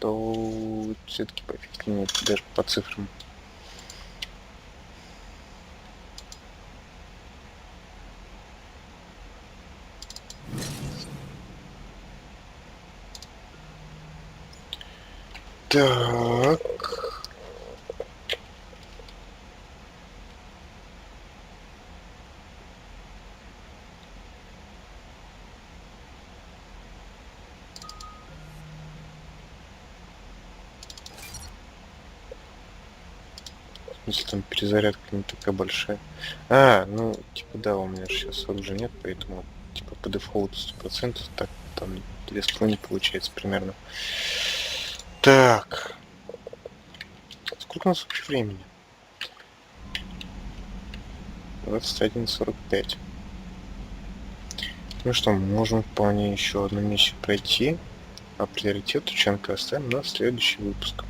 что все-таки пофиг даже по цифрам. Так. Если там перезарядка не такая большая. Ну, типа, да, у меня же сейчас оружия нет, поэтому, типа, по дефолту 100%, так, там, 2,5 получается примерно. Так. Сколько у нас вообще времени? 21:45. Ну что, мы можем вполне еще одну миссию пройти, а приоритет Ученко оставим на следующий выпуск.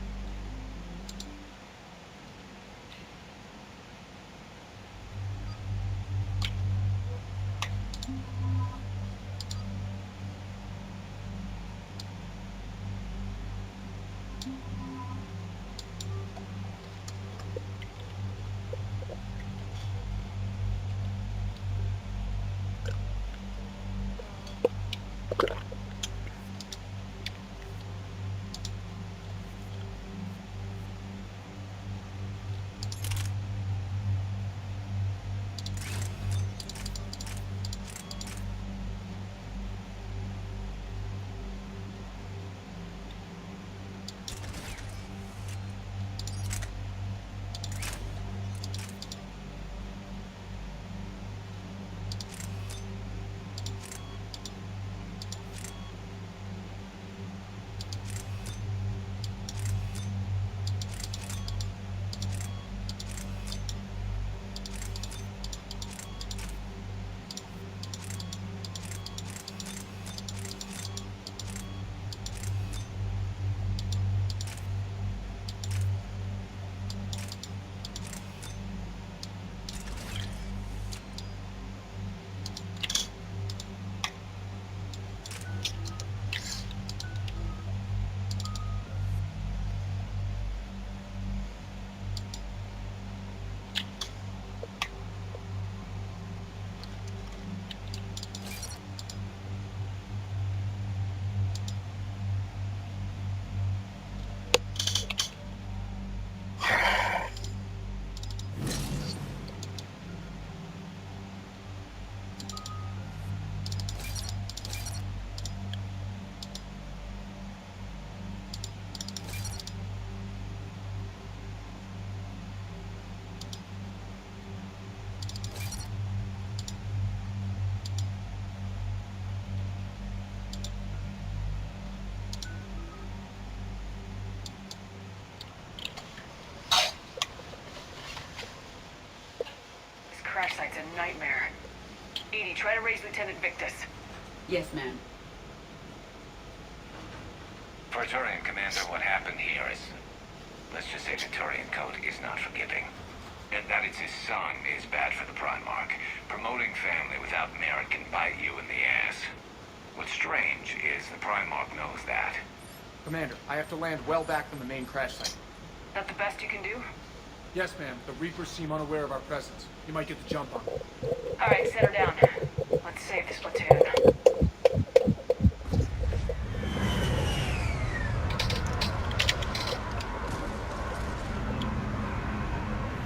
Crash site's a nightmare. Edie, try to raise Lieutenant Victus. Yes, ma'am. Praetorian Commander, what happened here is... Let's just say Praetorian Code is not forgiving. And that it's his son is bad for the Primarch. Promoting family without merit can bite you in the ass. What's strange is the Primarch knows that. Commander, I have to land well back from the main crash site. That the best you can do? Yes, ma'am. The Reapers seem unaware of our presence. You might get the jump on them. Alright, set her down. Let's save this platoon.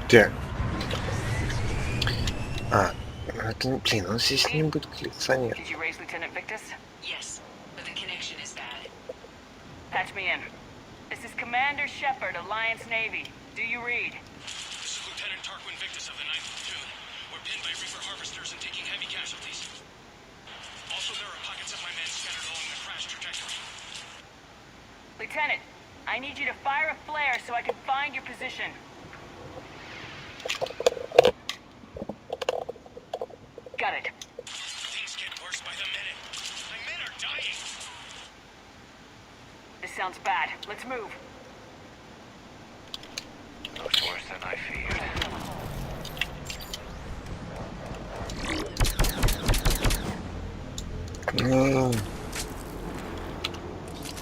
Так. Это, блин, он здесь не будет коллекционер. Did you raise Lieutenant Victus? Yes, but the connection is bad. Patch me in. This is Commander Shepard, Alliance Navy. Do you read? This is Lieutenant Tarquin Victus of the 9th Platoon. We're pinned by Reaper harvesters and taking heavy casualties. Also, there are pockets of my men scattered along the crash trajectory. Lieutenant, I need you to fire a flare so I can find your position. Got it. Things get worse by the minute. My men are dying. This sounds bad. Let's move. Looks worse than I feared.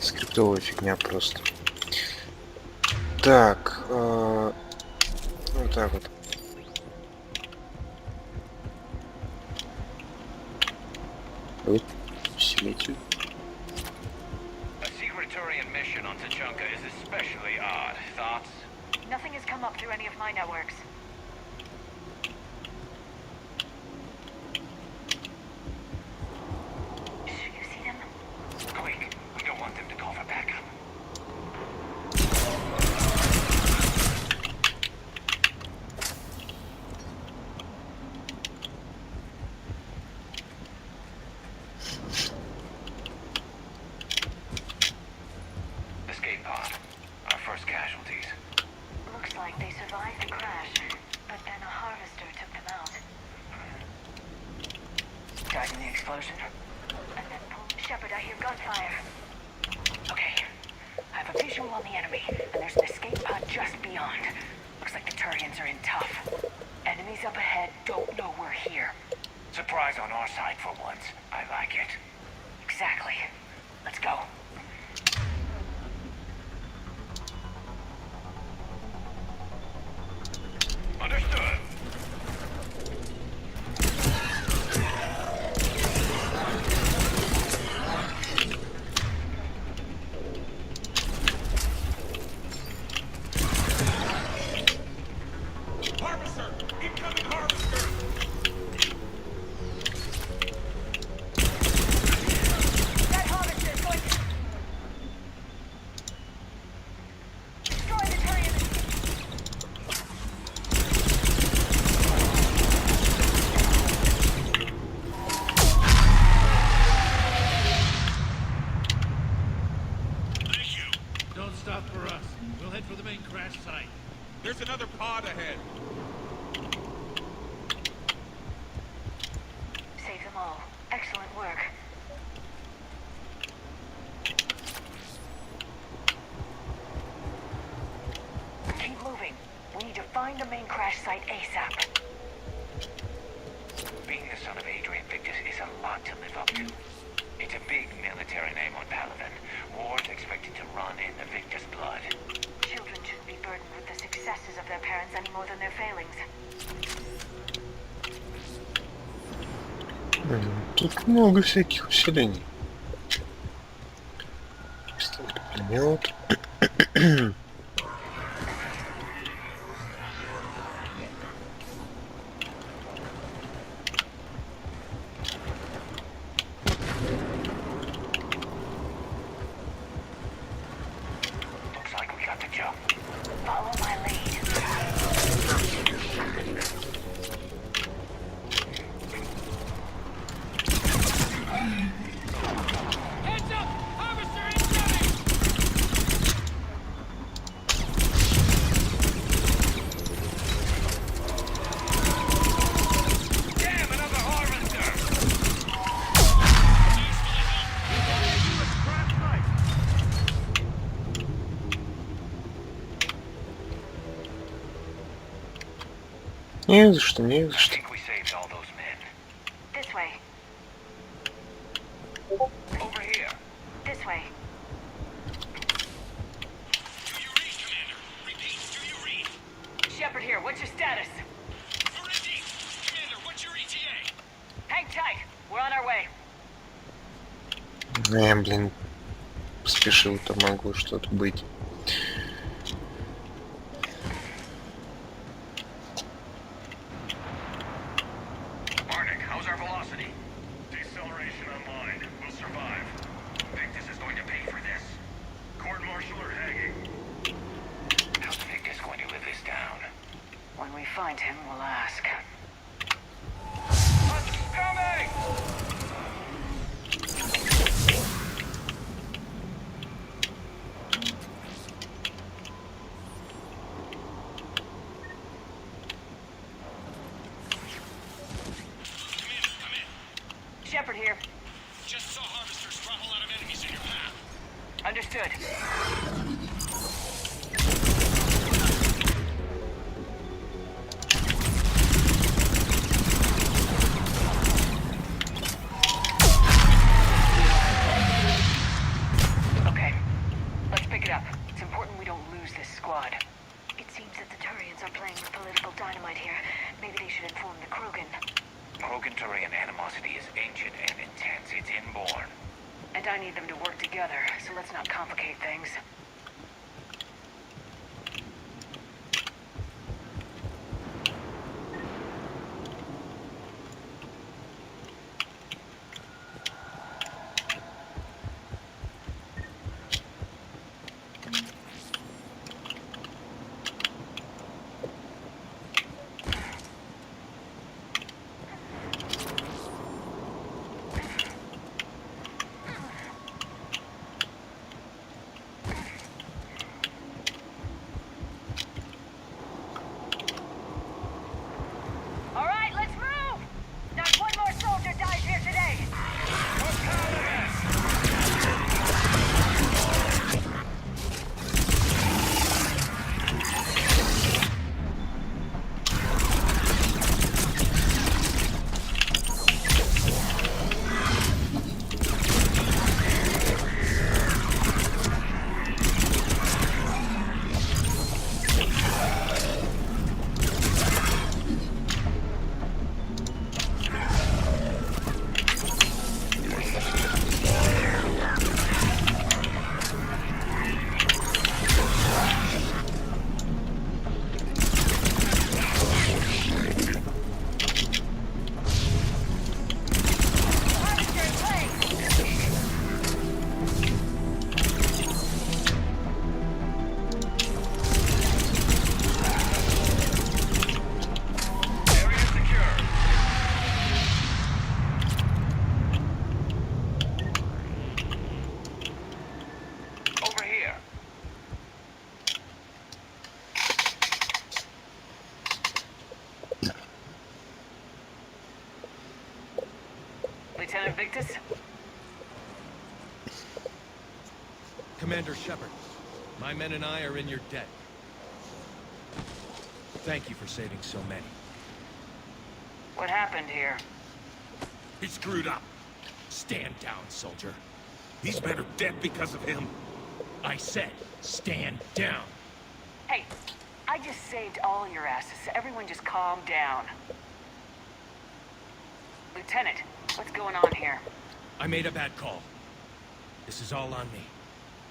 Скриптовая фигня просто. Так, вот так вот. Усилитель. A secret Turian mission on Tachanka is especially odd. Thoughts? Nothing has come up through any of my networks. You see them? Quick, we don't want them to call for backup. Escape pod. Our first casualties. Looks like they survived the crash, but then a harvester took them out. Died in the explosion. Shepard, I hear gunfire. Okay. I have a visual on the enemy, and there's an escape pod just beyond. Looks like the Turians are in tough. Enemies up ahead don't know we're here. Surprise on our side for once. I like it. Exactly. Let's go. Understood. Harvester! Incoming harvester! That harvester is going to destroy the Turian. Thank you. Don't stop for us. We'll head for the main crash site. There's another pod ahead. Save them all. Excellent work. Keep moving. We need to find the main crash site ASAP. Being the son of Adrian Victus is a lot to live up to. It's a big military name on Palaven. War's expected to run in the Victus blood. Children shouldn't be burdened with the successes of their parents any more than their failings. Тут много всяких усилений. Пулемет. Looks like we got the jump. Follow my lead. Heads up! Harvester incoming! Damn, another harvester! Не за что, не за I что. think we saved all those men. This way. Over here. This way. Do you read, Commander? Repeat, do you read? Shepard here, what's your status? Repeat! Commander, what's your ETA? Hang tight. We're on our way. Я, блин, спешил-то могло что-то быть. Arctic, how's our velocity? Deceleration online. We'll survive. Victus is going to pay for this. Court-martial or hanging? How's Victus going to live this down? When we find him, we'll ask. What's coming? Commander, come in. Shepard here. Just saw harvesters drop a lot of enemies in your path. Understood. And I need them to work together, so let's not complicate things. Lieutenant Victus? Commander Shepard, my men and I are in your debt. Thank you for saving so many. What happened here? He screwed up. Stand down, soldier. These men are dead because of him. I said, stand down. Hey, I just saved all your asses, so everyone just calm down. Lieutenant, what's going on here? I made a bad call. This is all on me.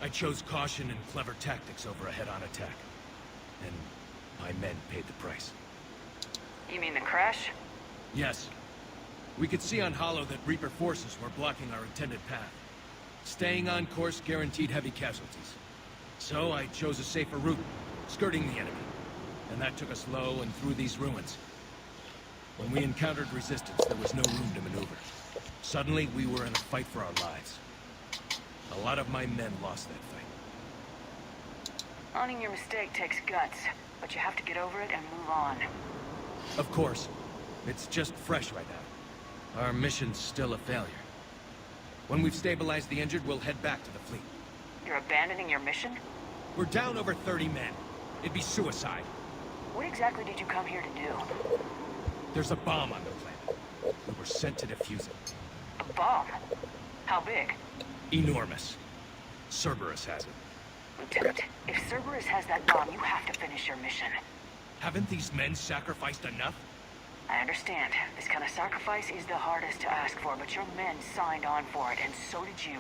I chose caution and clever tactics over a head-on attack. And my men paid the price. You mean the crash? Yes. We could see on Hollow that Reaper forces were blocking our intended path. Staying on course guaranteed heavy casualties. So I chose a safer route, skirting the enemy. And that took us low and through these ruins. When we encountered resistance, there was no room to maneuver. Suddenly, we were in a fight for our lives. A lot of my men lost that fight. Owning your mistake takes guts, but you have to get over it and move on. Of course. It's just fresh right now. Our mission's still a failure. When we've stabilized the injured, we'll head back to the fleet. You're abandoning your mission? We're down over 30 men. It'd be suicide. What exactly did you come here to do? There's a bomb on the planet. We were sent to defuse it. A bomb? How big? Enormous. Cerberus has it. Lieutenant, if Cerberus has that bomb, you have to finish your mission. Haven't these men sacrificed enough? I understand. This kind of sacrifice is the hardest to ask for, but your men signed on for it, and so did you.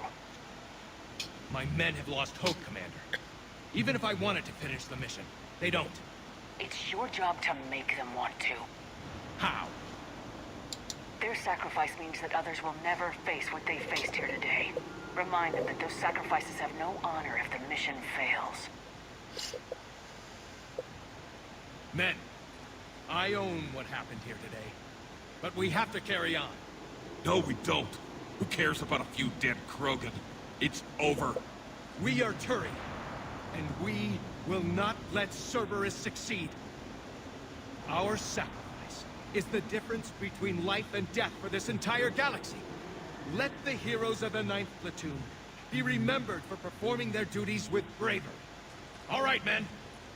My men have lost hope, Commander. Even if I wanted to finish the mission, they don't. It's your job to make them want to. How? Their sacrifice means that others will never face what they faced here today. Remind them that those sacrifices have no honor if the mission fails. Men, I own what happened here today. But we have to carry on. No, we don't. Who cares about a few dead Krogan? It's over. We are Turian, and we will not let Cerberus succeed. Our sacrifice is the difference between life and death for this entire galaxy. Let the heroes of the 9th Platoon be remembered for performing their duties with bravery. All right, men.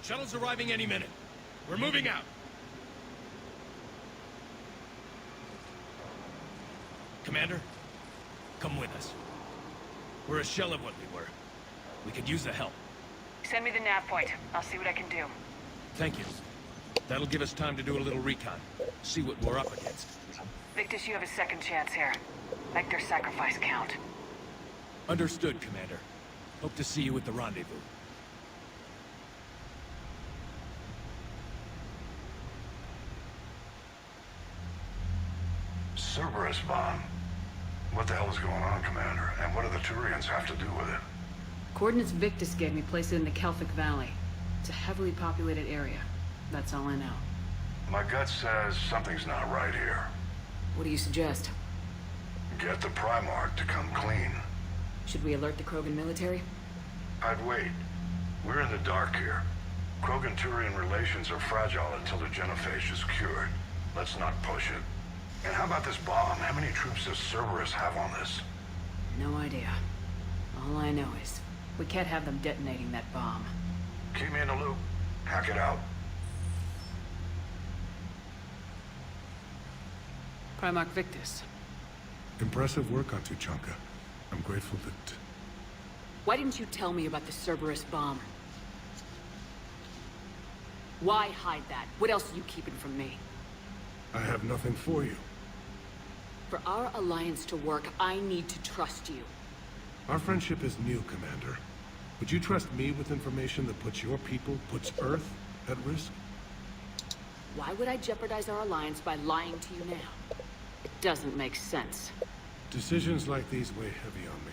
Shuttle's arriving any minute. We're moving out. Commander, come with us. We're a shell of what we were. We could use the help. Send me the nav point. I'll see what I can do. Thank you. That'll give us time to do a little recon. See what we're up against. Victus, you have a second chance here. Make their sacrifice count. Understood, Commander. Hope to see you at the rendezvous. Cerberus bomb. What the hell is going on, Commander? And what do the Turians have to do with it? Coordinates Victus gave me place it in the Kelphic Valley. It's a heavily populated area. That's all I know. My gut says something's not right here. What do you suggest? Get the Primarch to come clean. Should we alert the Krogan military? I'd wait. We're in the dark here. Krogan-Turian relations are fragile until the genophage is cured. Let's not push it. And how about this bomb? How many troops does Cerberus have on this? No idea. All I know is, we can't have them detonating that bomb. Keep me in the loop. Hack it out. Primarch Victus. Impressive work on Tuchanka. I'm grateful that... Why didn't you tell me about the Cerberus bomb? Why hide that? What else are you keeping from me? I have nothing for you. For our alliance to work, I need to trust you. Our friendship is new, Commander. Would you trust me with information that puts your people, puts Earth, at risk? Why would I jeopardize our alliance by lying to you now? It doesn't make sense. Decisions like these weigh heavy on me.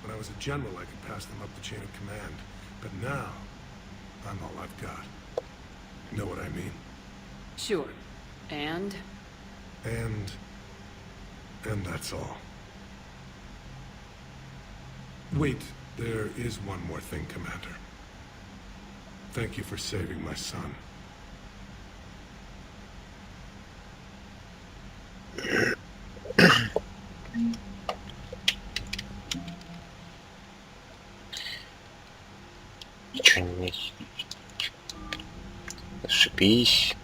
When I was a general, I could pass them up the chain of command. But now, I'm all I've got. Know what I mean? Sure. And that's all. Wait, there is one more thing, Commander. Thank you for saving my son. Ничего не... Ошибись.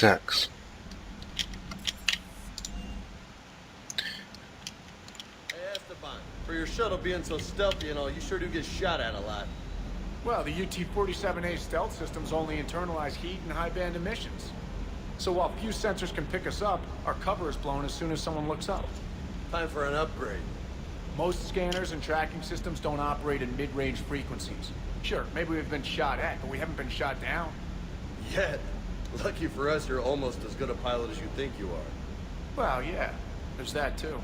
Такс. Hey, Esteban, for your shuttle being so stealthy and all, you sure do get shot at a lot. Well, the UT-47A stealth systems only internalize heat and high-band emissions. So while few sensors can pick us up, our cover is blown as soon as someone looks up. Time for an upgrade. Most scanners and tracking systems don't operate in mid-range frequencies. Sure, maybe we've been shot at, but we haven't been shot down. Yet. Lucky for us, you're almost as good a pilot as you think you are. Well, yeah. There's that, too.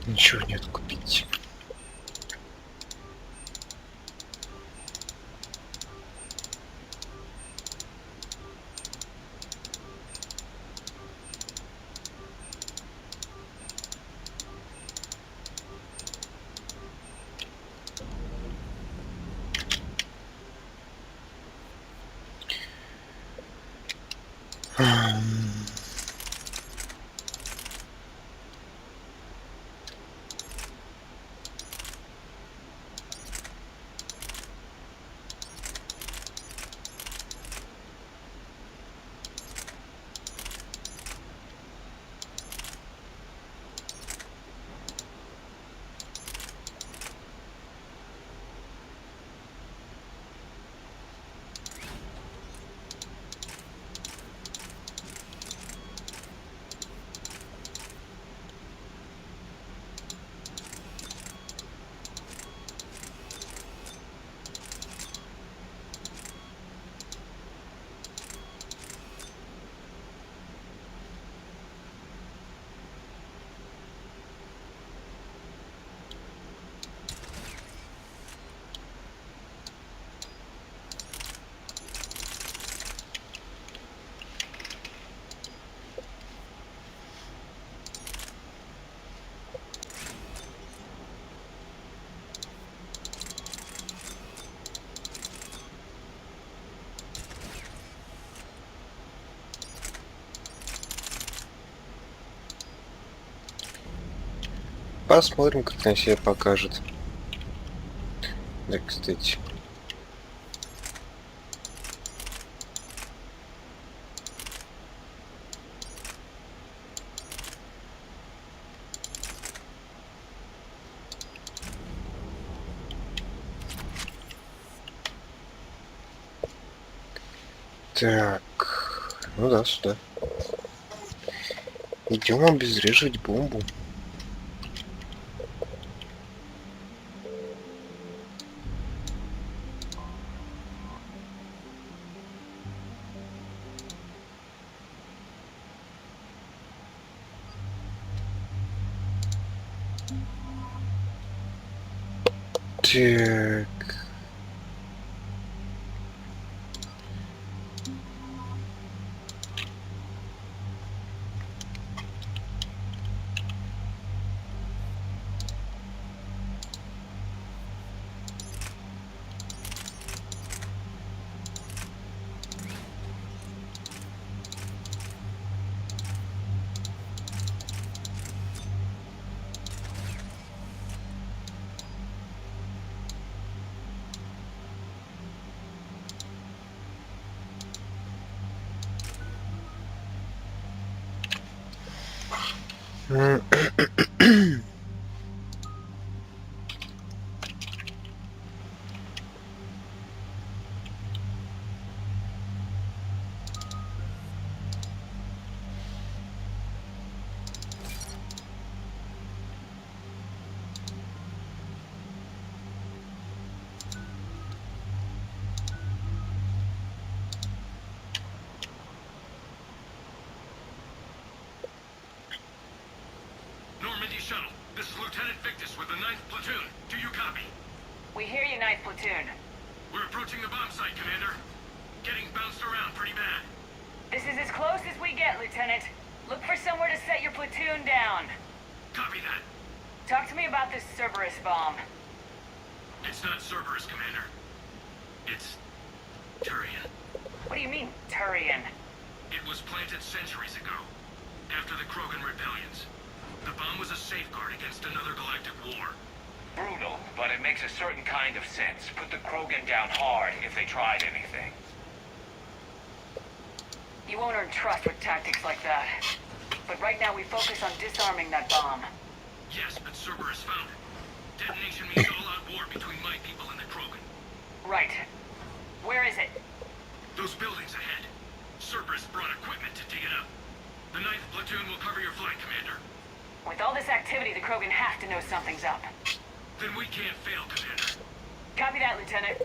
Ничего нет купить. Посмотрим, как он себя покажет. Да, кстати. Так, ну да, сюда. Идем обезвреживать бомбу. Так. Normandy shuttle. This is Lieutenant Victus with the 9th Platoon. Do you copy? We hear you, 9th Platoon. We're approaching the bomb site, Commander. Getting bounced around pretty bad. This is as close as we get, Lieutenant. Look for somewhere to set your platoon down. Copy that. Talk to me about this Cerberus bomb. It's not Cerberus, Commander. It's Turian. What do you mean, Turian? It was planted centuries ago, after the Krogan rebellions. The bomb was a safeguard against another galactic war. Brutal, but it makes a certain kind of sense. Put the Krogan down hard if they tried anything. You won't earn trust with tactics like that. But right now we focus on disarming that bomb. Yes, but Cerberus found it. Detonation means all-out war between my people and the Krogan. Right. Where is it? Those buildings ahead. Cerberus brought equipment to dig it up. The 9th Platoon will cover your flank, Commander. With all this activity, the Krogan have to know something's up. Then we can't fail, Commander. Copy that, Lieutenant.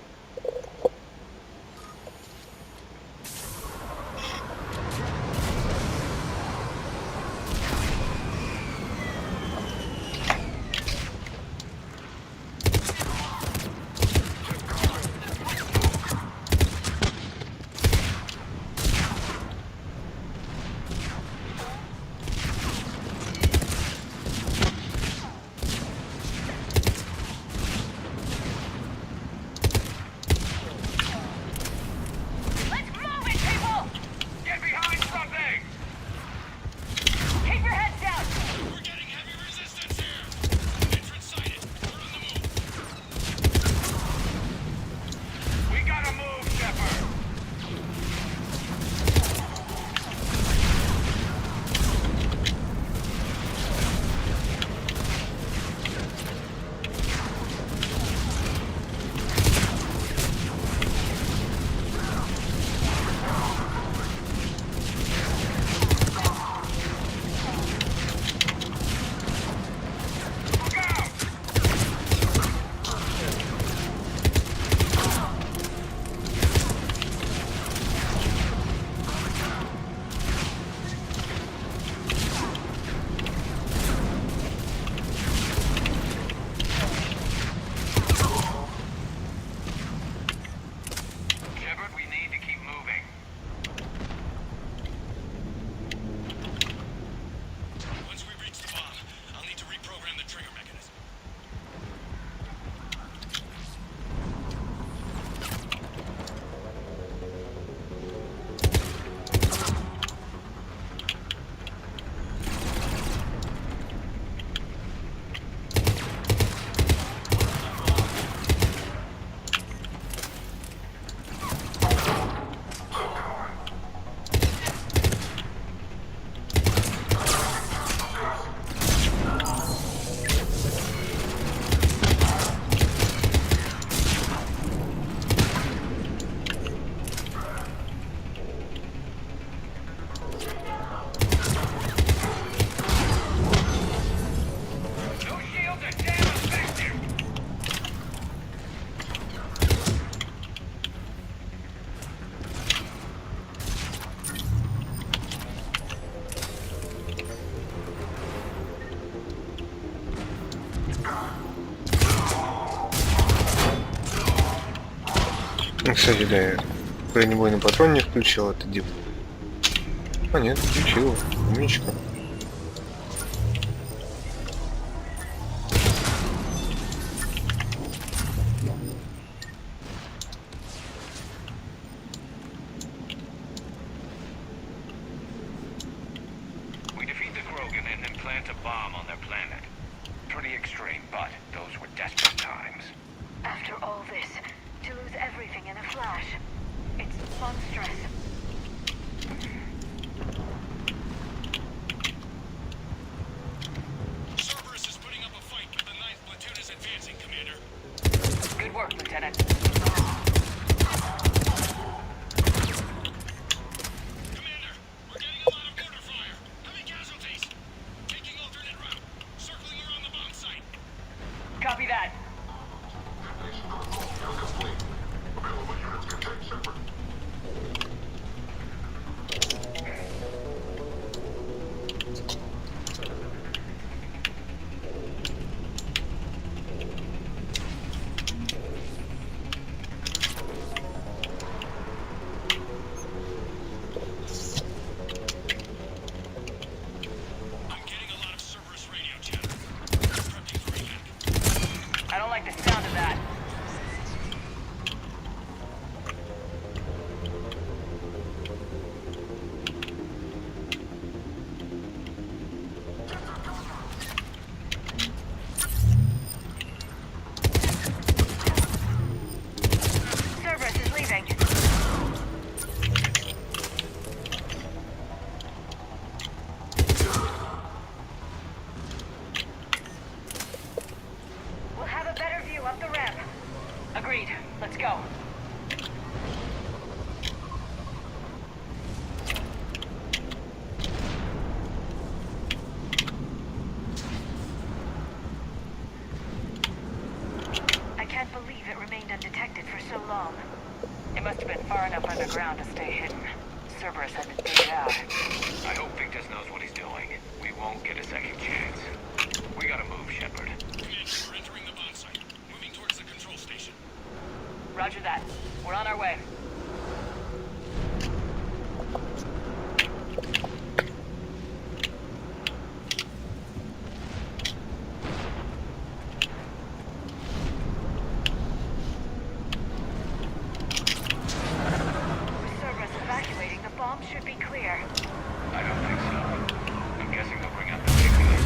Ну, кстати, да, я бронебойный патрон не включил, это дип. А нет, включил. Умничка. We defeat the Krogan and then plant a bomb on their planet. Pretty extreme, but those were desperate times. After all this, to lose everything in a flash, it's monstrous. Cerberus is putting up a fight, but the 9th platoon is advancing, Commander. Good work, Lieutenant. Commander, we're getting a lot of mortar fire. Heavy casualties. Taking alternate route. Circling around the bomb site. Copy that. I'm getting a lot of Cerberus radio chatter. Prepping for evac. I don't like the sound of that. Cerberus is leaving. We'll have a better view up the ramp. Agreed. Let's go. I can't believe it remained undetected for so long. It must have been far enough underground to stay hidden. Cerberus had to dig it out. I hope Victus knows what he's doing. We won't get a second chance. We gotta move, Shepard. Commander, we're entering the bomb site. Moving towards the control station. Roger that. We're on our way. With Cerberus evacuating, the bomb should be clear. I don't think so. I'm guessing they'll bring out the big guns.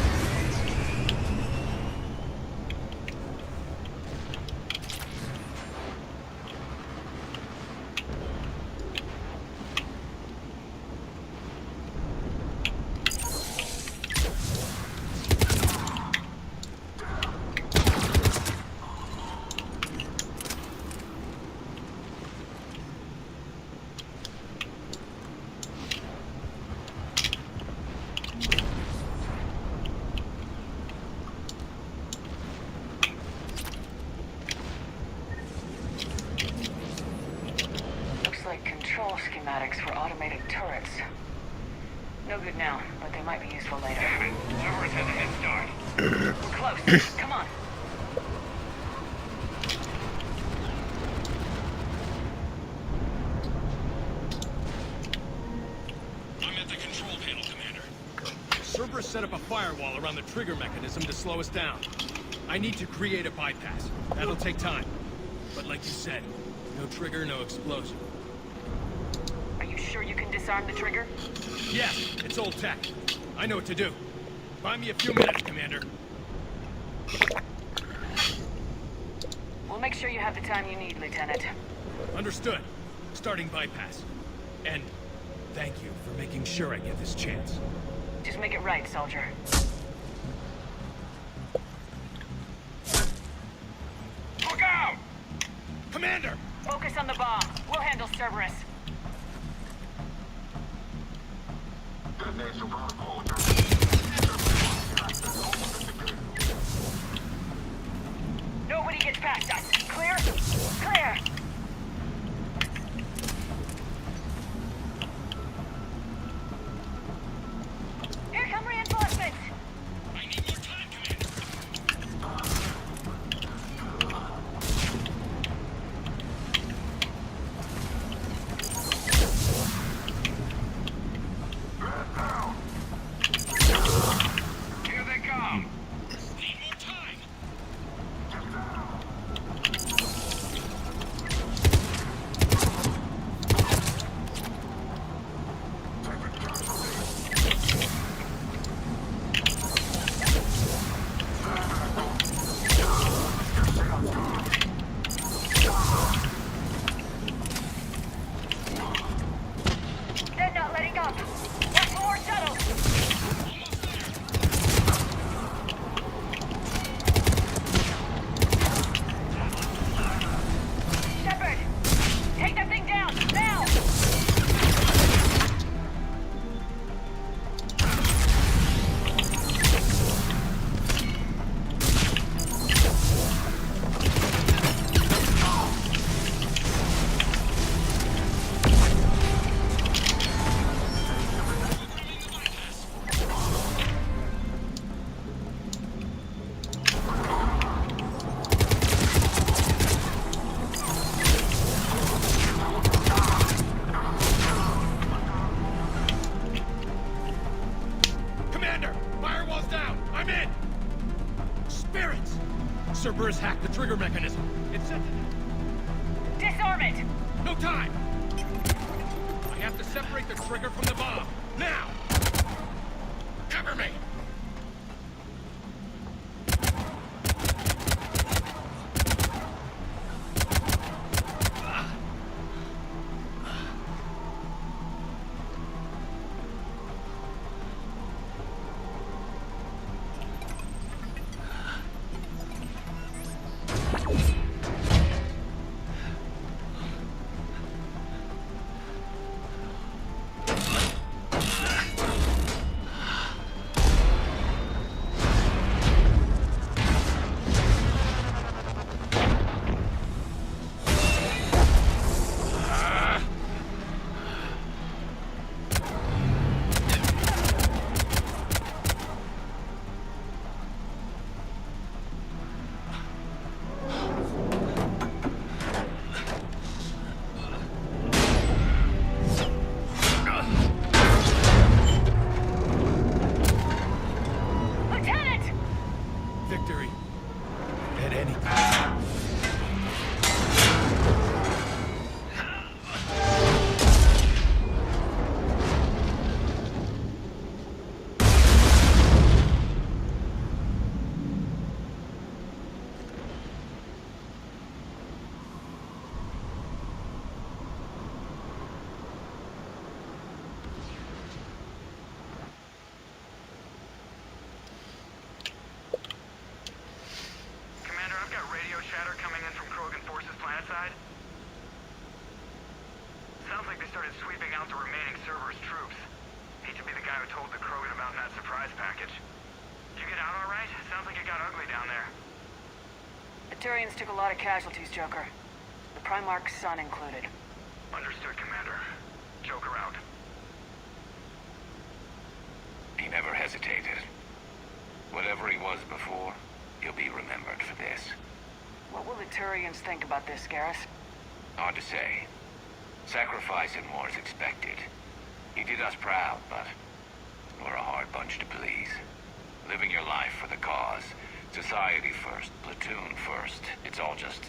Looks like control schematics for automated turrets. No good now, but they might be useful later. Damn it. Cerberus has a head start. We're close. Come on. I'm at the control panel, Commander. Cerberus set up a firewall around the trigger mechanism to slow us down. I need to create a bypass. That'll take time. But like you said, no trigger, no explosion. Are you sure you can disarm the trigger? Yes, it's old tech. I know what to do. Buy me a few minutes, Commander. We'll make sure you have the time you need, Lieutenant. Understood. Starting bypass. And thank you for making sure I get this chance. Just make it right, soldier. Look out! Commander! Focus on the bomb. We'll handle Cerberus. Nobody gets past us. Clear? Clear. Here come reinforcements! I need more time, Commander. Cerberus hacked the trigger mechanism. It sent it. Disarm it! No time! I have to separate the trigger from the bomb. Now! Cover me! Turians took a lot of casualties, Joker. The Primarch's son included. Understood, Commander. Joker out. He never hesitated. Whatever he was before, he'll be remembered for this. What will the Turians think about this, Garrus? Hard to say. Sacrifice in war is expected. He did us proud, but we're a hard bunch to please. Living your life for the cause. Society first, platoon first. It's all just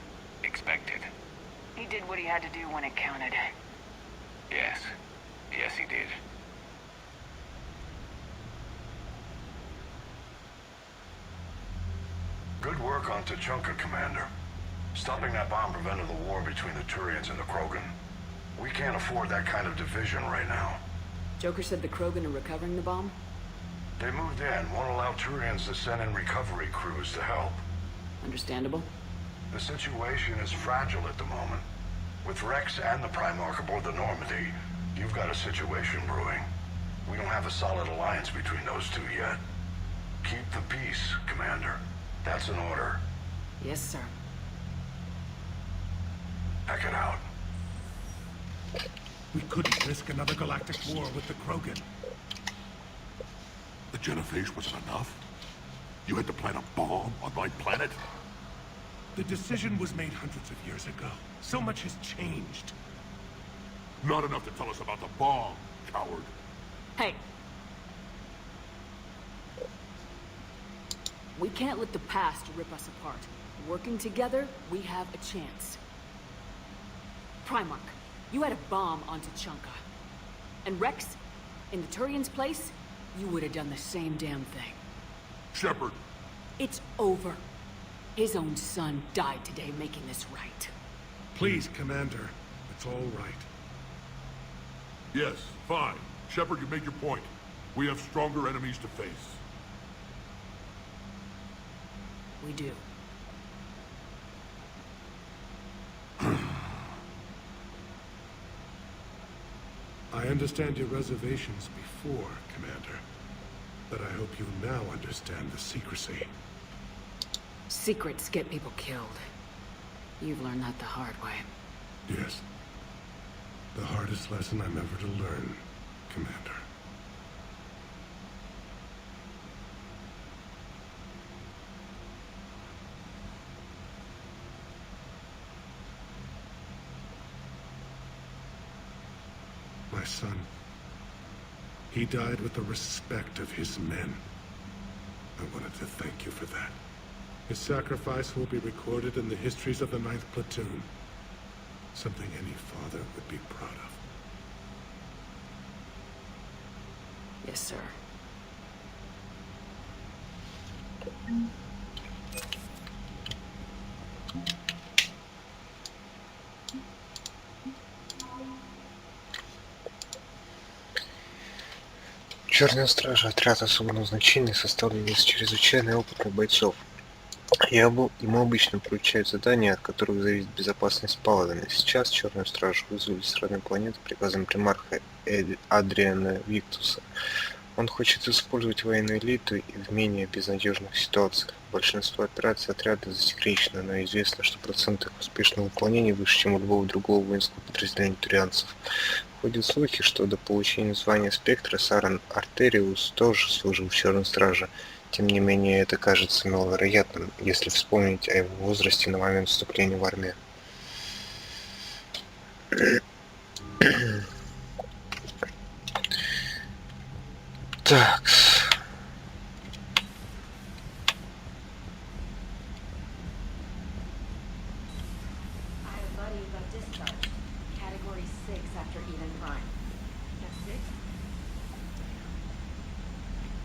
expected. He did what he had to do when it counted. Yes. Yes, he did. Good work on Tachanka, Commander. Stopping that bomb prevented the war between the Turians and the Krogan. We can't afford that kind of division right now. Joker said the Krogan are recovering the bomb? They moved in, won't allow Turians to send in recovery crews to help. Understandable. The situation is fragile at the moment. With Rex and the Primarch aboard the Normandy, you've got a situation brewing. We don't have a solid alliance between those two yet. Keep the peace, Commander. That's an order. Yes, sir. Pack it out. We couldn't risk another galactic war with the Krogan. The genophage wasn't enough? You had to plant a bomb on my planet? The decision was made hundreds of years ago. So much has changed. Not enough to tell us about the bomb, coward. Hey! We can't let the past rip us apart. Working together, we have a chance. Primarch, you had a bomb on Tachanka. And Rex, in the Turian's place, you would have done the same damn thing. Shepard! It's over. His own son died today making this right. Please, Commander. It's all right. Yes, fine. Shepard, you made your point. We have stronger enemies to face. We do. I understand your reservations before, Commander. But I hope you now understand the secrecy. Secrets get people killed. You've learned that the hard way. Yes. The hardest lesson I'm ever to learn, Commander. My son. He died with the respect of his men. I wanted to thank you for that. His sacrifice will be recorded in the histories of the 9th Platoon. Something any father would be proud of. Yes, sir. Черная стража — отряд особого назначения, составленный из чрезвычайно опытных бойцов. Ему обычно поручают задания, от которых зависит безопасность Паладина. Сейчас Черную стражу вызвали с родной планеты приказом примарха Адриана Виктуса. Он хочет использовать военную элиту и в менее безнадежных ситуациях. Большинство операций отряда засекречено, но известно, что процент их успешного выполнения выше, чем у любого другого воинского подразделения турианцев. Ходят слухи, что до получения звания Спектра Саран Артериус тоже служил в Черной страже. Тем не менее, это кажется маловероятным, если вспомнить о его возрасте на момент вступления в армию. Так. I have a buddy who got discharged. Category 6 after Eden Prime. That's 6?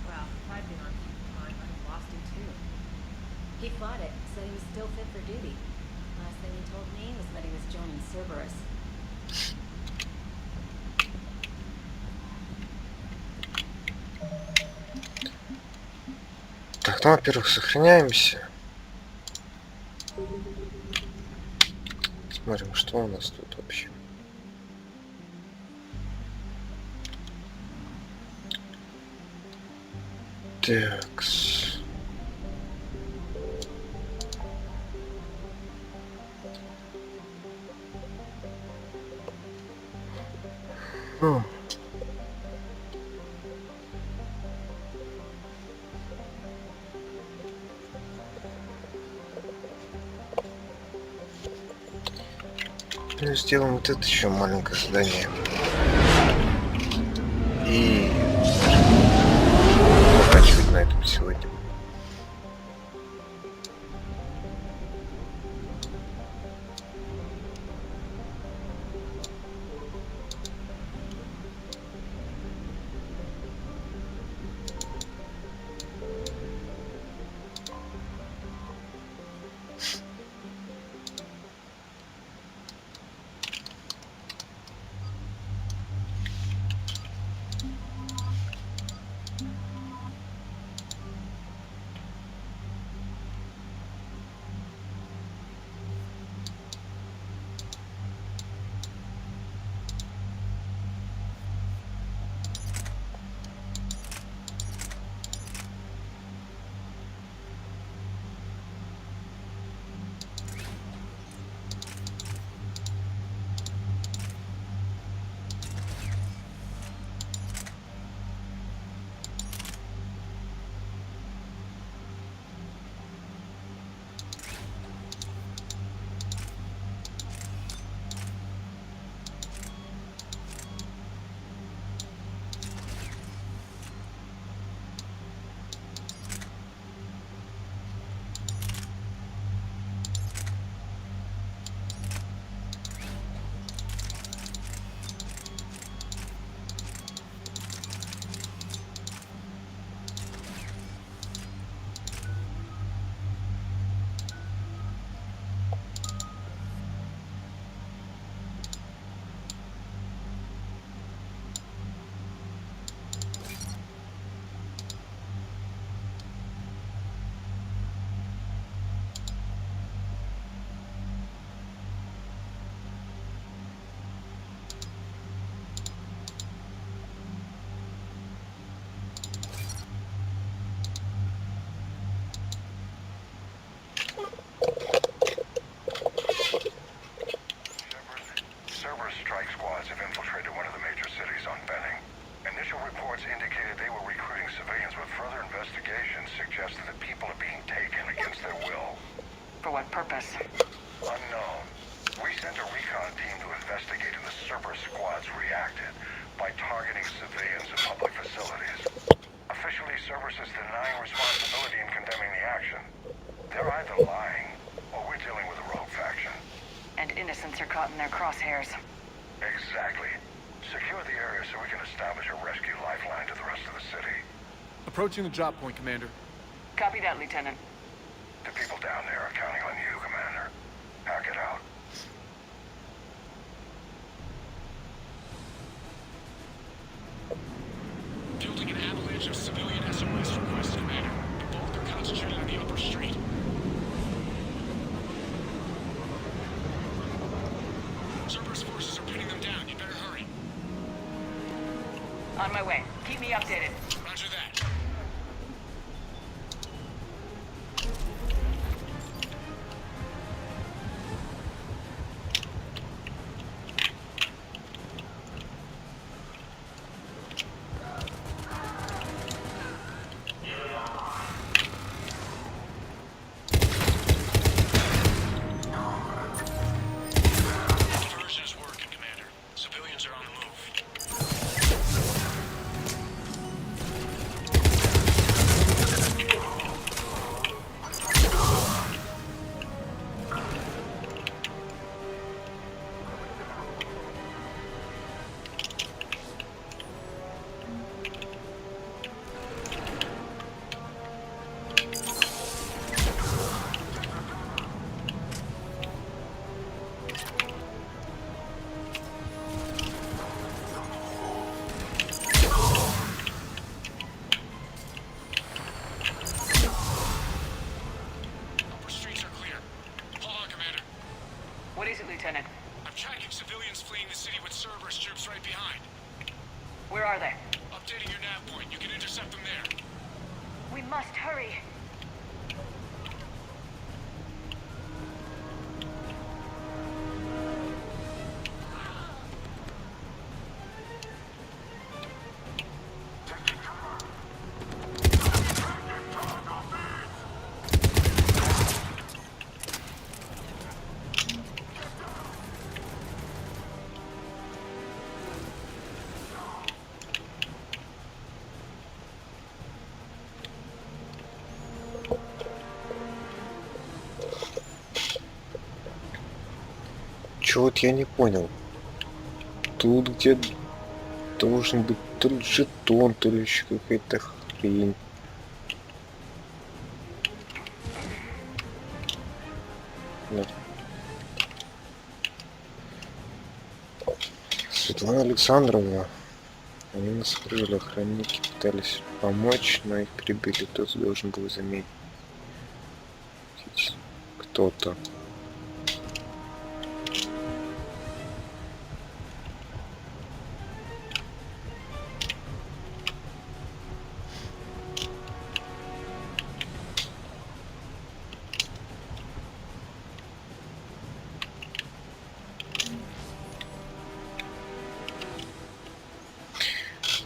Well, if I'd been on Prime, I'd have lost him too. He fought it, said he was still fit for duty. Last thing he told me was that he was joining Cerberus. Так, ну, во-первых, сохраняемся. Смотрим, что у нас тут вообще. Такс. Ну, сделаем вот это еще маленькое задание. И заканчивать на этом сегодня. For what purpose? Unknown. We sent a recon team to investigate and the Cerberus squads reacted by targeting civilians and public facilities. Officially, Cerberus is denying responsibility and condemning the action. They're either caught in their crosshairs. Exactly. Secure the area so we can establish a rescue lifeline to the rest of the city. Approaching the drop point, Commander. Copy that, Lieutenant. The people down there are counting on you, Commander. Hack it out. Fielding an avalanche of civilian SOS requests, Commander. The bulk are concentrated on the upper street. Cerberus forces are pinning them down. You better hurry. On my way. Keep me updated. Roger that. Diversion is working, Commander. Civilians are on the move. Upper streets are clear. Hold on, Commander. What is it, Lieutenant? I'm tracking civilians fleeing the city with Cerberus troops right behind. Where are they? Updating your nav point. You can intercept them there. We must hurry. Чё вот я не понял. Тут где должен быть то ли жетон, то ли еще какая-то хрень. Нет. Светлана Александровна. Они нас окружили, охранники пытались помочь, но их прибили. Кто-то должен был заметить. Кто-то.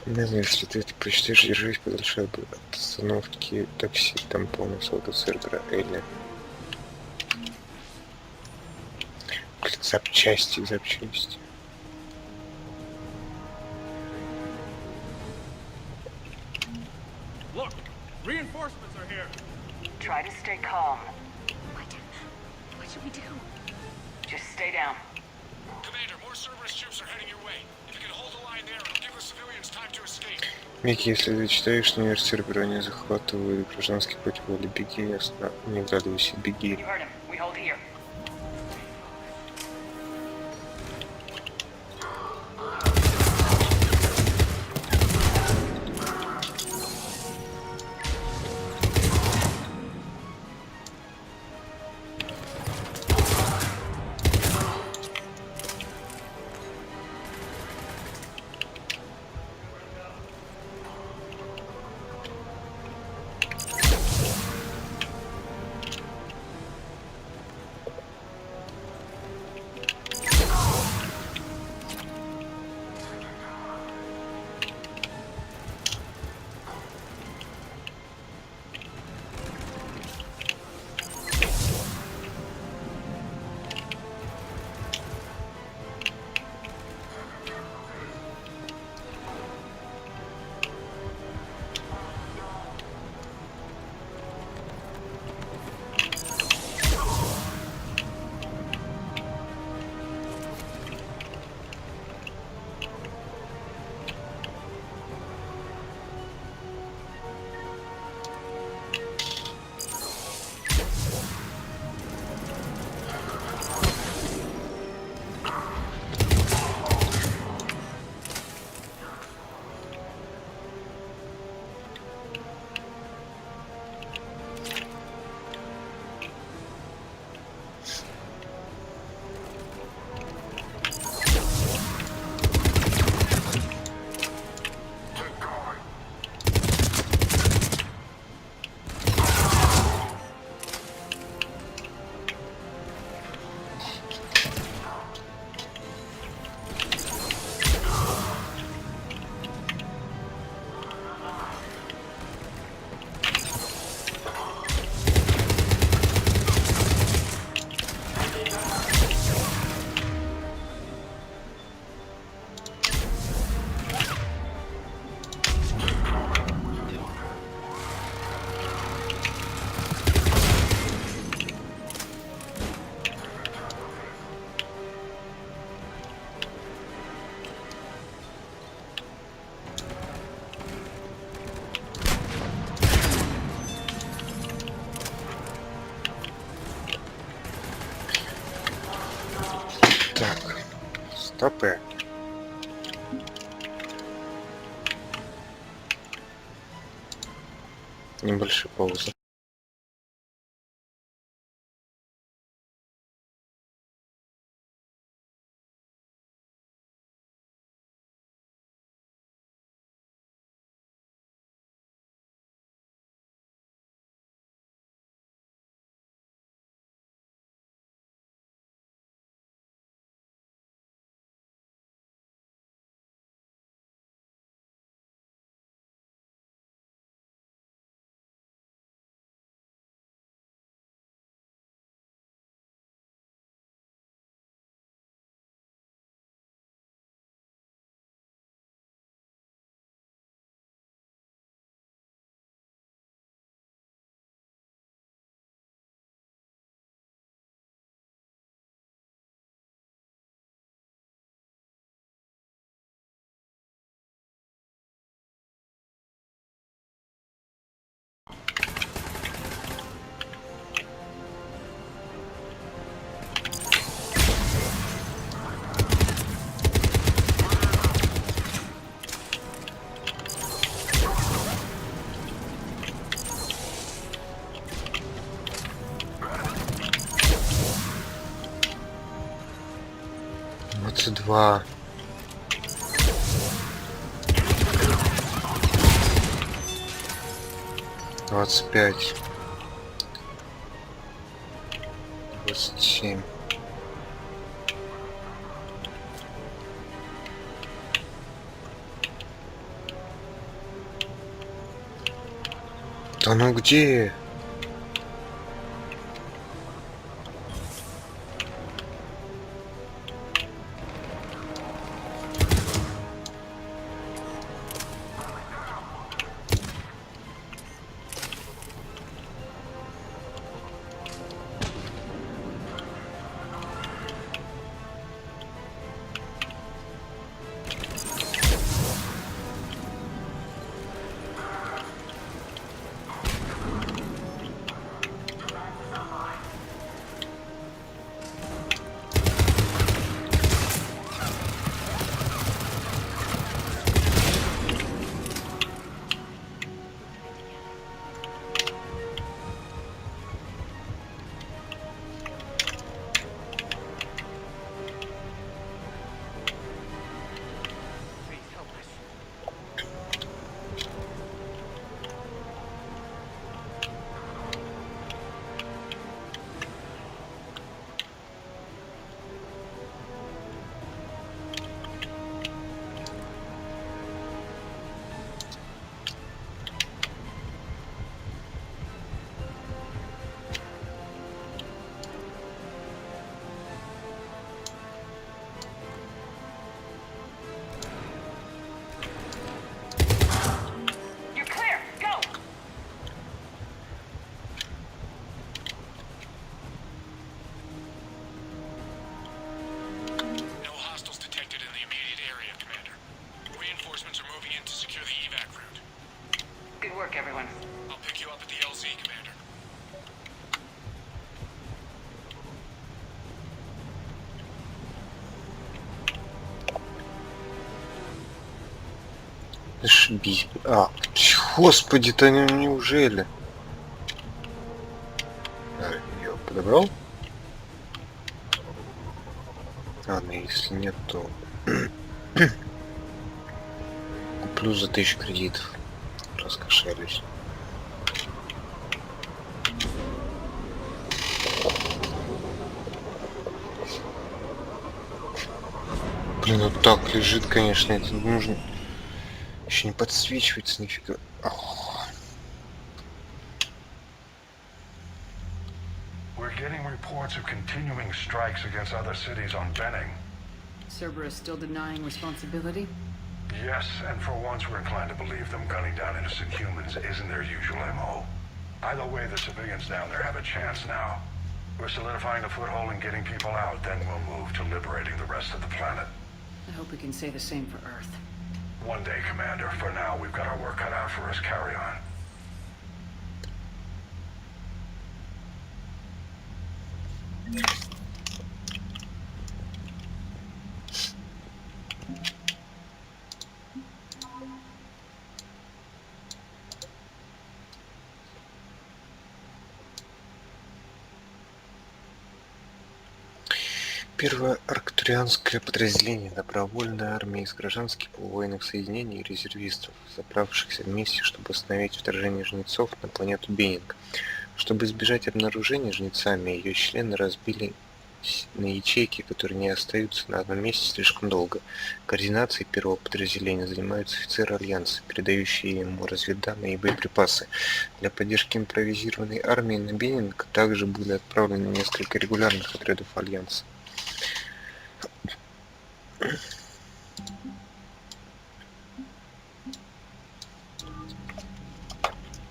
Не знаю, если ты предпочитаешь держать подальше от остановки такси, там полностью от сервера или запчасти. Look, reinforcements are here. Try to stay calm. What should we do? Just stay down. Commander, more Cerberus troops are heading your way. If you can hold the line there, it'll give the civilians time to escape. Микки, если ты читаешь, на сервера не захватывают гражданский против воли, беги, не вглядывайся, беги. You heard him. We hold here. АП. Небольшие паузы. Два. 25. 27. Да ну где? Зашибись. А, господи-то, неужели? А, я подобрал? Ладно, если нет, то куплю за 1000 кредитов. Раскошелюсь. Блин, вот так лежит, конечно, это нужно. Еще не подсвечивается нифига. We're getting reports of continuing strikes against other cities on Benning. Cerberus still denying responsibility? Yes, and for once we're inclined to believe them gunning down innocent humans isn't their usual MO. Either way, the civilians down there have a chance now. We're solidifying the foothold and getting people out, then we'll move to liberating the rest of the planet. I hope we can say the same for Earth. One day, Commander. For now, we've got our work cut out for us. Carry on. Первое арктурианское подразделение добровольной армии из гражданских полувоенных соединений и резервистов, собравшихся вместе, чтобы остановить вторжение жнецов на планету Беннинг. Чтобы избежать обнаружения жнецами, ее члены разбили на ячейки, которые не остаются на одном месте слишком долго. Координацией первого подразделения занимаются офицеры Альянса, передающие ему разведданные и боеприпасы. Для поддержки импровизированной армии на Беннинг также были отправлены несколько регулярных отрядов Альянса.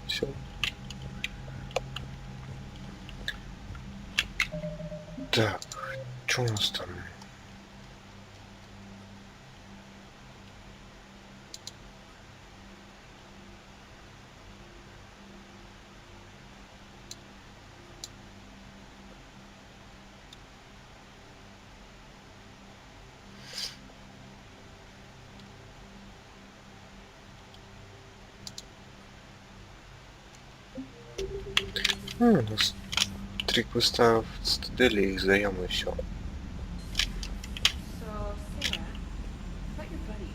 Все. Так, что у нас там? У нас 3 квеста в цитадели и сдаем, и все. So, Sarah, about your buddy,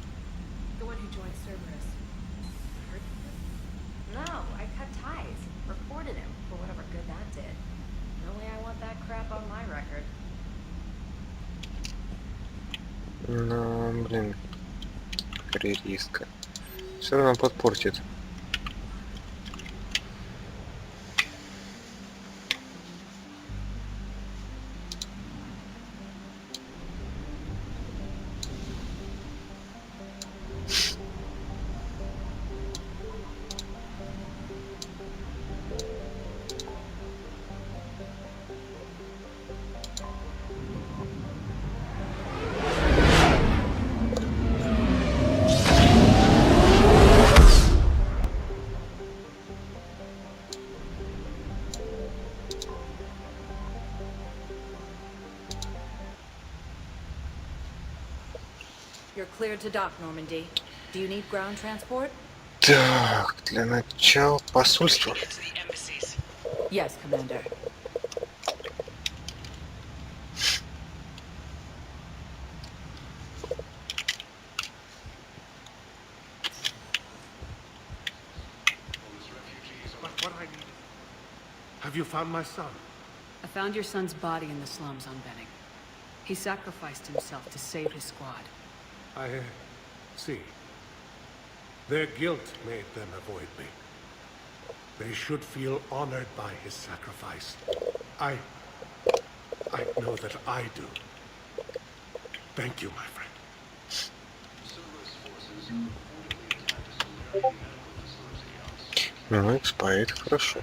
the one who joined Cerberus. Heard from him? No, I cut ties. Reported him for whatever good that did. No way I want that crap on my record. Ну, блин, карьеристка. Все равно подпортит. You're cleared to dock, Normandy. Do you need ground transport? Так, для начала посольство. Yes, Commander. What I need. Have you found my son? I found your son's body in the slums on Benning. He sacrificed himself to save his squad. I see. Their guilt made them avoid me. They should feel honored by his sacrifice. I know that I do. Thank you, my friend. Ну, экспайр, хорошо.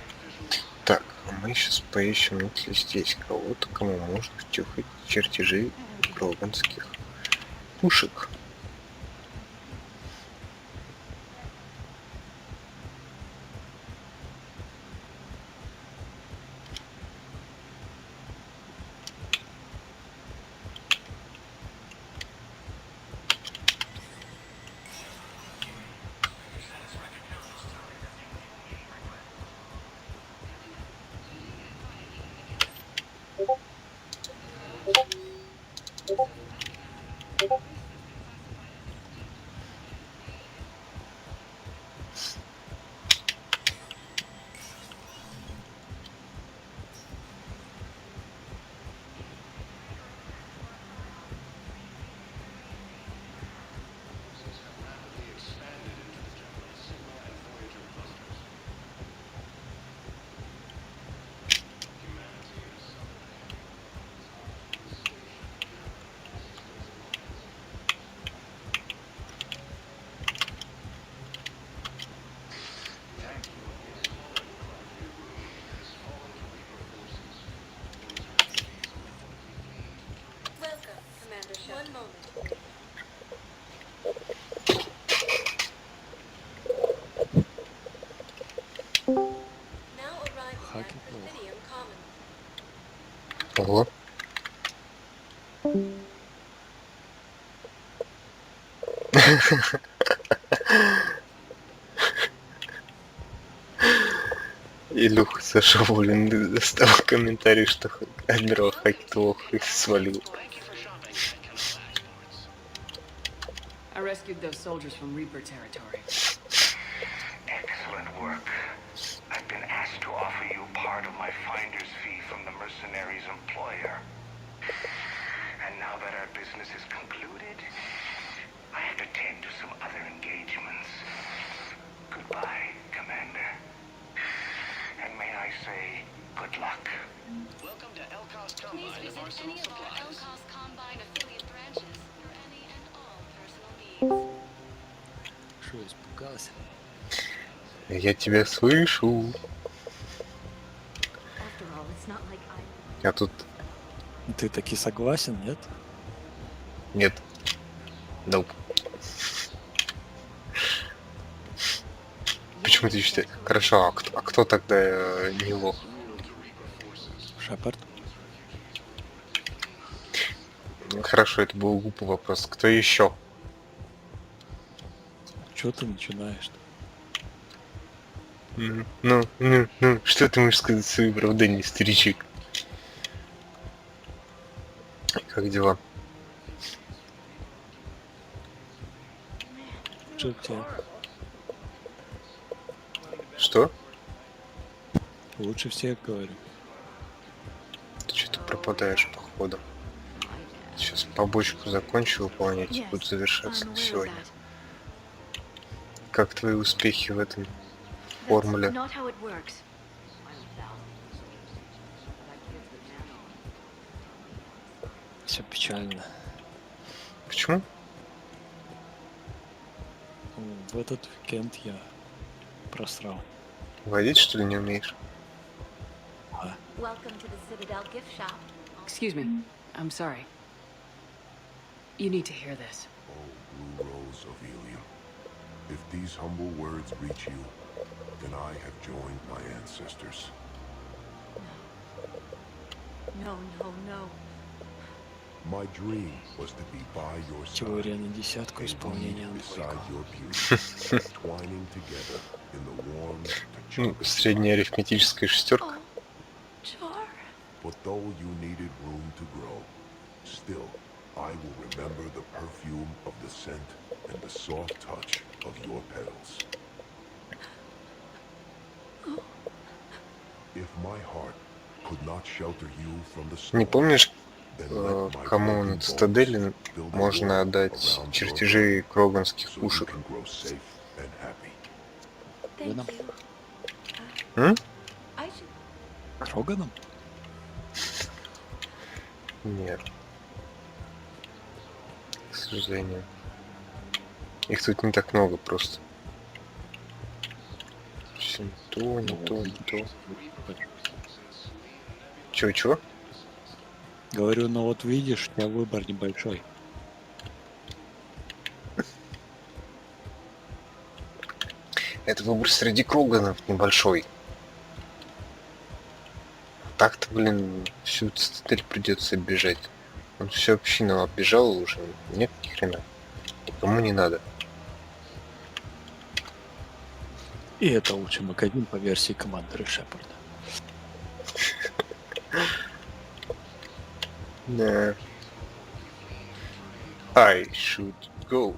Так, а мы сейчас поищем, нет ли здесь кого-то, кому можно втюхать чертежи кроганских пушек. Ого. Илюха Сашавулин достал комментарий, что адмирал Хакетов их свалил. I rescued those soldiers from Reaper territory. Excellent work. I've been asked to offer you part of my finder's fee from the mercenary's employer. And now that our business is concluded, I have to tend to some other engagements. Goodbye, Commander. And may I say, good luck. Welcome to LCOS Combine of Arsenal Supplies. LCOS Combine affiliate branches for any and all personal needs. Что, испугался? Я тебя слышу. After all, it's not like I... А тут Ты таки согласен, нет? нет. Nope. Почему ты считаешь? Хорошо, а кто тогда не лох? Шепард. Хорошо, это был глупый вопрос. Кто еще? Чего ты начинаешь-то? Ну, что ты можешь сказать в свои оправдания, старичек? Как дела? Что у тебя? Что? Лучше всех говорю. Ты что-то пропадаешь, походу. Сейчас побочку закончу выполнять и буду завершаться на сегодня. Как твои успехи в этом формуле? Not how it works. Все печально. Почему? В этот уикенд я просрал. Водить, что ли, не умеешь? Welcome to the Citadel gift shop. Excuse me. I'm sorry. You need to hear this. Oh, Blue Rose of Helium. If these humble words reach you, then I have joined my ancestors. No, no, no. My dream was to be by your Теория side, на десятку исполнения beside your beauty, twining together in the warm Ну, средняя арифметическая шестерка. But though you needed room to grow, still, I will remember the perfume of the scent and the soft touch of your petals. If my heart could not shelter you from the Не storm, помнишь, кому на цитадели можно отдать чертежи кроганских пушек? Роганом? М? Роганом? Нет. К сожалению. Их тут не так много просто. Все не то. Чего? Говорю, ну вот видишь, у тебя выбор небольшой. Это выбор среди кроганов небольшой. Так-то, блин, всю цитадель придется оббежать. Он всю общину оббежал уже. Нет, ни хрена. Никому не надо. И это лучший магазин по версии командора Шепарда. Да. I should go.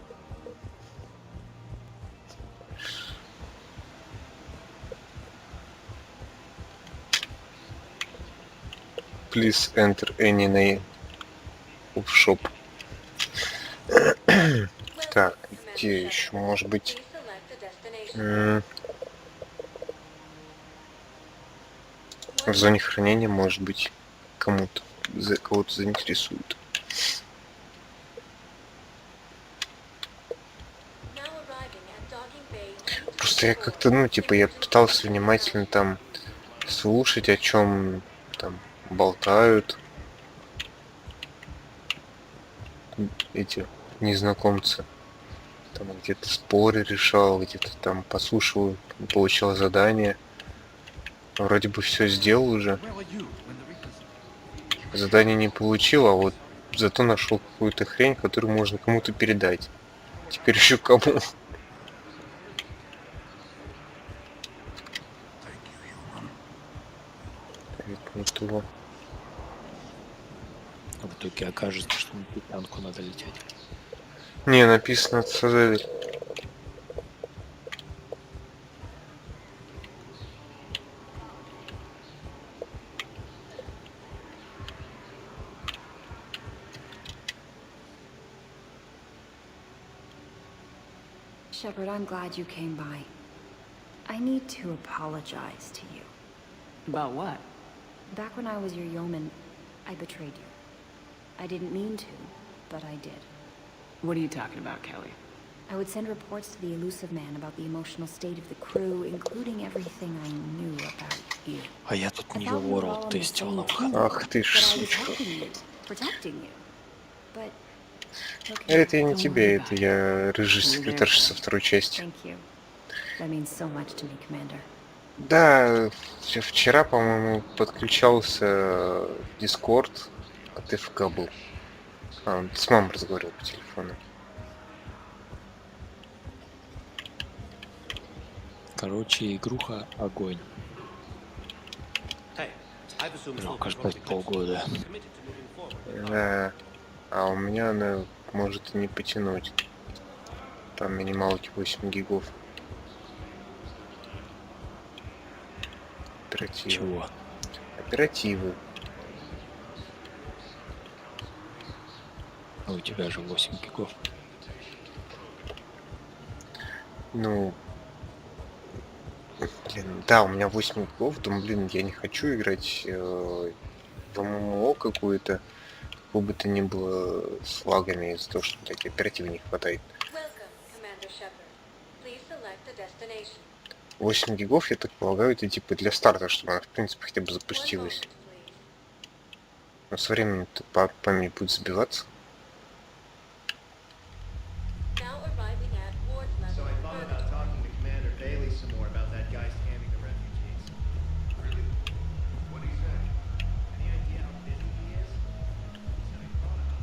Please enter any name of shop. Так, где еще может быть? В зоне хранения может быть кого-то заинтересует. Просто я как-то, я пытался внимательно там слушать, о чем там болтают эти незнакомцы. Там где-то споры решал, где-то там послушал, получал задание. Вроде бы все сделал уже. Задание не получил, а вот зато нашел какую-то хрень, которую можно кому-то передать. Теперь еще кому? А в итоге окажется, что на Титанку надо лететь. Не, написано создатель. Shepard, I'm glad you came by. I need to apologize to you. About what? Back when I was your yeoman, I betrayed you. I didn't mean to, but I did. What are you talking about, Kelly? I would send reports to the Elusive Man about the emotional state of the crew, including everything I knew about you. А я тут I New thought we were all World on the тестил same на team, выходных. Ах ты ж that I was сучка. helping you, protecting you. But Это я не Don't тебе, worry это about я рыжий You're there секретарша for со me. второй части. Thank you. That means so much to me, Commander. Да, вчера, по-моему, подключался в Discord от ФК был. Он с мамой разговаривал по телефону. Короче, игруха огонь. Жалко ждать полгода. Да. А у меня она может и не потянуть. Там минималки 8 гигов. Оперативы. Чего? Оперативы. А у тебя же 8 гигов. Ну... Блин, да, у меня 8 гигов, но, блин, я не хочу играть в ММО какую-то, какого бы то ни было, с лагами из-за того, что такие оперативы не хватает. 8 гигов, я так полагаю, это типа для старта, чтобы она, в принципе, хотя бы запустилась. Но со временем память будет забиваться. So I thought about talking to Commander Bailey some more about that guy scamming the refugees. Really? What do you say? Any idea how busy he is? So he thought about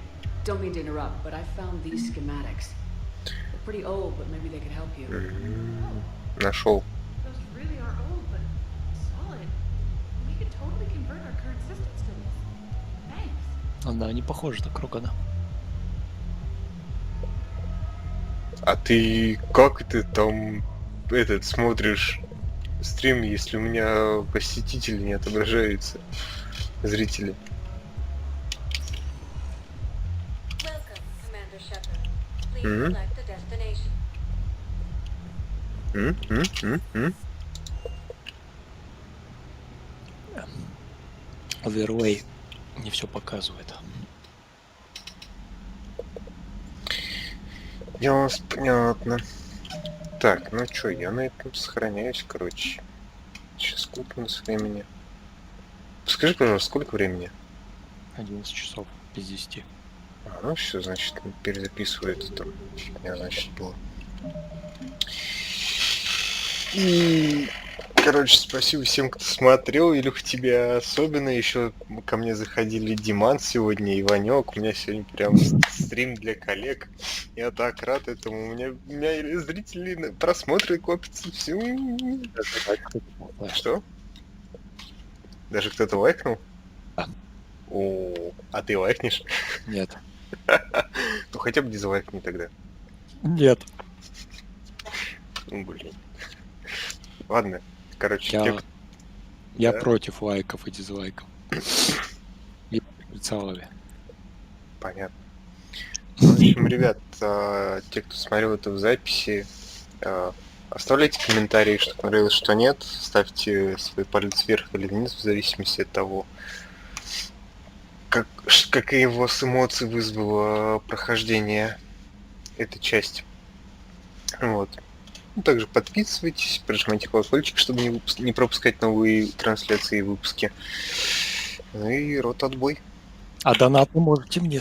it. Don't mean to interrupt, but I found these schematics. They're pretty old, but maybe they could help you. Нашел. Those really are old, but solid. We could totally convert our current systems to this. Thanks. Она не похожа на Крогана. А ты как ты там этот смотришь стрим, если у меня посетители не отображаются, зрители? Overlay не все показывает. Ясно, понятно. Так, ну чё, я на этом сохраняюсь, короче. Сейчас сколько у нас времени? Скажи, пожалуйста, сколько времени? 11 часов без 10. А, ну все, значит, перезаписываю это там. Фигня, значит, было. И... Короче, спасибо всем, кто смотрел. Илюх, тебе особенно. Еще ко мне заходили Диман сегодня и Ванек. У меня сегодня прям стрим для коллег. Я так рад этому. У меня зрители, просмотры копятся. Все. Что? Даже кто-то лайкнул? О, а ты лайкнешь? Нет. Ну хотя бы дизлайкни тогда. Нет. Ну, блин. Ладно. Короче, я против лайков и дизлайков. И прицелами. Понятно. В общем, ребят, те, кто смотрел это в записи, оставляйте комментарии, что понравилось, что нет. Ставьте свой палец вверх или вниз, в зависимости от того, какие у вас эмоции вызвало прохождение этой части. Вот. Ну, также подписывайтесь, прожимайте колокольчик, чтобы не пропускать новые трансляции и выпуски. Ну и рот отбой. А донат вы можете мне